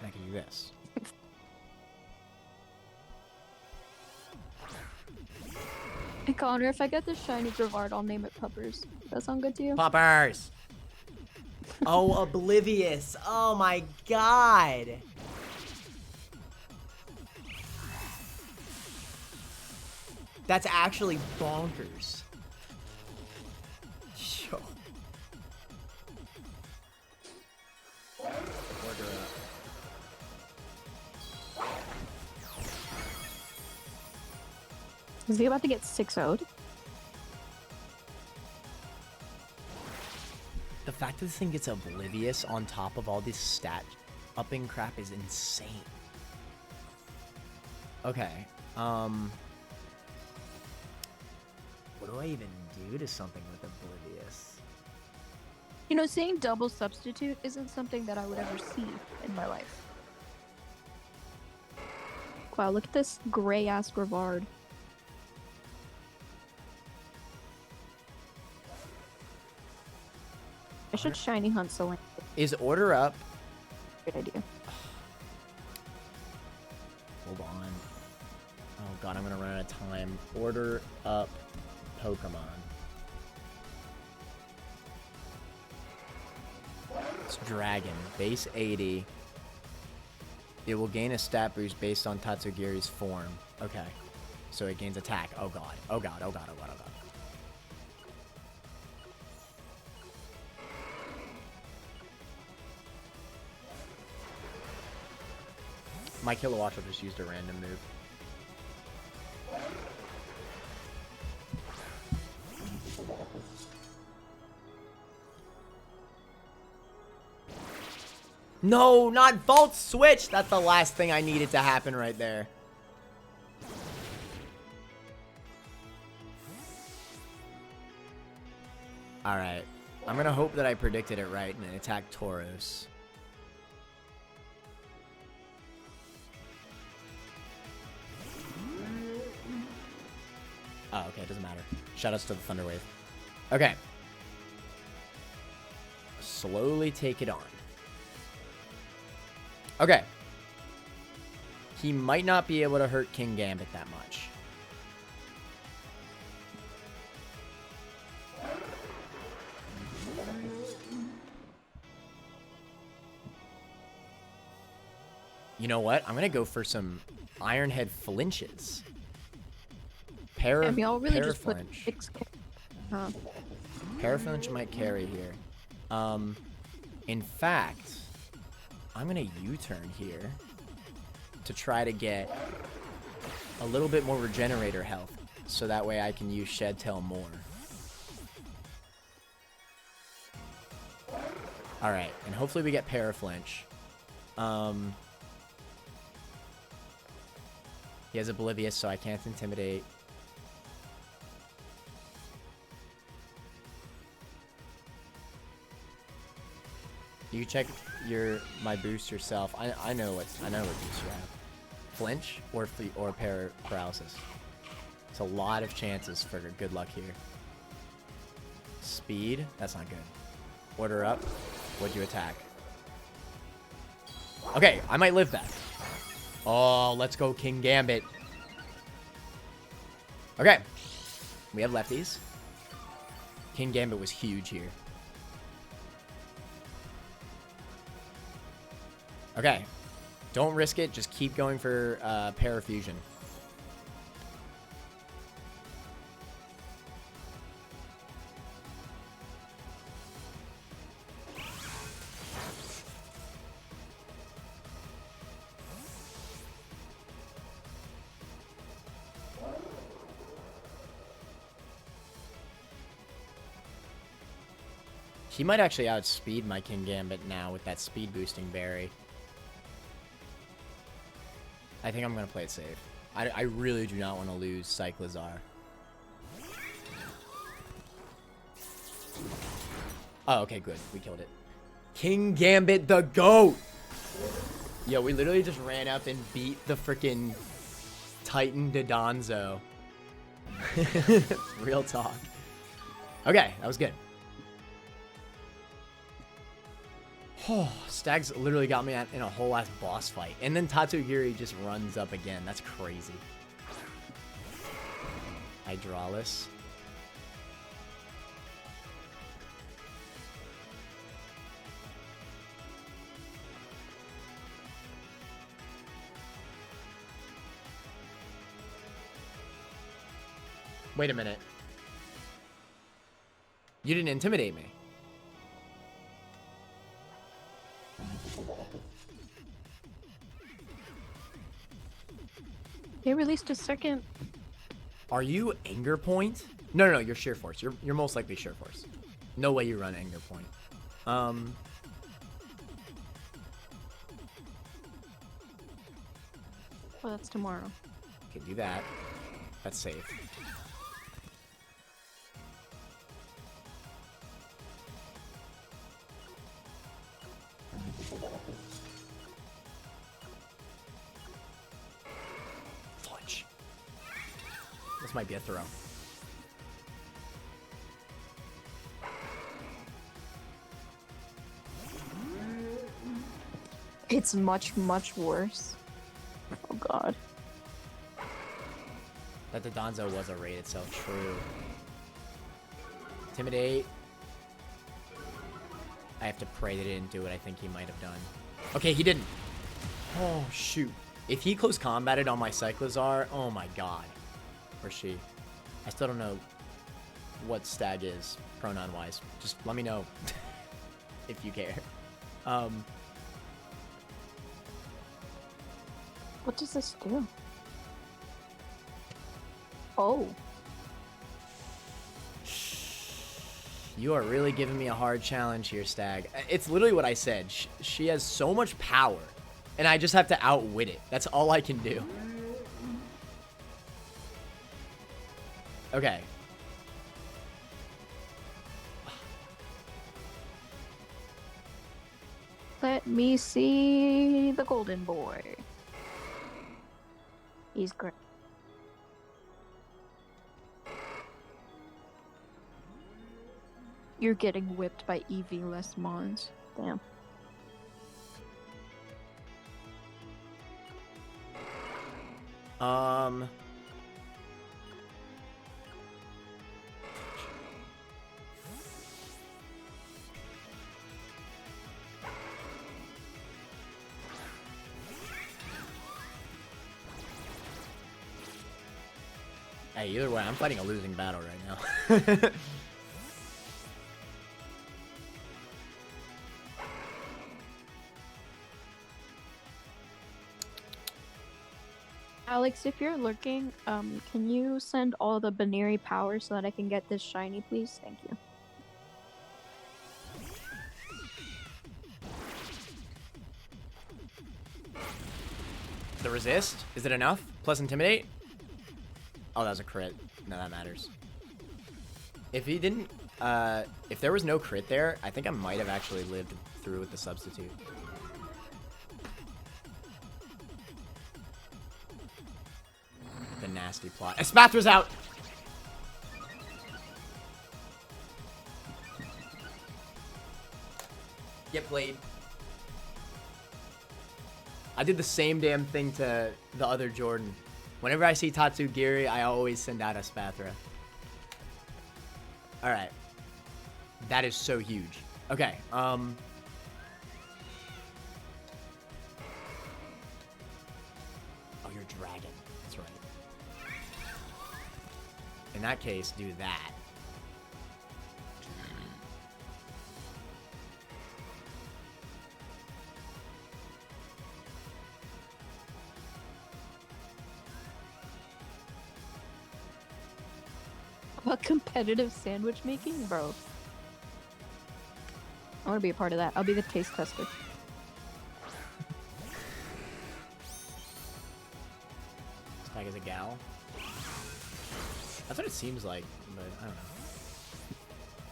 I can do this. Hey Connor, if I get the shiny Grivard, I'll name it Puppers. Does that sound good to you? Poppers! Oh, Oblivious! Oh my god! That's actually bonkers. Yo. Order up. Is he about to get 6-0'd? The fact that this thing gets Oblivious on top of all this stat upping crap is insane. Okay, what do I even do to something with Oblivious? You know, seeing double substitute isn't something that I would ever see in my life. Wow, look at this gray-ass Grivard. I should shiny hunt Solange. Is Order Up... Good idea. Hold on. Oh god, I'm gonna run out of time. Order Up Pokemon. It's Dragon. Base 80. It will gain a stat boost based on Tatsugiri's form. Okay. So it gains attack. Oh god. Oh god. Oh god. Oh god. Oh god. My Kilowattrel just used a random move. No, not Vault Switch! That's the last thing I needed to happen right there. Alright. I'm gonna hope that I predicted it right and attack Tauros. Oh, okay, it doesn't matter. Shoutouts to the Thunder Wave. Okay. Slowly take it on. Okay. He might not be able to hurt King Gambit that much. You know what? I'm going to go for some Ironhead flinches. Y'all really just put Paraflinch. 6. Paraflinch might carry here. In fact, I'm going to U-turn here to try to get a little bit more regenerator health, so that way I can use Shed Tail more. Alright, and hopefully we get Paraflinch. He has Oblivious, so I can't Intimidate. You check my boost yourself. I know what boost you have. Flinch or paralysis. It's a lot of chances for good luck here. Speed, that's not good. Order Up, what'd you attack? Okay, I might live that. Oh, let's go King Gambit. Okay, we have lefties. King Gambit was huge here. Okay. Don't risk it. Just keep going for Parafusion. He might actually outspeed my Kingambit now with that speed boosting berry. I think I'm going to play it safe. I really do not want to lose Cyclizar. Oh, okay, good. We killed it. Kingambit the GOAT! Yo, we literally just ran up and beat the freaking Titan Dodonzo. Real talk. Okay, that was good. Oh, Stags literally got me in a whole ass boss fight. And then Tatsugiri just runs up again. That's crazy. Hydraulis. Wait a minute. You didn't intimidate me. They released a second. Are you Anger Point? No, you're Sheer Force. You're most likely Sheer Force. No way you run Anger Point. Well, that's tomorrow. Okay, do that. That's safe. Fudge. This might be a throw. It's much, much worse. Oh god. That the Donzo was a raid itself. True. Intimidate. I have to pray that he didn't do what I think he might have done. Okay, he didn't. Oh, shoot. If he close combated on my Cyclizar, oh my god. Or she. I still don't know what Stag is, pronoun-wise. Just let me know if you care. What does this do? Oh. You are really giving me a hard challenge here, Stag. It's literally what I said. She has so much power, and I just have to outwit it. That's all I can do. Okay. Let me see the golden boy. He's great. You're getting whipped by EV less Mons. Damn. Hey, either way, I'm fighting a losing battle right now. Alex, if you're lurking, can you send all the Baneri power so that I can get this shiny, please? Thank you. The resist? Is it enough? Plus intimidate? Oh, that was a crit. No, that matters. If he didn't, if there was no crit there, I think I might have actually lived through with the substitute. The nasty plot. Espathra's out! Get played. I did the same damn thing to the other Jordan. Whenever I see Tatsugiri, I always send out Espathra. Alright. That is so huge. Okay, dragon. That's right. In that case, do that. About competitive sandwich making, bro. I want to be a part of that. I'll be the taste tester. Stag is a gal. That's what it seems like, but I don't know.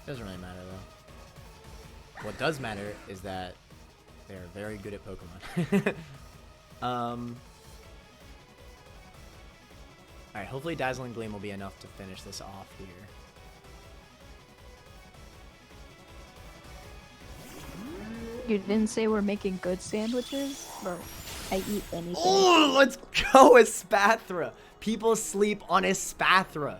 Doesn't really matter though. What does matter is that they're very good at Pokemon. Alright, hopefully Dazzling Gleam will be enough to finish this off here. You didn't say we're making good sandwiches? Bro, I eat anything. Oh, let's go, Espathra! People sleep on Espathra.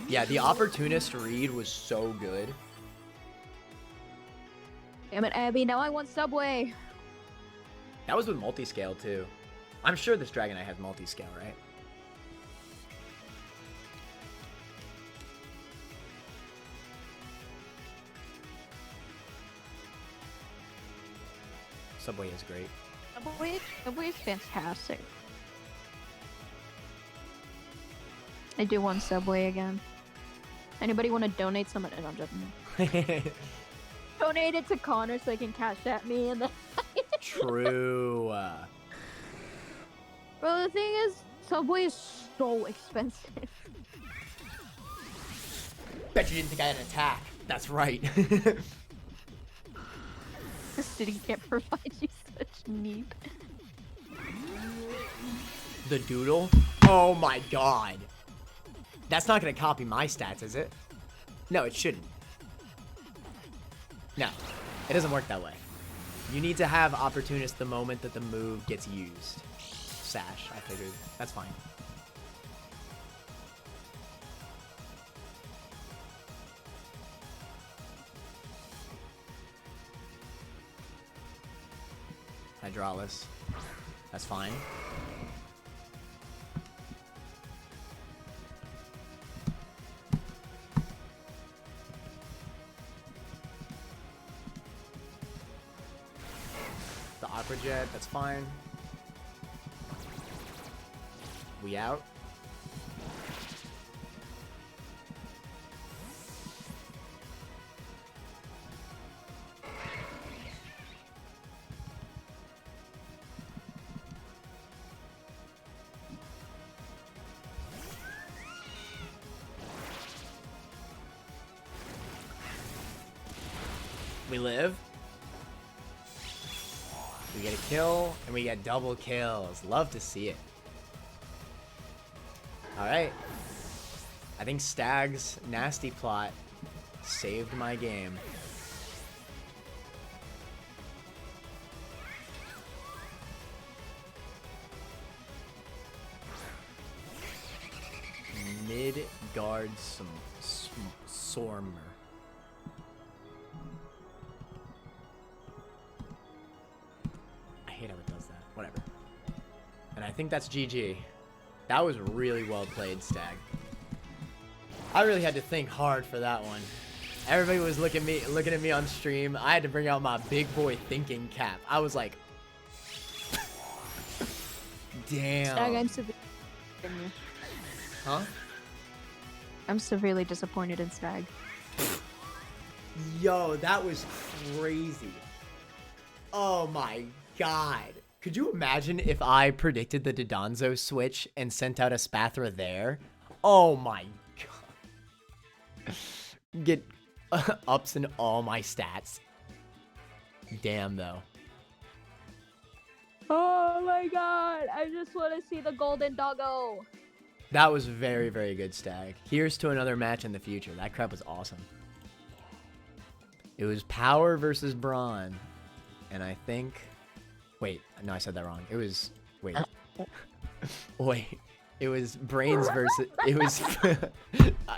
Yeah, the Opportunist read was so good. Damn it, Abby, now I want Subway. That was with multi-scale too. I'm sure this Dragonite has multi-scale, right? Subway is great. Subway is fantastic. I do want Subway again. Anybody want to donate some? No, I'm joking. Donate it to Connor so he can cash at me and then. True. Bro, the thing is, Subway is so expensive. Bet you didn't think I had an attack. That's right. The city can't provide you such need. The Doodle? Oh my god. That's not gonna copy my stats, is it? No, it shouldn't. No, it doesn't work that way. You need to have Opportunist the moment that the move gets used. Sash, I figured. That's fine. Hydraulis. That's fine. The Aqua Jet, that's fine. We out. We live. We get a kill, and we get double kills. Love to see it. Alright. I think Stag's nasty plot saved my game. Midgard Sormer. I hate how it does that. Whatever. And I think that's GG. That was really well played, Stag. I really had to think hard for that one. Everybody was looking at me on stream. I had to bring out my big boy thinking cap. I was like, damn. Stag, I'm severely Huh? I'm severely disappointed in Stag. Yo, that was crazy. Oh my god. Could you imagine if I predicted the Dodonzo switch and sent out a Spathra there? Oh my god. Get ups in all my stats. Damn, though. Oh my god, I just want to see the golden doggo. That was very, very good, Stag. Here's to another match in the future. That crap was awesome. It was Power versus Brawn. And I think... Wait, no, I said that wrong. It was... Wait. Wait. It was Brains versus... It was...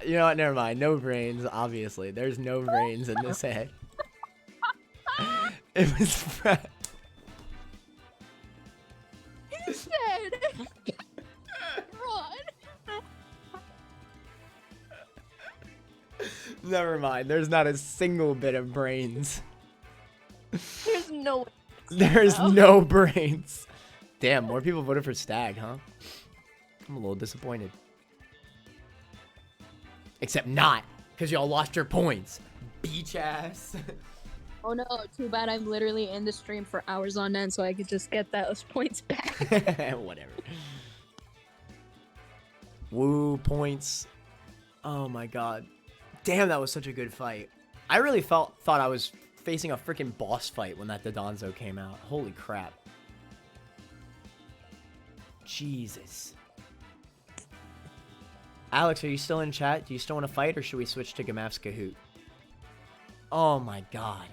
You know what? Never mind. No brains, obviously. There's no brains in this head. It was... Never mind. There's not a single bit of brains. There's no. There's no brains. Damn, more people voted for Stag, huh? I'm a little disappointed. Except not, because y'all lost your points. Beach ass. Oh no, too bad I'm literally in the stream for hours on end, so I could just get those points back. Whatever. Woo, points. Oh my god. Damn, that was such a good fight. I really thought I was facing a freaking boss fight when that Dodonzo came out. Holy crap. Jesus. Alex, are you still in chat? Do you still want to fight, or should we switch to Gamaf's Kahoot? Oh my god.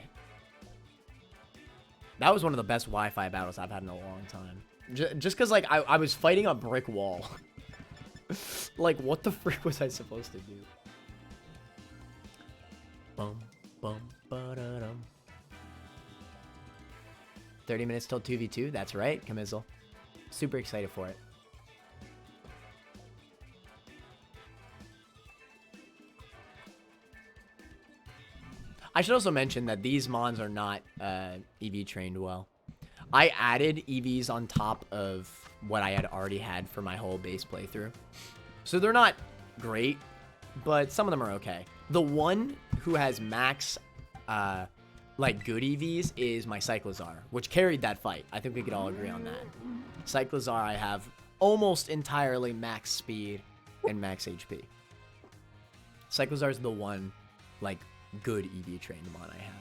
That was one of the best Wi-Fi battles I've had in a long time. Just because, like, I was fighting a brick wall. Like, what the frick was I supposed to do? Bum, bum, ba-da-dum. 30 minutes till 2v2? That's right, Camizzle. Super excited for it. I should also mention that these mons are not EV trained well. I added EVs on top of what I had already had for my whole base playthrough. So they're not great, but some of them are okay. The one who has max, like, good EVs is my Cyclozar, which carried that fight. I think we could all agree on that. Cyclozar, I have almost entirely max speed and max HP. Cyclozar is the one, like, good EV trained mon I have.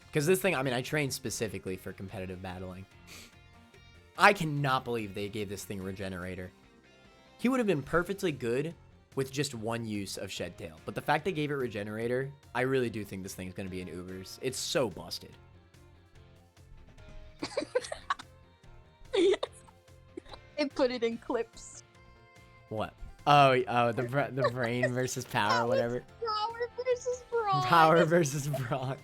Because this thing, I mean, I trained specifically for competitive battling. I cannot believe they gave this thing Regenerator. He would have been perfectly good with just one use of Shed Tail. But the fact they gave it Regenerator, I really do think this thing is going to be an Ubers. It's so busted. They put it in clips. What? Oh, the brain versus power, or whatever. Power versus brawn. Power versus brawn.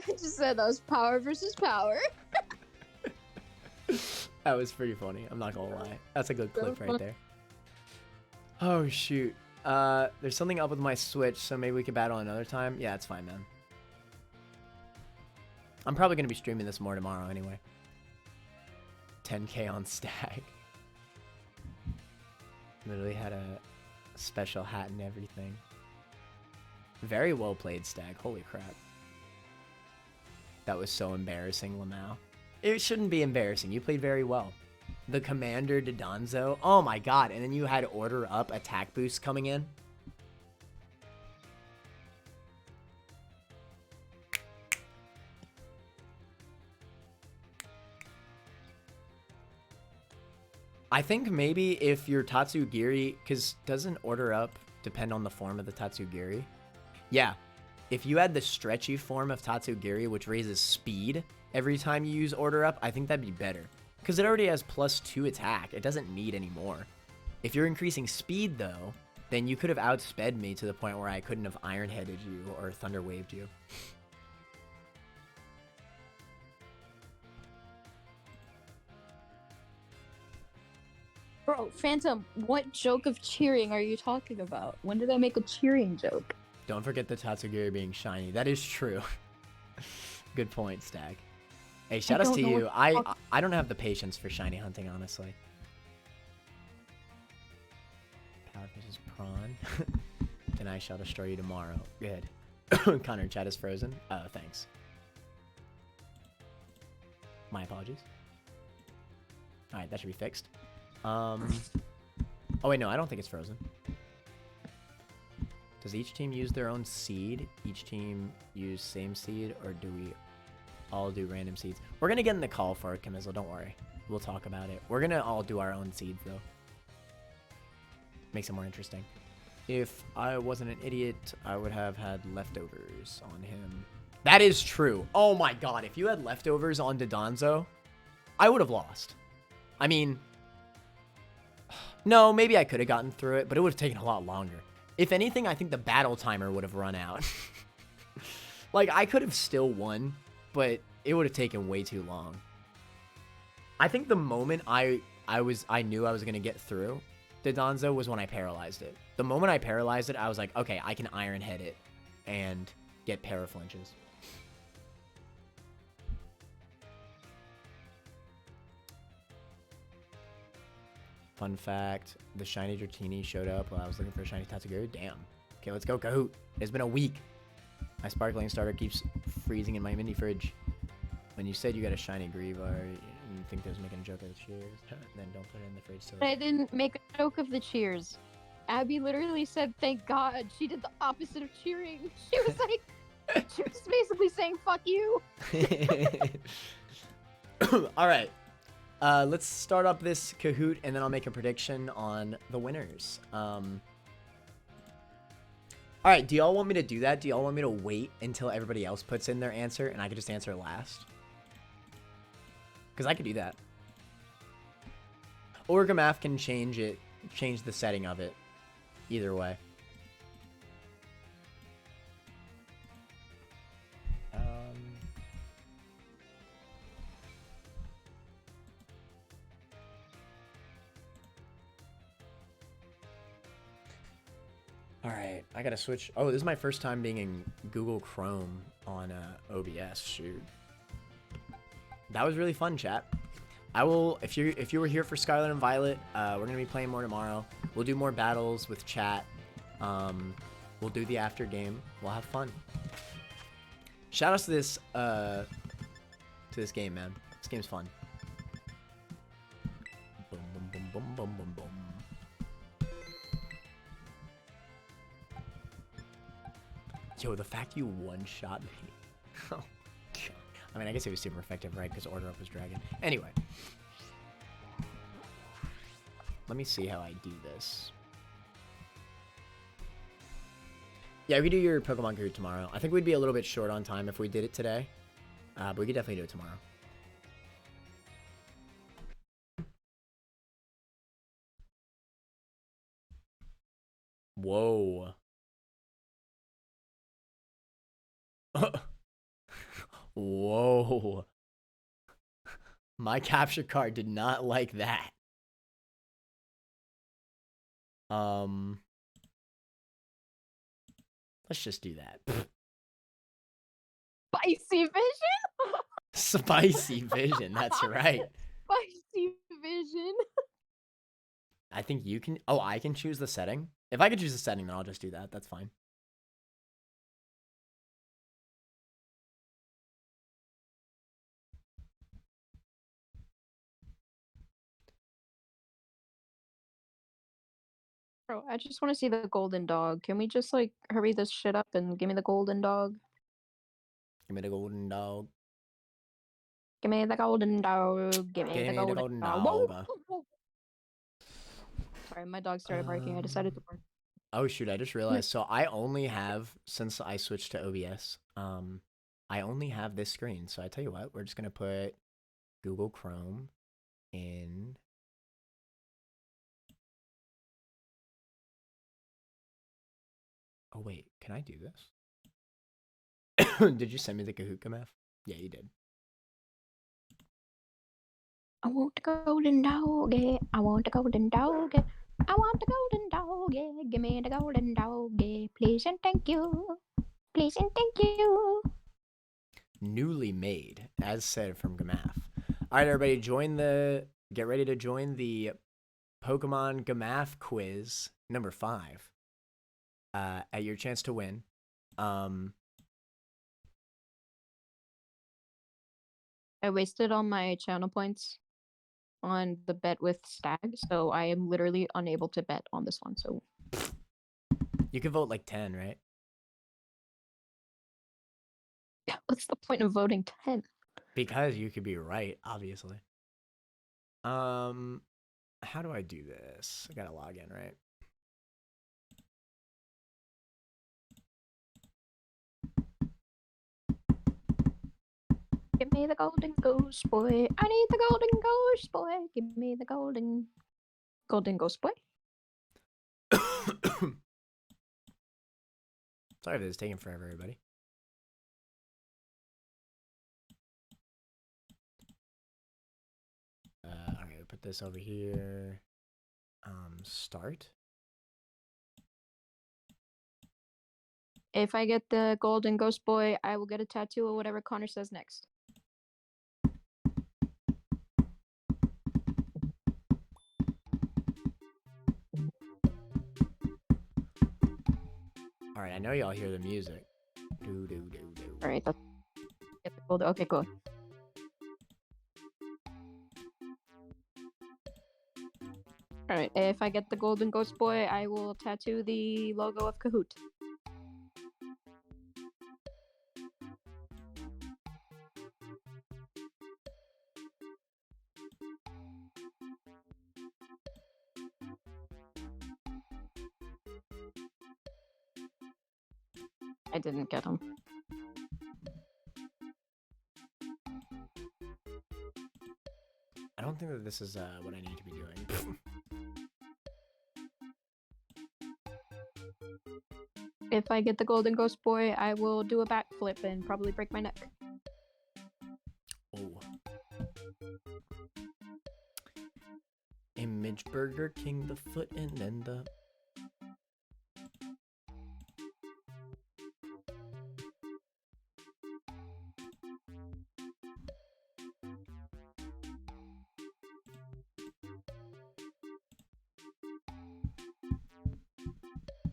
I just said that was power versus power. That was pretty funny. I'm not gonna lie. That's a good clip right there. Oh, shoot. There's something up with my Switch, so maybe we could battle another time. Yeah, it's fine, man. I'm probably gonna be streaming this more tomorrow anyway. 10K on Stag. Literally had a special hat and everything. Very well played, Stag. Holy crap. That was so embarrassing, Lamau. It shouldn't be embarrassing. You played very well. The Commander Dodonzo. Oh my god. And then you had Order Up attack boost coming in. I think maybe if your Tatsugiri, because doesn't Order Up depend on the form of the Tatsugiri? Yeah. If you had the stretchy form of Tatsugiri, which raises speed every time you use Order Up, I think that'd be better. Because it already has +2 attack. It doesn't need any more. If you're increasing speed, though, then you could have outsped me to the point where I couldn't have Iron-Headed you or Thunder Waved you. Bro, Phantom, what joke of cheering are you talking about? When did I make a cheering joke? Don't forget the Tatsugiri being shiny. That is true. Good point, Stag. Hey, shout outs to you. I don't have the patience for shiny hunting, honestly. Power versus prawn. Then I shall destroy you tomorrow. Good. Connor, chat is frozen. Thanks. My apologies. Alright, that should be fixed. Oh wait, no, I don't think it's frozen. Does each team use their own seed? Each team use same seed, or do we all do random seeds? We're gonna get in the call for it, Camizzle, don't worry. We'll talk about it. We're gonna all do our own seeds, though. Makes it more interesting. If I wasn't an idiot, I would have had leftovers on him. That is true. Oh my god, if you had leftovers on Dodonzo, I would have lost. I mean, no, maybe I could have gotten through it, but it would have taken a lot longer. If anything, I think the battle timer would have run out. Like, I could have still won, but it would have taken way too long. I think the moment I knew I was going to get through Donzo was when I paralyzed it. The moment I paralyzed it, I was like, okay, I can Iron Head it and get paraflinches. Fun fact, the shiny Dratini showed up while I was looking for a shiny Tatsuguru. Damn. Okay, let's go, Kahoot. It's been a week. My sparkling starter keeps freezing in my mini fridge. When you said you got a shiny Greavar, you think they was making a joke of the cheers? Then don't put it in the fridge. So I didn't make a joke of the cheers. Abby literally said, "Thank God." She did the opposite of cheering. She was like, she was basically saying, "Fuck you." All right. Let's start up this Kahoot, and then I'll make a prediction on the winners. All right, do y'all want me to do that? Do y'all want me to wait until everybody else puts in their answer, and I could just answer last? Because I could do that. Or Gamath can change the setting of it. Either way. Alright, I gotta switch. Oh, this is my first time being in Google Chrome on OBS. Shoot. That was really fun, chat. I will, if you were here for Scarlet and Violet, we're gonna be playing more tomorrow. We'll do more battles with chat. We'll do the after game. We'll have fun. Shout outs to this game, man. This game's fun. Boom, boom, boom, boom, boom, boom, boom. Yo, the fact you one-shot me. Oh, God. I mean, I guess it was super effective, right? Because Order Up was Dragon. Anyway. Let me see how I do this. Yeah, we could do your Pokemon Kahoot tomorrow. I think we'd be a little bit short on time if we did it today. But we could definitely do it tomorrow. Whoa. Whoa. My capture card did not like that. Let's just do that. Spicy Vision? Spicy Vision, that's right. Spicy Vision. I think you can... Oh, I can choose the setting? If I could choose the setting, then I'll just do that. That's fine. Bro, I just want to see the golden dog. Can we just, like, hurry this shit up and give me the golden dog? Give me the golden dog. Give me the golden dog. Give me the golden dog. Whoa! Sorry, my dog started barking. I decided to bark. Oh, shoot. I just realized. So I only have, since I switched to OBS, I only have this screen. So I tell you what, we're just going to put Google Chrome in... Oh, wait. Can I do this? Did you send me the Kahoot, Gamath? Yeah, you did. I want the golden dog, yeah. I want the golden dog, yeah. I want the golden dog, yeah. Give me the golden dog, yeah. Please and thank you. Please and thank you. Newly made, as said from Gamath. All right, everybody, get ready to join the Pokemon Gamath quiz number 5. At your chance to win. I wasted all my channel points on the bet with Stag, so I am literally unable to bet on this one. So you can vote like 10, right? What's the point of voting 10? Because you could be right, obviously. How do I do this? I gotta log in, right? Give me the golden ghost boy. I need the golden ghost boy. Give me the golden ghost boy. Sorry if this is taking forever, everybody. Alright, we'll put this over here. Start. If I get the golden ghost boy, I will get a tattoo of whatever Connor says next. All right, I know y'all hear the music. Do do do do. All right, that's get the golden. Okay, cool. All right, if I get the golden ghost boy, I will tattoo the logo of Kahoot. I didn't get him. I don't think that this is what I need to be doing. If I get the golden ghost boy, I will do a backflip and probably break my neck. Oh. Image Burger King, the foot, and then the...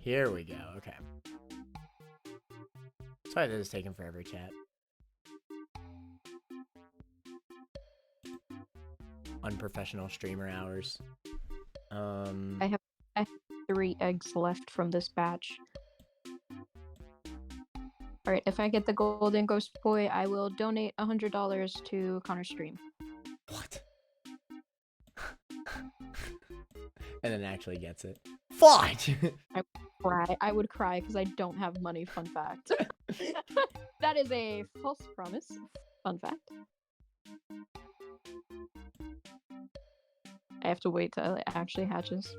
Here we go, okay. Sorry this is taking forever, chat. Unprofessional streamer hours. I have 3 eggs left from this batch. Alright, if I get the golden ghost boy, I will donate $100 to Connor's stream. What? And then actually gets it. Fudge! I would cry because I don't have money, fun fact. That is a false promise, fun fact. I have to wait till it actually hatches.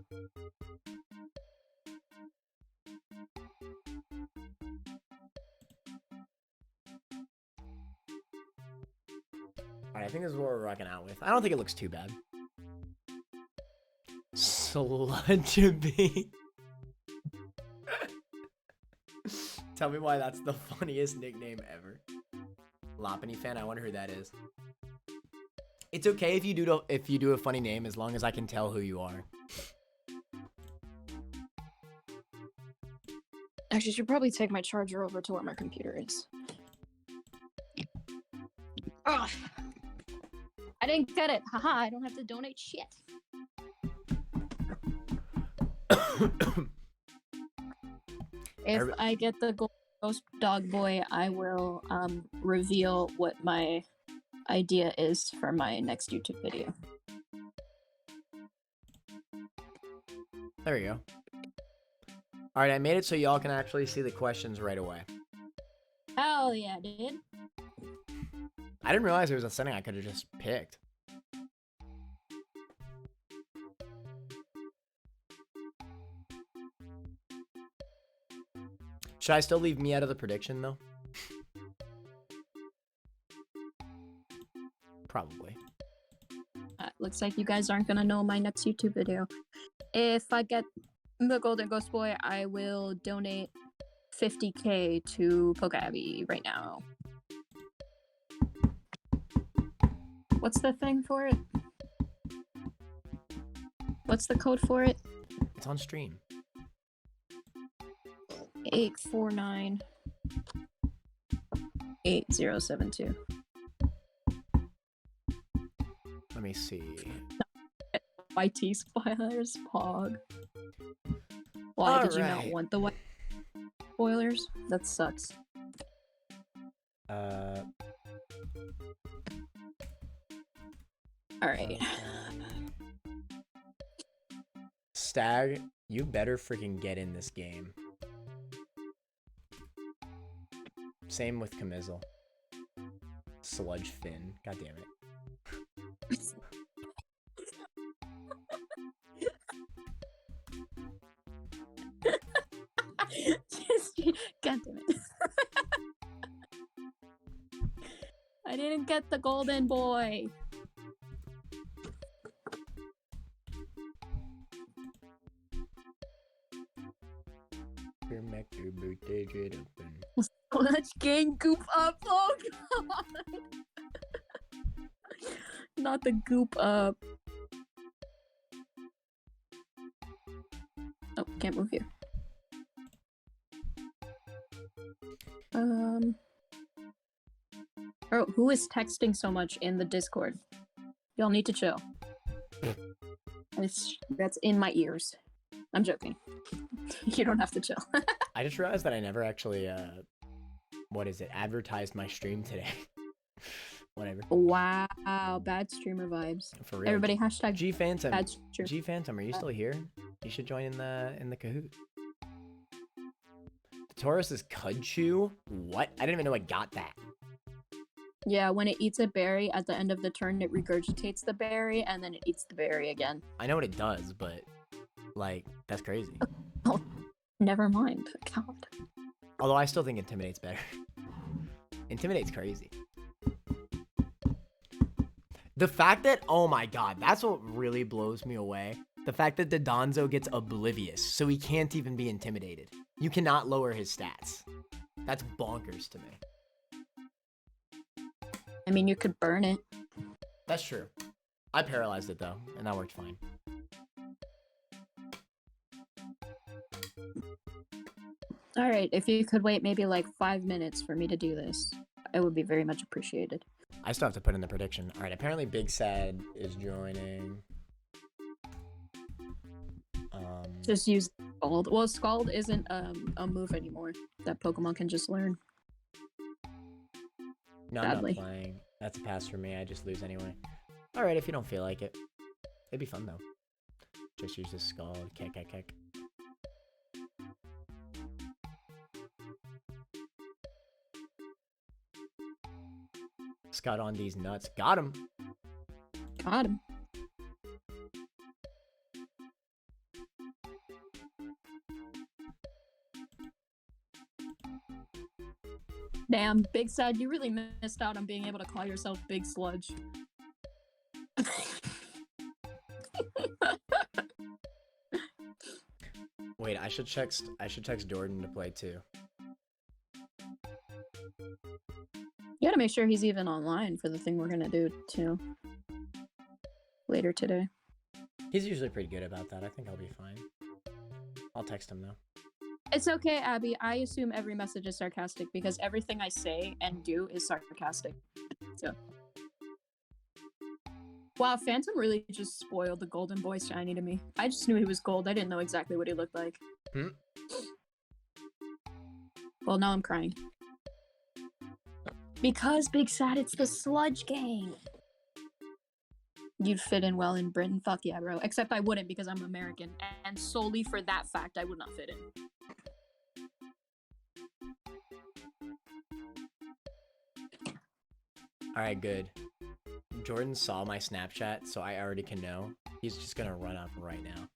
Alright, I think this is what we're rocking out with. I don't think it looks too bad. Sludge. Tell me why that's the funniest nickname ever. Loppany fan, I wonder who that is. It's okay if you do a funny name as long as I can tell who you are. Actually, I should probably take my charger over to where my computer is. Ugh. I didn't get it. Haha, I don't have to donate shit. If I get the ghost dog boy, I will reveal what my idea is for my next YouTube video. There we go. Alright, I made it so y'all can actually see the questions right away. Hell yeah, dude. I didn't realize there was a setting I could have just picked. Should I still leave me out of the prediction, though? Probably. Looks like you guys aren't gonna know my next YouTube video. If I get the golden ghost boy, I will donate 50k to Pokabby right now. What's the thing for it? What's the code for it? It's on stream. 849 8072. Let me see. YT spoilers, Pog. Why did you not want the white spoilers? That sucks. Alright. Stag, you better freaking get in this game. Same with Camizzle. Sludge Finn. God damn it. God damn it. I didn't get the golden boy. Let's gang goop up. Oh god. Not the goop up. Oh, can't move you. Oh, who is texting so much in the Discord? Y'all need to chill. That's in my ears. I'm joking. You don't have to chill. I just realized that I never actually, advertised my stream today. Whatever. Wow, bad streamer vibes. For real. Everybody hashtag G Phantom. bad streamer. G Phantom, are you still here? You should join in the Kahoot. The Taurus is Cudchew? What? I didn't even know I got that. Yeah, when it eats a berry, at the end of the turn, it regurgitates the berry, and then it eats the berry again. I know what it does, but, like, that's crazy. Oh, never mind. God. Although I still think Intimidate's better. Intimidate's crazy. The fact that, oh my god, that's what really blows me away. The fact that Donzo gets Oblivious, so he can't even be intimidated. You cannot lower his stats. That's bonkers to me. I mean, you could burn it. That's true. I paralyzed it though, and that worked fine. Alright, if you could wait maybe like 5 minutes for me to do this, it would be very much appreciated. I still have to put in the prediction. Alright, apparently Big Sad is joining. Just use Scald. Well, Scald isn't a move anymore that Pokemon can just learn. No, I'm not playing. That's a pass for me. I just lose anyway. Alright, if you don't feel like it. It'd be fun though. Just use this Scald. Kick. Scott on these nuts. Got him. Got him. Damn, Big Sad, you really missed out on being able to call yourself Big Sludge. Wait, I should text Jordan to play too. You gotta make sure he's even online for the thing we're gonna do too. Later today. He's usually pretty good about that. I think I'll be fine. I'll text him though. It's okay, Abby. I assume every message is sarcastic because everything I say and do is sarcastic. So. Wow, Phantom really just spoiled the golden boy shiny to me. I just knew he was gold. I didn't know exactly what he looked like. Well, now I'm crying. Because, Big Sad, it's the Sludge Gang. You'd fit in well in Britain. Fuck yeah, bro. Except I wouldn't because I'm American. And solely for that fact, I would not fit in. Alright, good. Jordan saw my Snapchat, so I already can know. He's just gonna run up right now.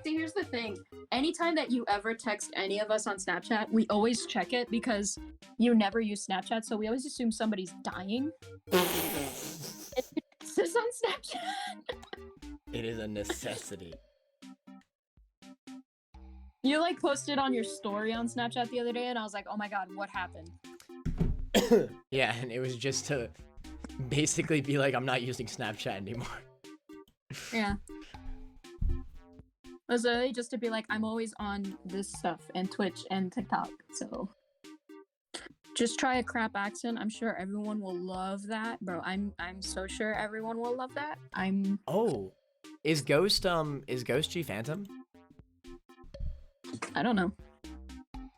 See, here's the thing. Anytime that you ever text any of us on Snapchat, we always check it because you never use Snapchat, so we always assume somebody's dying. It's on Snapchat. It is a necessity. You like posted on your story on Snapchat the other day, and I was like, oh my god, what happened? Yeah, and it was just to basically be like, I'm not using Snapchat anymore. Yeah. It was really just to be like, I'm always on this stuff, and Twitch and TikTok, so... Just try a crap accent. I'm sure everyone will love that. Bro, I'm so sure everyone will love that. Oh. Is Ghost G Phantom? I don't know.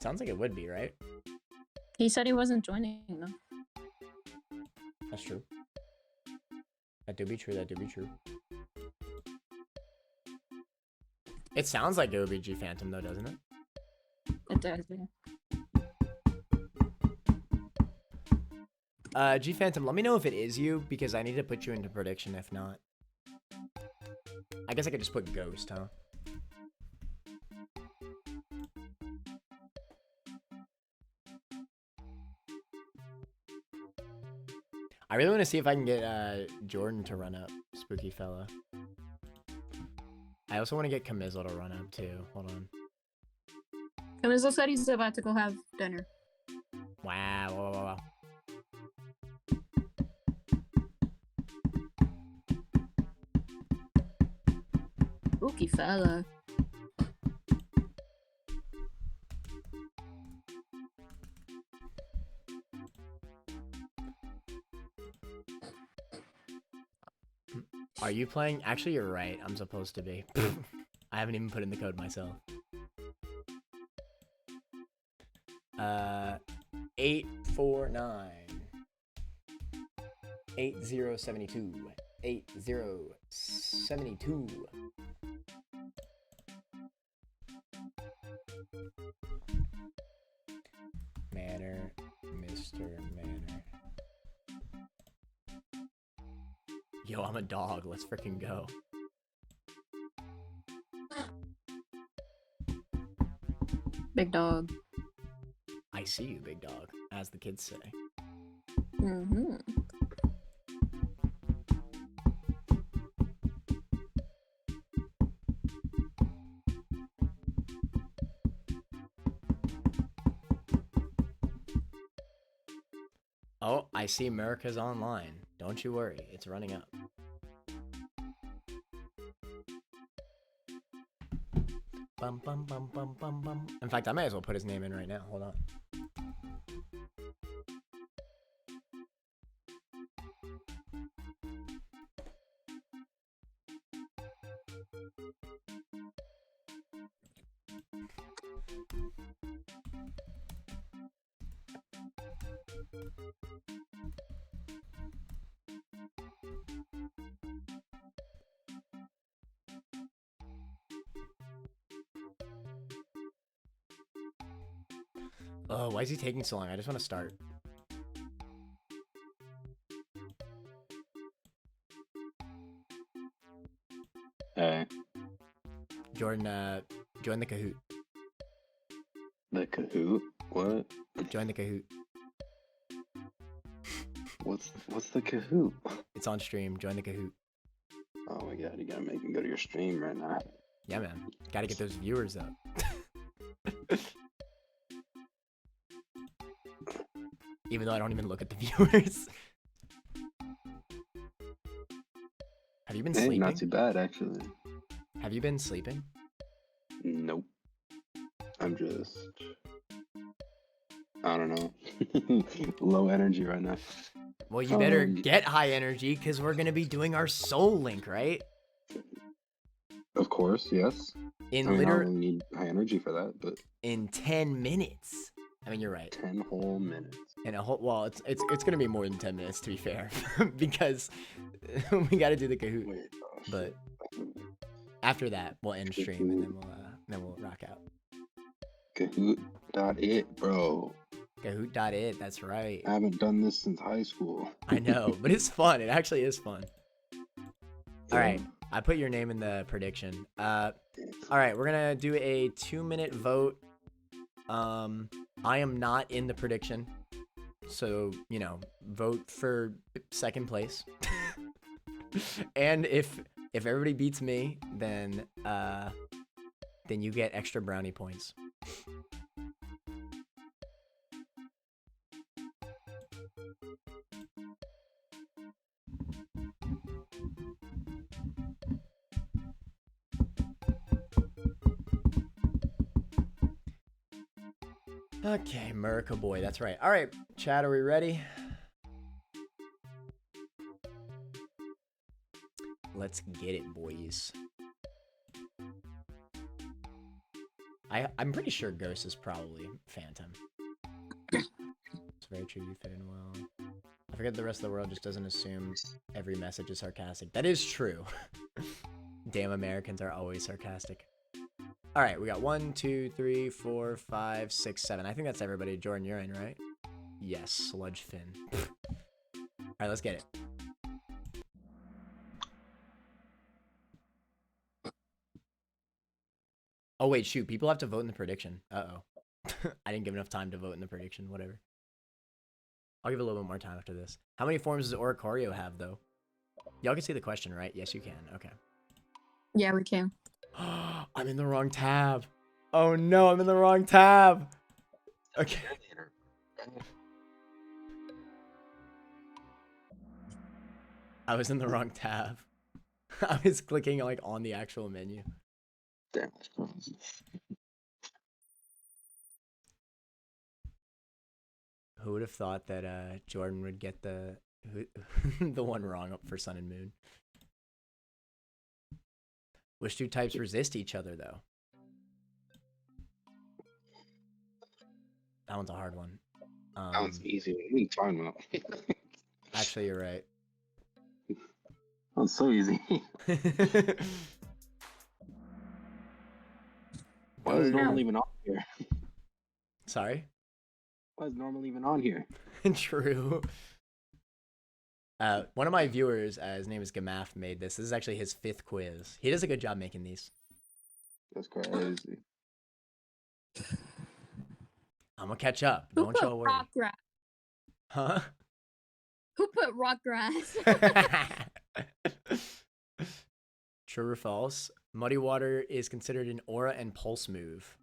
Sounds like it would be, right? He said he wasn't joining, though. That's true. That do be true. It sounds like it would be G Phantom, though, doesn't it? It does, yeah. G Phantom, let me know if it is you, because I need to put you into prediction if not. I guess I could just put Ghost, huh? I really want to see if I can get Jordan to run up, spooky fella. I also want to get Camizzle to run up too. Hold on. Camiso said he's about to go have dinner. Wow. Wow, wow, wow. Spooky fella. Are you playing? Actually, you're right. I'm supposed to be. I haven't even put in the code myself. 849 8072 8072. Manor, Mr. Manor. Yo, I'm a dog. Let's freaking go. Big dog. I see you, big dog, as the kids say. Mm-hmm. Oh, I see America's online. Don't you worry, it's running up. Bum, bum, bum, bum, bum, bum. In fact, I might as well put his name in right now. Hold on. Oh, why is he taking so long? I just want to start. Alright. Jordan, join the Kahoot. The Kahoot? What? Join the Kahoot. What's the Kahoot? It's on stream. Join the Kahoot. Oh my god, you gotta make me go to your stream right now. Yeah, man. Gotta get those viewers up. Even though I don't even look at the viewers. Have you been Hey, sleeping? not too bad, actually. Have you been sleeping? Nope. I'm just... I don't know. Low energy right now. Well, you better Um, get high energy because we're going to be doing our Soul Link, right? Of course, yes. In I mean, I liter don't need high energy for that, but in 10 minutes. I mean, you're right. 10 whole minutes. In a whole, well, it's going to be more than 10 minutes to be fair because we got to do the Kahoot. Wait, oh, But shit. after that, we'll end stream and then we'll rock out. Kahoot.it, bro. Kahoot.it, that's right. I haven't done this since high school. I know, but it's fun. It actually is fun. All right, Damn. I put your name in the prediction. All right, we're gonna do a 2-minute vote. I am not in the prediction, so you know, vote for second place. And if everybody beats me, then you get extra brownie points. Okay, America boy, that's right. All right, chat, are we ready? Let's get it, boys. I'm pretty sure Ghost is probably Phantom. It's very true, you fit in well. I forget the rest of the world just doesn't assume every message is sarcastic. That is true. Damn, Americans are always sarcastic. All right, we got 1, 2, 3, 4, 5, 6, 7. I think that's everybody. Jordan, you're in, right? Yes, Sludge Fin. All right, let's get it. Oh, wait, shoot. People have to vote in the prediction. Uh-oh. I didn't give enough time to vote in the prediction. Whatever. I'll give it a little bit more time after this. How many forms does Oricorio have, though? Y'all can see the question, right? Yes, you can. Okay. Yeah, we can. I'm in the wrong tab. Oh no, I'm in the wrong tab. Okay. I was in the wrong tab. I was clicking like on the actual menu. Damn. Who would have thought that Jordan would get the the one wrong up for Sun and Moon? Which two types resist each other though? That one's a hard one. That one's easy. What are you talking about? Actually, you're right. That was so easy. Why is normal even on here? Sorry? Why is normal even on here? True. One of my viewers, his name is Gamaf, made this. This is actually his 5th quiz. He does a good job making these. That's crazy. I'm gonna catch up. Who Don't put y'all worry. rock grass? Huh? Who put rock grass? True or false? Muddy Water is considered an aura and pulse move.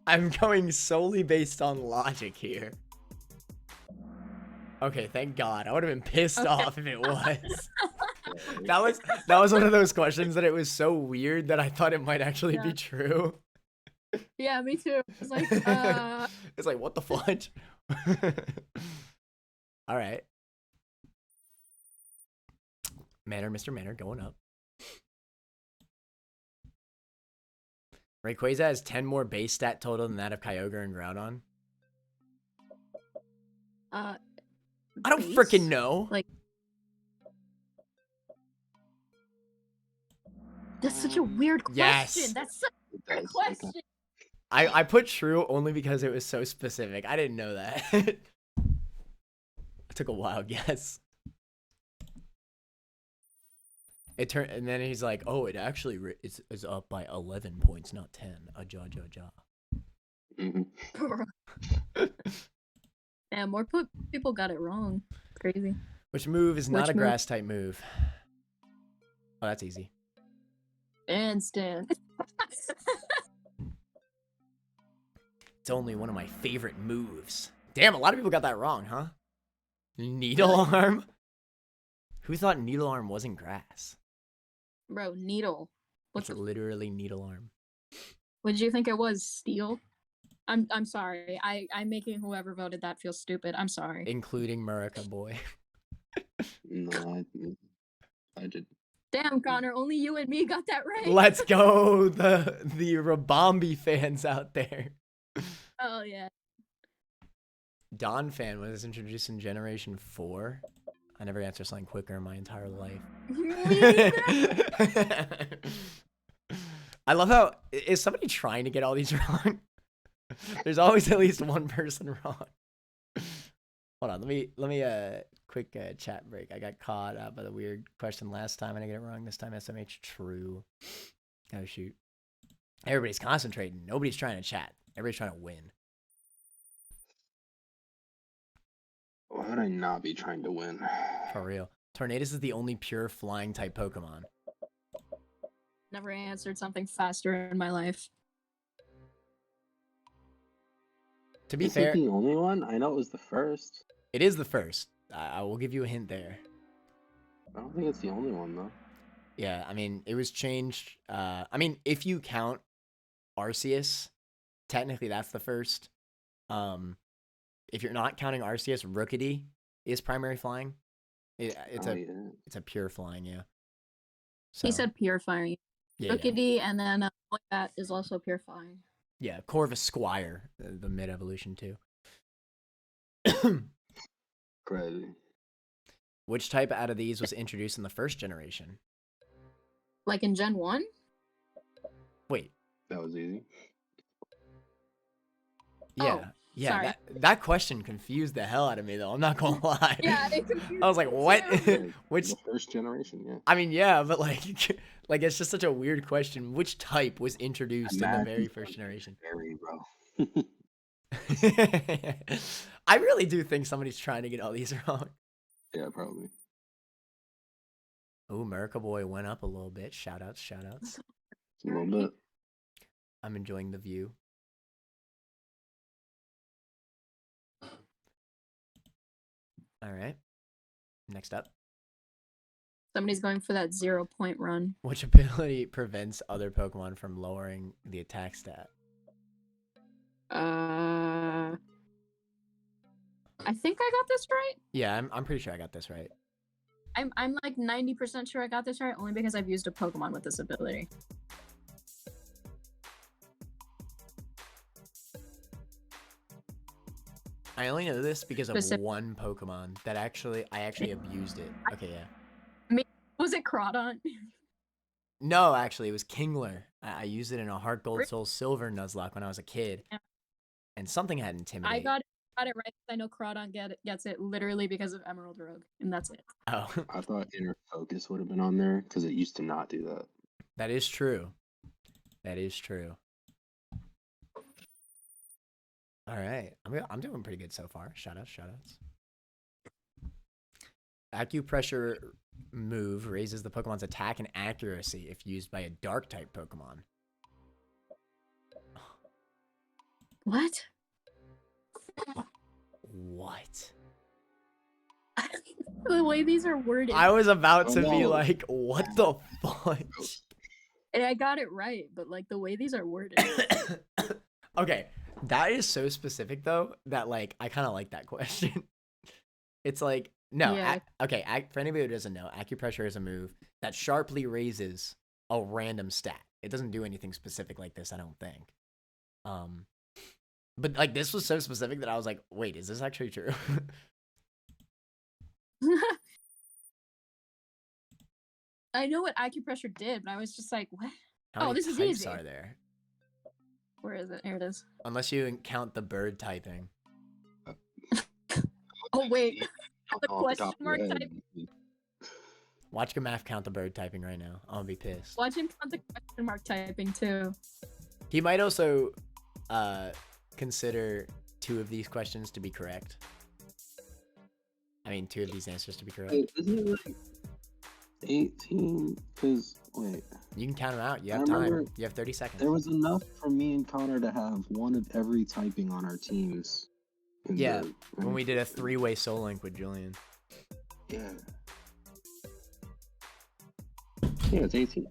I'm going solely based on logic here. Okay, thank God. I would have been pissed off if it was. That was one of those questions that it was so weird that I thought it might actually be true. Yeah, me too. It's like, It's like, what the fudge? All right. Mr. Manor, going up. Rayquaza has 10 more base stat total than that of Kyogre and Groudon. I don't base? freaking know. Like, that's such a weird question. Yes. That's such a It weird does, question. okay. I put true only because it was so specific. I didn't know that. I took a wild guess. It turned, and then he's like, "Oh, it actually is up by 11 points, not 10." A jaw. Mhm. Yeah, more people got it wrong. It's crazy. Which move is not Which a move? grass type move? Oh, that's easy. Instant. It's only one of my favorite moves. Damn, a lot of people got that wrong, huh? Needle Arm? Who thought Needle Arm wasn't grass? Bro, needle. It's literally Needle Arm. What did you think it was? Steel? I'm sorry. I'm making whoever voted that feel stupid. I'm sorry. Including Murica Boy. No, I did. Damn, Connor, only you and me got that right. Let's go, the Rabombi fans out there. Oh yeah. Don Fan was introduced in Generation 4. I never answered something quicker in my entire life. I love how, is somebody trying to get all these wrong? There's always at least one person wrong. Hold on, let me quick chat break. I got caught up by the weird question last time and I get it wrong this time. SMH true. Oh shoot. Everybody's concentrating. Nobody's trying to chat. Everybody's trying to win. Why would I not be trying to win? For real. Tornadus is the only pure flying type Pokemon. Never answered something faster in my life. To be Is fair, it the only one? I know it was the first. it is the first. I will give you a hint there. I don't think it's the only one though. Yeah, I mean, it was changed. I mean, if you count Arceus, technically that's the first. If you're not counting Arceus, Rookidee is primary flying. It's a pure flying, yeah. So, He said purifying. yeah, yeah. Rookidee, and then that is also purifying. Yeah, Corvus Squire, the mid evolution too. Crazy. Which type out of these was introduced in the first generation? Like in Gen 1? Wait, That was easy. yeah, yeah. sorry. That question confused the hell out of me, though. I'm not gonna lie. Yeah, it confused I was like, me what? too. Which? The first generation, yeah. I mean, yeah, but like it's just such a weird question. Which type was introduced in the very Imagine first generation? Very, bro. I really do think somebody's trying to get all these wrong. Yeah, probably. Oh, America Boy went up a little bit. Shout outs, shout outs. A little bit. I'm enjoying the view. All right. Next up. Somebody's going for that 0-point run. Which ability prevents other Pokemon from lowering the attack stat? I think I got this right. Yeah, I'm pretty sure I got this right. I'm like 90% sure I got this right, only because I've used a Pokemon with this ability. I only know this because of Specific- one Pokemon that I actually abused it. Okay, yeah. Was it Crawdon? No, actually, it was Kingler. I used it in a Heart Gold Soul Silver Nuzlocke when I was a kid. Yeah. And something had Intimidate. I got it right. I know Crawdon gets it literally because of Emerald Rogue, and that's it. Oh, I thought Inner Focus would have been on there because it used to not do that. that is true. That is true. All right. I'm doing pretty good so far. Shout outs, shout outs. Acupressure move raises the Pokemon's attack and accuracy if used by a dark type Pokemon. What? What? The way these are worded. I was about to be no. like, what the fudge? And I got it right, but like the way these are worded. Okay, that is so specific though that like I kind of like that question. It's like no, Yeah. for anybody who doesn't know, acupressure is a move that sharply raises a random stat. It doesn't do anything specific like this, I don't think. But like this was so specific that I was like, wait, is this actually true? I know what acupressure did, but I was just like, what? How Oh, many this is types easy. are there? Where is it? Here it is. Unless you count the bird typing. Oh wait, the Off question top of mark your head. type. Watch Gamaf count the bird typing right now. I'm gonna be pissed. Watch him count the question mark typing too. He might also consider 2 of these questions to be correct. I mean, 2 of these answers to be correct. Wait, isn't it like 18? Because, wait, You can count them out. You I have time. remember You have 30 seconds. there was enough for me and Connor to have one of every typing on our teams. in Yeah, the- When we did a 3-way Soul Link with Julian. Yeah. Yeah, it's 18.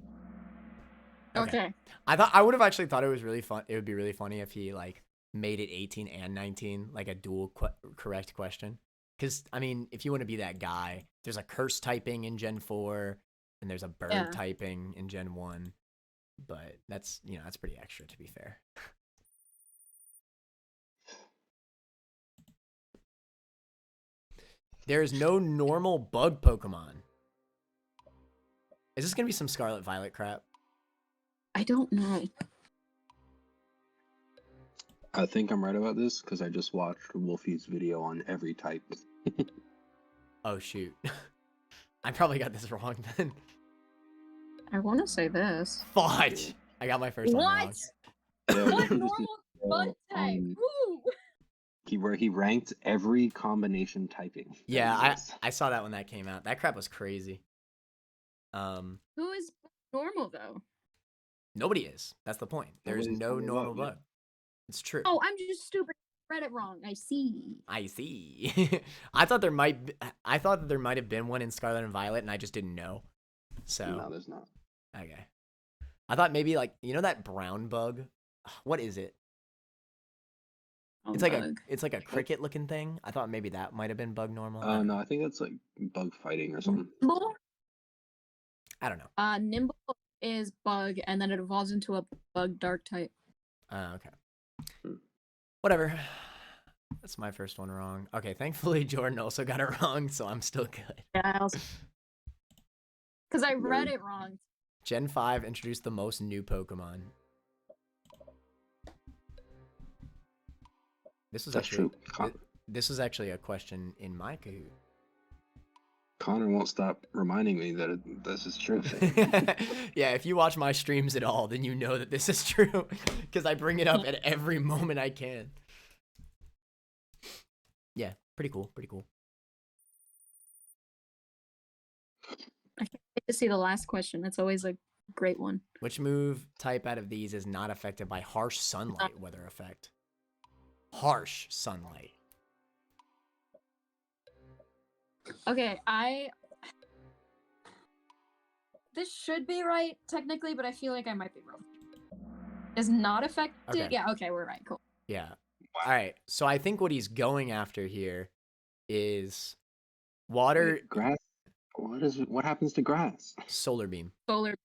Okay. I would have actually thought it was really fun. It would be really funny if he like made it 18 and 19, like a dual correct question. Because I mean, if you want to be that guy, there's a curse typing in Gen 4, and there's a bird Yeah. typing in Gen 1. But that's that's pretty extra, to be fair. There is no normal bug Pokemon. Is this gonna be some Scarlet Violet crap? I don't know. I think I'm right about this because I just watched Wolfie's video on every type. Oh shoot. I probably got this wrong then. I want to say this. Fudge! I got my first one wrong. Yeah, What this is, normal bug type? Woo! where he ranked every combination typing. that Yeah, he was. I saw that when that came out. That crap was crazy. Who is normal though? Nobody is. That's the point. There's Nobody's no normal normal bug, yeah. bug. It's true. Oh, I'm just stupid. I read it wrong. I see. I see. I thought there might have been one in Scarlet and Violet, and I just didn't know. So No, there's not. okay. I thought maybe like that brown bug. What is it? Oh, It's like bug. it's like a cricket looking thing. I thought maybe that might have been bug normal. I don't No, know. I think that's like bug fighting or something. Nimble? I don't know. Nimble is bug, and then it evolves into a bug dark type. Okay. Hmm. Whatever. That's my first one wrong. Okay, thankfully Jordan also got it wrong, so I'm still good. Yeah, because I read Nerd. it wrong. Gen 5 introduced the most new Pokemon. This was That's actually true. this was actually a question in my Kahoot. Connor won't stop reminding me that this is true. Yeah, if you watch my streams at all, then you know that this is true because I bring it up at every moment I can. Pretty cool. Pretty cool. I can't wait to see the last question. That's always a great one. Which move type out of these is not affected by harsh sunlight weather effect? Harsh sunlight. Okay, this should be right technically, but I feel like I might be wrong. Is not affected? Okay. Yeah, okay, we're right. Cool. Yeah. All right. So I think what he's going after here is water. Wait, grass. What happens to grass? Solar beam. Solar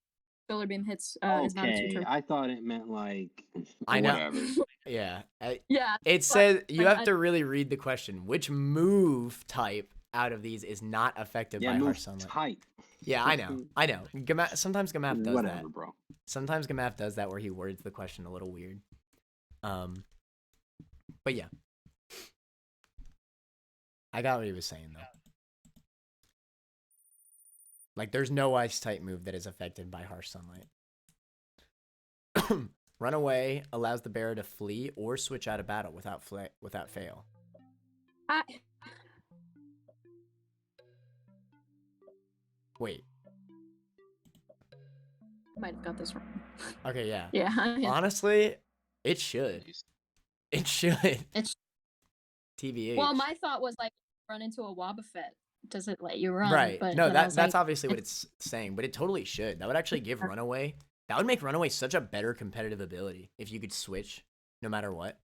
beam hits is not a Okay, two-turn. I thought it meant like. I know. Whatever. Yeah. Yeah. It but, says you like, have to really read the question. Which move type out of these is not affected Yeah, by move harsh sunlight? type. Yeah, I know. I know. Sometimes Gamap does Whatever, that. bro. Sometimes Gamap does that where he words the question a little weird. But yeah. I got what he was saying though. Like there's no ice type move that is affected by harsh sunlight. Runaway allows the bearer to flee or switch out of battle without fail. I Wait. might have got this wrong. Okay, yeah. Yeah. Honestly, it should. It should. It's TBH. well, my thought was like run into a Wobbuffet. Does it let you run? Right. But No, then I was that's like, obviously what it's saying, but it totally should. That would actually give Runaway. That would make Runaway such a better competitive ability if you could switch no matter what.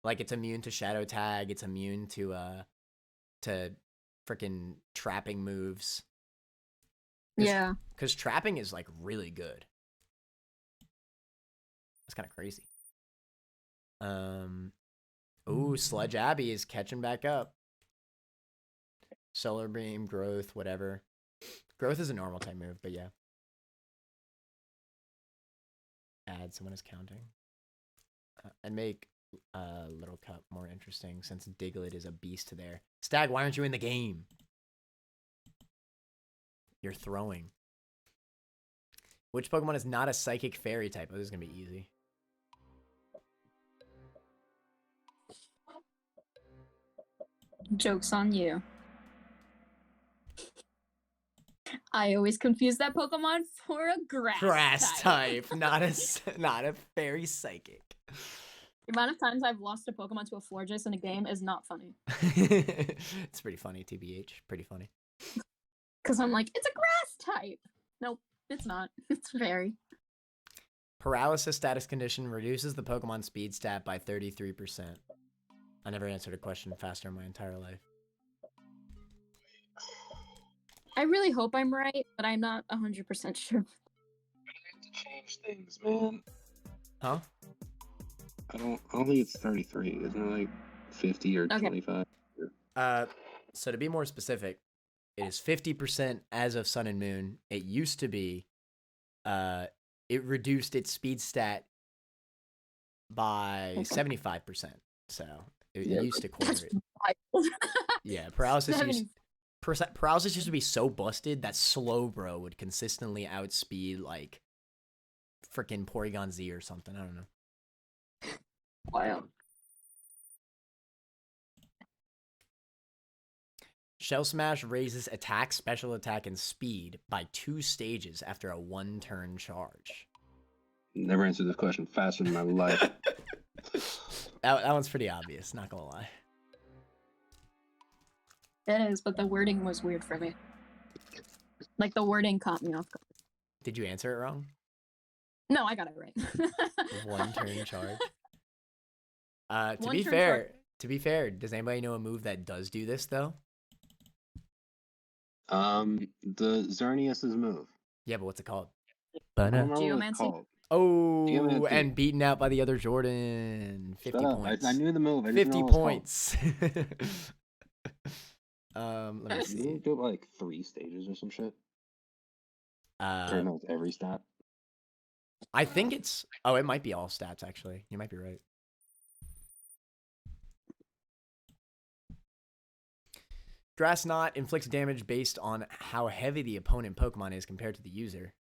Like it's immune to Shadow Tag, it's immune to freaking trapping moves. yeah. Cuz trapping is like really good. That's kind of crazy. Ooh, Sludge Abbey is catching back up. Solar Beam, Growth, whatever. Growth is a normal type move, but yeah. Add someone is counting. And make Little Cup more interesting since Diglett is a beast there. Stag, why aren't you in the game? You're throwing. Which Pokemon is not a Psychic Fairy type? Oh, this is going to be easy. Joke's on you. I always confuse that Pokemon for a grass Type, not a Fairy Psychic. The amount of times I've lost a Pokemon to a Florges in a game is not funny. It's pretty funny, TBH. Pretty funny. Because I'm like, it's a grass type. Nope, it's not. It's fairy. Paralysis status condition reduces the Pokemon speed stat by 33%. I never answered a question faster in my entire life. I really hope I'm right, but I'm not 100% sure. I have to change things, man. Huh? I don't think it's 33. Isn't it like 50 or Okay. 25? So to be more specific, it is 50% as of Sun and Moon. It used to be, it reduced its speed stat by 75%. So it Yeah, used to quarter it. Wild. Yeah, paralysis 70. paralysis used to be so busted that Slowbro would consistently outspeed like freaking Porygon Z or something. I don't know. Wild. Shell Smash raises attack, special attack, and speed by 2 stages after a 1-turn charge. Never answered this question faster in my life. That one's pretty obvious, not gonna lie. It is, but the wording was weird for me. Like, the wording caught me off guard. Did you answer it wrong? No, I got it right. 1-turn charge. To One be turn fair, does anybody know a move that does do this though? The Xerneas's move. Yeah, but what's it called? I don't remember what it's Geomancy? called. Oh, Geomancy. and beaten out by the other Jordan. 50 Shut up. points. I knew the move. I just 50 didn't know what points. Let me it's called. see. You do it by like 3 stages or some shit. Or no, it's every stat. I think it's... Oh, it might be all stats, actually. You might be right. Grass Knot inflicts damage based on how heavy the opponent Pokemon is compared to the user.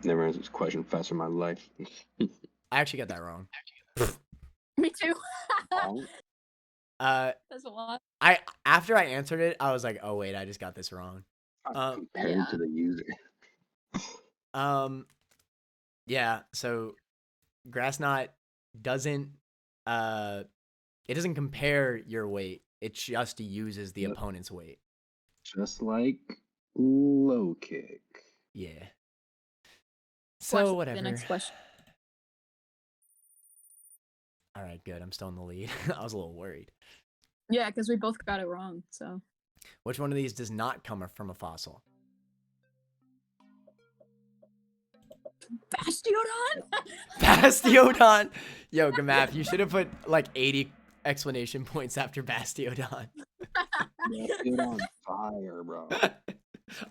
Never answered this question faster in my life. I actually got that wrong. Me too. Wrong. That's a lot. After I answered it, I was like, oh wait, I just got this wrong. Compared Yeah. to the user. Yeah, so grass knot doesn't it doesn't compare your weight. It just uses the Yep. opponent's weight. Just like low kick. Yeah. Watch So whatever. The next question. All right, good. I'm still in the lead. I was a little worried. Yeah, because we both got it wrong. So Which one of these does not come from a fossil? Bastiodon. Bastiodon. Yo, Gamaf, you should have put like 80 explanation points after Bastiodon. Get on fire, bro.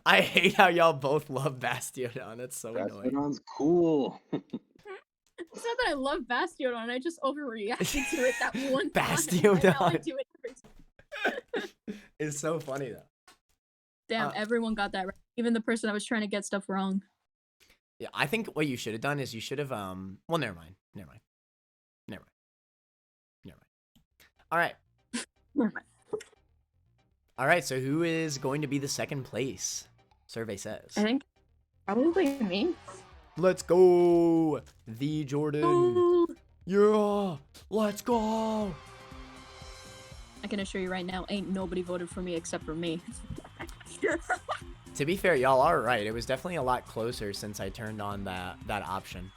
I hate how y'all both love Bastiodon. That's so annoying. Bastiodon's cool. It's not that I love Bastiodon. I just overreacted to it that one time. Bastiodon. And now I do it every time. It's so funny though. Damn, everyone got that right. Even the person that was trying to get stuff wrong. Yeah, I think what you should have done is you should have well, never mind. All right. Never mind. All right, so who is going to be the second place? Survey says. I think probably me. Let's go. The Jordan. Ooh. Yeah. Let's go. I can assure you right now, ain't nobody voted for me except for me. To be fair, y'all are right. It was definitely a lot closer since I turned on that option.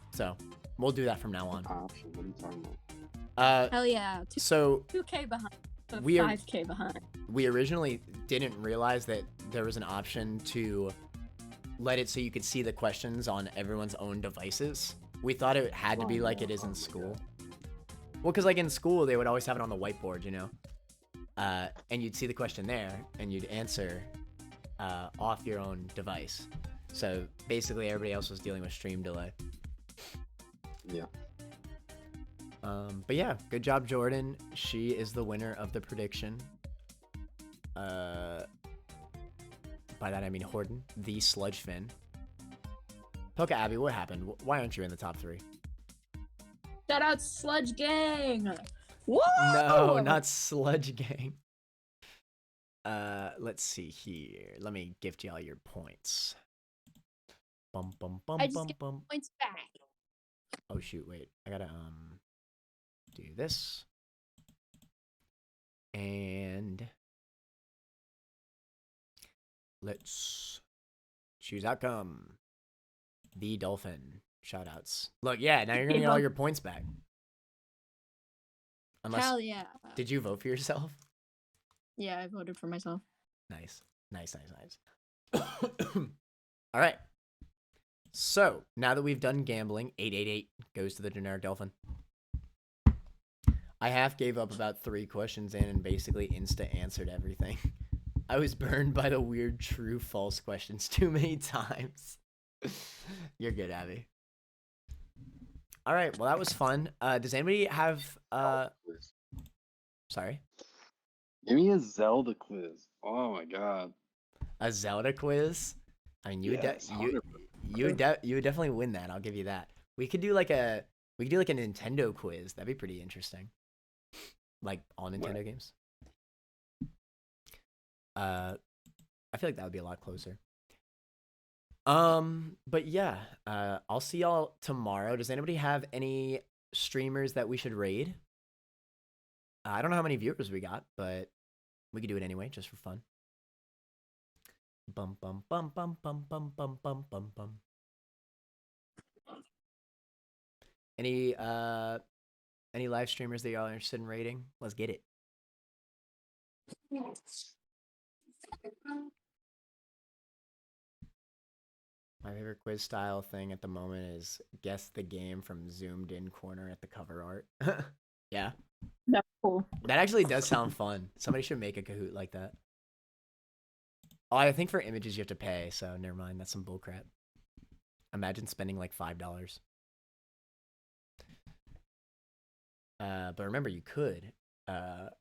So, we'll do that from now on. Option. What are you talking about? Hell yeah. So 2K behind. So We are- 5K behind. we originally didn't realize that there was an option to let it so you could see the questions on everyone's own devices. We thought it had to be like it is in school. Well, because like in school, they would always have it on the whiteboard, you know? And you'd see the question there, and you'd answer off your own device. So basically, everybody else was dealing with stream delay. Yeah. But yeah, good job, Jordan. She is the winner of the prediction. By that I mean Horden, the Sludge Fin. Poke Abby, what happened? Why aren't you in the top 3? Shout out Sludge Gang. Woo! No, not Sludge Gang. Let's see here. Let me gift y'all your points. Bum bum bum I just bum get bum. points back. Oh shoot, wait. I gotta do this. And let's choose outcome. The Dolphin. Shoutouts. Look, yeah, now you're gonna get all your points back. Unless Hell yeah. did you vote for yourself? Yeah, I voted for myself. Nice. All right. So, now that we've done gambling, 888 goes to the generic dolphin. I half gave up about 3 questions in and basically answered everything. I was burned by the weird true false questions too many times. You're good, Abby. All right, well that was fun. Does anybody have sorry? Give me a Zelda quiz. Oh my god. A Zelda quiz? I mean, Yes, you would definitely win that. I'll give you that. We could do like a Nintendo quiz. That'd be pretty interesting. Like all Nintendo games. I feel like that would be a lot closer. But yeah, I'll see y'all tomorrow. Does anybody have any streamers that we should raid? I don't know how many viewers we got, but we could do it anyway, just for fun. Bum bum bum bum bum bum bum bum bum bum. Any live streamers that y'all are interested in raiding? Let's get it. My favorite quiz style thing at the moment is guess the game from zoomed in corner at the cover art. Yeah. That's cool. That actually does sound fun. Somebody should make a Kahoot like that. Oh, I think for images you have to pay, so never mind. That's some bullcrap. Imagine spending like $5. But remember, you could not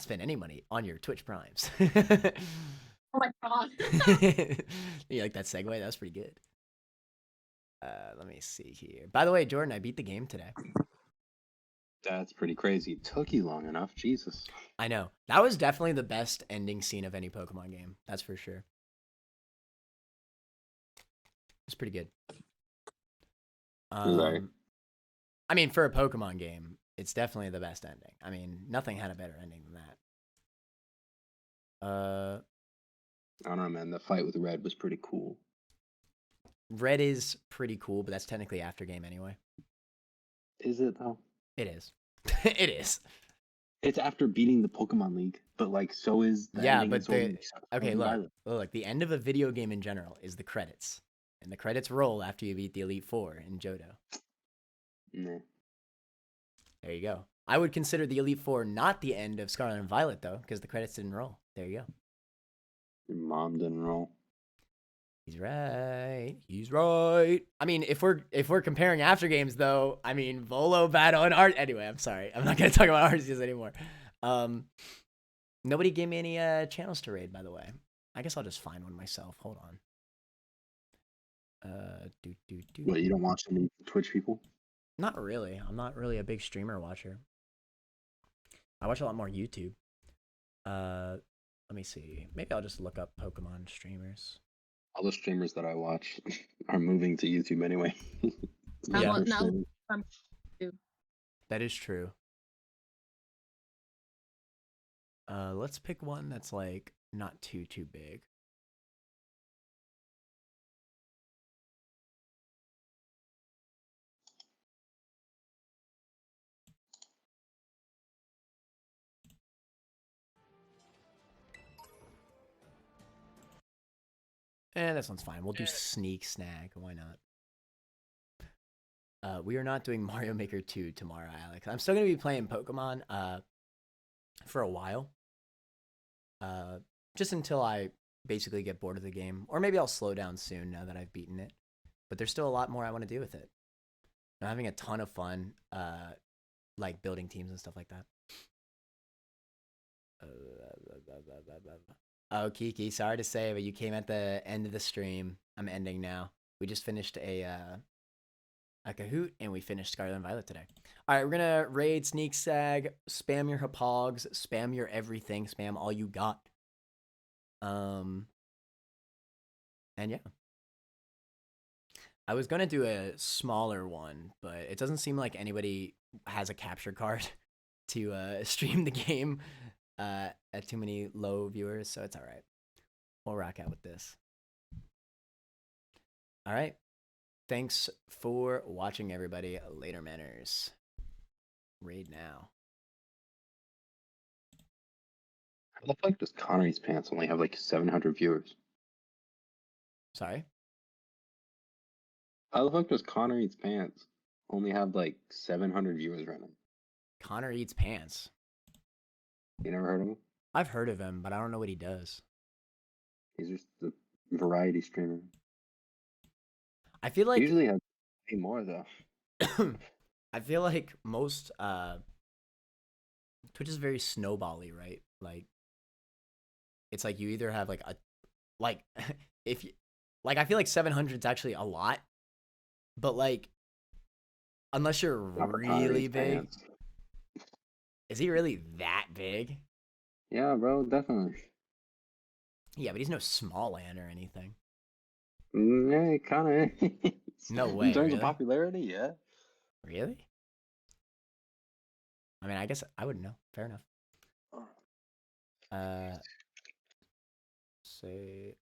spend any money on your Twitch Primes. Oh my god. You like that segue? That was pretty good. Let me see here. By the way, Jordan, I beat the game today. That's pretty crazy. It took you long enough. Jesus. I know. That was definitely the best ending scene of any Pokemon game. That's for sure. It's pretty good. Right. I mean, for a Pokemon game, it's definitely the best ending. I mean, nothing had a better ending than that. I don't know, man. The fight with Red was pretty cool. Red is pretty cool, but that's technically after game anyway. Is it though? It is. It is. It's after beating the Pokemon League, but like so is the Yeah, ending but in Sword and okay, Violet. look. The end of a video game in general is the credits, and the credits roll after you beat the Elite Four in Johto. Nah. There you go. I would consider the Elite Four not the end of Scarlet and Violet though, because the credits didn't roll. There you go. Your mom didn't roll. He's right. He's right. I mean, if we're comparing after games though, I mean Volo battle and art. Anyway, I'm sorry. I'm not gonna talk about Arceus anymore. Nobody gave me any channels to raid, by the way. I guess I'll just find one myself. Hold on. What, you don't watch any Twitch people? Not really. I'm not really a big streamer watcher. I watch a lot more YouTube. Let me see. Maybe I'll just look up Pokemon streamers. All the streamers that I watch are moving to YouTube anyway. Yeah. That is true. Let's pick one that's like not too big. This one's fine. We'll do Sneak Snag. Why not? We are not doing Mario Maker 2 tomorrow, Alex. I'm still going to be playing Pokemon for a while. Just until I basically get bored of the game. Or maybe I'll slow down soon now that I've beaten it. But there's still a lot more I want to do with it. I'm having a ton of fun, like building teams and stuff like that. Oh, Kiki, sorry to say, but you came at the end of the stream. I'm ending now. We just finished a Kahoot, and we finished Scarlet and Violet today. All right, we're gonna raid Sneak Sag, spam your Hapogs, spam your everything, spam all you got. And yeah. I was gonna do a smaller one, but it doesn't seem like anybody has a capture card to stream the game at too many low viewers, so it's all right. We'll rock out with this. All right. Thanks for watching, everybody. Later, manners. Raid now. How the fuck does Connery's Pants only have like 700 viewers? Sorry? How the fuck does Connery's Pants only have like 700 viewers right now? Connor Eats Pants. You never heard of him? I've heard of him, but I don't know what he does. He's just a variety streamer. I feel like He usually has way more though. I feel like most Twitch is very snowbally, right? Like it's like you either have like a like if you like I feel like 700 is actually a lot, but like unless you're Not for really Connery's big. Pants. Is he really that big? Yeah, bro, definitely. Yeah, but he's no small land or anything. Yeah, kind of. No way, In terms really? of popularity, yeah. Really? I mean, I guess I wouldn't know. Fair enough. Say